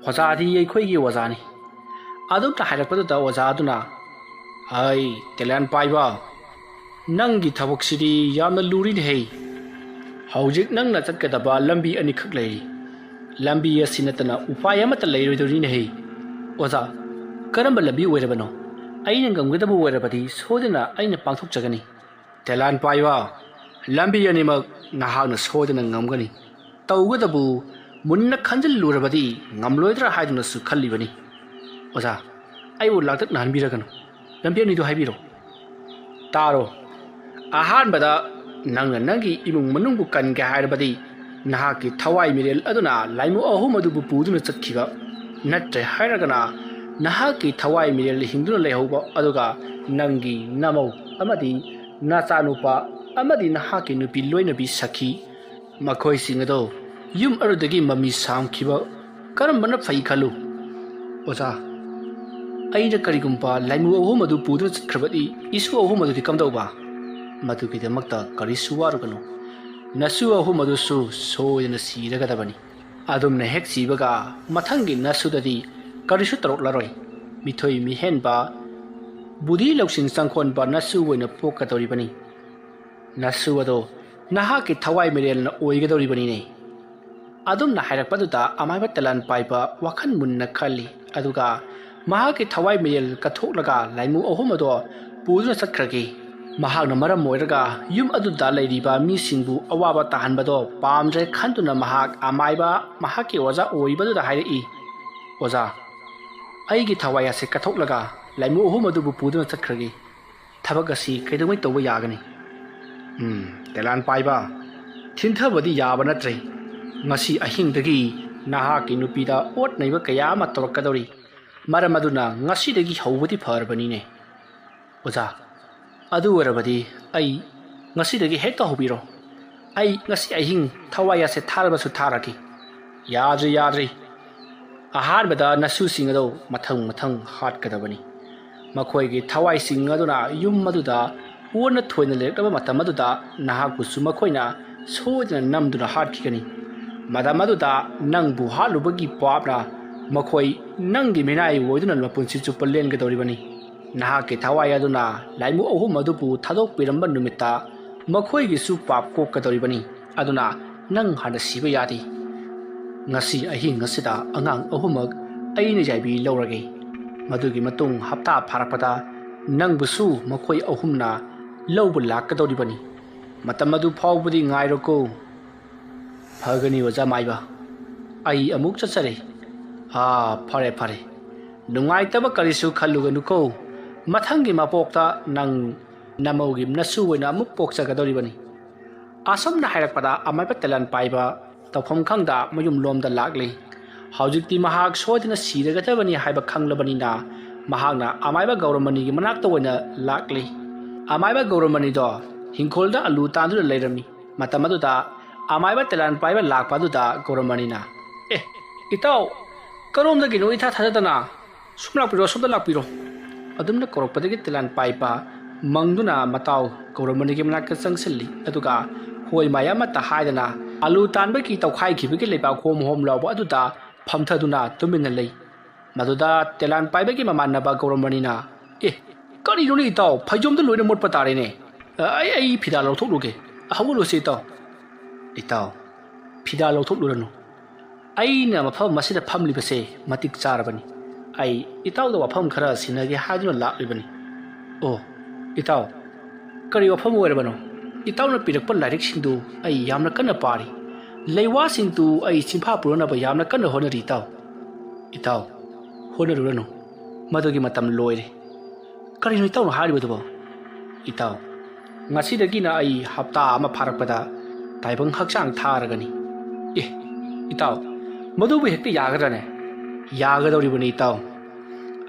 ꯑꯣꯖꯥꯗꯤ ꯑꯩꯈꯣꯏꯒꯤ ꯑꯣꯖꯥꯅꯤ ꯑꯗꯨꯝꯅ ꯍꯥꯏꯔꯛꯄꯗꯨꯗ ꯑꯣꯖꯥ ꯑꯗꯨꯅ ꯇꯦꯂꯦꯟ ꯄꯥꯏꯕ ꯅꯪꯒꯤ ꯊꯕꯛꯁꯤꯗꯤ ꯌꯥꯝꯅ ꯂꯨꯔꯤꯅꯦꯍꯦ ꯍꯧꯖꯤꯛ ꯅꯪꯅ ꯆꯠꯀꯗꯕ ꯂꯝꯕꯤ ꯑꯅꯤꯈꯛ ꯂꯩꯔꯤ ꯂꯝꯕꯤ ꯑꯁꯤ ꯅꯠꯇꯅ ꯎꯄꯥꯏ ꯑꯃꯠꯇ ꯂꯩꯔꯣꯏꯗꯧꯔꯤꯅꯦꯍꯦ ꯑꯣꯖꯥ ꯀꯔꯝꯕ ꯂꯝꯕꯤ ꯑꯣꯏꯔꯕꯅꯣ ꯑꯩꯅ ꯉꯝꯒꯗꯕ ꯑꯣꯏꯔꯕꯗꯤ ꯁꯣꯏꯗꯅ ꯑꯩꯅ ꯄꯥꯡꯊꯣꯛꯆꯒꯅꯤ ꯇꯦꯂꯦꯟ ꯄꯥꯏꯕ ꯂꯝꯕꯤ ꯑꯅꯤꯃꯛ ꯅꯍꯥꯛꯅ ꯁꯣꯏꯗꯅ ꯉꯝꯒꯅꯤ ꯇꯧꯒꯗꯕꯨ ꯃꯨꯟꯅ ꯈꯟꯖꯤꯜꯂꯨꯔꯕꯗꯤ ꯉꯝꯂꯣꯏꯗ꯭ꯔꯥ ꯍꯥꯏꯗꯨꯅꯁꯨ ꯈꯜꯂꯤꯕꯅꯤ ꯑꯣꯖꯥ ꯑꯩꯕꯨ ꯂꯥꯛꯇꯛꯅꯍꯟꯕꯤꯔꯒꯅꯨ ꯂꯝꯕꯤ ꯑꯅꯤꯗꯨ ꯍꯥꯏꯕꯤꯔꯣ ꯇꯥꯔꯣ ꯑꯍꯥꯟꯕꯗ ꯅꯪꯅ ꯅꯪꯒꯤ ꯏꯃꯨꯡ ꯃꯅꯨꯡꯕꯨ ꯀꯟꯒꯦ ꯍꯥꯏꯔꯕꯗꯤ ꯅꯍꯥꯛꯀꯤ ꯊꯋꯥꯏ ꯃꯤꯔꯦꯜ ꯑꯗꯨꯅ ꯂꯥꯏꯃꯨ ꯑꯍꯨꯝ ꯑꯗꯨꯕꯨ ꯄꯨꯗꯨꯅ ꯆꯠꯈꯤꯕ ꯅꯠꯇ꯭ꯔꯦ ꯍꯥꯏꯔꯒꯅ ꯅꯍꯥꯛꯀꯤ ꯊꯋꯥꯏ ꯃꯤꯔꯦꯜ ꯍꯤꯡꯗꯨꯅ ꯂꯩꯍꯧꯕ ꯑꯗꯨꯒ ꯅꯪꯒꯤ ꯅꯃꯧ ꯑꯃꯗꯤ ꯅꯆꯥꯅꯨꯄꯥ ꯑꯃꯗꯤ ꯅꯍꯥꯛꯀꯤ ꯅꯨꯄꯤ ꯂꯣꯏꯅꯕꯤ ꯁꯈꯤ ꯃꯈꯣꯏꯁꯤꯡ ꯑꯗꯣ ꯌꯨꯝ ꯑꯗꯨꯗꯒꯤ ꯃꯃꯤ ꯁꯥꯝꯈꯤꯕ ꯀꯔꯝꯕꯅ ꯐꯩ ꯈꯜꯂꯨ ꯑꯣꯖꯥ ꯑꯩꯅ ꯀꯔꯤꯒꯨꯝꯕ ꯂꯥꯏꯃꯨ ꯑꯍꯨꯝ ꯑꯗꯨ ꯄꯨꯗꯨꯅ ꯆꯠꯈ꯭ꯔꯕꯗꯤ ꯏꯁꯨ ꯑꯍꯨꯝ ꯑꯗꯨꯗꯤ ꯀꯝꯗꯧꯕ ꯃꯗꯨꯒꯤꯗꯃꯛꯇ ꯀꯔꯤꯁꯨ ꯋꯥꯔꯨꯒꯅꯨ ꯅꯁꯨ ꯑꯍꯨꯝ ꯑꯗꯨꯁꯨ ꯁꯣꯏꯗꯅ ꯁꯤꯔꯒꯗꯕꯅꯤ ꯑꯗꯨꯝꯅ ꯍꯦꯛ ꯁꯤꯕꯒ ꯃꯊꯪꯒꯤ ꯅꯁꯨꯗꯗꯤ ꯀꯔꯤꯁꯨ ꯇꯧꯔꯛꯂꯔꯣꯏ ꯃꯤꯊꯣꯏ ꯃꯤꯍꯦꯟꯕ ꯕꯨꯙꯤ ꯂꯧꯁꯤꯡ ꯆꯪꯈꯣꯟꯕ ꯅꯁꯨ ꯑꯣꯏꯅ ꯄꯣꯛꯀꯗꯧꯔꯤꯕꯅꯤ ꯅꯁꯨ ꯑꯗꯣ ꯅꯍꯥꯛꯀꯤ ꯊꯋꯥꯏ ꯃꯤꯔꯦꯜꯅ ꯑꯣꯏꯒꯗꯧꯔꯤꯕꯅꯤꯅꯦ ꯑꯗꯨꯝꯅ ꯍꯥꯏꯔꯛꯄꯗꯨꯗ ꯑꯃꯥꯏꯕ ꯇꯦꯂꯦꯟ ꯄꯥꯏꯕ ꯋꯥꯈꯜ ꯃꯨꯟꯅ ꯈꯜꯂꯤ ꯑꯗꯨꯒ ꯃꯍꯥꯛꯀꯤ ꯊꯋꯥꯏ ꯃꯤꯔꯦꯜ ꯀꯠꯊꯣꯛꯂꯒ ꯂꯥꯏꯃꯨ ꯑꯍꯨꯝ ꯑꯗꯣ ꯄꯨꯗꯨꯅ ꯆꯠꯈ꯭ꯔꯒꯦ ꯃꯍꯥꯛꯅ ꯃꯔꯝ ꯑꯣꯏꯔꯒ ꯌꯨꯝ ꯑꯗꯨꯗ ꯂꯩꯔꯤꯕ ꯃꯤꯁꯤꯡꯕꯨ ꯑꯋꯥꯕ ꯇꯥꯍꯟꯕꯗꯣ ꯄꯥꯝꯗ꯭ꯔꯦ ꯈꯟꯗꯨꯅ ꯃꯍꯥꯛ ꯑꯃꯥꯏꯕ ꯃꯍꯥꯛꯀꯤ ꯑꯣꯖꯥ ꯑꯣꯏꯕꯗꯨꯗ ꯍꯥꯏꯔꯛꯏ ꯑꯣꯖꯥ ꯑꯩꯒꯤ ꯊꯋꯥꯏ ꯑꯁꯤ ꯀꯠꯊꯣꯛꯂꯒ ꯂꯥꯏꯃꯨ ꯑꯍꯨꯝ ꯑꯗꯨꯕꯨ ꯄꯨꯗꯨꯅ ꯆꯠꯈ꯭ꯔꯒꯦ ꯊꯕꯛ ꯑꯁꯤ ꯀꯩꯗꯧꯉꯩ ꯇꯧꯕ ꯌꯥꯒꯅꯤ ꯇꯦꯂꯦꯟ ꯄꯥꯏꯕ ꯊꯤꯟꯊꯕꯗꯤ ꯌꯥꯕ ꯅꯠꯇ꯭ꯔꯦ ꯉꯁꯤ ꯑꯍꯤꯡꯗꯒꯤ ꯅꯍꯥꯛꯀꯤ ꯅꯨꯄꯤꯗ ꯑꯣꯠ ꯅꯩꯕ ꯀꯌా ꯑꯃ ꯇꯧꯔꯛꯀꯗꯧꯔꯤ ꯃꯔꯝ ꯑꯗꯨꯅ ꯉꯁꯤꯗꯒꯤ ꯍꯧꯕꯗꯤ ꯐꯔꯕꯅꯤꯅꯦ ꯑꯣꯖꯥ ꯑꯗꯨ ꯑꯣꯏꯔꯕꯗꯤ ꯑꯩ ꯉꯁꯤꯗꯒꯤ ꯍꯦꯛꯇ ꯍꯧꯕꯤꯔꯣ ꯑꯩ ꯉꯁꯤ ꯑꯍꯤꯡ ꯊꯋꯥꯏ ꯑꯁꯦ ꯊꯥꯔꯕꯁꯨ ꯊꯥꯔꯒꯦ ꯌꯥꯗ꯭ꯔꯤ ꯑꯍꯥꯟꯕꯗ ꯅꯁꯨꯁꯤꯡ ꯑꯗꯨ ꯃꯊꯪ ꯍꯥꯠꯀꯗꯕꯅꯤ ꯃꯈꯣꯏꯒꯤ ꯊꯋꯥꯏꯁꯤꯡ ꯑꯗꯨꯅ ꯌꯨꯝ ꯑꯗꯨꯗ ꯑꯣꯟꯅ ꯊꯣꯏꯅ ꯂꯩꯔꯛꯂꯕ ꯃꯇꯝ ꯑꯗꯨꯗ ꯅꯍꯥꯛꯄꯨꯁꯨ ꯃꯈꯣꯏꯅ ꯁꯣꯏꯗꯅ ꯅꯝꯗꯨꯅ ꯍꯥꯠꯈꯤꯒꯅꯤ ꯃꯇꯝ ꯑꯗꯨꯗ ꯅꯪꯕꯨ ꯍꯥꯠꯂꯨꯕꯒꯤ ꯄꯥꯞꯅ ꯃꯈꯣꯏ ꯅꯪꯒꯤ ꯃꯤꯅꯥꯏ ꯑꯣꯏꯗꯨꯅ ꯃꯄꯨꯟꯁꯤ ꯆꯨꯞꯄ ꯂꯦꯟꯒꯗꯧꯔꯤꯕꯅꯤ ꯅꯍꯥꯛꯀꯤ ꯊꯋꯥꯏ ꯑꯗꯨꯅ ꯂꯥꯏꯃꯨ ꯑꯍꯨꯝ ꯑꯗꯨꯕꯨ ꯊꯥꯗꯣꯛꯄꯤꯔꯝꯕ ꯅꯨꯃꯤꯠꯇ ꯃꯈꯣꯏꯒꯤꯁꯨ ꯄꯥꯞ ꯀꯣꯛꯀꯗꯧꯔꯤꯕꯅꯤ ꯑꯗꯨꯅ ꯅꯪ ꯍꯥꯟꯅ ꯁꯤꯕ ꯌꯥꯗꯦ ꯉꯁꯤ ꯑꯍꯤꯡ ꯑꯁꯤꯗ ꯑꯉꯥꯡ ꯑꯍꯨꯝꯃꯛ ꯑꯩꯅ ꯌꯥꯏꯕꯤ ꯂꯧꯔꯒꯦ ꯃꯗꯨꯒꯤ ꯃꯇꯨꯡ ꯍꯞꯇꯥ ꯐꯥꯔꯛꯄꯗ ꯅꯪꯕꯨꯁꯨ ꯃꯈꯣꯏ ꯑꯍꯨꯝꯅ ꯂꯧꯕ ꯂꯥꯛꯀꯗꯧꯔꯤꯕꯅꯤ ꯃꯇꯝ ꯑꯗꯨ ꯐꯥꯎꯕꯗꯤ ꯉꯥꯏꯔꯣꯀꯣ ꯐꯒꯅꯤ ꯑꯣꯖꯥ ꯃꯥꯏꯕ ꯑꯩ ꯑꯃꯨꯛ ꯆꯠꯆꯔꯦ ꯐꯔꯦ ꯅꯨꯡꯉꯥꯏꯇꯕ ꯀꯔꯤꯁꯨ ꯈꯜꯂꯨꯒꯅꯨꯀꯣ ꯃꯊꯪꯒꯤ ꯃꯄꯣꯛꯇ ꯅꯪ ꯅꯃꯧꯒꯤ ꯅꯁꯨ ꯑꯣꯏꯅ ꯑꯃꯨꯛ ꯄꯣꯛꯆꯒꯗꯧꯔꯤꯕꯅꯤ ꯑꯁꯨꯝꯅ ꯍꯥꯏꯔꯛꯄꯗ ꯑꯃꯥꯏꯕ ꯇꯦꯂꯦꯟ ꯄꯥꯏꯕ ꯇꯧꯐꯝ ꯈꯪꯗ ꯃꯌꯨꯝꯂꯣꯝꯗ ꯂꯥꯛꯂꯤ ꯍꯧꯖꯤꯛꯇꯤ ꯃꯍꯥꯛ ꯁꯣꯏꯗꯅ ꯁꯤꯔꯒꯗꯕꯅꯤ ꯍꯥꯏꯕ ꯈꯪꯂꯕꯅꯤꯅ ꯃꯍꯥꯛꯅ ꯑꯃꯥꯏꯕ ꯒꯧꯔꯃꯅꯤꯒꯤ ꯃꯅꯥꯛꯇ ꯑꯣꯏꯅ ꯂꯥꯛꯂꯤ ꯑꯃꯥꯏꯕ ꯒꯧꯔꯃꯅꯤꯗꯣ ꯍꯤꯡꯈꯣꯜꯗ ꯑꯂꯨ ꯇꯥꯟꯗꯨꯅ ꯂꯩꯔꯝꯃꯤ ꯃꯇꯝ ꯑꯗꯨꯗ ꯑꯃꯥꯏꯕ ꯇꯦꯂꯦꯟ ꯄꯥꯏꯕ ꯂꯥꯛꯄ ꯑꯗꯨꯗ ꯒꯧꯔꯃꯅꯤꯅ ꯏꯇꯥꯎ ꯀꯔꯣꯝꯗꯒꯤꯅꯣ ꯏꯊꯥ ꯊꯥꯖꯗꯅ ꯁꯨꯝ ꯂꯥꯛꯄꯤꯔꯣ ꯁꯣꯝꯗ ꯂꯥꯛꯄꯤꯔꯣ ꯑꯗꯨꯝꯅ ꯀꯧꯔꯛꯄꯗꯒꯤ ꯇꯦꯂꯦꯟ ꯄꯥꯏꯕ ꯃꯪꯗꯨꯅ ꯃꯇꯥꯎ ꯒꯧꯔꯃꯅꯤꯒꯤ ꯃꯅꯥꯛꯇ ꯆꯪꯁꯤꯜꯂꯤ ꯑꯗꯨꯒ ꯍꯣꯏ ꯃꯥꯏ ꯑꯃꯠꯇ ꯍꯥꯏꯗꯅ ꯑꯂꯨ ꯇꯥꯟꯕꯒꯤ ꯇꯧꯈꯥꯏꯈꯤꯕꯒꯤ ꯂꯩꯕꯥꯛ ꯍꯣꯝ ꯂꯥꯎꯕ ꯑꯗꯨꯗ ꯐꯝꯊꯗꯨꯅ ꯇꯨꯃꯤꯟꯅ ꯂꯩ ꯃꯗꯨꯗ ꯇꯦꯂꯦꯟ ꯄꯥꯏꯕꯒꯤ ꯃꯃꯥꯟꯅꯕ ꯒꯧꯔꯃꯅꯤꯅ ꯀꯔꯤꯅꯣꯅꯦ ꯏꯇꯥꯎ ꯐꯩꯖꯣꯝꯗ ꯂꯣꯏꯅ ꯃꯣꯠꯄ ꯇꯥꯔꯦꯅꯦ ꯑꯩ ꯐꯤꯗꯥ ꯂꯧꯊꯣꯛꯂꯨꯒꯦ ꯍꯧꯒꯠꯂꯨꯁꯤ ꯏꯇꯥꯎ ꯐꯤꯗꯥ ꯂꯧꯊꯣꯛꯂꯨꯔꯅꯨ ꯑꯩꯅ ꯃꯐꯝ ꯑꯁꯤꯗ ꯐꯝꯂꯤꯕꯁꯦ ꯃꯇꯤꯛ ꯆꯥꯔꯕꯅꯤ ꯑꯩ ꯏꯇꯥꯎꯗ ꯋꯥꯐꯝ ꯈꯔ ꯁꯤꯟꯅꯒꯦ ꯍꯥꯏꯗꯨꯅ ꯂꯥꯛꯂꯤꯕꯅꯤ꯫ ꯑꯣ ꯏꯇꯥꯎ, ꯀꯔꯤ ꯋꯥꯐꯝ ꯑꯣꯏꯔꯕꯅꯣ? ꯏꯇꯥꯎꯅ ꯄꯤꯔꯛꯄ ꯂꯥꯏꯔꯤꯛꯁꯤꯡꯗꯨ ꯑꯩ ꯌꯥꯝꯅ ꯀꯟꯅ ꯄꯥꯔꯤ꯫ ꯂꯩꯋꯥꯁꯤꯡꯗꯨ ꯑꯩ ꯆꯤꯟꯐꯥ ꯄꯨꯔꯅꯕ ꯌꯥꯝꯅ ꯀꯟꯅ ꯍꯣꯠꯅꯔꯤ ꯏꯇꯥꯎ꯫ ꯏꯇꯥꯎ, ꯍꯣꯠꯅꯔꯨꯔꯅꯨ, ꯃꯗꯨꯒꯤ ꯃꯇꯝ ꯂꯣꯏꯔꯦ꯫ ꯀꯔꯤꯅꯣ ꯏꯇꯥꯎꯅ ꯍꯥꯏꯔꯤꯕꯗꯨꯕꯣ? ꯏꯇꯥꯎ, ꯉꯁꯤꯗꯒꯤꯅ ꯑꯩ ꯍꯞꯇꯥ ꯑꯃ ꯐꯥꯔꯛꯄꯗ ꯇꯥꯏꯕꯪ ꯍꯛꯆꯥꯡ ꯊꯥꯔꯒꯅꯤ꯫ ꯑꯦ ꯏꯇꯥꯎ, ꯃꯗꯨꯕꯨ ꯍꯦꯛꯇ ꯌꯥꯒꯗ꯭ꯔꯅꯦ? ꯌꯥꯒꯗꯧꯔꯤꯕꯅꯤ ꯏꯇꯥꯎ꯫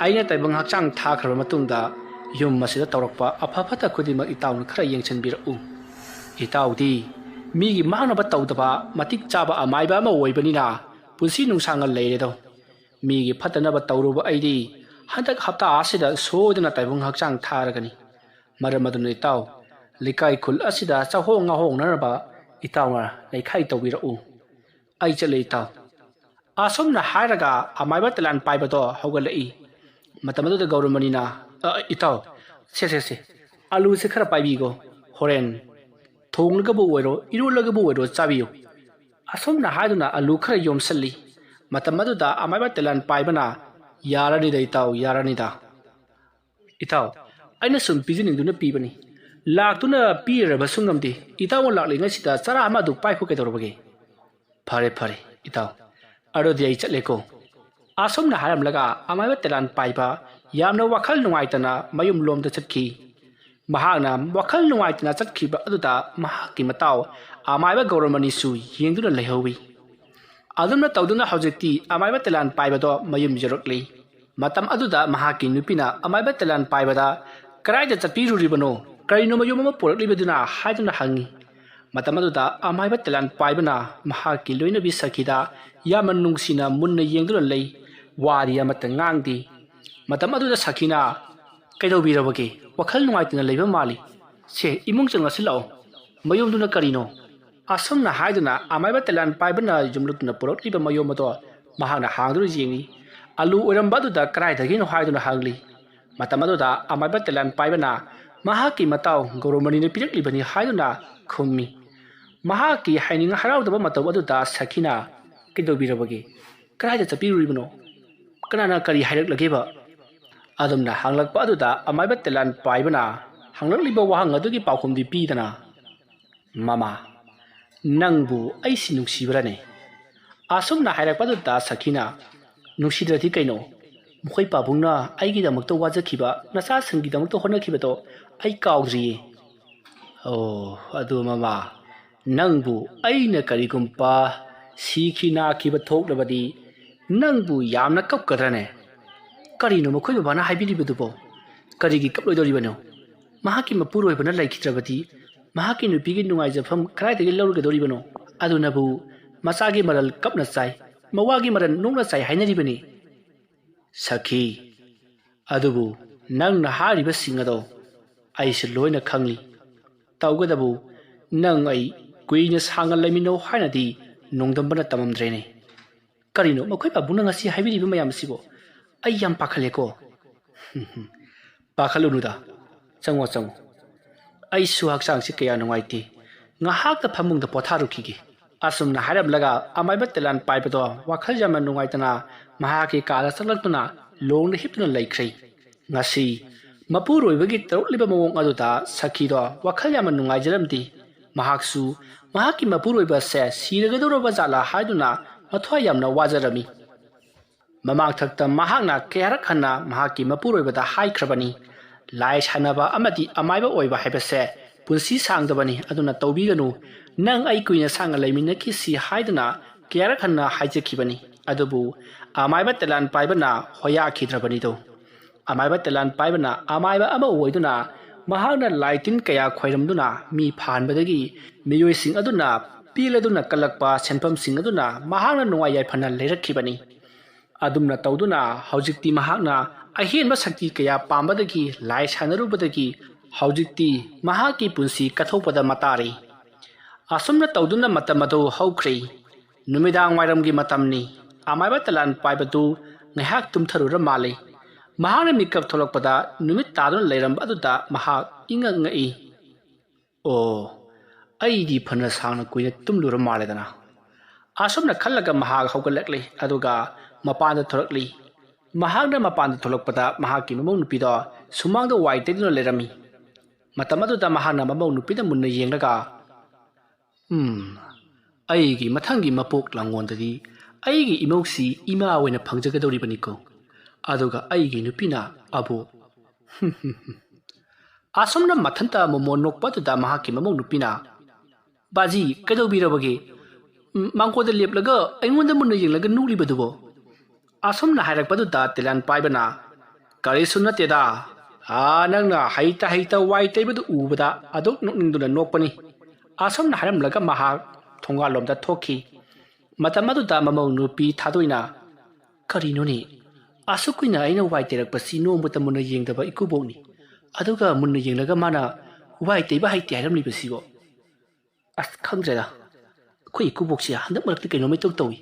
ꯑꯩꯅ ꯇꯥꯏꯕꯪ ꯍꯛꯆꯥꯡ ꯊꯥꯈ꯭ꯔꯕ ꯃꯇꯨꯡꯗ ꯌꯨꯝ ꯑꯁꯤꯗ ꯇꯧꯔꯛꯄ ꯑꯐ ꯐꯠꯇ ꯈꯨꯗꯤꯡꯃꯛ ꯏꯇꯥꯎꯅ ꯈꯔ ꯌꯦꯡꯁꯤꯟꯕꯤꯔꯛꯎ꯫ ꯏꯇꯥꯎꯗꯤ ꯃꯤꯒꯤ ꯃꯥꯡꯅꯕ ꯇꯧꯗꯕ ꯃꯇꯤꯛ ꯆꯥꯕ ꯑꯃꯥꯏꯕ ꯑꯃ ꯑꯣꯏꯕꯅꯤꯅ ꯄꯨꯟꯁꯤ ꯅꯨꯡꯁꯥꯡꯅ ꯂꯩꯔꯦꯗꯣ꯫ ꯃꯤꯒꯤ ꯐꯠꯇꯅꯕ ꯇꯧꯔꯨꯕ ꯑꯩꯗꯤ ꯍꯟꯗꯛ ꯍꯞꯇꯥ ꯑꯁꯤꯗ ꯁꯣꯏꯗꯅ ꯇꯥꯏꯕꯪ ꯍꯛꯆꯥꯡ ꯊꯥꯔꯒꯅꯤ꯫ ꯃꯔꯝ ꯑꯗꯨꯅ ꯏꯇꯥꯎ, ꯂꯩꯀꯥꯏ ꯈꯨꯜ ꯑꯁꯤꯗ ꯆꯥꯍꯣꯡ ꯉꯥꯍꯣꯡꯅꯅꯕ ꯏꯇꯥꯎꯅ ꯂꯩꯈꯥꯏ ꯇꯧꯕꯤꯔꯛꯎ꯫ ꯑꯩ ꯆꯠꯂꯦ ꯏꯇꯥꯎ꯫ ꯑꯁꯨꯝꯅ ꯍꯥꯏꯔꯒ ꯑꯃꯥꯏꯕ ꯇꯦꯂꯥꯟ ꯄꯥꯏꯕꯗꯣ ꯍꯧꯒꯠꯂꯛꯏ꯫ ꯃꯇꯝ ꯑꯗꯨꯗ ꯒꯧꯔꯃꯅꯤꯅ ꯏꯇꯥꯎ, ꯁꯦ ꯑꯂꯨꯁꯦ ꯈꯔ ꯄꯥꯏꯕꯤꯒꯣ, ꯍꯣꯔꯦꯟ ꯊꯣꯡꯂꯒꯕꯨ ꯑꯣꯏꯔꯣ ꯏꯔꯣꯜꯂꯒꯕꯨ ꯑꯣꯏꯔꯣ ꯆꯥꯕꯤꯌꯨ꯫ ꯑꯁꯨꯝꯅ ꯍꯥꯏꯗꯨꯅ ꯑꯂꯨ ꯈꯔ ꯌꯣꯝꯁꯜꯂꯤ꯫ ꯃꯇꯝ ꯑꯗꯨꯗ ꯑꯃꯥꯏꯕ ꯇꯦꯂꯥꯟ ꯄꯥꯏꯕꯅ ꯌꯥꯔꯅꯤꯗ ꯏꯇꯥꯎ, ꯌꯥꯔꯅꯤꯗ꯫ ꯏꯇꯥꯎ, ꯑꯩꯅ ꯁꯨꯝ ꯄꯤꯖꯅꯤꯡꯗꯨꯅ ꯄꯤꯕꯅꯤ꯫ ꯂꯥꯛꯇꯨꯅ ꯄꯤꯔꯕꯁꯨ ꯉꯝꯗꯦ꯫ ꯏꯇꯥꯎꯅ ꯂꯥꯛꯂꯤꯉꯩꯁꯤꯗ ꯆꯔꯥ ꯑꯃ ꯑꯗꯨ ꯄꯥꯏꯈꯣ ꯀꯩꯗꯧꯔꯕꯒꯦ? ꯐꯔꯦ ꯏꯇꯥꯎ, ꯑꯗꯨꯗꯤ ꯑꯩ ꯆꯠꯂꯦꯀꯣ꯫ ꯑꯁꯨꯝꯅ ꯍꯥꯏꯔꯝꯂꯒ ꯑꯃꯥꯏꯕ ꯇꯦꯂꯥꯟ ꯄꯥꯏꯕ ꯌꯥꯝꯅ ꯋꯥꯈꯜ ꯅꯨꯡꯉꯥꯏꯇꯅ ꯃꯌꯨꯝ ꯂꯣꯝꯗ ꯆꯠꯈꯤ꯫ ꯃꯍꯥꯛꯅ ꯋꯥꯈꯜ ꯅꯨꯡꯉꯥꯏꯇꯅ ꯆꯠꯈꯤꯕ ꯑꯗꯨꯗ ꯃꯍꯥꯛꯀꯤ ꯃꯇꯥꯎ ꯑꯃꯥꯏꯕ ꯒꯧꯔꯃꯅꯤꯁꯨ ꯌꯦꯡꯗꯨꯅ ꯂꯩꯍꯧꯏ꯫ ꯑꯗꯨꯝꯅ ꯇꯧꯗꯨꯅ ꯍꯧꯖꯤꯛꯇꯤ ꯑꯃꯥꯏꯕ ꯇꯦꯂꯥꯟ ꯄꯥꯏꯕꯗꯣ ꯃꯌꯨꯝ ꯌꯧꯔꯛꯂꯤ꯫ ꯃꯇꯝ ꯑꯗꯨꯗ ꯃꯍꯥꯛꯀꯤ ꯅꯨꯄꯤꯅ ꯑꯃꯥꯏꯕ ꯇꯦꯂꯥꯟ ꯄꯥꯏꯕꯗ "ꯀꯗꯥꯏꯗ ꯆꯠꯄꯤꯔꯨꯔꯤꯕꯅꯣ? ꯀꯔꯤꯅꯣ ꯃꯌꯨꯝ ꯑꯃ ꯄꯨꯔꯛꯂꯤꯕꯗꯨꯅ?" ꯍꯥꯏꯗꯨꯅ ꯍꯪꯉꯤ꯫ ꯃꯇꯝ ꯑꯗꯨꯗ ꯑꯃꯥꯏꯕ ꯇꯦꯂꯥꯟ ꯄꯥꯏꯕꯅ ꯃꯍꯥꯛꯀꯤ ꯂꯣꯏꯅꯕꯤ ꯁꯈꯤꯗ ꯌꯥꯝꯅ ꯅꯨꯡꯁꯤꯅ ꯃꯨꯟꯅ ꯌꯦꯡꯗꯨꯅ ꯂꯩ꯫ ꯋꯥꯗꯤ ꯑꯃꯠꯇ ꯉꯥꯡꯗꯦ꯫ ꯃꯇꯝ ꯑꯗꯨꯗ ꯁꯈꯤꯅ "ꯀꯩꯗꯧꯕꯤꯔꯕꯒꯦ? ꯋꯥꯈꯜ ꯅꯨꯡꯉꯥꯏꯇꯅ ꯂꯩꯕ ꯃꯥꯜꯂꯤ꯫ ꯁꯦ ꯏꯃꯨꯡ ꯆꯪꯂꯁꯤꯜꯂꯛꯑꯣ꯫ ꯃꯌꯨꯝꯗꯨꯅ ꯀꯔꯤꯅꯣ?" ꯑꯁꯨꯝꯅ ꯍꯥꯏꯗꯨꯅ ꯑꯃꯥꯏꯕ ꯇꯦꯂꯥꯟ ꯄꯥꯏꯕꯅ ꯌꯨꯝꯂꯛꯇꯨꯅ ꯄꯨꯔꯛꯂꯤꯕ ꯃꯌꯨꯝ ꯑꯗꯣ ꯃꯍꯥꯛꯅ ꯍꯥꯡꯗꯨꯅ ꯌꯦꯡꯉꯤ꯫ ꯑꯂꯨ ꯑꯣꯏꯔꯝꯕ ꯑꯗꯨꯗ ꯀꯗꯥꯏꯗꯒꯤꯅꯣ ꯍꯥꯏꯗꯨꯅ ꯍꯪꯂꯤ꯫ ꯃꯇꯝ ꯑꯗꯨꯗ ꯑꯃꯥꯏꯕ ꯇꯦꯂꯥꯟ ꯄꯥꯏꯕꯅ ꯃꯍꯥꯛꯀꯤ ꯃꯇꯥꯎ ꯒꯧꯔꯃꯅꯤꯅ ꯄꯤꯔꯛꯂꯤꯕꯅꯤ ꯍꯥꯏꯗꯨꯅ ꯈꯨꯝꯃꯤ꯫ ꯃꯍꯥꯛꯀꯤ ꯍꯥꯏꯅꯤꯡ ꯍꯔꯥꯎꯗꯕ ꯃꯇꯧ ꯑꯗꯨꯗ ꯁꯈꯤꯅ "ꯀꯩꯗꯧꯕꯤꯔꯕꯒꯦ? ꯀꯗꯥꯏꯗ ꯆꯠꯄꯤꯔꯨꯔꯤꯕꯅꯣ? ꯀꯅꯥꯅ ꯀꯔꯤ ꯍꯥꯏꯔꯛꯂꯒꯦꯕ?" ꯑꯗꯨꯝꯅ ꯍꯪꯂꯛꯄ ꯑꯗꯨꯗ ꯑꯃꯥꯏꯕ ꯇꯦꯂꯥꯟ ꯄꯥꯏꯕꯅ ꯍꯪꯂꯛꯂꯤꯕ ꯋꯥꯍꯪ ꯑꯗꯨꯒꯤ ꯄꯥꯎꯈꯨꯝꯗꯤ ꯄꯤꯗꯅ "ꯃꯃꯥ, ꯅꯪꯕꯨ ꯑꯩꯁꯤ ꯅꯨꯡꯁꯤꯕ꯭ꯔꯅꯦ?" ꯑꯁꯨꯝꯅ ꯍꯥꯏꯔꯛꯄ ꯑꯗꯨꯗ ꯁꯈꯤꯅ "ꯅꯨꯡꯁꯤꯗ꯭ꯔꯗꯤ ꯀꯩꯅꯣ? ꯃꯈꯣꯏ ꯄꯥꯕꯨꯡꯅ ꯑꯩꯒꯤꯗꯃꯛꯇ ꯋꯥꯖꯈꯤꯕ, ꯅꯆꯥꯁꯤꯡꯒꯤꯗꯃꯛꯇ ꯍꯣꯠꯅꯈꯤꯕꯗꯣ ꯑꯩ ꯀꯥꯎꯗ꯭ꯔꯤꯌꯦ." "ꯑꯣ, ꯑꯗꯨ ꯃꯃꯥ, ꯅꯪꯕꯨ ꯑꯩꯅ ꯀꯔꯤꯒꯨꯝꯕ ꯁꯤꯈꯤ ꯅꯥꯈꯤꯕ ꯊꯣꯛꯂꯕꯗꯤ ꯅꯪꯕꯨ ꯌꯥꯝꯅ ꯀꯞꯀꯗ꯭ꯔꯅꯦ?" "ꯀꯔꯤꯅꯣ ꯃꯈꯣꯏ ꯕꯕꯥꯅ ꯍꯥꯏꯕꯤꯔꯤꯕꯗꯨꯕꯣ? ꯀꯔꯤꯒꯤ ꯀꯞꯂꯣꯏꯗꯧꯔꯤꯕꯅꯣ? ꯃꯍꯥꯛꯀꯤ ꯃꯄꯨꯔꯣꯏꯕꯅ ꯂꯩꯈꯤꯗ꯭ꯔꯕꯗꯤ ꯃꯍꯥꯛꯀꯤ ꯅꯨꯄꯤꯒꯤ ꯅꯨꯡꯉꯥꯏꯖꯐꯝ ꯀꯗꯥꯏꯗꯒꯤ ꯂꯧꯔꯒꯗꯧꯔꯤꯕꯅꯣ? ꯑꯗꯨꯅꯕꯨ ꯃꯆꯥꯒꯤ ꯃꯔꯜ ꯀꯞꯅ ꯆꯥꯏ, ꯃꯋꯥꯒꯤ ꯃꯔꯜ ꯅꯣꯛꯅ ꯆꯥꯏ ꯍꯥꯏꯅꯔꯤꯕꯅꯤ." "ꯁꯈꯤ, ꯑꯗꯨꯕꯨ ꯅꯪꯅ ꯍꯥꯏꯔꯤꯕꯁꯤꯡ ꯑꯗꯣ ꯑꯩꯁꯨ ꯂꯣꯏꯅ ꯈꯪꯂꯤ꯫ ꯇꯧꯒꯗꯕꯨ ꯅꯪ ꯑꯩ ꯀꯨꯏꯅ ꯁꯥꯡꯅ ꯂꯩꯃꯤꯟꯅꯧ ꯍꯥꯏꯅꯗꯤ ꯅꯣꯡꯗꯝꯕꯅ ꯇꯝꯃꯝꯗ꯭ꯔꯦꯅꯦ." "ꯀꯔꯤꯅꯣ ꯃꯈꯣꯏ ꯄꯥꯕꯨꯡꯅ ꯉꯁꯤ ꯍꯥꯏꯕꯤꯔꯤꯕ ꯃꯌꯥꯝꯁꯤꯕꯣ? ꯑꯩ ꯌꯥꯝ ꯄꯥꯈꯠꯂꯦꯀꯣ." "ꯄꯥꯈꯠꯂꯨꯅꯨꯗ, ꯆꯪꯉꯣ. ꯑꯩꯁꯨ ꯍꯛꯆꯥꯡꯁꯤ ꯀꯌꯥ ꯅꯨꯡꯉꯥꯏꯇꯦ. ꯉꯥꯏꯍꯥꯛꯇ ꯐꯃꯨꯡꯗ ꯄꯣꯊꯥꯔꯨꯈꯤꯒꯦ." ꯑꯁꯨꯝꯅ ꯍꯥꯏꯔꯝꯂꯒ ꯑꯃꯥꯏꯕ ꯇꯦꯂꯥꯟ ꯄꯥꯏꯕꯗꯣ ꯋꯥꯈꯜ ꯌꯥꯝꯅ ꯅꯨꯡꯉꯥꯏꯇꯅ ꯃꯍꯥꯛꯀꯤ ꯀꯥꯗ ꯆꯪꯂꯛꯇꯨꯅ ꯂꯣꯡꯗ ꯍꯤꯞꯇꯨꯅ ꯂꯩꯈ꯭ꯔꯦ꯫ ꯉꯁꯤ ꯃꯄꯨꯔꯣꯏꯕꯒꯤ ꯇꯧꯔꯛꯂꯤꯕ ꯃꯑꯣꯡ ꯑꯗꯨꯗ ꯁꯈꯤꯗꯣ ꯋꯥꯈꯜ ꯌꯥꯝꯅ ꯅꯨꯡꯉꯥꯏꯖꯔꯝꯗꯦ꯫ ꯃꯍꯥꯛꯁꯨ ꯃꯍꯥꯛꯀꯤ ꯃꯄꯨꯔꯣꯏꯕꯁꯦ ꯁꯤꯔꯒꯗꯧꯔꯕ ꯖꯥꯠꯂꯥ ꯍꯥꯏꯗꯨꯅ ꯃꯊ꯭ꯋꯥꯏ ꯌꯥꯝꯅ ꯋꯥꯖꯔꯝꯃꯤ꯫ ꯃꯃꯥꯡꯊꯛꯇ ꯃꯍꯥꯛꯅ ꯀꯌꯥꯔꯛ ꯍꯟꯅ ꯃꯍꯥꯛꯀꯤ ꯃꯄꯨꯔꯣꯏꯕꯗ ꯍꯥꯏꯈ꯭ꯔꯕꯅꯤ, ꯂꯥꯏ ꯁꯥꯟꯅꯕ ꯑꯃꯗꯤ ꯑꯃꯥꯏꯕ ꯑꯣꯏꯕ ꯍꯥꯏꯕꯁꯦ ꯄꯨꯟꯁꯤ ꯁꯥꯡꯗꯕꯅꯤ, ꯑꯗꯨꯅ ꯇꯧꯕꯤꯒꯅꯨ, ꯅꯪ ꯑꯩ ꯀꯨꯏꯅ ꯁꯥꯡꯅ ꯂꯩꯃꯤꯟꯅꯈꯤꯁꯤ ꯍꯥꯏꯗꯨꯅ ꯀꯌꯥꯔꯛ ꯍꯟꯅ ꯍꯥꯏꯖꯈꯤꯕꯅꯤ꯫ ꯑꯗꯨꯕꯨ ꯑꯃꯥꯏꯕ ꯇꯦꯂꯥꯟ ꯄꯥꯏꯕꯅ ꯍꯣꯌꯥꯈꯤꯗ꯭ꯔꯕꯅꯤꯗꯣ꯫ ꯑꯃꯥꯏꯕ ꯇꯦꯂꯥꯟ ꯄꯥꯏꯕꯅ ꯑꯃꯥꯏꯕ ꯑꯃ ꯑꯣꯏꯗꯨꯅ ꯃꯍꯥꯛꯅ ꯂꯥꯏ ꯇꯤꯟ ꯀꯌా ꯈꯣꯏꯔꯝꯗꯨꯅ ꯃꯤ ꯐꯥꯟꯕꯗꯒꯤ ꯃꯤꯑꯣꯏꯁꯤꯡ ꯑꯗꯨꯅ ꯄꯦꯜꯂꯗꯨꯅ ꯀꯜꯂꯛꯄ ꯁꯦꯟꯐꯝꯁꯤꯡ ꯑꯗꯨꯅ ꯃꯍꯥꯛꯅ ꯅꯨꯡꯉꯥꯏ ꯌꯥꯏꯐꯅ ꯂꯩꯔꯛꯈꯤꯕꯅꯤ꯫ ꯑꯗꯨꯝꯅ ꯇꯧꯗꯨꯅ ꯍꯧꯖꯤꯛꯇꯤ ꯃꯍꯥꯛꯅ ꯑꯍꯦꯟꯕ ꯁꯛꯇꯤ ꯀꯌా ꯄꯥꯝꯕꯗꯒꯤ ꯂꯥꯏ ꯁꯥꯟꯅꯔꯨꯕꯗꯒꯤ ꯍꯧꯖꯤꯛꯇꯤ ꯃꯍꯥꯛꯀꯤ ꯄꯨꯟꯁꯤ ꯀꯠꯊꯣꯛꯄꯗ ꯃꯇꯥꯔꯤ꯫ ꯑꯁꯨꯝꯅ ꯇꯧꯗꯨꯅ ꯃꯇꯝ ꯑꯗꯨ ꯍꯧꯈ꯭ꯔꯦ꯫ ꯅꯨꯃꯤꯗꯥꯡ ꯋꯥꯏꯔꯝꯒꯤ ꯃꯇꯝꯅꯤ꯫ ꯑꯃꯥꯏꯕ ꯇꯦꯂꯥꯟ ꯄꯥꯏꯕꯗꯨ ꯉꯥꯏꯍꯥꯛ ꯇꯨꯝꯊꯔꯨꯔ ꯃꯥꯜꯂꯤ꯫ ꯃꯍꯥꯛꯅ ꯃꯤꯀꯞ ꯊꯣꯛꯂꯛꯄꯗ ꯅꯨꯃꯤꯠ ꯇꯥꯗꯨꯅ ꯂꯩꯔꯝꯕ ꯑꯗꯨꯗ ꯃꯍꯥꯛ ꯏꯉꯛ ꯉꯛꯏ꯫ "ꯑꯣ, ꯑꯩꯗꯤ ꯐꯅ ꯁꯥꯡꯅ ꯀꯨꯏꯅ ꯇꯨꯝꯂꯨꯔ ꯃꯥꯜꯂꯦꯗꯅ." ꯑꯁꯨꯝꯅ ꯈꯜꯂꯒ ꯃꯍꯥꯛ ꯍꯧꯒꯠꯂꯛꯂꯤ, ꯑꯗꯨꯒ ꯃꯄꯥꯟꯗ ꯊꯣꯔꯛꯂꯤ꯫ ꯃꯍꯥꯛꯅ ꯃꯄꯥꯟꯗ ꯊꯣꯛꯂꯛꯄꯗ ꯃꯍꯥꯛꯀꯤ ꯃꯃꯧ ꯅꯨꯄꯤꯗꯣ ꯁꯨꯃꯥꯡꯗ ꯋꯥꯏ ꯇꯩꯗꯨꯅ ꯂꯩꯔꯝꯃꯤ꯫ ꯃꯇꯝ ꯑꯗꯨꯗ ꯃꯍꯥꯛꯅ ꯃꯃꯧ ꯅꯨꯄꯤꯗ ꯃꯨꯟꯅ ꯌꯦꯡꯂꯒ ꯑꯩꯒꯤ ꯃꯊꯪꯒꯤ ꯃꯄꯣꯛ ꯂꯥꯡꯒꯣꯟꯗꯗꯤ ꯑꯩꯒꯤ ꯏꯃꯧꯁꯤ ꯏꯃꯥ ꯑꯣꯏꯅ ꯐꯪꯖꯒꯗꯧꯔꯤꯕꯅꯤꯀꯣ, ꯑꯗꯨꯒ ꯑꯩꯒꯤ ꯅꯨꯄꯤꯅ ꯑꯕꯣꯛ꯫ ꯑꯁꯨꯝꯅ ꯃꯊꯟꯇ ꯃꯣꯃꯣꯟ ꯅꯣꯛꯄ ꯑꯗꯨꯗ ꯃꯍꯥꯛꯀꯤ ꯃꯃꯧ ꯅꯨꯄꯤꯅ ꯕꯥꯖꯤ ꯀꯩꯗꯧꯕꯤꯔꯕꯒꯦ? ꯃꯥꯡꯒꯣꯟꯗ ꯂꯦꯞꯂꯒ ꯑꯩꯉꯣꯟꯗ ꯃꯨꯟꯅ ꯌꯦꯡꯂꯒ ꯅꯣꯛꯂꯤꯕꯗꯨꯕꯣ? ꯑꯁꯨꯝꯅ ꯍꯥꯏꯔꯛꯄꯗꯨꯗ ꯇꯦꯂꯥꯟ ꯄꯥꯏꯕꯅ ꯀꯔꯤꯁꯨ ꯅꯠꯇꯦꯗ, ꯅꯪꯅ ꯍꯩꯇ ꯋꯥꯏ ꯇꯩꯕꯗꯨ ꯎꯕꯗ ꯑꯗꯨꯛ ꯅꯣꯛꯅꯤꯡꯗꯨꯅ ꯅꯣꯛꯄꯅꯤ꯫ ꯑꯁꯨꯝꯅ ꯍꯥꯏꯔꯝꯂꯒ ꯃꯍꯥꯛ ꯊꯣꯡꯒꯥꯜꯂꯣꯝꯗ ꯊꯣꯛꯈꯤ꯫ ꯃꯇꯝ ꯑꯗꯨꯗ ꯃꯃꯧ ꯅꯨꯄꯤ ꯊꯥꯗꯣꯏꯅ ꯀꯔꯤꯅꯣꯅꯦ, ꯑꯁꯨꯛ ꯀꯨꯏꯅ ꯑꯩꯅ ꯋꯥꯏ ꯇꯩꯔꯛꯄꯁꯤ ꯅꯣꯡꯃꯇ ꯃꯨꯟꯅ ꯌꯦꯡꯗꯕ ꯏꯀꯨꯕꯣꯛꯅꯤ, ꯑꯗꯨꯒ ꯃꯨꯟꯅ ꯌꯦꯡꯂꯒ ꯃꯥꯅ ꯋꯥꯏ ꯇꯩꯕ ꯍꯩꯇꯦ ꯍꯥꯏꯔꯝꯂꯤꯕꯁꯤꯕꯣ? ꯑꯁ ꯈꯪꯗ꯭ꯔꯦꯗ, ꯑꯩꯈꯣꯏ ꯏꯀꯨꯕꯣꯛꯁꯤ ꯍꯟꯗꯛ ꯃꯔꯛꯇ ꯀꯩꯅꯣꯝ ꯏꯇꯧ ꯇꯧꯏ,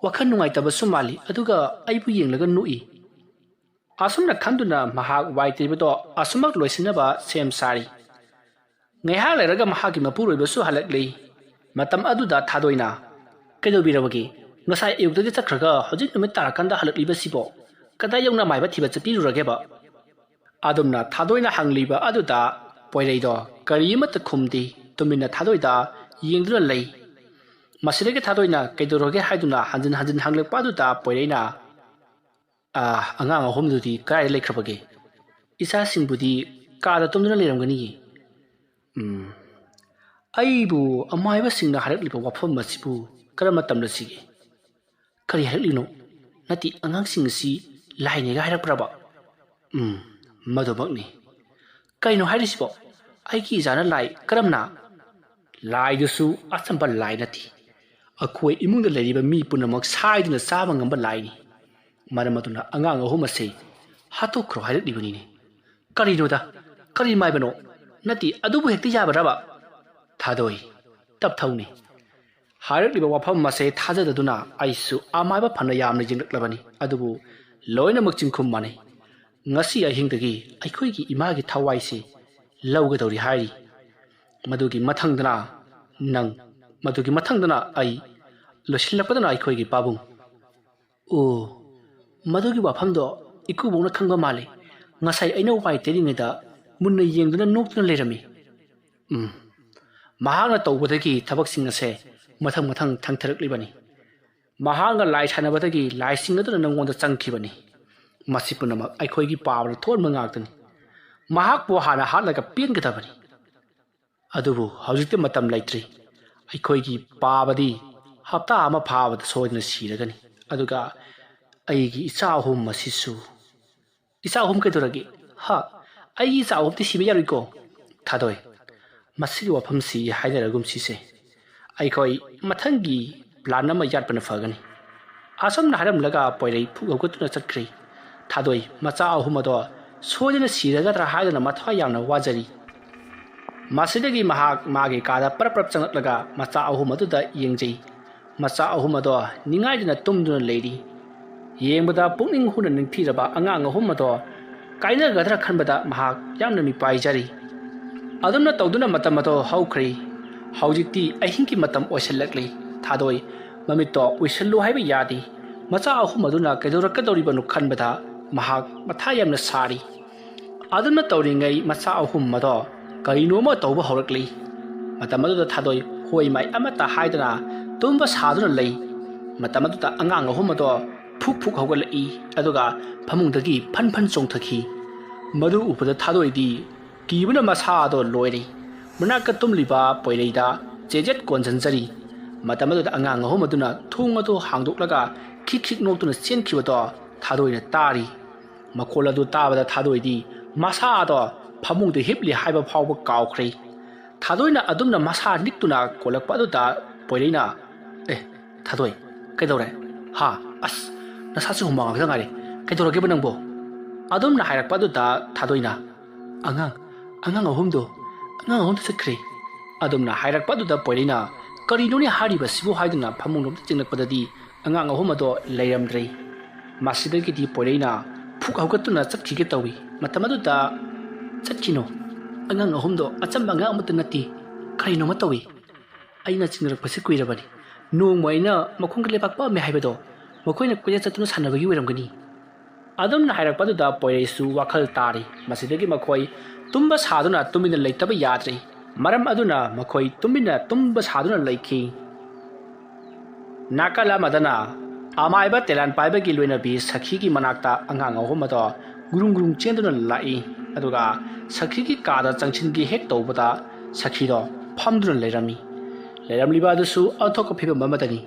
ꯋꯥꯈꯜ ꯅꯨꯡꯉꯥꯏꯇꯕꯁꯨ ꯃꯥꯜꯂꯤ, ꯑꯗꯨꯒ ꯑꯩꯕꯨ ꯌꯦꯡꯂꯒ ꯅꯣꯛꯏ꯫ ꯑꯁꯨꯝꯅ ꯈꯟꯗꯨꯅ ꯃꯍꯥꯛ ꯋꯥꯏ ꯇꯩꯕꯗꯣ ꯑꯁꯨꯃꯛ ꯂꯣꯏꯁꯤꯟꯅꯕ ꯁꯦꯝ ꯁꯥꯔꯤ꯫ ꯉꯥꯏꯍꯥꯛ ꯂꯩꯔꯒ ꯃꯍꯥꯛꯀꯤ ꯃꯄꯨꯔꯣꯏꯕꯁꯨ ꯍꯜꯂꯛꯂꯤ꯫ ꯃꯇꯝ ꯑꯗꯨꯗ ꯊꯥꯗꯣꯏꯅ ꯀꯩꯗꯧꯕꯤꯔꯕꯒꯦ? ꯉꯁꯥꯏ ꯑꯌꯨꯛꯇꯒꯤ ꯆꯠꯈ꯭ꯔꯒ ꯍꯧꯖꯤꯛ ꯅꯨꯃꯤꯠ ꯇꯥꯔꯀꯥꯟꯗ ꯍꯜꯂꯛꯂꯤꯕꯁꯤꯕꯣ? ꯀꯗꯥꯏ ꯌꯧꯅ ꯃꯥꯏꯕ ꯊꯤꯕ ꯆꯠꯄꯤꯔꯨꯔꯒꯦꯕ? ꯑꯗꯨꯝꯅ ꯊꯥꯗꯣꯏꯅ ꯍꯪꯂꯤꯕ ꯑꯗꯨꯗ ꯄꯣꯏꯔꯩꯗꯣ ꯀꯔꯤ ꯑꯃꯠꯇ ꯈꯨꯝꯗꯦ, ꯇꯨꯃꯤꯟꯅ ꯊꯥꯗꯣꯏꯗ ꯌꯦꯡꯗꯨꯅ ꯂꯩ꯫ ꯃꯁꯤꯗꯒꯤ ꯊꯥꯗꯣꯏꯅ ꯀꯩꯗꯧꯔꯒꯦ ꯍꯥꯏꯗꯨꯅ ꯍꯟꯖꯤꯟ ꯍꯟꯖꯤꯟ ꯍꯪꯂꯛꯄ ꯑꯗꯨꯗ ꯄꯣꯏꯔꯩꯅ ꯑꯉꯥꯡ ꯑꯍꯨꯝꯗꯨꯗꯤ ꯀꯗꯥꯏꯗ ꯂꯩꯈ꯭ꯔꯕꯒꯦ? ꯏꯆꯥꯁꯤꯡꯕꯨꯗꯤ ꯀꯥꯗ ꯇꯨꯝꯗꯨꯅ ꯂꯩꯔꯝꯒꯅꯤꯌꯦ꯫ ꯑꯩꯕꯨ ꯑꯃꯥꯏꯕꯁꯤꯡꯅ ꯍꯥꯏꯔꯛꯂꯤꯕ ꯋꯥꯐꯝ ꯑꯁꯤꯕꯨ ꯀꯔꯝꯕ ꯇꯝꯂꯁꯤꯒꯦ? ꯀꯔꯤ ꯍꯥꯏꯔꯛꯂꯤꯅꯣ? ꯅꯠꯇꯦ, ꯑꯉꯥꯡꯁꯤꯡ ꯑꯁꯤ ꯂꯥꯏꯅꯦꯒ ꯍꯥꯏꯔꯛꯄ꯭ꯔꯕ? ꯃꯗꯨꯃꯛꯅꯤ꯫ ꯀꯩꯅꯣ ꯍꯥꯏꯔꯤꯁꯤꯕꯣ? ꯑꯩꯒꯤ ꯏꯆꯥꯅ ꯂꯥꯏ? ꯀꯔꯝꯅ? ꯂꯥꯏꯗꯨꯁꯨ ꯑꯆꯝꯕ ꯂꯥꯏ ꯅꯠꯇꯦ, ꯑꯩꯈꯣꯏ ꯏꯃꯨꯡꯗ ꯂꯩꯔꯤꯕ ꯃꯤ ꯄꯨꯝꯅꯃꯛ ꯁꯥꯏꯗꯨꯅ ꯆꯥꯕ ꯉꯝꯕ ꯂꯥꯏꯅꯤ꯫ ꯃꯔꯝ ꯑꯗꯨꯅ ꯑꯉꯥꯡ ꯑꯍꯨꯝ ꯑꯁꯤ ꯍꯥꯠꯇꯣꯛꯈ꯭ꯔꯣ ꯍꯥꯏꯔꯛꯂꯤꯕꯅꯤꯅꯦ꯫ ꯀꯔꯤꯅꯣꯗ, ꯀꯔꯤ ꯃꯥꯏꯕꯅꯣ? ꯅꯠꯇꯦ, ꯑꯗꯨꯕꯨ ꯍꯦꯛꯇ ꯌꯥꯕ꯭ꯔꯕ? ꯊꯥꯗꯣꯏ, ꯇꯞꯊꯧꯅꯦ꯫ ꯍꯥꯏꯔꯛꯂꯤꯕ ꯋꯥꯐꯝ ꯑꯁꯦ ꯊꯥꯖꯗꯗꯨꯅ ꯑꯩꯁꯨ ꯑꯃꯥꯏꯕ ꯐꯅ ꯌꯥꯝꯅ ꯌꯦꯡꯂꯛꯂꯕꯅꯤ, ꯑꯗꯨꯕꯨ ꯂꯣꯏꯅꯃꯛ ꯆꯤꯡꯈꯨꯝ ꯃꯥꯟꯅꯩ꯫ ꯉꯁꯤ ꯑꯍꯤꯡꯗꯒꯤ ꯑꯩꯈꯣꯏꯒꯤ ꯏꯃꯥꯒꯤ ꯊꯋꯥꯏꯁꯤ ꯂꯧꯒꯗꯧꯔꯤ ꯍꯥꯏꯔꯤ꯫ ꯃꯗꯨꯒꯤ ꯃꯊꯪꯗꯅ ꯅꯪ, ꯃꯗꯨꯒꯤ ꯃꯊꯪꯗꯅ ꯑꯩ, ꯂꯣꯏꯁꯤꯜꯂꯛꯄꯗꯅ ꯑꯩꯈꯣꯏꯒꯤ ꯄꯥꯕꯨꯡ꯫ ꯑꯣ, ꯃꯗꯨꯒꯤ ꯋꯥꯐꯝꯗꯣ ꯏꯀꯨꯕꯣꯛꯅ ꯈꯪꯕ ꯃꯥꯜꯂꯤ꯫ ꯉꯁꯥꯏ ꯑꯩꯅ ꯋꯥꯏ ꯇꯩꯔꯤꯉꯩꯗ ꯃꯨꯟꯅ ꯌꯦꯡꯗꯨꯅ ꯅꯣꯛꯇꯨꯅ ꯂꯩꯔꯝꯃꯤ꯫ ꯃꯍꯥꯛꯅ ꯇꯧꯕꯗꯒꯤ ꯊꯕꯛꯁꯤꯡ ꯑꯁꯦ ꯃꯊꯪ ꯃꯊꯪ ꯊꯪꯊꯔꯛꯂꯤꯕꯅꯤ꯫ ꯃꯍꯥꯛꯅ ꯂꯥꯏ ꯁꯥꯟꯅꯕꯗꯒꯤ ꯂꯥꯏꯁꯤꯡ ꯑꯗꯨꯅ ꯅꯉꯣꯟꯗ ꯆꯪꯈꯤꯕꯅꯤ꯫ ꯃꯁꯤ ꯄꯨꯝꯅꯃꯛ ꯑꯩꯈꯣꯏꯒꯤ ꯄꯥꯕꯅ ꯊꯣꯛꯍꯟꯕ ꯉꯥꯛꯇꯅꯤ꯫ ꯃꯍꯥꯛꯄꯨ ꯍꯥꯟꯅ ꯍꯥꯠꯂꯒ ꯄꯦꯟꯒꯗꯕꯅꯤ, ꯑꯗꯨꯕꯨ ꯍꯧꯖꯤꯛꯇꯤ ꯃꯇꯝ ꯂꯩꯇ꯭ꯔꯤ꯫ ꯑꯩꯈꯣꯏꯒꯤ ꯄꯥꯕꯗꯤ ꯍꯞꯇꯥ ꯑꯃ ꯐꯥꯕꯗ ꯁꯣꯏꯗꯅ ꯁꯤꯔꯒꯅꯤ, ꯑꯗꯨꯒ ꯑꯩꯒꯤ ꯏꯆꯥ ꯑꯍꯨꯝ ꯑꯁꯤꯁꯨ꯫ ꯏꯆꯥ ꯑꯍꯨꯝ ꯀꯩꯗꯧꯔꯒꯦ? ꯑꯩꯒꯤ ꯏꯆꯥ ꯑꯍꯨꯝꯗꯤ ꯁꯤꯕ ꯌꯥꯔꯣꯏꯀꯣ? ꯊꯥꯗꯣꯏ, ꯃꯁꯤꯒꯤ ꯋꯥꯐꯝꯁꯤ ꯍꯥꯏꯅꯔꯒꯨꯝꯁꯤꯁꯦ, ꯑꯩꯈꯣꯏ ꯃꯊꯪꯒꯤ ꯄ꯭ꯂꯥꯟ ꯑꯃ ꯌꯥꯠꯄꯅ ꯐꯒꯅꯤ꯫ ꯑꯁꯨꯝꯅ ꯍꯥꯏꯔꯝꯂꯒ ꯄꯣꯏꯔꯩ ꯐꯨꯛ ꯍꯧꯒꯠꯇꯨꯅ ꯆꯠꯈ꯭ꯔꯤ꯫ ꯊꯥꯗꯣꯏ ꯃꯆꯥ ꯑꯍꯨꯝ ꯑꯗꯣ ꯁꯣꯏꯗꯅ ꯁꯤꯔꯒꯗ꯭ꯔꯥ ꯍꯥꯏꯗꯨꯅ ꯃꯊ꯭ꯋꯥꯏ ꯌꯥꯝꯅ ꯋꯥꯖꯔꯤ꯫ ꯃꯁꯤꯗꯒꯤ ꯃꯍꯥꯛ ꯃꯥꯒꯤ ꯀꯥꯗ ꯄꯔꯞ ꯆꯪꯂꯛꯂꯒ ꯃꯆꯥ ꯑꯍꯨꯝ ꯑꯗꯨꯗ ꯌꯦꯡꯖꯩ꯫ ꯃꯆꯥ ꯑꯍꯨꯝ ꯑꯗꯣ ꯅꯤꯡꯉꯥꯏꯗꯨꯅ ꯇꯨꯝꯗꯨꯅ ꯂꯩꯔꯤ꯫ ꯌꯦꯡꯕꯗ ꯄꯨꯛꯅꯤꯡ ꯍꯨꯅ ꯅꯤꯡꯊꯤꯔꯕ ꯑꯉꯥꯡ ꯑꯍꯨꯝ ꯑꯗꯣ ꯀꯥꯏꯅꯒꯗ꯭ꯔꯥ ꯈꯟꯕꯗ ꯃꯍꯥꯛ ꯌꯥꯝꯅ ꯃꯤꯄꯥꯏꯖꯔꯤ꯫ ꯑꯗꯨꯝꯅ ꯇꯧꯗꯨꯅ ꯃꯇꯝ ꯑꯗꯣ ꯍꯧꯈ꯭ꯔꯤ꯫ ꯍꯧꯖꯤꯛꯇꯤ ꯑꯍꯤꯡꯒꯤ ꯃꯇꯝ ꯑꯣꯏꯁꯤꯜꯂꯛꯂꯤ꯫ ꯊꯥꯗꯣꯏ ꯃꯃꯤꯠꯇꯣ ꯎꯏꯁꯜꯂꯨ ꯍꯥꯏꯕ ꯌꯥꯗꯦ꯫ ꯃꯆꯥ ꯑꯍꯨꯝ ꯑꯗꯨꯅ ꯀꯩꯗꯧꯔꯛꯀꯗꯧꯔꯤꯕꯅꯣ ꯈꯟꯕꯗ ꯃꯍꯥꯛ ꯃꯊꯥ ꯌꯥꯝꯅ ꯁꯥꯔꯤ꯫ ꯑꯗꯨꯝꯅ ꯇꯧꯔꯤꯉꯩ ꯃꯆꯥ ꯑꯍꯨꯝ ꯑꯗꯣ ꯀꯔꯤꯅꯣꯃ ꯇꯧꯕ ꯍꯧꯔꯛꯂꯤ꯫ ꯃꯇꯝ ꯑꯗꯨꯗ ꯊꯥꯗꯣꯏ ꯍꯣꯏ ꯃꯥꯏ ꯑꯃꯠꯇ ꯍꯥꯏꯗꯅ ꯇꯨꯝꯕ ꯁꯥꯗꯨꯅ ꯂꯩ꯫ ꯃꯇꯝ ꯑꯗꯨꯗ ꯑꯉꯥꯡ ꯑꯍꯨꯝ ꯑꯗꯣ ꯐꯨꯛ ꯍꯧꯒꯠꯂꯛꯏ, ꯑꯗꯨꯒ ꯐꯃꯨꯡꯗꯒꯤ ꯐꯟ ꯆꯣꯡꯊꯈꯤ꯫ ꯃꯗꯨ ꯎꯕꯗ ꯊꯥꯗꯣꯏꯗꯤ ꯀꯤꯕꯅ ꯃꯁꯥ ꯑꯗꯣ ꯂꯣꯏꯔꯦ꯫ ꯃꯅꯥꯛꯇ ꯇꯨꯝꯂꯤꯕ ꯄꯣꯏꯔꯩꯗ ꯆꯦꯖꯦꯠ ꯀꯣꯟꯁꯤꯟꯖꯔꯤ꯫ ꯃꯇꯝ ꯑꯗꯨꯗ ꯑꯉꯥꯡ ꯑꯍꯨꯝ ꯑꯗꯨꯅ ꯊꯣꯡ ꯑꯗꯨ ꯍꯥꯡꯗꯣꯛꯂꯒ ꯈꯤꯛ ꯅꯣꯛꯇꯨꯅ ꯆꯦꯟꯈꯤꯕꯗꯣ ꯊꯥꯗꯣꯏꯅ ꯇꯥꯔꯤ꯫ ꯃꯈꯣꯜ ꯑꯗꯨ ꯇꯥꯕꯗ ꯊꯥꯗꯣꯏꯗꯤ ꯃꯁꯥ ꯑꯗꯣ ꯐꯃꯨꯡꯗ ꯍꯤꯞꯂꯤ ꯍꯥꯏꯕ ꯐꯥꯎꯕ ꯀꯥꯎꯈ꯭ꯔꯦ꯫ ꯊꯥꯗꯣꯏꯅ ꯑꯗꯨꯝꯅ ꯃꯁꯥ ꯅꯤꯛꯇꯨꯅ ꯀꯣꯜꯂꯛꯄ ꯑꯗꯨꯗ ꯄꯣꯏꯔꯩꯅ ꯊꯥꯗꯣꯏ ꯀꯩꯗꯧꯔꯦ? ꯑꯁ, ꯅꯁꯥꯁꯤ ꯍꯨꯃꯥꯡ ꯉꯥꯛꯇ ꯉꯥꯏꯔꯦ, ꯀꯩꯗꯧꯔꯒꯦꯕ ꯅꯪꯕꯣ? ꯑꯗꯨꯝꯅ ꯍꯥꯏꯔꯛꯄ ꯑꯗꯨꯗ ꯊꯥꯗꯣꯏꯅ ꯑꯉꯥꯡ ꯑꯍꯨꯝꯗꯣ ꯆꯠꯈ꯭ꯔꯦ꯫ ꯑꯗꯨꯝꯅ ꯍꯥꯏꯔꯛꯄ ꯑꯗꯨꯗ ꯄꯣꯏꯔꯩꯅ ꯀꯔꯤꯅꯣꯅꯦ ꯍꯥꯏꯔꯤꯕꯁꯤꯕꯨ ꯍꯥꯏꯗꯨꯅ ꯐꯃꯨꯡꯂꯣꯝꯗ ꯆꯤꯡꯂꯛꯄꯗꯗꯤ ꯑꯉꯥꯡ ꯑꯍꯨꯝ ꯑꯗꯣ ꯂꯩꯔꯝꯗ꯭ꯔꯦ꯫ ꯃꯁꯤꯗꯒꯤꯗꯤ ꯄꯣꯏꯔꯩꯅ ꯐꯨꯛ ꯍꯧꯒꯠꯇꯨꯅ ꯆꯠꯈꯤꯒꯦ ꯇꯧꯏ꯫ ꯃꯇꯝ ꯑꯗꯨꯗ ꯆꯠꯈꯤꯅꯣ, ꯑꯉꯥꯡ ꯑꯍꯨꯝꯗꯣ ꯑꯆꯝꯕ ꯑꯉꯥꯡ ꯑꯃꯠꯇ ꯅꯠꯇꯦ, ꯀꯔꯤꯅꯣꯃ ꯇꯧꯏ꯫ ꯑꯩꯅ ꯆꯤꯡꯅꯔꯛꯄꯁꯤ ꯀꯨꯏꯔꯕꯅꯤ꯫ ꯅꯣꯡꯃ ꯑꯩꯅ ꯃꯈꯣꯡꯗ ꯂꯩꯕꯥꯛ ꯄꯛꯑꯝꯃꯦ ꯍꯥꯏꯕꯗꯣ ꯃꯈꯣꯏꯅ ꯀꯣꯏꯆꯠ ꯆꯠꯇꯨꯅ ꯁꯥꯟꯅꯕꯒꯤ ꯑꯣꯏꯔꯝꯒꯅꯤ꯫ ꯑꯗꯨꯝꯅ ꯍꯥꯏꯔꯛꯄꯗꯨꯗ ꯄꯣꯏꯔꯩꯁꯨ ꯋꯥꯈꯜ ꯇꯥꯔꯤ ꯃꯁꯤꯗꯒꯤ ꯃꯈꯣꯏ ꯇꯨꯝꯕ ꯁꯥꯗꯨꯅ ꯇꯨꯃꯤꯟꯅ ꯂꯩꯇꯕ ꯌꯥꯗ꯭ꯔꯤ ꯃꯔꯝ ꯑꯗꯨꯅ ꯃꯈꯣꯏ ꯇꯨꯃꯤꯟꯅ ꯇꯨꯝꯕ ꯁꯥꯗꯨꯅ ꯂꯩꯈꯤ ꯅꯥꯀꯜ ꯑꯃꯗꯅ ꯑꯃꯥꯏꯕ ꯇꯦꯂꯥꯟ ꯄꯥꯏꯕꯒꯤ ꯂꯣꯏꯅꯕꯤ ꯁꯈꯤꯒꯤ ꯃꯅꯥꯛꯇ ꯑꯉꯥꯡ ꯑꯍꯨꯝ ꯑꯗꯣ ꯒꯨꯔꯨꯡ ꯒꯨꯔꯨꯡ ꯆꯦꯟꯗꯨꯅ ꯂꯥꯛꯏ ꯑꯗꯨꯒ ꯁꯈꯤꯒꯤ ꯀꯥꯗ ꯆꯪꯁꯤꯟꯒꯤ ꯍꯦꯛ ꯇꯧꯕꯗ ꯁꯈꯤꯗꯣ ꯐꯝꯗꯨꯅ ꯂꯩꯔꯝꯂꯤꯕ ꯑꯗꯨꯁꯨ ꯑꯟꯊꯣꯛꯄ ꯐꯤꯕꯝ ꯑꯃꯗꯅꯤ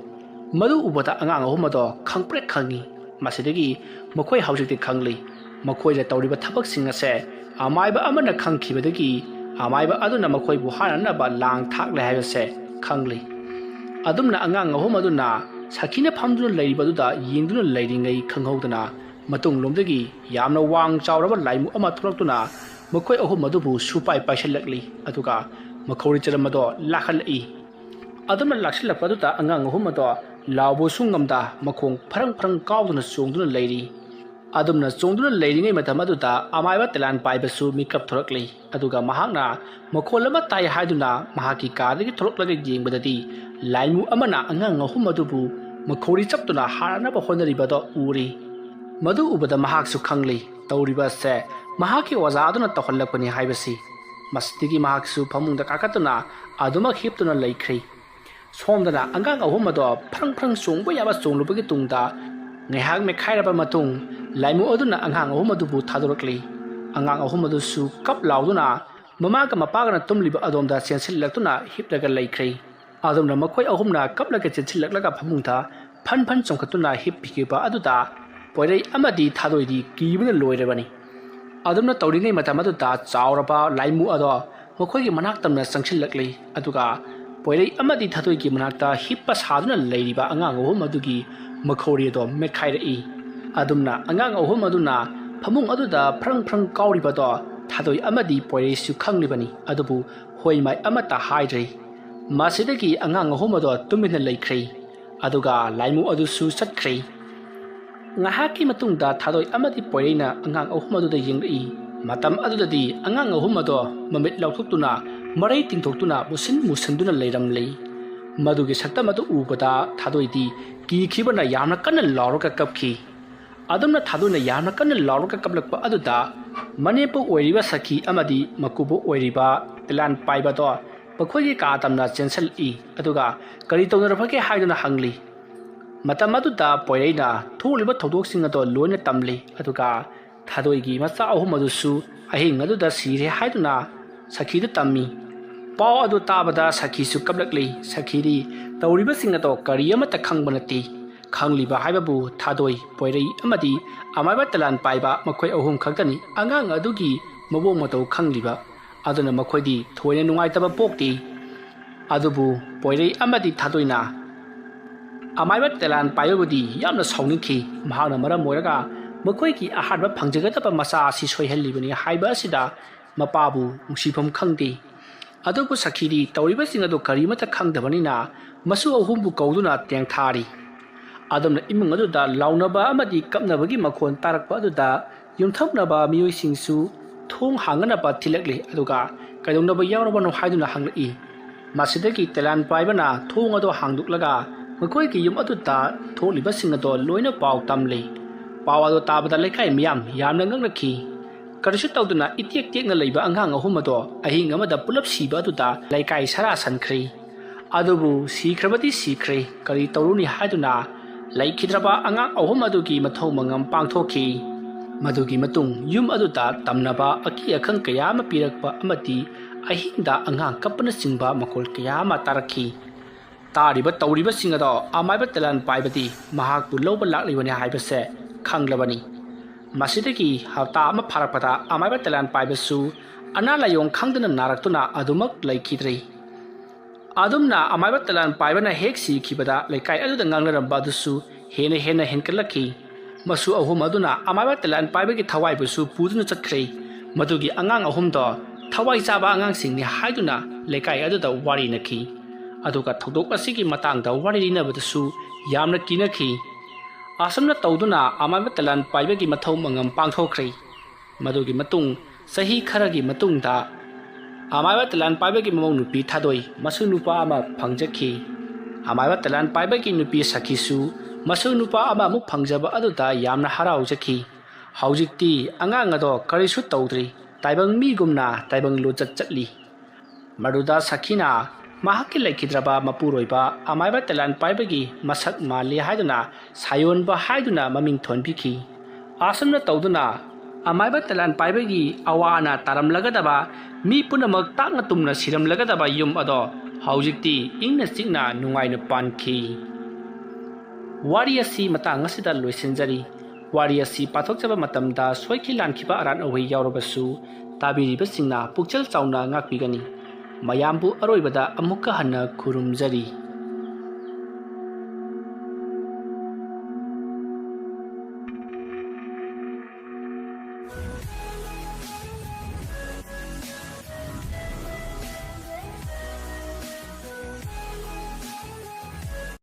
ꯃꯗꯨ ꯎꯕꯗ ꯑꯉꯥꯡ ꯑꯍꯨꯝ ꯑꯗꯣ ꯈꯪꯄ꯭ꯔꯦꯛ ꯈꯪꯉꯤ ꯃꯁꯤꯗꯒꯤ ꯃꯈꯣꯏ ꯍꯧꯖꯤꯛꯇꯤ ꯈꯪꯂꯤ ꯃꯈꯣꯏꯅ ꯇꯧꯔꯤꯕ ꯊꯕꯛꯁꯤꯡ ꯑꯁꯦ ꯑꯃꯥꯏꯕ ꯑꯃꯅ ꯈꯪꯈꯤꯕꯗꯒꯤ ꯑꯃꯥꯏꯕ ꯑꯗꯨꯅ ꯃꯈꯣꯏꯕꯨ ꯍꯥꯠꯅꯅꯕ ꯂꯥꯡ ꯊꯥꯛꯂꯦ ꯍꯥꯏꯕꯁꯦ ꯈꯪꯂꯤ ꯑꯗꯨꯝꯅ ꯑꯉꯥꯡ ꯑꯍꯨꯝ ꯑꯗꯨꯅ ꯁꯈꯤꯅ ꯐꯝꯗꯨꯅ ꯂꯩꯔꯤꯕꯗꯨꯗ ꯌꯦꯡꯗꯨꯅ ꯂꯩꯔꯤꯉꯩ ꯈꯪꯍꯧꯗꯅ ꯃꯇꯨꯡꯂꯣꯝꯗꯒꯤ ꯌꯥꯝꯅ ꯋꯥꯡ ꯆꯥꯎꯔꯕ ꯂꯥꯏꯃꯨ ꯑꯃ ꯊꯣꯛꯂꯛꯇꯨꯅ ꯃꯈꯣꯏ ꯑꯍꯨꯝ ꯑꯗꯨꯕు ꯁꯨꯄꯥꯏ ꯄꯥꯏꯁꯤꯜꯂꯛꯂꯤ ꯑꯗꯨꯒ ꯃꯈꯧꯔꯤ ꯆꯔꯝ ꯑꯗꯣ ꯂꯥꯛꯍꯜꯂꯛꯏ ꯑꯗꯨꯝꯅ ꯂꯥꯛꯁꯤꯜꯂꯛꯄꯗꯨꯗ ꯑꯉꯥꯡ ꯑꯍꯨꯝ ꯑꯗꯣ ꯂꯥꯎꯕꯁꯨ ꯉꯝꯗ ꯃꯈꯣꯡ ꯐꯔꯪ ꯐꯔꯪ ꯀꯥꯎꯗꯨꯅ ꯆꯣꯡꯗꯨꯅ ꯂꯩꯔꯤ ꯑꯗꯨꯝꯅ ꯆꯣꯡꯗꯨꯅ ꯂꯩꯔꯤꯉꯩ ꯃꯇꯝ ꯑꯗꯨꯗ ꯑꯃꯥꯏꯕ ꯇꯦꯂꯥꯟ ꯄꯥꯏꯕꯁꯨ ꯃꯤꯀꯞ ꯊꯣꯔꯛꯂꯤ ꯑꯗꯨꯒ ꯃꯍꯥꯛꯅ ꯃꯈꯣꯜ ꯑꯃ ꯇꯥꯏ ꯍꯥꯏꯗꯨꯅ ꯃꯍꯥꯛꯀꯤ ꯀꯥꯗꯒꯤ ꯊꯣꯔꯛꯂꯒ ꯌꯦꯡꯕꯗꯗꯤ ꯂꯥꯏꯃꯨ ꯑꯃꯅ ꯑꯉꯥꯡ ꯑꯍꯨꯝ ꯑꯗꯨꯕु ꯃꯈꯧꯔꯤ ꯆꯞꯇꯨꯅ ꯍꯥꯠꯅꯕ ꯍꯣꯠꯅꯔꯤꯕꯗꯣ ꯎꯔꯤ ꯃꯗꯨ ꯎꯕꯗ ꯃꯍꯥꯛꯁꯨ ꯈꯪꯂꯤ ꯇꯧꯔꯤꯕ ꯑꯁꯦ ꯃꯍꯥꯛꯀꯤ ꯑꯣꯖꯥ ꯑꯗꯨꯅ ꯇꯧꯍꯜꯂꯛꯄꯅꯤ ꯍꯥꯏꯕꯁꯤ ꯃꯁꯤꯗꯒꯤ ꯃꯍꯥꯛꯁꯨ ꯐꯃꯨꯡꯗ ꯀꯥꯈꯠꯇꯨꯅ ꯑꯗꯨꯃꯛ ꯍꯤꯞꯇꯨꯅ ꯂꯩꯈ꯭ꯔꯤ ꯁꯣꯝꯗꯅ ꯑꯉꯥꯡ ꯑꯍꯨꯝ ꯑꯗꯣ ꯐꯔꯪ ꯐꯔꯪ ꯆꯣꯡꯕ ꯌꯥꯕ ꯆꯣꯡꯂꯨꯕꯒꯤ ꯇꯨꯡꯗ ꯉꯥꯏꯍꯥꯛ ꯃꯦꯠꯈꯥꯏꯔꯕ ꯃꯇꯨꯡ ꯂꯥꯏꯃꯨ ꯑꯗꯨꯅ ꯑꯉꯥꯡ ꯑꯍꯨꯝ ꯑꯗꯨꯕꯨ ꯊꯥꯗꯣꯔꯛꯂꯤ ꯑꯉꯥꯡ ꯑꯍꯨꯝ ꯑꯗꯨꯁꯨ ꯀꯞ ꯂꯥꯎꯗꯨꯅ ꯃꯃꯥꯒ ꯃꯄꯥꯒꯅ ꯇꯨꯝꯂꯤꯕ ꯑꯗꯣꯝꯗ ꯆꯦꯟꯁꯤꯜꯂꯛꯇꯨꯅ ꯍꯤꯞꯂꯒ ꯂꯩꯈ꯭ꯔꯤ ꯑꯗꯨꯝꯅ ꯃꯈꯣꯏ ꯑꯍꯨꯝꯅ ꯀꯞꯂꯒ ꯆꯦꯟꯁꯤꯜꯂꯛꯂꯒ ꯐꯃꯨꯡꯗ ꯐꯟ ꯐꯟ ꯆꯣꯡꯈꯠꯇꯨꯅ ꯍꯤꯞꯈꯤꯕ ꯑꯗꯨꯗ ꯄꯣꯏꯔꯩ ꯑꯃꯗꯤ ꯊꯥꯗꯣꯏꯗꯤ ꯀꯤꯕꯅ ꯂꯣꯏꯔꯕꯅꯤ ꯑꯗꯨꯝꯅ ꯇꯧꯔꯤꯉꯩ ꯃꯇꯝ ꯑꯗꯨꯗ ꯆꯥꯎꯔꯕ ꯂꯥꯏꯃꯨ ꯑꯗꯣ ꯃꯈꯣꯏꯒꯤ ꯃꯅꯥꯛꯇꯝꯅ ꯆꯪꯁꯤꯜꯂꯛꯂꯤ ꯑꯗꯨꯒ ꯄꯣꯏꯔꯩ ꯑꯃꯗꯤ ꯊꯥꯗꯣꯏꯒꯤ ꯃꯅꯥꯛꯇ ꯍꯤꯞꯄ ꯁꯥꯗꯨꯅ ꯂꯩꯔꯤꯕ ꯑꯉꯥꯡ ꯑꯍꯨꯝ ꯑꯗꯨꯒꯤ ꯃꯈꯧꯔꯤ ꯑꯗꯣ ꯃꯦꯠꯈꯥꯏꯔꯛꯏ ꯑꯗꯨꯝꯅ ꯑꯉꯥꯡ ꯑꯍꯨꯝ ꯑꯗꯨꯅ ꯐꯃꯨꯡ ꯑꯗꯨꯗ ꯐꯔꯪ ꯐꯔꯪ ꯀꯥꯎꯔꯤꯕꯗꯣ ꯊꯥꯗꯣꯏ ꯑꯃꯗꯤ ꯄꯣꯏꯔꯩꯁꯨ ꯈꯪꯂꯤꯕꯅꯤ ꯑꯗꯨꯕꯨ ꯍꯣꯏ ꯃꯥꯏ ꯑꯃꯠꯇ ꯍꯥꯏꯗ꯭ꯔꯤ ꯃꯁꯤꯗꯒꯤ ꯑꯉꯥꯡ ꯑꯍꯨꯝ ꯑꯗꯣ ꯇꯨꯃꯤꯟꯅ ꯂꯩꯈ꯭ꯔꯤ ꯑꯗꯨꯒ ꯂꯥꯏꯃꯨ ꯑꯗꯨꯁꯨ ꯆꯠꯈ꯭ꯔꯤ ꯉꯥꯏꯍꯥꯛꯀꯤ ꯃꯇꯨꯡꯗ ꯊꯥꯗꯣꯏ ꯑꯃꯗꯤ ꯄꯣꯏꯔꯩꯅ ꯑꯉꯥꯡ ꯑꯍꯨꯝ ꯑꯗꯨꯗ ꯌꯦꯡꯂꯛꯏ ꯃꯇꯝ ꯑꯗꯨꯗꯗꯤ ꯑꯉꯥꯡ ꯑꯍꯨꯝ ꯑꯗꯣ ꯃꯃꯤꯠ ꯂꯥꯎꯊꯣꯛꯇꯨꯅ ꯃꯔꯩ ꯇꯤꯡꯊꯣꯛꯇꯨꯅ ꯃꯨꯁꯤꯟꯗꯨꯅ ꯂꯩꯔꯝꯂꯤ ꯃꯗꯨꯒꯤ ꯁꯛꯇꯝ ꯑꯗꯨ ꯎꯕꯗ ꯊꯥꯗꯣꯏꯗꯤ ꯀꯤꯈꯤꯕꯅ ꯌꯥꯝꯅ ꯀꯟꯅ ꯂꯥꯎꯔꯒ ꯀꯞꯈꯤ ꯑꯗꯨꯝꯅ ꯊꯥꯗꯣꯏꯅ ꯌꯥꯝꯅ ꯀꯟꯅ ꯂꯥꯎꯔꯒ ꯀꯞꯂꯛꯄ ꯑꯗꯨꯗ ꯃꯅꯦꯝꯄꯣꯛ ꯑꯣꯏꯔꯤꯕ ꯁꯈꯤ ꯑꯃꯗꯤ ꯃꯀꯨꯕꯣꯛ ꯑꯣꯏꯔꯤꯕ ꯇꯦꯂꯥꯟ ꯄꯥꯏꯕꯗꯣ ꯃꯈꯣꯏꯒꯤ ꯀꯥ ꯇꯝꯅ ꯆꯦꯟꯁꯤꯜꯂꯛꯏ ꯑꯗꯨꯒ ꯀꯔꯤ ꯇꯧꯅꯔꯕꯒꯦ ꯍꯥꯏꯗꯨꯅ ꯍꯪꯂꯤ ꯃꯇꯝ ꯑꯗꯨꯗ ꯄꯣꯏꯔꯩꯅ ꯊꯣꯛꯂꯤꯕ ꯊꯧꯗꯣꯛꯁꯤꯡ ꯑꯗꯣ ꯂꯣꯏꯅ ꯇꯝꯂꯤ ꯑꯗꯨꯒ ꯊꯥꯗꯣꯏꯒꯤ ꯃꯆꯥ ꯑꯍꯨꯝ ꯑꯗꯨꯁꯨ ꯑꯍꯤꯡ ꯑꯗꯨꯗ ꯁꯤꯔꯦ ꯍꯥꯏꯗꯨꯅ ꯁꯈꯤꯗ ꯇꯝꯃꯤ ꯄꯥꯎ ꯑꯗꯨ ꯇꯥꯕꯗ ꯁꯈꯤꯁꯨ ꯀꯞꯂꯛꯂꯤ ꯁꯈꯤꯗꯤ ꯇꯧꯔꯤꯕꯁꯤꯡ ꯑꯗꯣ ꯀꯔꯤ ꯑꯃꯠꯇ ꯈꯪꯕ ꯅꯠꯇꯦ ꯈꯪꯂꯤꯕ ꯍꯥꯏꯕꯕꯨ ꯊꯥꯗꯣꯏ ꯄꯣꯏꯔꯩ ꯑꯃꯗꯤ ꯑꯃꯥꯏꯕ ꯇꯦꯂꯥꯟ ꯄꯥꯏꯕ ꯃꯈꯣꯏ ꯑꯍꯨꯝ ꯈꯛꯇꯅꯤ ꯑꯉꯥꯡ ꯑꯗꯨꯒꯤ ꯃꯑꯣꯡ ꯃꯇꯧ ꯈꯪꯂꯤꯕ ꯑꯗꯨꯅ ꯃꯈꯣꯏꯗꯤ ꯊꯣꯏꯅ ꯅꯨꯡꯉꯥꯏꯇꯕ ꯄꯣꯛꯇꯦ ꯑꯗꯨꯕꯨ ꯄꯣꯏꯔꯩ ꯑꯃꯗꯤ ꯊꯥꯗꯣꯏꯅ ꯑꯃꯥꯏꯕ ꯇꯦꯂꯥꯟ ꯄꯥꯏꯕꯕꯨꯗꯤ ꯌꯥꯝꯅ ꯁꯥꯎꯅꯤꯡꯈꯤ ꯃꯍꯥꯛꯅ ꯃꯔꯝ ꯑꯣꯏꯔꯒ ꯃꯈꯣꯏꯒꯤ ꯑꯍꯥꯟꯕ ꯐꯪꯖꯒꯗꯕ ꯃꯆꯥ ꯑꯁꯤ ꯁꯣꯏꯍꯜꯂꯤꯕꯅꯤ ꯍꯥꯏꯕ ꯑꯁꯤꯗ ꯃꯄꯥꯕꯨ ꯅꯨꯡꯁꯤꯐꯝ ꯈꯪꯗꯦ ꯑꯗꯨꯕꯨ ꯁꯈꯤꯗꯤ ꯇꯧꯔꯤꯕꯁꯤꯡ ꯑꯗꯨ ꯀꯔꯤꯃꯠꯇ ꯈꯪꯗꯕꯅꯤꯅ ꯃꯁꯨ ꯑꯍꯨꯝꯕꯨ ꯀꯧꯗꯨꯅ ꯇꯦꯡꯊꯥꯔꯤ ꯑꯗꯨꯝꯅ ꯏꯃꯨꯡ ꯑꯗꯨꯗ ꯂꯥꯎꯅꯕ ꯑꯃꯗꯤ ꯀꯞꯅꯕꯒꯤ ꯃꯈꯣꯟ ꯇꯥꯔꯛꯄ ꯑꯗꯨꯗ ꯌꯨꯝꯊꯪꯅꯕ ꯃꯤꯑꯣꯏꯁꯤꯡꯁꯨ ꯊꯣꯡ ꯍꯥꯡꯅꯅꯕ ꯊꯤꯜꯂꯛꯂꯤ ꯑꯗꯨꯒ ꯀꯩꯗꯧꯅꯕ ꯌꯥꯎꯔꯕꯅꯣ ꯍꯥꯏꯗꯨꯅ ꯍꯪꯂꯛꯏ ꯃꯁꯤꯗꯒꯤ ꯇꯦꯂꯥꯟ ꯄꯥꯏꯕꯅ ꯊꯣꯡ ꯑꯗꯨ ꯍꯥꯡꯗꯣꯛꯂꯒ ꯃꯈꯣꯏꯒꯤ ꯌꯨꯝ ꯑꯗꯨꯗ ꯊꯣꯛꯂꯤꯕꯁꯤꯡ ꯑꯗꯣ ꯂꯣꯏꯅ ꯄꯥꯎ ꯇꯝꯂꯤ ꯄꯥꯎ ꯑꯗꯨ ꯇꯥꯕꯗ ꯂꯩꯀꯥꯏ ꯃꯤꯌꯥꯝ ꯌꯥꯝꯅ ꯉꯛꯅꯈꯤ ꯀꯔꯤꯁꯨ ꯇꯧꯗꯨꯅ ꯏꯇꯦꯛ ꯇꯦꯛꯅ ꯂꯩꯕ ꯑꯉꯥꯡ ꯑꯍꯨꯝ ꯑꯗꯣ ꯑꯍꯤꯡ ꯑꯃꯗ ꯄꯨꯂꯞ ꯁꯤꯕ ꯑꯗꯨꯗ ꯂꯩꯀꯥꯏ ꯁꯔꯥ ꯁꯟꯈ꯭ꯔꯤ ꯑꯗꯨꯕꯨ ꯁꯤꯈ꯭ꯔꯕꯗꯤ ꯁꯤꯈ꯭ꯔꯦ ꯀꯔꯤ ꯇꯧꯔꯨꯅꯤ ꯍꯥꯏꯗꯨꯅ ꯂꯩꯈꯤꯗ꯭ꯔꯕ ꯑꯉꯥꯡ ꯑꯍꯨꯝ ꯑꯗꯨꯒꯤ ꯃꯊꯧ ꯃꯉꯝ ꯄꯥꯡꯊꯣꯛꯈꯤ ꯃꯗꯨꯒꯤ ꯃꯇꯨꯡ ꯌꯨꯝ ꯑꯗꯨꯗ ꯇꯝꯅꯕ ꯑꯀꯤ ꯑꯈꯪ ꯀꯌా ꯑꯃ ꯄꯤꯔꯛꯄ ꯑꯃꯗꯤ ꯑꯍꯤꯡꯗ ꯑꯉꯥꯡ ꯀꯞꯄꯅꯆꯤꯡꯕ ꯃꯈꯣꯜ ꯀꯌా ꯑꯃ ꯇꯥꯔꯛꯈꯤ ꯇꯥꯔꯤꯕ ꯇꯧꯔꯤꯕꯁꯤꯡ ꯑꯗꯣ ꯑꯃꯥꯏꯕ ꯇꯦꯂꯥꯟ ꯄꯥꯏꯕꯗꯤ ꯃꯍꯥꯛꯄꯨ ꯂꯧꯕ ꯂꯥꯛꯂꯤꯕꯅꯤ ꯍꯥꯏꯕꯁꯦ ꯈꯪꯂꯕꯅꯤ ꯃꯁꯤꯗꯒꯤ ꯍꯞꯇꯥ ꯑꯃ ꯐꯥꯔꯛꯄꯗ ꯑꯃꯥꯏꯕ ꯇꯦꯂꯥꯟ ꯄꯥꯏꯕꯁꯨ ꯑꯅꯥ ꯂꯥꯏꯌꯣꯡ ꯈꯪꯗꯅ ꯅꯥꯔꯛꯇꯨꯅ ꯑꯗꯨꯃꯛ ꯂꯩꯈꯤꯗ꯭ꯔꯤ ꯑꯗꯨꯝꯅ ꯑꯃꯥꯏꯕ ꯇꯦꯂꯥꯟ ꯄꯥꯏꯕꯅ ꯍꯦꯛ ꯁꯤꯈꯤꯕꯗ ꯂꯩꯀꯥꯏ ꯑꯗꯨꯗ ꯉꯥꯡꯅꯔꯝꯕ ꯑꯗꯨꯁꯨ ꯍꯦꯟꯅ ꯍꯦꯟꯀꯠꯂꯛꯈꯤ ꯃꯁꯨ ꯑꯍꯨꯝ ꯑꯗꯨꯅ ꯑꯃꯥꯏꯕ ꯇꯦꯂꯥꯟ ꯄꯥꯏꯕꯒꯤ ꯊꯋꯥꯏꯕꯨꯁꯨ ꯄꯨꯗꯨꯅ ꯆꯠꯈ꯭ꯔꯦ ꯃꯗꯨꯒꯤ ꯑꯉꯥꯡ ꯑꯍꯨꯝꯗꯣ ꯊꯋꯥꯏ ꯆꯥꯕ ꯑꯉꯥꯡꯁꯤꯡꯅꯤ ꯍꯥꯏꯗꯨꯅ ꯂꯩꯀꯥꯏ ꯑꯗꯨꯗ ꯋꯥꯔꯤꯅꯈꯤ ꯑꯗꯨꯒ ꯊꯧꯗꯣꯛ ꯑꯁꯤꯒꯤ ꯃꯇꯥꯡꯗ ꯋꯥꯔꯤ ꯂꯤꯅꯕꯗꯁꯨ ꯌꯥꯝꯅ ꯀꯤꯅꯈꯤ ꯑꯁꯨꯝꯅ ꯇꯧꯗꯨꯅ ꯑꯃꯥꯏꯕ ꯇꯦꯂꯥꯟ ꯄꯥꯏꯕꯒꯤ ꯃꯊꯧ ꯃꯉꯝ ꯄꯥꯡꯊꯣꯛꯈ꯭ꯔꯤ ꯃꯗꯨꯒꯤ ꯃꯇꯨꯡ ꯆꯍꯤ ꯈꯔꯒꯤ ꯃꯇꯨꯡꯗ ꯑꯃꯥꯏꯕ ꯇꯦꯂꯥꯟ ꯄꯥꯏꯕꯒꯤ ꯃꯃꯧ ꯅꯨꯄꯤ ꯊꯥꯗꯣꯏ ꯃꯁꯨ ꯅꯨꯄꯥ ꯑꯃ ꯐꯪꯖꯈꯤ ꯑꯃꯥꯏꯕ ꯇꯦꯂꯥꯟ ꯄꯥꯏꯕꯒꯤ ꯅꯨꯄꯤ ꯁꯈꯤꯁꯨ ꯃꯁꯨ ꯅꯨꯄꯥ ꯑꯃ ꯑꯃꯨꯛ ꯐꯪꯖꯕ ꯑꯗꯨꯗ ꯌꯥꯝꯅ ꯍꯔꯥꯎꯖꯈꯤ ꯍꯧꯖꯤꯛꯇꯤ ꯑꯉꯥꯡ ꯑꯗꯣ ꯀꯔꯤꯁꯨ ꯇꯧꯗ꯭ꯔꯤ ꯇꯥꯏꯕꯪ ꯃꯤꯒꯨꯝꯅ ꯇꯥꯏꯕꯪ ꯂꯨꯆꯠ ꯆꯠꯂꯤ ꯃꯗꯨꯗ ꯁꯈꯤꯅ ꯃꯍꯥꯛꯀꯤ ꯂꯩꯈꯤꯗ꯭ꯔꯕ ꯃꯄꯨꯔꯣꯏꯕ ꯑꯃꯥꯏꯕ ꯇꯦꯂꯥꯟ ꯄꯥꯏꯕꯒꯤ ꯃꯁꯛ ꯃꯥꯜꯂꯤ ꯍꯥꯏꯗꯨꯅ ꯁꯥꯌꯣꯟꯕ ꯍꯥꯏꯗꯨꯅ ꯃꯃꯤꯡ ꯊꯣꯟꯕꯤꯈꯤ ꯑꯁꯨꯝꯅ ꯇꯧꯗꯨꯅ ꯑꯃꯥꯏꯕ ꯇꯦꯂꯥꯟ ꯄꯥꯏꯕꯒꯤ ꯑꯋꯥ ꯑꯅꯥ ꯇꯥꯔꯝꯂꯒꯗꯕ ꯃꯤ ꯄꯨꯝꯅꯃꯛ ꯇꯥꯛꯅ ꯇꯨꯝꯅ ꯁꯤꯔꯝꯂꯒꯗꯕ ꯌꯨꯝ ꯑꯗꯣ ꯍꯧꯖꯤꯛꯇꯤ ꯏꯪꯅ ꯆꯤꯛꯅ ꯅꯨꯡꯉꯥꯏꯅ ꯄꯥꯟꯈꯤ ꯋꯥꯔꯤ ꯑꯁꯤ ꯃꯇꯥꯡ ꯑꯁꯤꯗ ꯂꯣꯏꯁꯤꯟꯖꯔꯤ ꯋꯥꯔꯤ ꯑꯁꯤ ꯄꯥꯊꯣꯛꯆꯕ ꯃꯇꯝꯗ ꯁꯣꯏꯈꯤ ꯂꯥꯟꯈꯤꯕ ꯑꯔꯥꯟ ꯑꯍꯣꯏ ꯌꯥꯎꯔꯕꯁꯨ ꯇꯥꯕꯤꯔꯤꯕꯁꯤꯡꯅ ꯄꯨꯛꯆꯦꯜ ꯆꯥꯎꯅ ꯉꯥꯛꯄꯤꯒꯅꯤ ꯃꯌꯥꯝꯕꯨ ꯑꯔꯣꯏꯕꯗ ꯑꯃꯨꯛꯀ ꯍꯟꯅ ꯈꯨꯔꯨꯝꯖꯔꯤ